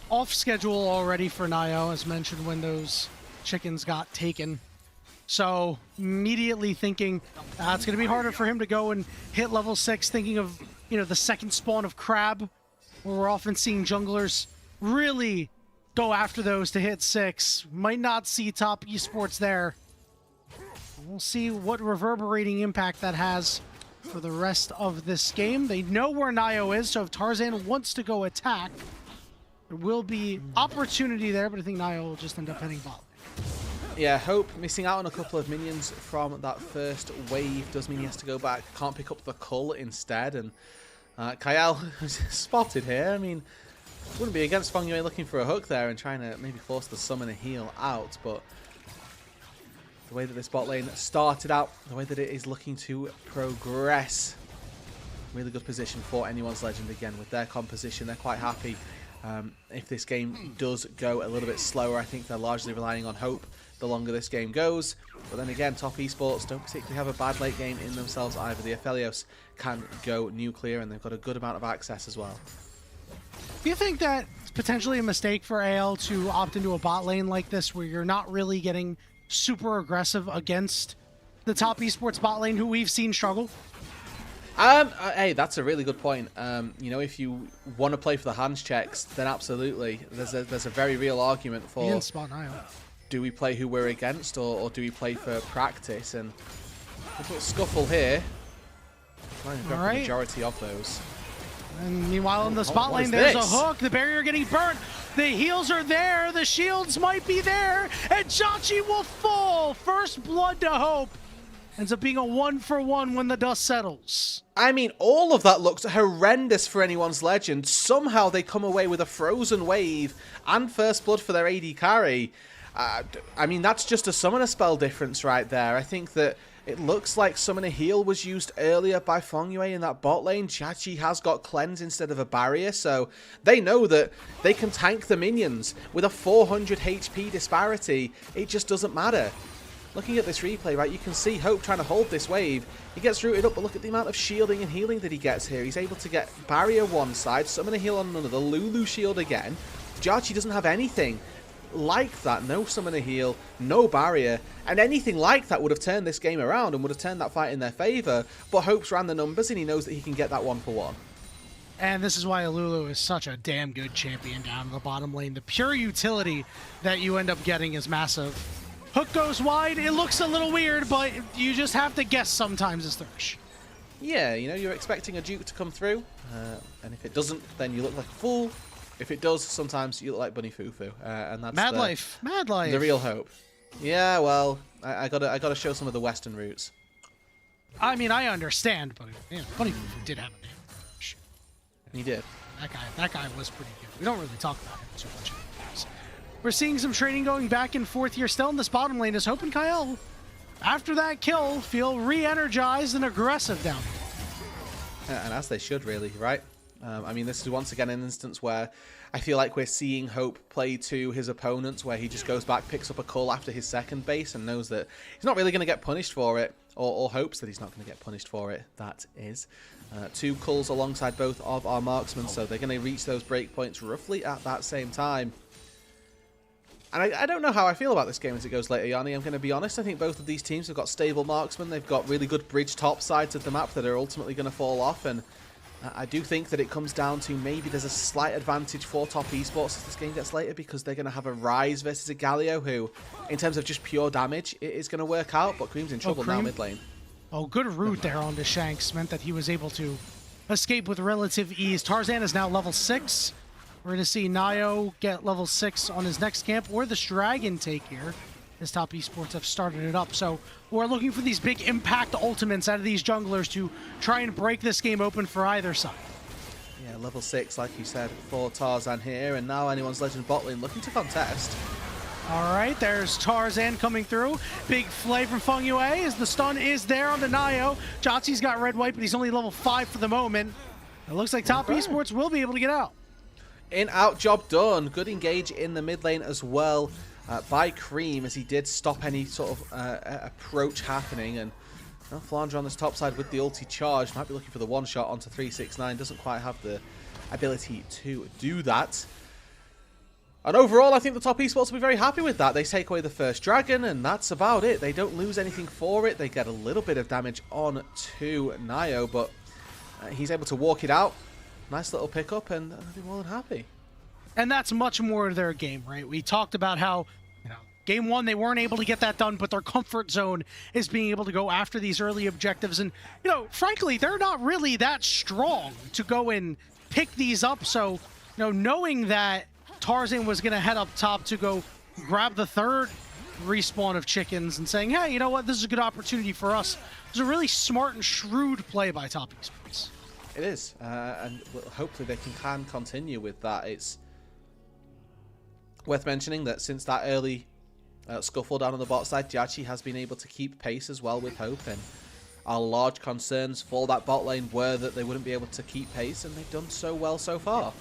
off schedule already for Nio, as mentioned, when those chickens got taken. So immediately thinking it's going to be harder for him to go and hit level 6, thinking of, you know, the second spawn of Crab, where we're often seeing junglers really go after those to hit 6. Might not see Top Esports there. We'll see what reverberating impact that has for the rest of this game. They know where Nio is, so if Tarzan wants to go attack, there will be opportunity there, but I think Nio will just end up heading bot. Yeah, Hope missing out on a couple of minions from that first wave does mean he has to go back. Can't pick up the Cull instead, and Kyle spotted here. I mean, Wouldn't be against Feng Yue looking for a hook there and trying to maybe force the summoner heal out, but the way that this bot lane started out, the way that it is looking to progress, really good position for anyone's Legend again with their composition. They're quite happy. If this game does go a little bit slower, I think they're largely relying on hope the longer this game goes. But then again, Top Esports don't particularly have a bad late game in themselves either. The Aphelios can go nuclear and they've got a good amount of access as well. Do you think that it's potentially a mistake for AL to opt into a bot lane like this where you're not really getting super aggressive against the Top Esports bot lane who we've seen struggle? Hey, that's a really good point. You know, if you want to play for the hands checks, then absolutely. There's a very real argument for, He didn't spot an eye out. do we play who we're against or do we play for practice? And a little scuffle here. Trying to grab the majority of those. And meanwhile in the spot what lane, is there's this? a hook. The barrier getting burnt. The heals are there. The shields might be there. And Jachi will fall. First blood to Hope. Ends up being a 1-for-1 when the dust settles. I mean, all of that looks horrendous for anyone's Legend. Somehow they come away with a frozen wave and first blood for their AD carry. I mean, that's just a summoner spell difference right there. I think that it looks like summoner heal was used earlier by Feng Yue in that bot lane. Chachi has got cleanse instead of a barrier, so they know that they can tank the minions with a 400 HP disparity. It just doesn't matter. Looking at this replay, right, you can see Hope trying to hold this wave. He gets rooted up, but look at the amount of shielding and healing that he gets here. He's able to get barrier one side, summon a heal on another, Lulu shield again. Jarchi doesn't have anything like that. No summoner heal, no barrier, and anything like that would have turned this game around and would have turned that fight in their favor. But Hope's ran the numbers and he knows that he can get that 1-for-1. And this is why Alulu is such a damn good champion down in the bottom lane. The pure utility that you end up getting is massive. Hook goes wide. It looks a little weird, but you just have to guess sometimes as Thresh. Yeah, you know, you're expecting a Duke to come through, and if it doesn't, then you look like a fool. If it does, sometimes you look like Bunny Fufu, and that's Mad life. the real Hope. Yeah, well, I gotta show some of the Western roots. I mean, I understand, but yeah, Bunny Fufu did have a name. He did. That guy was pretty good. We don't really talk about him too much. We're seeing some trading going back and forth here still in this bottom lane as Hope and Kyle, after that kill, feel re-energized and aggressive down here. And as they should, really, right? I mean, this is once again an instance where I feel like we're seeing Hope play to his opponents, where he just goes back, picks up a cull after his second base, and knows that he's not really going to get punished for it, or hopes that he's not going to get punished for it, that is. 2 culls alongside both of our marksmen, so they're going to reach those breakpoints roughly at that same time. And I don't know how I feel about this game as it goes later, Yanni. I'm going to be honest. I think both of these teams have got stable marksmen. They've got really good bridge top sides of the map that are ultimately going to fall off. And I do think that it comes down to maybe there's a slight advantage for Top Esports as this game gets later, because they're going to have a Rise versus a Galio who, in terms of just pure damage, it is going to work out. But Cream's in trouble now mid lane. Oh, good route there onto Shanks meant that he was able to escape with relative ease. Tarzan is now level 6. We're going to see Nio get level 6 on his next camp, or this Dragon take here, as Top Esports have started it up. So we're looking for these big impact ultimates out of these junglers to try and break this game open for either side. Yeah, level 6, like you said, for Tarzan here, and now anyone's Legend bot lane looking to contest. All right, there's Tarzan coming through. Big flay from Feng Yue as the stun is there on the Nio. Jotzi's got red white, but he's only level 5 for the moment. It looks like Top Esports will be able to get out. In-out job done. Good engage in the mid lane as well by Cream, as he did stop any sort of approach happening. And Flandre on this top side with the ulti charge. Might be looking for the one-shot onto 369. Doesn't quite have the ability to do that. And overall, I think the Top Esports will be very happy with that. They take away the first dragon, and that's about it. They don't lose anything for it. They get a little bit of damage on to Nio, but he's able to walk it out. Nice little pickup, and I'd be more than happy. And that's much more of their game, right? We talked about how, game 1, they weren't able to get that done, but their comfort zone is being able to go after these early objectives. And, frankly, they're not really that strong to go and pick these up. So, knowing that Tarzan was going to head up top to go grab the third respawn of chickens and saying, hey, you know what, this is a good opportunity for us. It was a really smart and shrewd play by Top Esports. It is, and hopefully they can continue with that. It's worth mentioning that since that early scuffle down on the bot side, Diachi has been able to keep pace as well with Hope, and our large concerns for that bot lane were that they wouldn't be able to keep pace, and they've done so well so far.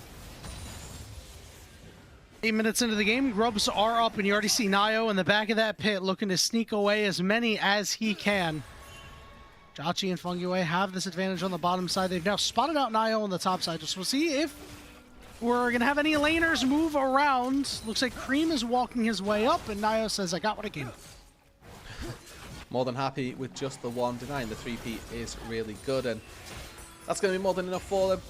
8 minutes into the game, Grubs are up, and you already see Nio in the back of that pit looking to sneak away as many as he can. Jachi and Fungway have this advantage on the bottom side. They've now spotted out Nio on the top side. Just we'll see if we're going to have any laners move around. Looks like Cream is walking his way up, and Nio says, I got what I came. More than happy with just the one. Denying the 3-peat is really good, and that's going to be more than enough for them.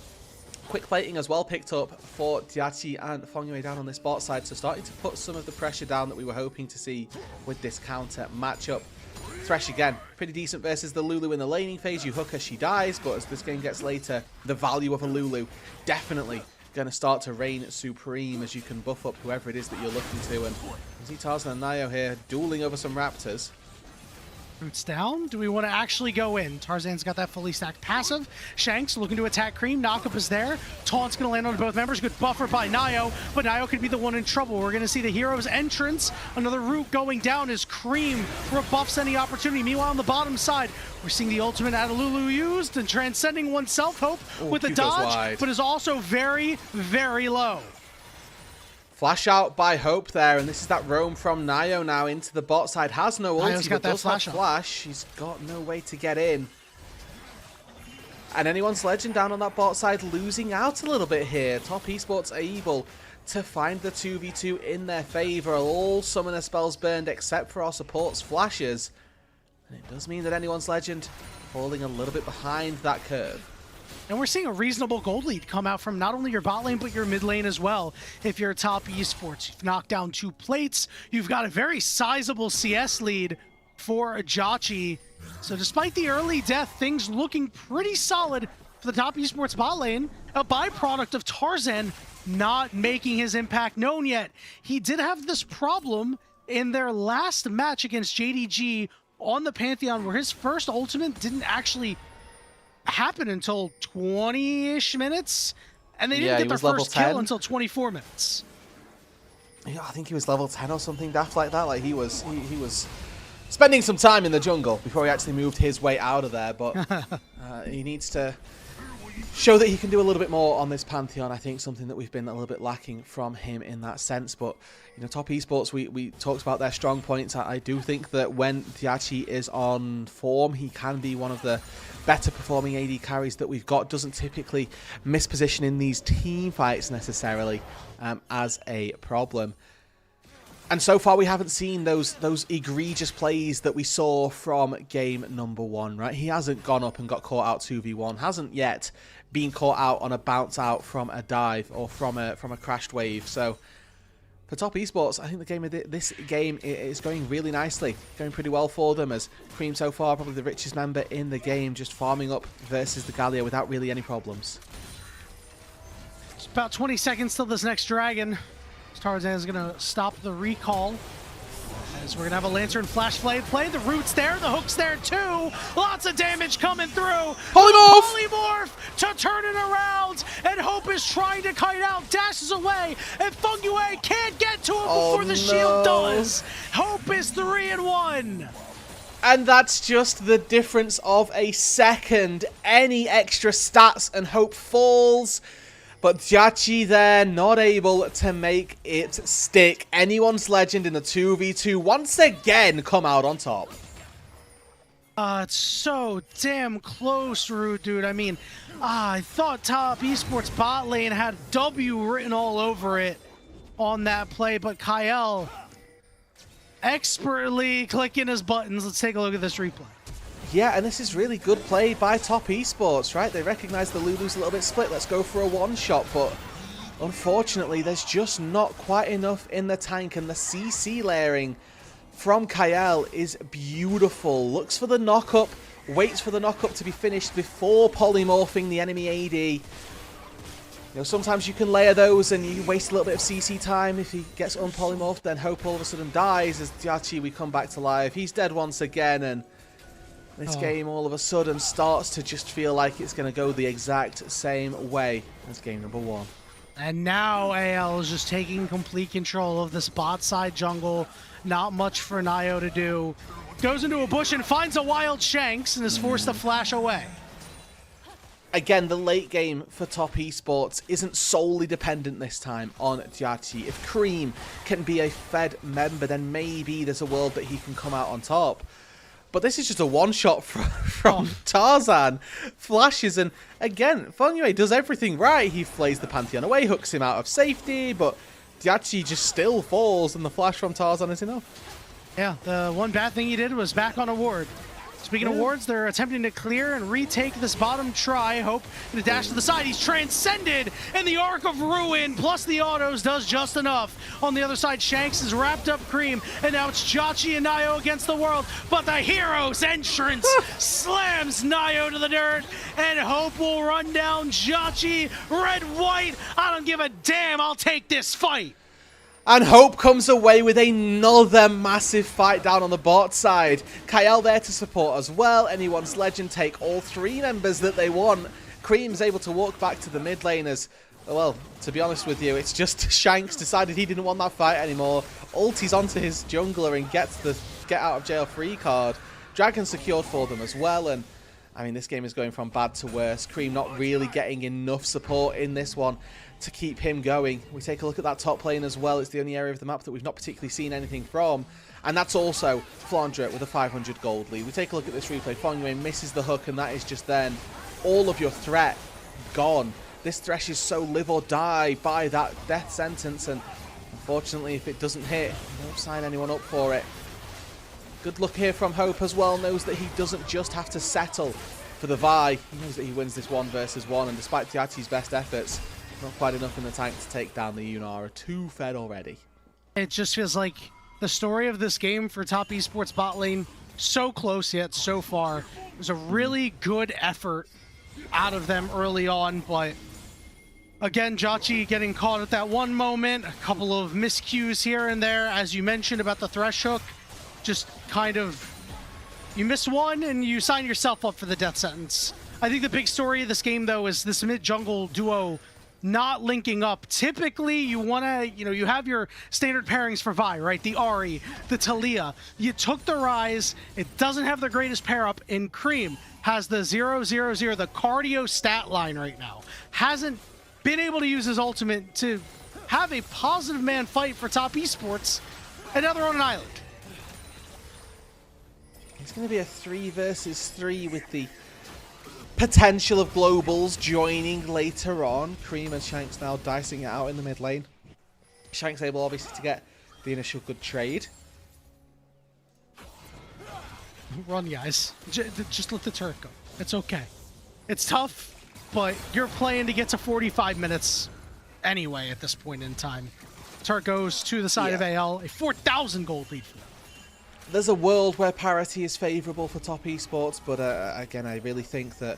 Quick plating as well picked up for Diachi and Fongwei down on this bot side, so starting to put some of the pressure down that we were hoping to see with this counter matchup. Thresh again, pretty decent versus the Lulu in the laning phase. You hook her, she dies, but as this game gets later, the value of a Lulu definitely going to start to reign supreme as you can buff up whoever it is that you're looking to. And you see Tarzan and Nio here dueling over some Raptors. Roots down. Do we want to actually go in? Tarzan's got that fully stacked passive. Shanks looking to attack Cream. Knockup is there. Taunt's going to land on both members. Good buffer by Nio, but Nio could be the one in trouble. We're going to see the hero's entrance. Another root going down as Cream rebuffs any opportunity. Meanwhile, on the bottom side, we're seeing the ultimate Adalulu used and transcending oneself. Hope with a dodge, but is also very, very low. Flash out by Hope there, and this is that roam from Nio now into the bot side. Has no ulti, but does have flash. She's got no way to get in. And anyone's legend down on that bot side losing out a little bit here. Top Esports are able to find the 2v2 in their favor. All summoner spells burned except for our support's flashes. And it does mean that anyone's legend falling a little bit behind that curve. And we're seeing a reasonable gold lead come out from not only your bot lane, but your mid lane as well. If you're Top Esports, you've knocked down 2 plates. You've got a very sizable CS lead for Jachi. So despite the early death, things looking pretty solid for the Top Esports bot lane. A byproduct of Tarzan not making his impact known yet. He did have this problem in their last match against JDG on the Pantheon, where his first ultimate didn't actually happen until 20-ish minutes, and they didn't get their first kill until 24 minutes. Yeah, I think he was level 10 or something daft like that. Like he was spending some time in the jungle before he actually moved his way out of there, but he needs to show that he can do a little bit more on this Pantheon. I think something that we've been a little bit lacking from him in that sense. But you know, Top Esports, we talked about their strong points. I do think that when Diachi is on form, he can be one of the better performing AD carries that we've got. Doesn't typically miss position in these team fights necessarily as a problem. And so far we haven't seen those egregious plays that we saw from game number 1, right? He hasn't gone up and got caught out 2v1, hasn't yet been caught out on a bounce out from a dive or from a crashed wave. So for Top Esports, I think this game is going really nicely, going pretty well for them, as Cream so far probably the richest member in the game, just farming up versus the Galio without really any problems. It's about 20 seconds till this next dragon. Tarzan is going to stop the recall, as we're going to have a Lantern Flash play. The root's there, the hook's there too. Lots of damage coming through. Polymorph to turn it around, and Hope is trying to kite out, dashes away, and Fungwei can't get to him before the shield does. Hope is 3-1. And that's just the difference of a second. Any extra stats and Hope falls. But Jachi there, not able to make it stick. Anyone's legend in the 2v2 once again come out on top. It's so damn close, Root, dude. I mean, I thought Top Esports bot lane had W written all over it on that play, but Kyle expertly clicking his buttons. Let's take a look at this replay. Yeah, and this is really good play by Top Esports, right? They recognize the Lulu's a little bit split. Let's go for a one-shot, but unfortunately, there's just not quite enough in the tank, and the CC layering from Kyle is beautiful. Looks for the knock-up, waits for the knock-up to be finished before polymorphing the enemy AD. You know, sometimes you can layer those and you waste a little bit of CC time. If he gets unpolymorphed, then Hope all of a sudden dies. As Diachi, we come back to life. He's dead once again, and This game all of a sudden starts to just feel like it's going to go the exact same way as game number 1. And now AL is just taking complete control of this bot side jungle. Not much for Nio to do. Goes into a bush and finds a wild Shanks and is forced to flash away. Again, the late game for Top Esports isn't solely dependent this time on Jiachi. If Cream can be a Fed member, then maybe there's a world that he can come out on top. But this is just a one-shot from Tarzan. Flashes, and again, Fengyue does everything right. He flays the Pantheon away, hooks him out of safety, but Jiachi just still falls, and the flash from Tarzan is enough. Yeah, the one bad thing he did was back on a ward. Speaking of wards, they're attempting to clear and retake this bottom try. Hope in a dash to the side. He's transcended, and the Arc of Ruin plus the autos does just enough. On the other side, Shanks is wrapped up Cream, and now it's Jiachi and Nio against the world. But the hero's entrance slams Nio to the dirt, and Hope will run down Jiachi. Red, white, I don't give a damn. I'll take this fight. And Hope comes away with another massive fight down on the bot side. Kael there to support as well. Anyone's Legend take all 3 members that they want. Cream's able to walk back to the mid lane as, well, to be honest with you, it's just Shanks decided he didn't want that fight anymore. Ulties onto his jungler and gets the get out of jail free card. Dragon secured for them as well, and I mean, this game is going from bad to worse. Cream not really getting enough support in this one to keep him going. We take a look at that top lane as well. It's the only area of the map that we've not particularly seen anything from. And that's also Flandre with a 500 gold lead. We take a look at this replay. Fengyue misses the hook, and that is just then all of your threat gone. This Thresh is so live or die by that death sentence, and unfortunately, if it doesn't hit, don't sign anyone up for it. Good luck here from Hope as well. Knows that he doesn't just have to settle for the Vi. He knows that he wins this 1 versus 1, and despite Tiachi's best efforts, not quite enough in the tank to take down the Yunara. 2 fed already. It just feels like the story of this game for Top Esports bot lane, so close yet so far. It was a really good effort out of them early on, but again, Jiachi getting caught at that one moment, a couple of miscues here and there, as you mentioned about the Thresh hook. Just kind of, you miss one and you sign yourself up for the death sentence. I think the big story of this game, though, is this mid-jungle duo not linking up. Typically, you want to, you have your standard pairings for Vi, right? The Ahri, the Talia. You took the Ryze. It doesn't have the greatest pair up, and Cream has the 0-0-0, the cardio stat line right now. Hasn't been able to use his ultimate to have a positive man fight for Top Esports, and now they're on an island. It's going to be a 3 versus 3 with the potential of globals joining later on. Cream and Shanks now dicing it out in the mid lane. Shanks able obviously to get the initial good trade. Run, guys. Just let the turret go. It's okay. It's tough, but you're playing to get to 45 minutes anyway at this point in time. Turret goes to the side of AL, a 4,000 gold lead for them. There's a world where parity is favourable for Top Esports, but again, I really think that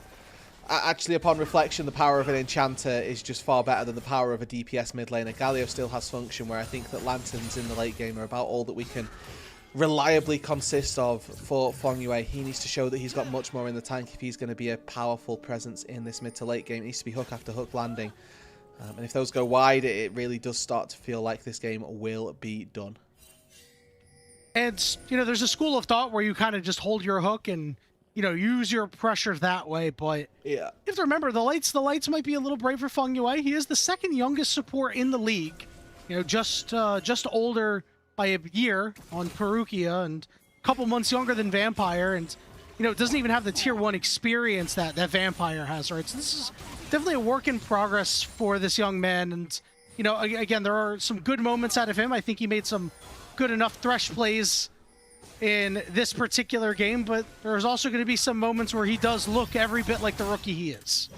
actually, upon reflection, the power of an Enchanter is just far better than the power of a DPS mid laner. Galio still has function, where I think that Lanterns in the late game are about all that we can reliably consist of for Fengyue. He needs to show that he's got much more in the tank if he's going to be a powerful presence in this mid to late game. It needs to be hook after hook landing. And if those go wide, it really does start to feel like this game will be done. And, there's a school of thought where you kind of just hold your hook and, use your pressure that way. But yeah, you have to remember, the lights might be a little bright for Fengyue. He is the 2nd youngest support in the league. Just older by a year on Perukia and a couple months younger than Vampire. And, doesn't even have the tier 1 experience that Vampire has, right? So this is definitely a work in progress for this young man. And, again, there are some good moments out of him. I think he made some good enough Thresh plays in this particular game, but there's also going to be some moments where he does look every bit like the rookie he is.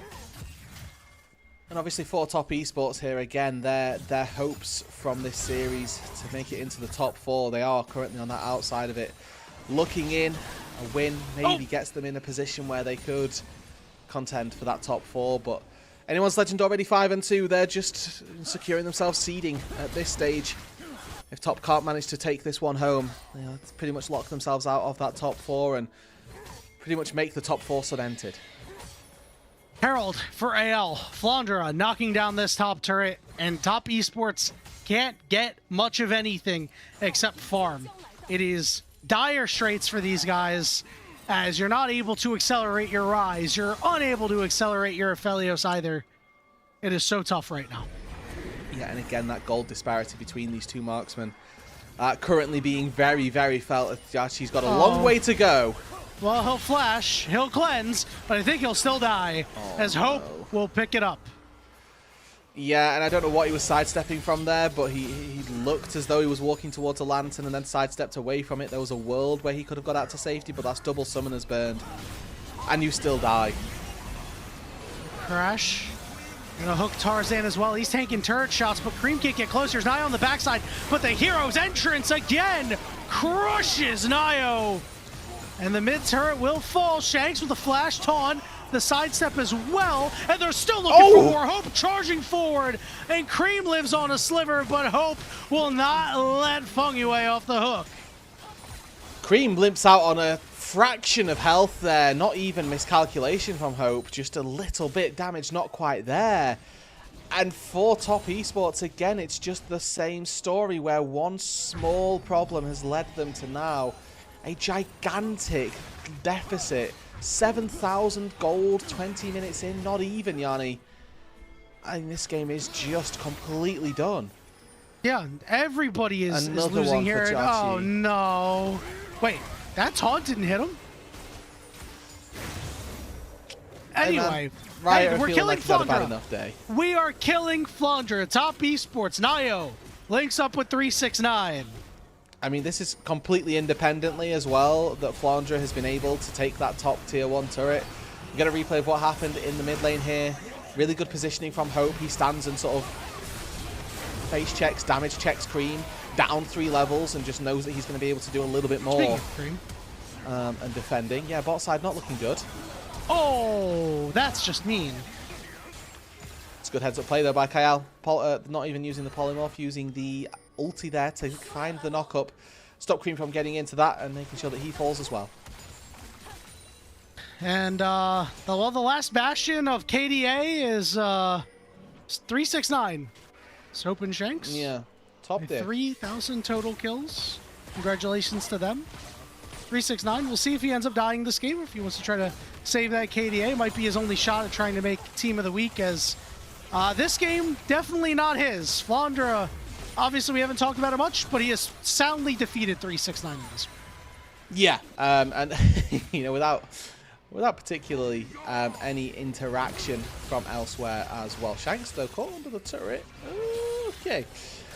And obviously for Top Esports here again, their hopes from this series to make it into the top 4, they are currently on that outside of it. Looking in, a win maybe gets them in a position where they could contend for that top 4, but anyone's Legend already 5-2, they're just securing themselves seeding at this stage. If Top can't manage to take this one home, it's pretty much locked themselves out of that top 4, and pretty much make the top 4 cemented. Herald for AL. Flandra knocking down this top turret, and top esports can't get much of anything except farm. It is dire straits for these guys, as you're not able to accelerate your Rise. You're unable to accelerate your Aphelios either. It is so tough right now. Yeah, and again, that gold disparity between these two marksmen currently being very, very felt. He's got a long way to go. Well, he'll flash, he'll cleanse, but I think he'll still die, as Hope will pick it up. Yeah, and I don't know what he was sidestepping from there, but he looked as though he was walking towards a lantern and then sidestepped away from it. There was a world where he could have got out to safety, but that's double summoners burned. And you still die. Crash. Gonna hook Tarzan as well. He's tanking turret shots, but Cream can't get closer. There's Nio on the backside, but the hero's entrance again crushes Nio. And the mid turret will fall. Shanks with a flash taunt. The sidestep as well, and they're still looking for more. Hope charging forward, and Cream lives on a sliver, but Hope will not let Fungyue off the hook. Cream limps out on a fraction of health there. Not even miscalculation from Hope, just a little bit damage, not quite there. And for top esports, again, it's just the same story where one small problem has led them to now a gigantic deficit. 7,000 gold, 20 minutes in, not even, Yanni. And this game is just completely done. Yeah, everybody is Another losing one for here. Chachi. Oh, no. Wait, that taunt didn't hit him? Anyway, Riot we're killing like he's had a bad Flandra. enough day. We are killing Flandra. Top esports, Nio links up with 369. I mean, this is completely independently as well that Flandra has been able to take that top tier 1 turret. You get a replay of what happened in the mid lane here. Really good positioning from Hope. He stands and sort of face checks, damage checks Cream down 3 levels and just knows that he's going to be able to do a little bit more. Speaking of Cream. And defending. Yeah, bot side not looking good. Oh, that's just mean. It's a good heads up play though by Kyle. Not even using the polymorph, using the ulti there to find the knock up, stop Cream from getting into that and making sure that he falls as well. And the last bastion of KDA is 369. Soap and Shanks. Yeah, top there. 3,000 total kills. Congratulations to them. 369. We'll see if he ends up dying this game, or if he wants to try to save that KDA. Might be his only shot at trying to make Team of the Week, as this game, definitely not his. Flandra, obviously we haven't talked about it much, but he has soundly defeated 369 in this one. Yeah, and you know, without particularly any interaction from elsewhere as well. Shanks though caught under the turret. Okay,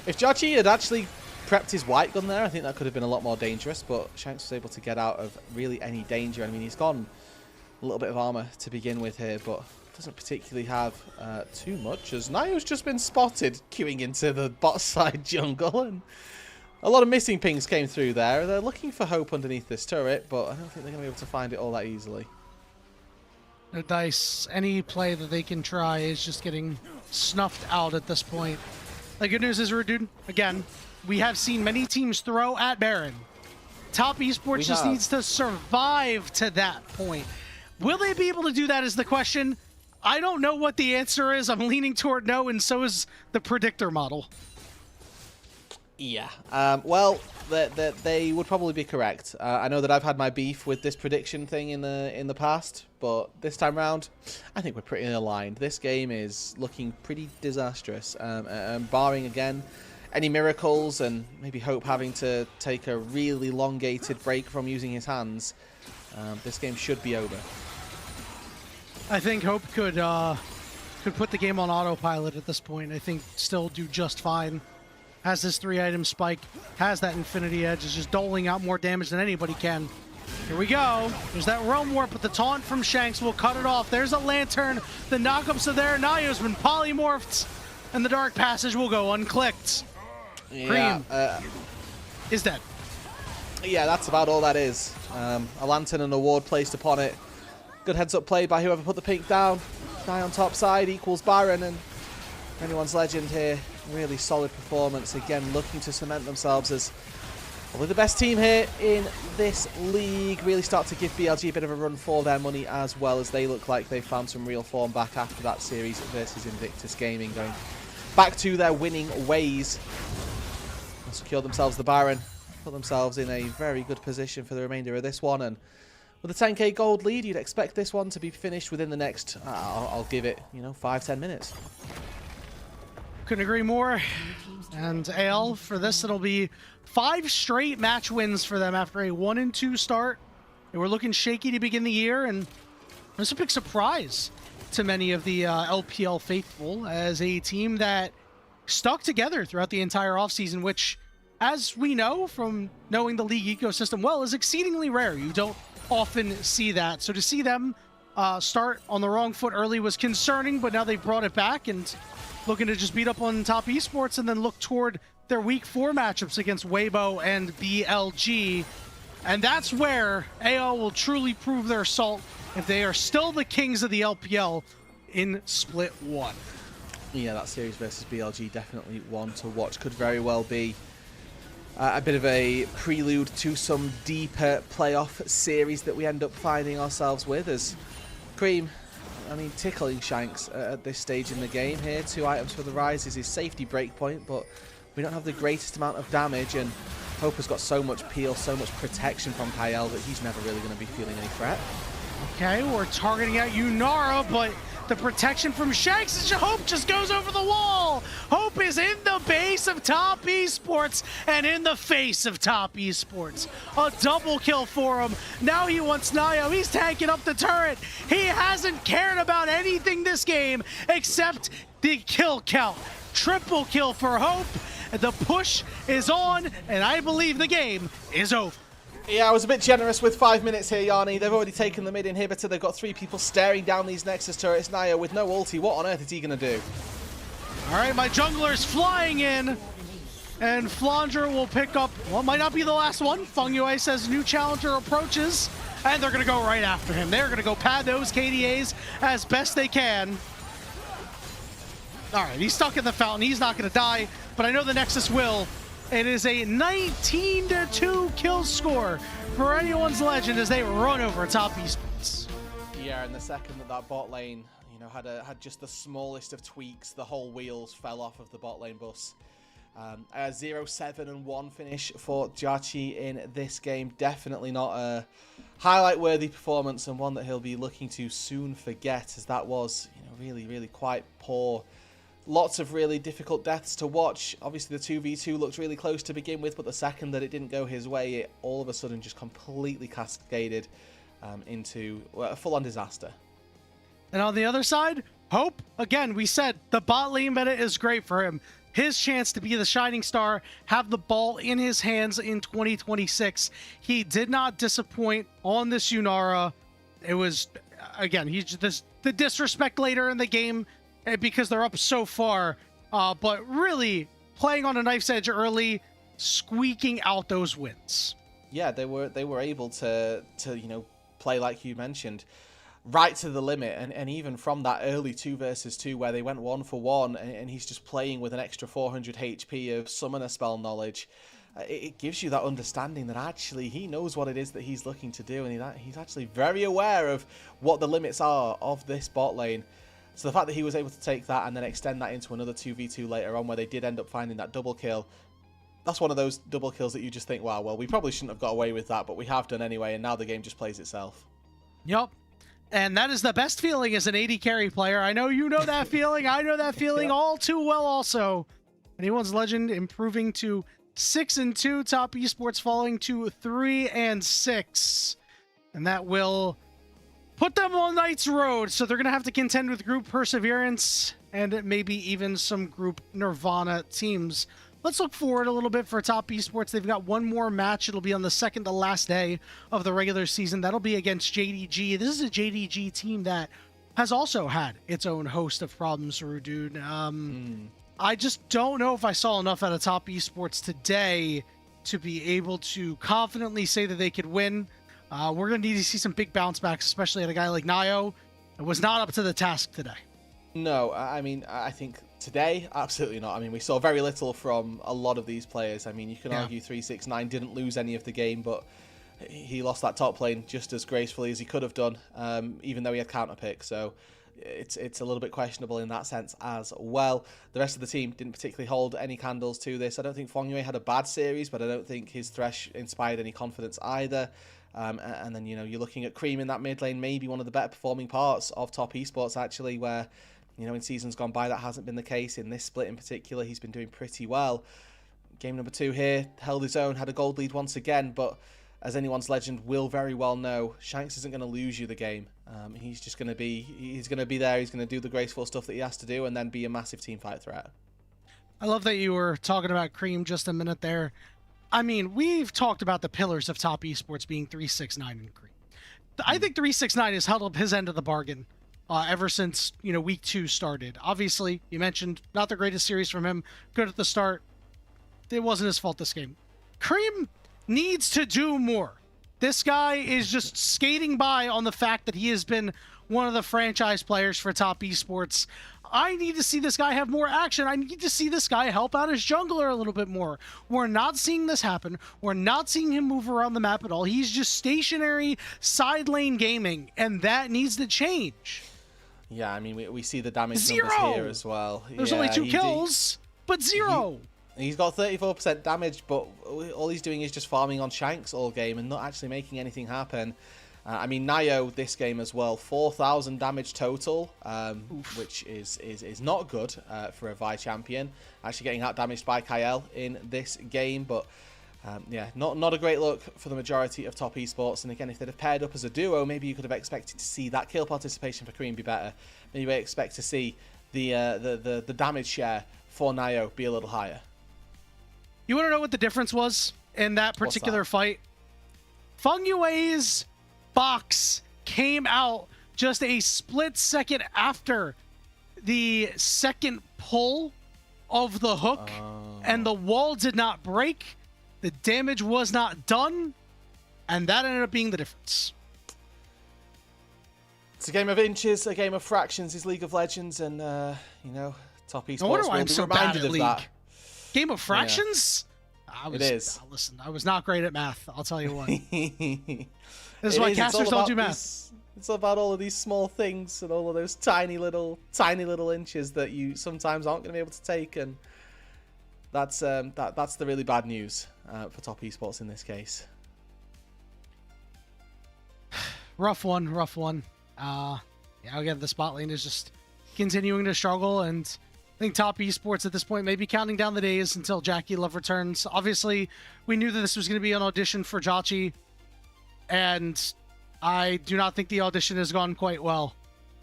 if Chachi had actually prepped his white gun there, I think that could have been a lot more dangerous, but Shanks was able to get out of really any danger. I mean, he's gone a little bit of armor to begin with here, but doesn't particularly have too much, as Nio's just been spotted queuing into the bot side jungle, and a lot of missing pings came through there. They're looking for Hope underneath this turret, but I don't think they're going to be able to find it all that easily. No dice. Any play that they can try is just getting snuffed out at this point. The good news is, dude, again, we have seen many teams throw at Baron. Top esports just needs to survive to that point. Will they be able to do that is the question. I don't know what the answer is. I'm leaning toward no, and so is the predictor model. Yeah, well, they would probably be correct. I know that I've had my beef with this prediction thing in the past, but this time round, I think we're pretty aligned. This game is looking pretty disastrous, and barring, again, any miracles and maybe Hope having to take a really elongated break from using his hands, this game should be over. I think Hope could put the game on autopilot at this point. I think still do just fine. Has this 3-item spike, has that Infinity Edge, is just doling out more damage than anybody can. Here we go. There's that Realm Warp, but the taunt from Shanks will cut it off. There's a Lantern. The knockups are there. Nio's been polymorphed, and the Dark Passage will go unclicked. Yeah, Cream is dead. Yeah, that's about all that is. A Lantern and a ward placed upon it. Good heads-up play by whoever put the pink down. Guy on top side equals Baron, and anyone's legend here. Really solid performance. Again, looking to cement themselves as Probably the best team here in this league. Really start to give BLG a bit of a run for their money, as well as they look like they found some real form back after that series versus Invictus Gaming, going back to their winning ways. And secure themselves the Baron, put themselves in a very good position for the remainder of this one. And with a 10k gold lead, you'd expect this one to be finished within the next, I'll give it, 5-10 minutes. Couldn't agree more. And AL, for this, it'll be 5 straight match wins for them after a 1-2 start. They were looking shaky to begin the year, and it was a big surprise to many of the LPL faithful as a team that stuck together throughout the entire offseason, which, as we know from knowing the league ecosystem well, is exceedingly rare. You don't often see that. So to see them start on the wrong foot early was concerning, but now they've brought it back and looking to just beat up on top esports and then look toward their week 4 matchups against Weibo and BLG. And that's where AL will truly prove their salt if they are still the kings of the LPL in Split 1. Yeah, that series versus BLG, definitely one to watch. Could very well be a bit of a prelude to some deeper playoff series that we end up finding ourselves with, as Cream, tickling Shanks at this stage in the game here. 2 items for the Rise is his safety breakpoint, but we don't have the greatest amount of damage, and Hope has got so much peel, so much protection from Kyle that he's never really going to be feeling any threat. Okay, we're targeting at Yunara, but the protection from Shanks, Hope just goes over the wall. Hope is in the base of Top Esports and in the face of Top Esports. A double kill for him. Now he wants Nayo. He's tanking up the turret. He hasn't cared about anything this game except the kill count. Triple kill for Hope. The push is on, and I believe the game is over. Yeah, I was a bit generous with 5 minutes here, Yanni. They've already taken the mid inhibitor. They've got 3 people staring down these Nexus turrets. Nayo with no ulti. What on earth is he going to do? All right, my jungler's flying in. And Flanger will pick up, well, might not be the last one. Feng Yue says new challenger approaches. And they're going to go right after him. They're going to go pad those KDAs as best they can. All right, he's stuck in the fountain. He's not going to die, but I know the Nexus will. It is a 19-2 kill score for anyone's legend as they run over Top Esports. Yeah, and the second that bot lane, had just the smallest of tweaks, the whole wheels fell off of the bot lane bus. A 0-7-1 finish for Jachi in this game. Definitely not a highlight-worthy performance, and one that he'll be looking to soon forget, as that was, really, really quite poor. Lots of really difficult deaths to watch. Obviously, the 2v2 looked really close to begin with, but the second that it didn't go his way, it all of a sudden just completely cascaded into a full-on disaster. And on the other side, Hope, again, we said the bot lane meta is great for him. His chance to be the shining star, have the ball in his hands in 2026. He did not disappoint on this Yunara. It was, again, he's just the disrespect later in the game because they're up so far, but really playing on a knife's edge early, squeaking out those wins. Yeah, they were able to play like you mentioned, right to the limit, and even from that early 2 versus 2 where they went 1 for 1, and he's just playing with an extra 400 HP of summoner spell knowledge, it gives you that understanding that actually he knows what it is that he's looking to do, and he's actually very aware of what the limits are of this bot lane. So the fact that he was able to take that and then extend that into another 2v2 later on where they did end up finding that double kill, that's one of those double kills that you just think, wow, well, we probably shouldn't have got away with that, but we have done anyway, and now the game just plays itself. Yep. And that is the best feeling as an AD carry player. I know you know that feeling. I know that feeling all too well also. Anyone's legend improving to 6-2. Top Esports falling to 3-6. And that will put them on Knight's Road. So they're going to have to contend with Group Perseverance and maybe even some Group Nirvana teams. Let's look forward a little bit for Top Esports. They've got one more match. It'll be on the second to last day of the regular season. That'll be against JDG. This is a JDG team that has also had its own host of problems, dude. I just don't know if I saw enough out of Top Esports today to be able to confidently say that they could win. We're going to need to see some big bounce backs, especially at a guy like Nayo. It was not up to the task today. No, I mean, I think Today, absolutely not. I mean, we saw very little from a lot of these players. I mean, you can argue 369 didn't lose any of the game, but he lost that top lane just as gracefully as he could have done, even though he had counter pick. So it's a little bit questionable in that sense as well. The rest of the team didn't particularly hold any candles to this. I don't think Fongyue had a bad series, but I don't think his Thresh inspired any confidence either. And then, you know, you're looking at Cream in that mid lane, maybe one of the better performing parts of top esports, actually, where, you know, in seasons gone by, that hasn't been the case. In this split in particular, he's been doing pretty well. Game number 2 here, held his own, had a gold lead once again, but as anyone's legend will very well know, Shanks isn't going to lose you the game. He's just going to be, there, he's going to do the graceful stuff that he has to do, and then be a massive team fight threat. I love that you were talking about Cream just a minute there. I mean, we've talked about the pillars of top esports being 369 and Cream. I think 369 has held up his end of the bargain ever since, you know, week 2 started. Obviously, you mentioned not the greatest series from him. Good at the start. It wasn't his fault this game. Cream needs to do more. This guy is just skating by on the fact that he has been one of the franchise players for top esports. I need to see this guy have more action. I need to see this guy help out his jungler a little bit more. We're not seeing this happen. We're not seeing him move around the map at all. He's just stationary side lane gaming, and that needs to change. Yeah, I mean, we see the damage Zero! numbers here as well. There's only 2 kills, but 0. He's got 34% damage, but all he's doing is just farming on Shanks all game and not actually making anything happen. I mean, Nio this game as well, 4,000 damage total, which is not good for a Vi champion. Actually getting out damaged by Kael in this game, but yeah, not a great look for the majority of top esports. And again, if they'd have paired up as a duo, maybe you could have expected to see that kill participation for Cream be better. Maybe we expect to see the damage share for Nio be a little higher. You want to know what the difference was in that particular fight? Fongyue's box came out just a split second after the second pull of the hook, and the wall did not break. The damage was not done, and that ended up being the difference. It's a game of inches, a game of fractions is League of Legends, and you know, top esports will be so reminded of that. Game of fractions? Yeah. It is. Listen, I was not great at math, I'll tell you what. This is It why is. casters don't do math. It's about all of these small things and all of those tiny little inches that you sometimes aren't going to be able to take, and that's the really bad news for top esports in this case. Rough one. Yeah, again, the spot lane is just continuing to struggle, and I think top esports at this point may be counting down the days until Jackie Love returns. Obviously, we knew that this was going to be an audition for Jachi, and I do not think the audition has gone quite well,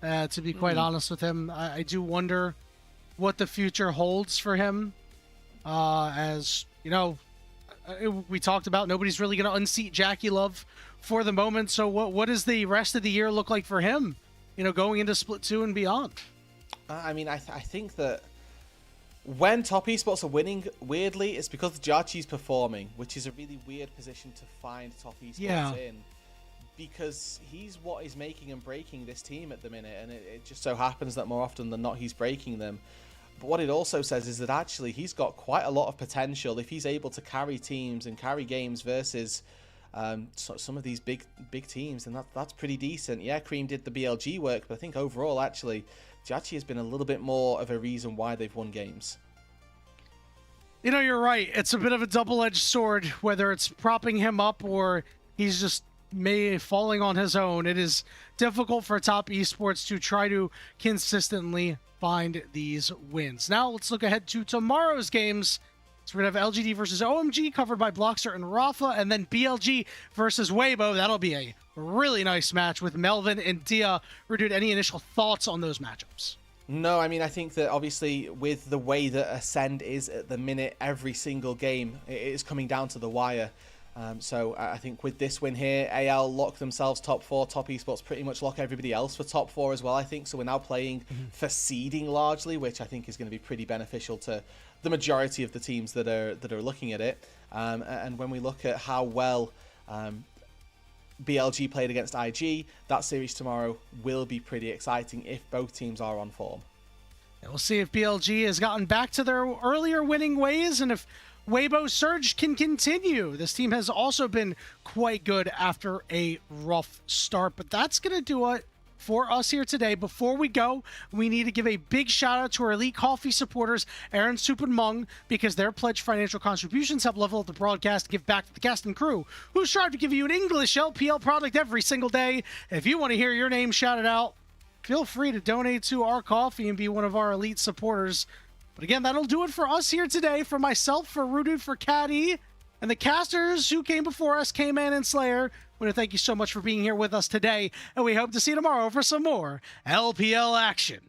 to be quite honest with him. I do wonder what the future holds for him. As, you know, we talked about, nobody's really going to unseat Jackie Love for the moment. So what does the rest of the year look like for him, you know, going into Split 2 and beyond? I mean, I think that when top esports are winning, weirdly, it's because Jachi's performing, which is a really weird position to find top esports in. Because he's what is making and breaking this team at the minute, and it just so happens that more often than not he's breaking them. But what it also says is that actually he's got quite a lot of potential if he's able to carry teams and carry games versus some of these big teams, and that's pretty decent. Yeah, Cream did the BLG work, but I think overall actually Jachi has been a little bit more of a reason why they've won games. You know, you're right. It's a bit of a double-edged sword, whether it's propping him up or he's just falling on his own. It is difficult for top esports to try to consistently find these wins. Now let's look ahead to tomorrow's games. So we're going to have LGD versus OMG covered by Blockster and Rafa, and then BLG versus Weibo. That'll be a really nice match with Melvin and Dia. Dude, any initial thoughts on those matchups? No, I mean, I think that obviously with the way that Ascend is at the minute, every single game it is coming down to the wire. So I think with this win here, AL lock themselves top 4. Top esports pretty much lock everybody else for top 4 as well, I think. So we're now playing for seeding largely, which I think is going to be pretty beneficial to the majority of the teams that are looking at it. And when we look at how well BLG played against IG, that series tomorrow will be pretty exciting if both teams are on form. And we'll see if BLG has gotten back to their earlier winning ways and if Weibo Surge can continue. This team has also been quite good after a rough start, but that's going to do it for us here today. Before we go, we need to give a big shout out to our Elite Coffee supporters, Aaron, Soup, and Mung, because their pledged financial contributions help level up the broadcast and give back to the cast and crew who strive to give you an English LPL product every single day. If you want to hear your name shouted out, feel free to donate to our coffee and be one of our elite supporters. But again, that'll do it for us here today. For myself, for Rooted, for Caddy, and the casters who came before us, K-Man and Slayer, I want to thank you so much for being here with us today, and we hope to see you tomorrow for some more LPL action.